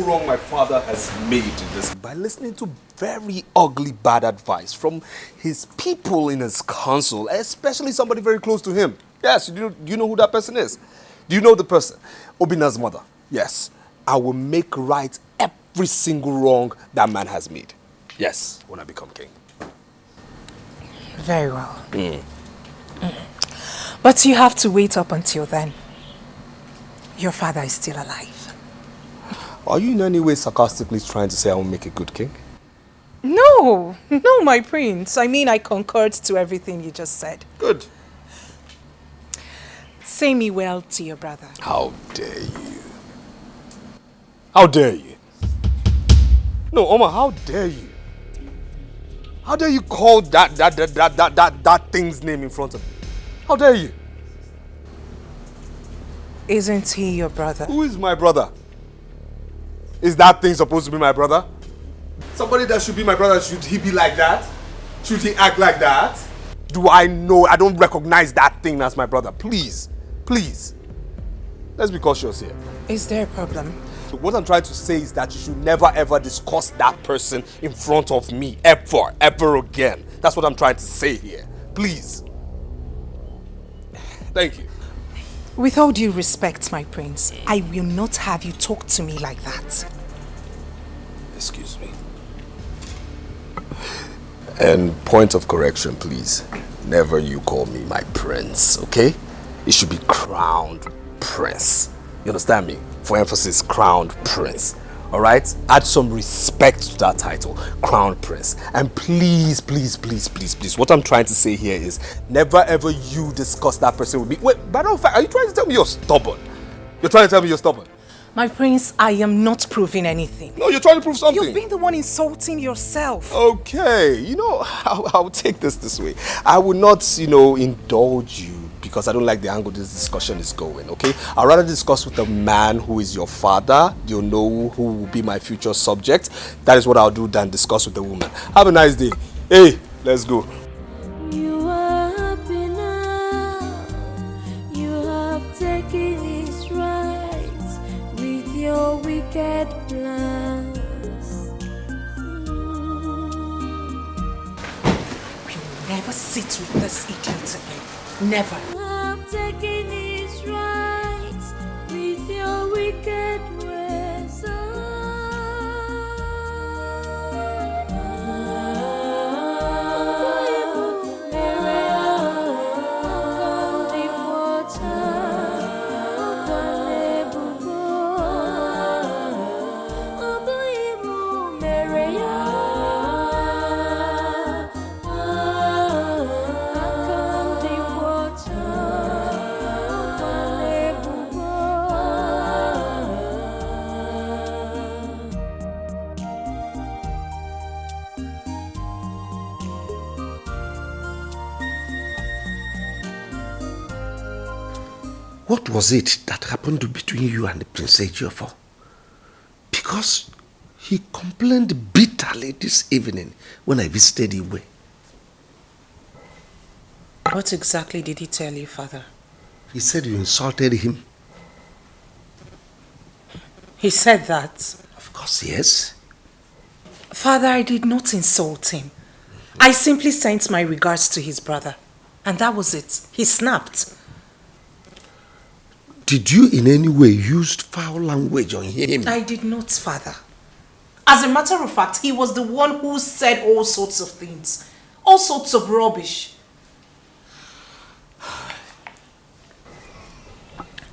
wrong my father has made in this by listening to very ugly bad advice from his people in his council, especially somebody very close to him. Yes, do you know who that person is? Do you know the person? Obina's mother. Yes, I will make right every single wrong that man has made. Yes, when I become king. Very well. But you have to wait up until then. Your father is still alive. Are you in any way sarcastically trying to say I will make a good king? No, my prince. I mean, I concurred to everything you just said. Good. Say me well to your brother. How dare you? How dare you? No, Oma, how dare you? How dare you call that thing's name in front of me? How dare you? Isn't he your brother? Who is my brother? Is that thing supposed to be my brother? Somebody that should be my brother, should he be like that? Should he act like that? Do I know? I don't recognize that thing as my brother. Please, please. Let's be cautious here. Is there a problem? What I'm trying to say is that you should never ever discuss that person in front of me. Ever again. That's what I'm trying to say here. Please. Thank you. With all due respect, my prince, I will not have you talk to me like that. Excuse me. And point of correction, please. Never you call me my prince, okay? It should be crowned prince. You understand me? For emphasis, crowned prince. Alright? Add some respect to that title, crown prince. And please, please, please, please, please, what I'm trying to say here is never ever you discuss that person with me. Wait, by the fact, are you trying to tell me you're stubborn? You're trying to tell me you're stubborn? My prince, I am not proving anything. No, you're trying to prove something. You've been the one insulting yourself. Okay, you know, I'll take this way. I will not, indulge you because I don't like the angle this discussion is going, okay? I'd rather discuss with the man who is your father, you know, who will be my future subject. That is what I'll do than discuss with the woman. Have a nice day. Hey, let's go. You are happy. wicked plans. We'll never sit with this idiot again. Never. I'm taking his rights with your wicked ways. What was it that happened between you and the Prince Ejiofor? Because he complained bitterly this evening when I visited Iwe. What exactly did he tell you, Father? He said you insulted him. He said that? Of course, yes. Father, I did not insult him. I simply sent my regards to his brother. And that was it. He snapped. Did you in any way use foul language on him? I did not, Father. As a matter of fact, he was the one who said all sorts of things. All sorts of rubbish.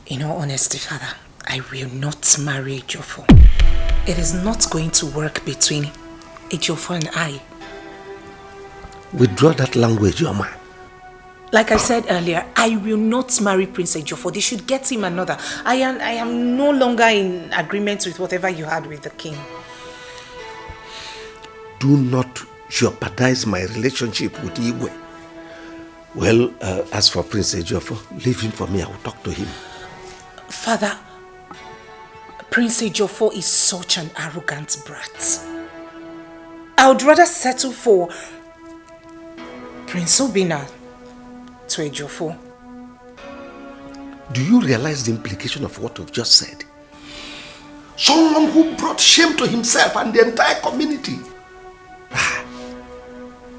In all honesty, Father, I will not marry Ejiofor. It is not going to work between Ejiofor and I. Withdraw that language, Yoma. Like I said earlier, I will not marry Prince Ejiofor. They should get him another. I am no longer in agreement with whatever you had with the king. Do not jeopardize my relationship with Iwe. Well, as for Prince Ejiofor, leave him for me. I will talk to him. Father, Prince Ejiofor is such an arrogant brat. I would rather settle for Prince Obinna to Ejiofor. Do you realize the implication of what you've just said? Someone who brought shame to himself and the entire community.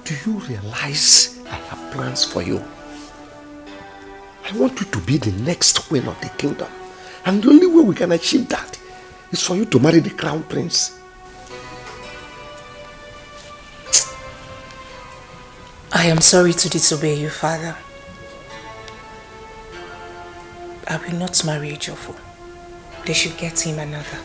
Do you realize I have plans for you? I want you to be the next queen of the kingdom. And the only way we can achieve that is for you to marry the crown prince. I am sorry to disobey you, Father. I will not marry Ejiofor. They should get him another.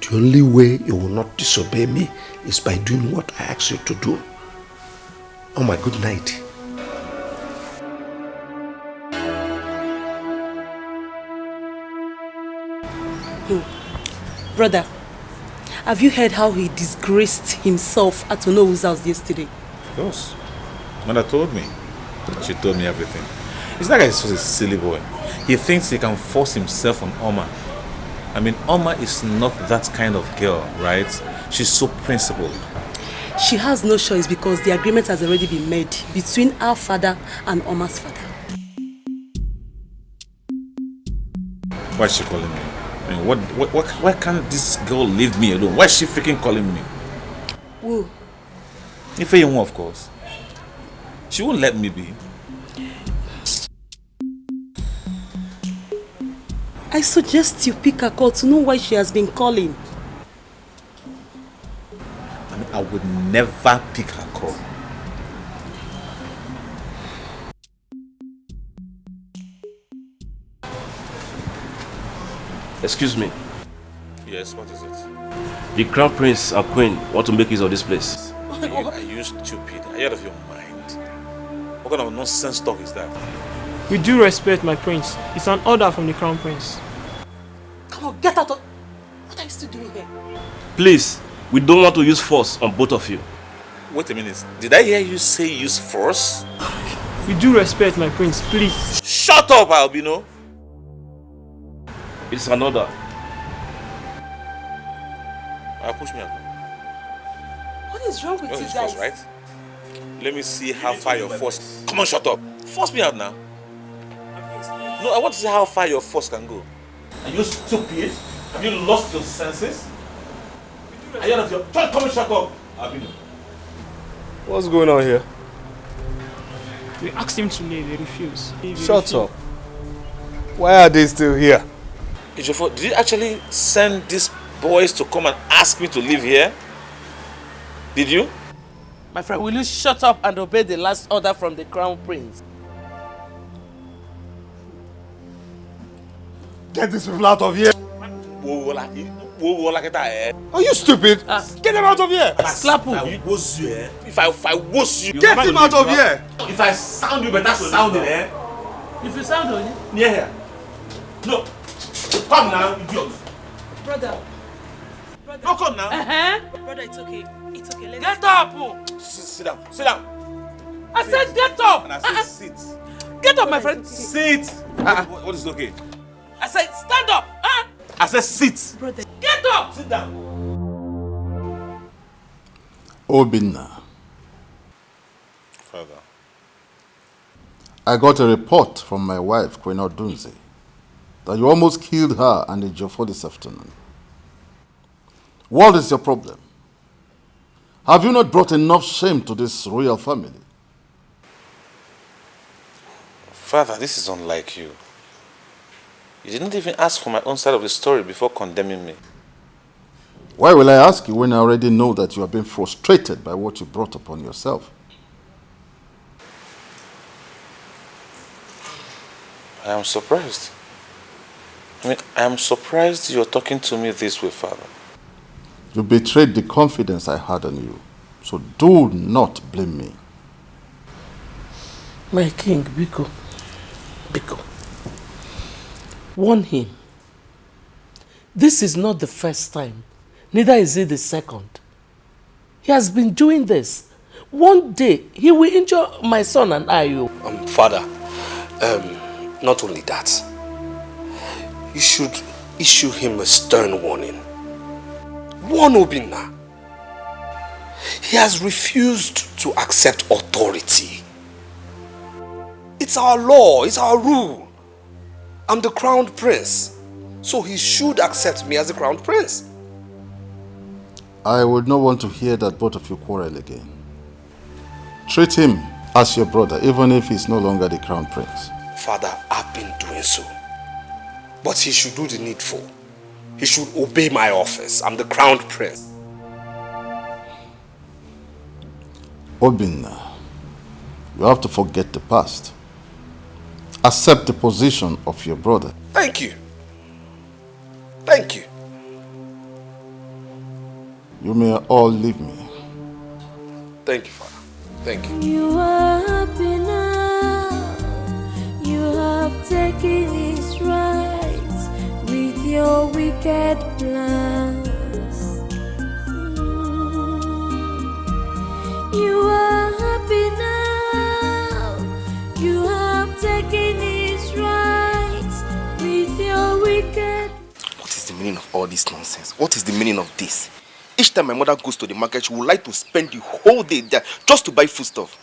The only way you will not disobey me is by doing what I ask you to do. Oh my good night. Brother, have you heard how he disgraced himself at Onowu's house yesterday? Of course. Mother told me. She told me everything. It's like he's such a silly boy. He thinks he can force himself on Oma. I mean, Oma is not that kind of girl, right? She's so principled. She has no choice because the agreement has already been made between our father and Oma's father. Why is she calling me? I mean, why can't this girl leave me alone? Why is she freaking calling me? Who? Ifeyinwa, of course. She won't let me be. I suggest you pick her call to know why she has been calling. I mean, I would never pick her call. Excuse me. Yes, what is it? The crown prince and queen want to make use of this place. Are you stupid? Are you out of your mind? What kind of nonsense talk is that? With due respect, my prince, it's an order from the crown prince. Come on, get out of... What are you still doing here? Please, we don't want to use force on both of you. Wait a minute. Did I hear you say use force? With due respect, my prince, please. Shut up, Albino! It's an order. Push me out. What is wrong with you guys? Force, right? Let me see how far your force... Come on, shut up. Force me out now. No, I want to see how far your force can go. Are you stupid? Have you lost your senses? Are you out of your... Just come and shut up. Abino. What's going on here? We asked him to leave, he refused. Shut up. Why are they still here? Ejiofor, did you actually send these boys to come and ask me to live here? Did you? My friend, will you shut up and obey the last order from the Crown Prince? Get these people out of here. Are you stupid? Get them out of here. Slap you. If I was you, get him out of here. If I sound you better sound it, eh? If you sound on it? Near here. No. Come now, idiot. Brother. No, come now. Brother, it's okay. It's okay. Let's get up. Sit down. Sit down. I said get up. And I said sit. Get up, my friend. Sit. What is okay? I said stand up. I said sit. Brother. Get up. Sit down. Obinna. Father. I got a report from my wife, Queen Odunze, that you almost killed her and Ejiofor this afternoon. What is your problem? Have you not brought enough shame to this royal family? Father, this is unlike you. You didn't even ask for my own side of the story before condemning me. Why will I ask you when I already know that you have been frustrated by what you brought upon yourself? I am surprised. I am surprised you're talking to me this way, Father. You betrayed the confidence I had in you, so do not blame me. My king, Biko. Warn him. This is not the first time, neither is it the second. He has been doing this. One day, he will injure my son and I. Father, not only that, you should issue him a stern warning. Warn Obinna. He has refused to accept authority. It's our law, it's our rule. I'm the crowned prince, so he should accept me as the crowned prince. I would not want to hear that both of you quarrel again. Treat him as your brother, even if he's no longer the crown prince. Father, I've been doing so. But he should do the needful. He should obey my office. I'm the crowned prince. Obinna, you have to forget the past. Accept the position of your brother. Thank you. Thank you. You may all leave me. Thank you, Father. Thank you. You are happy now. You have taken his rights with your wicked plans. You are happy now. You have taken his rights with your wicked. What is the meaning of all this nonsense? What is the meaning of this? Each time my mother goes to the market, she would like to spend the whole day there just to buy foodstuff.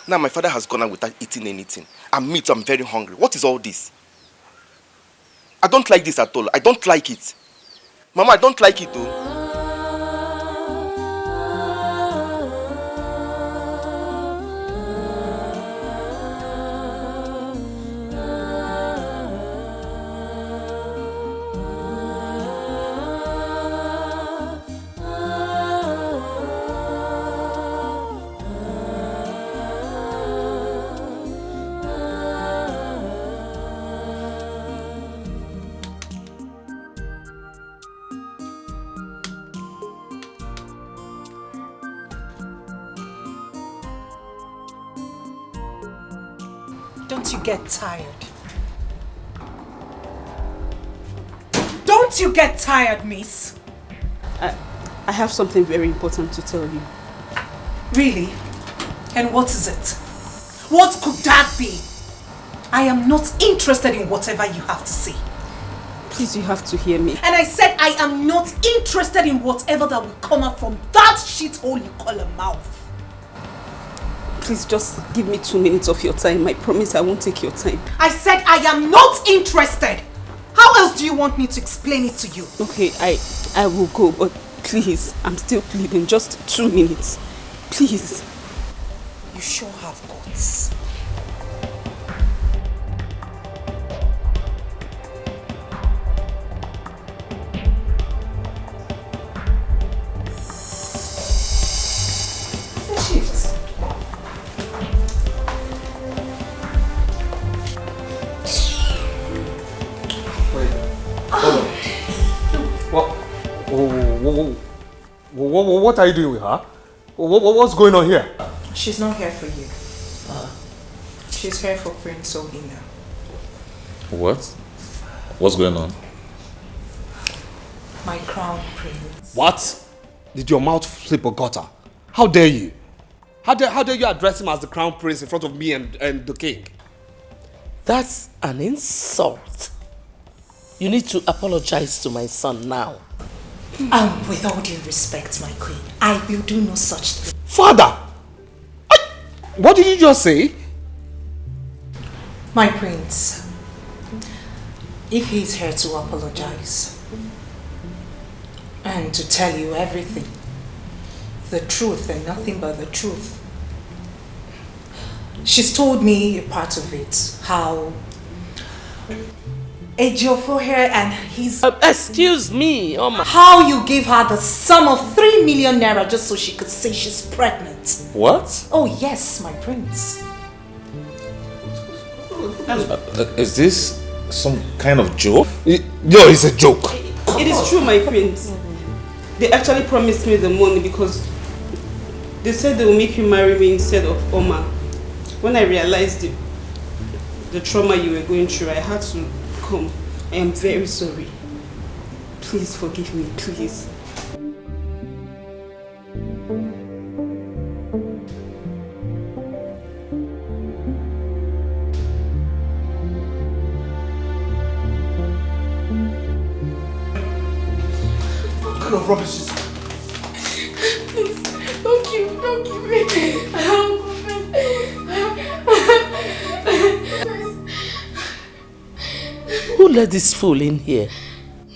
Now my father has gone out without eating anything. And me too, I'm very hungry. What is all this? I don't like this at all. I don't like it. Mama, I don't like it though. Don't you get tired? Don't you get tired, miss? I have something very important to tell you. Really? And what is it? What could that be? I am not interested in whatever you have to say. Please, you have to hear me. And I said I am not interested in whatever that will come out from that shithole you call a mouth. Please just give me 2 minutes of your time. I promise I won't take your time. I said I am not interested. How else do you want me to explain it to you? Okay, I will go, but please, I'm still pleading. Just 2 minutes. Please. You sure have guts. What are you doing with her? What's going on here? She's not here for you. She's here for Prince Obina. What? What's going on? My crown prince. What? Did your mouth slip a gutter? How dare you? How dare you address him as the crown prince in front of me and the king? That's an insult. You need to apologize to my son now. With all due respect, my queen, I will do no such thing. Father! What did you just say? My prince, if he's here to apologize and to tell you everything, the truth and nothing but the truth. She's told me a part of it, how Ejiofor here and his... excuse me, Oma. How you gave her the sum of 3 million naira just so she could say she's pregnant. What? Oh yes, my prince. Is this some kind of joke? No, it's a joke. It is true, my prince. They actually promised me the money because they said they will make you marry me instead of Oma. When I realized the trauma you were going through, I had to come. I am very sorry. Please forgive me, please. What kind of rubbish is... Please, don't kill me. Who let this fool in here?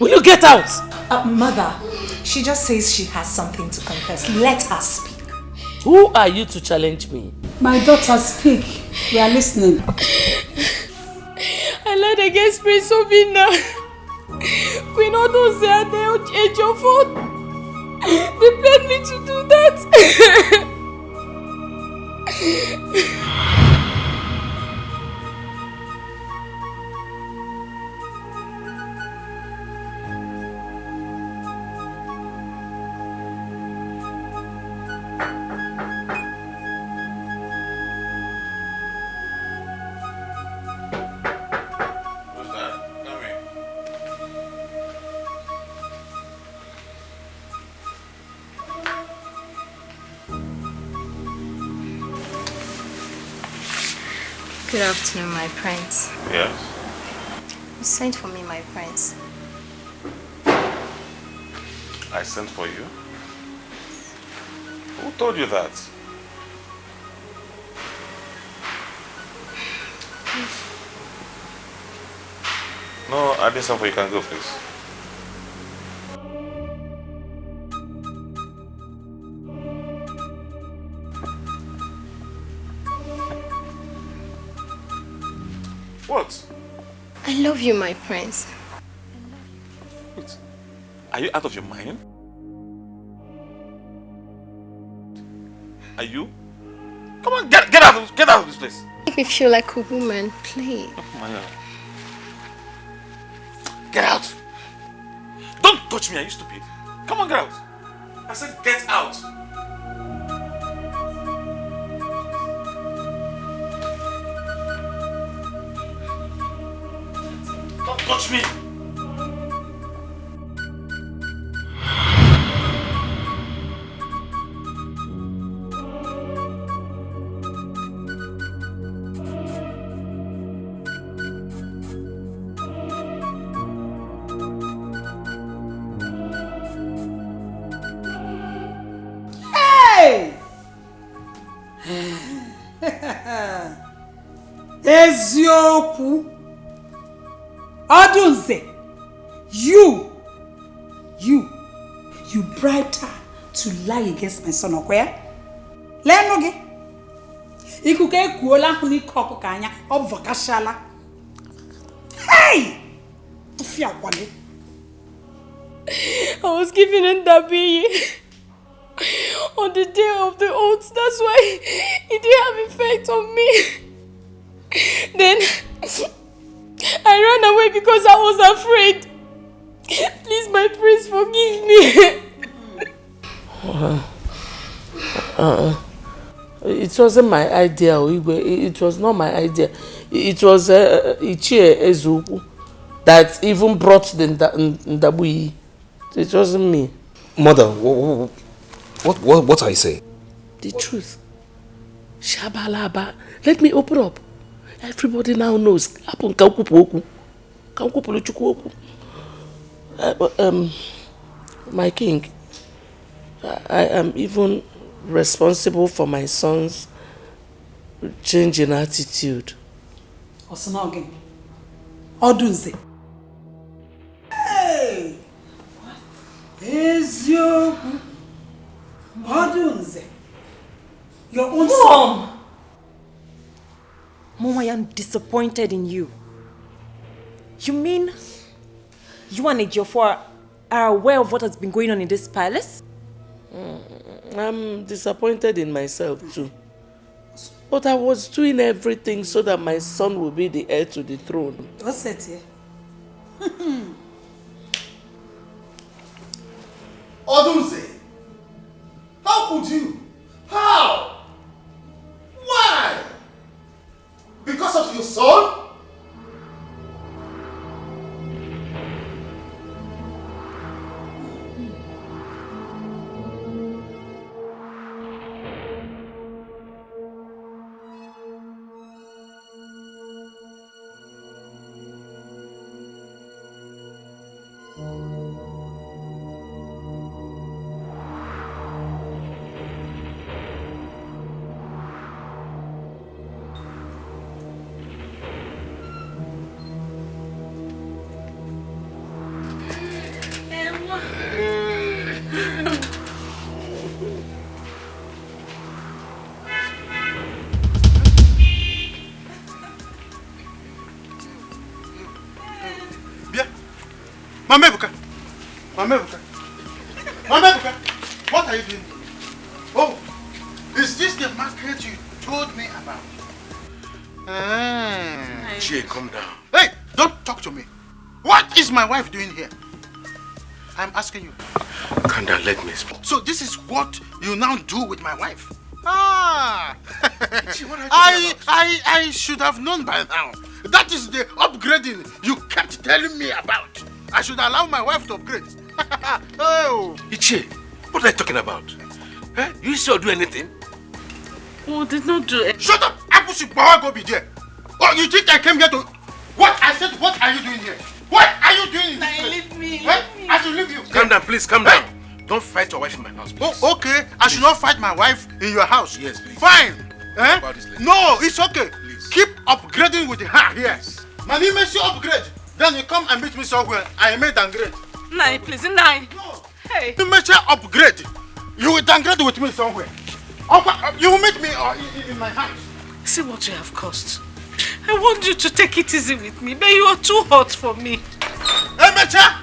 Will you get out? Mother, she just says she has something to confess. Let her speak. Who are you to challenge me? My daughter, speak. We are listening. I lied against Prince Obina. Queen Odoze and Ejiofor. They paid me to do that. Good afternoon, my prince. Yes? You sent for me, my prince. I sent for you? Who told you that? No, I didn't send for you. You can go, please. What? I love you, my prince. Wait. Are you out of your mind? Are you? Come on, get out of this place. Make me feel like a woman, please. Oh my God. Get out. Don't touch me, are you stupid? Come on, get out. I said get out. Don't touch me. Eziokwu Odunze, You bribed her to lie against my son, okay? Lenoge. Ikuke kuola huni koko kanya of vakashala. Hey! I was given in Dabi on the day of the oaths. That's why it didn't have effect on me. Then I ran away because I was afraid. Please, my prince, forgive me. It wasn't my idea, it was not my idea. It was Ichie Ezuku that even brought the Ndabui. It wasn't me. Mother, what are you saying? The truth. Shabalaba. Let me open up. Everybody now knows. My king, I am even responsible for my son's change in attitude. Osanoge. Odunze. Hey! What? Is your Odunze? Your own son? Mom, I am disappointed in you. You mean you and Ejiofor are aware of what has been going on in this palace? I'm disappointed in myself too. But I was doing everything so that my son will be the heir to the throne. What's that here? Odunze, how could you? How? Why? Because of your son? Mama Ebuka, what are you doing? Oh, is this the market you told me about? Jay, come down. Hey, don't talk to me. What is my wife doing here? I'm asking you. Come down, let me speak. So this is what you now do with my wife? Gee, what are you talking about? I should have known by now. That is the upgrading you kept telling me about. I should allow my wife to upgrade. Oh. Ichie, what are you talking about? Eh? You still do anything? Oh, did not do it. Shut up! Apusi Bawa go be there. Oh, you think I came here to... What? I said, what are you doing here? What are you doing in this place? Leave me. I should leave you. Calm down, please, calm down. Don't fight your wife in my house, please. Oh, okay. I should not fight my wife in your house. Yes, please. Fine. Eh? This No, it's okay. Please. Keep upgrading with her here. Yes. My name is upgrade. Then you come and meet me somewhere. I may downgrade. Nai, please, Nai. No. Hey. You may upgrade. You will downgrade with me somewhere. You will meet me in my house. See what you have caused. I want you to take it easy with me, but you are too hot for me. Hey, Mecha!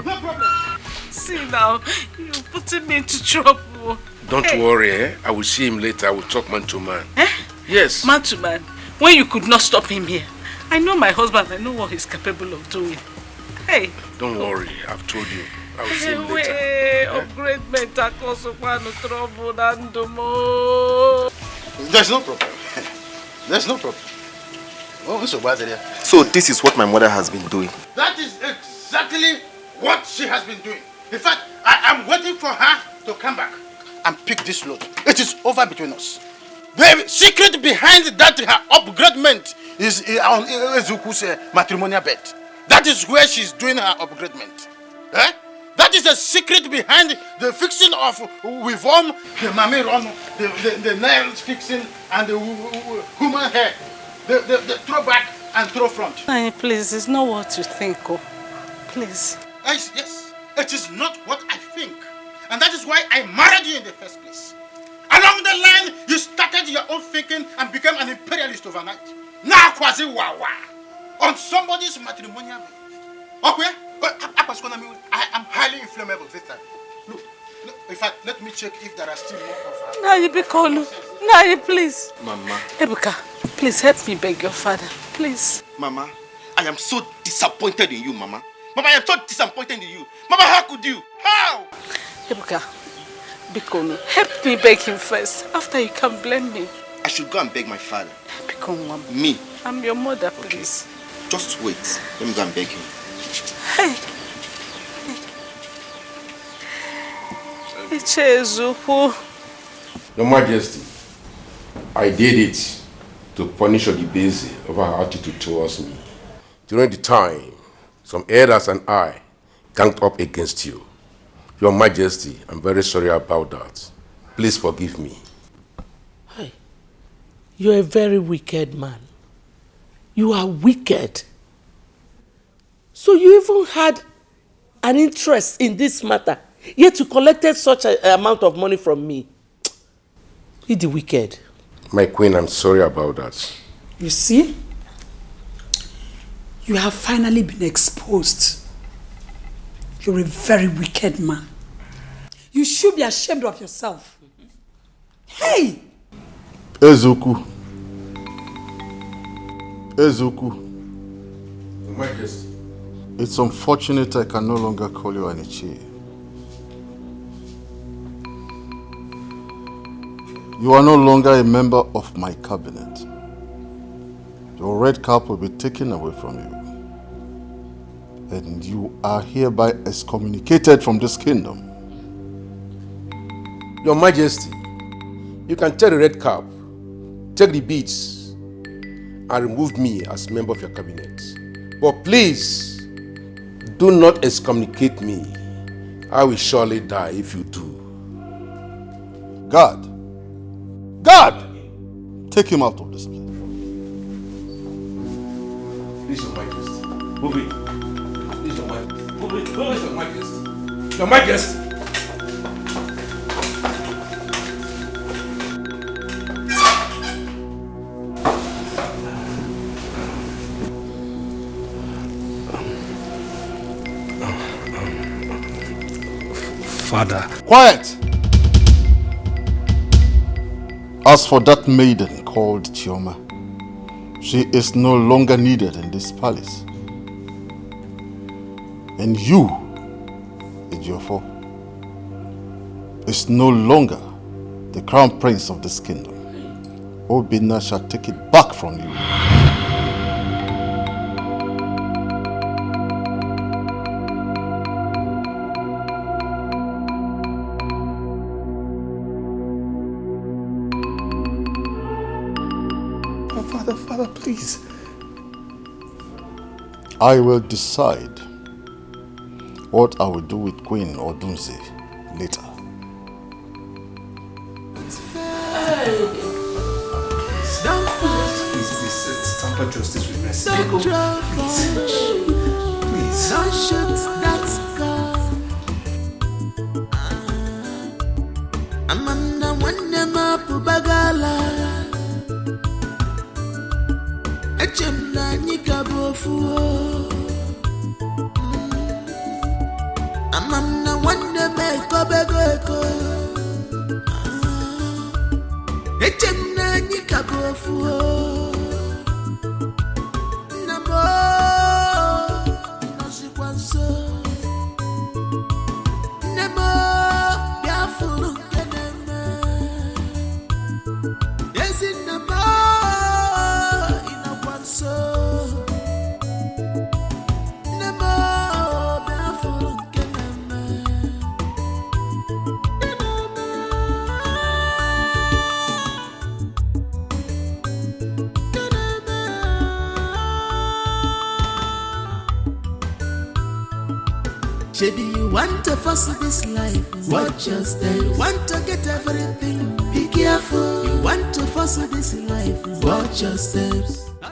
No problem. See now, you're putting me into trouble. Don't worry, eh? I will see him later. I will talk man to man. Eh? Yes. Man to man. When you could not stop him here. I know my husband, I know what he's capable of doing. Hey. Don't worry, I've told you. I will see him later. Upgradement across trouble and There's no problem. There's no problem. Oh, so bad there. So this is what my mother has been doing. That is exactly what she has been doing. In fact, I am waiting for her to come back and pick this load. It is over between us. The secret behind that her upgradement is on Ezuku's matrimonial bed. That is where she's doing her upgradement. Eh? That is the secret behind the fixing of Wivom, the mame run, the nails fixing, and the human hair. The throw back and throw front. Please, it's not what you think. Oh. Please. Yes, it is not what I think. And that is why I married you in the first place. Along the line, you started your own thinking and became an imperialist overnight. Now, Kwazi Wawa, on somebody's matrimonial bed. Okay? I am highly inflammable this time. Look, in fact, let me check if there are still more of her. Nayi, Bikonu. Nayi, please. Mama. Ebuka, please help me beg your father. Please. Mama, I am so disappointed in you, Mama. Mama, I am so disappointed in you. Mama, how could you? How? Ebuka, Bikonu, help me beg him first. After you can blame me. I should go and beg my father. Bikonu, Me? I'm your mother, please. Just wait. Let me go and beg him. Hey. Your Majesty, I did it to punish Odibeze over her attitude towards me. During the time, some elders and I ganged up against you. Your Majesty, I'm very sorry about that. Please forgive me. Hey, you're a very wicked man. You are wicked. So you even had an interest in this matter, yet you collected such an amount of money from me. You're the wicked. My queen, I'm sorry about that. You see? You have finally been exposed. You're a very wicked man. You should be ashamed of yourself. Hey! Ezuku. Ezuku. Your Majesty. It's unfortunate I can no longer call you Anichi. You are no longer a member of my cabinet. Your red cap will be taken away from you. And you are hereby excommunicated from this kingdom. Your Majesty, you can take the red cap, take the beads, and remove me as member of your cabinet. But please, do not excommunicate me. I will surely die if you do. God! God! Take him out of this place. Please, Your Majesty. Move it. Please, Your Majesty. Move it. Please, Your Majesty. Your Majesty. Father. Quiet! As for that maiden called Chioma, she is no longer needed in this palace. And you, Ejiofor, is no longer the crown prince of this kingdom. Obinna shall take it back from you. Father, please. I will decide what I will do with Queen Odunze later. Please, tamper justice with mercy. Please. Don't shoot that scar. Amanda Wandema Pubagala. Echemna Nikabofu. Amanda Wandema Kobego. Echemna Nikabofu. Namo Nashikwanso. Nemo Biafulu Keneme. Yes in Namo Inakwanso. Nemo Biafulu Keneme. Maybe you want to fuss this life, watch your step. You want to get everything, be careful. You want to fuss this life, watch your steps.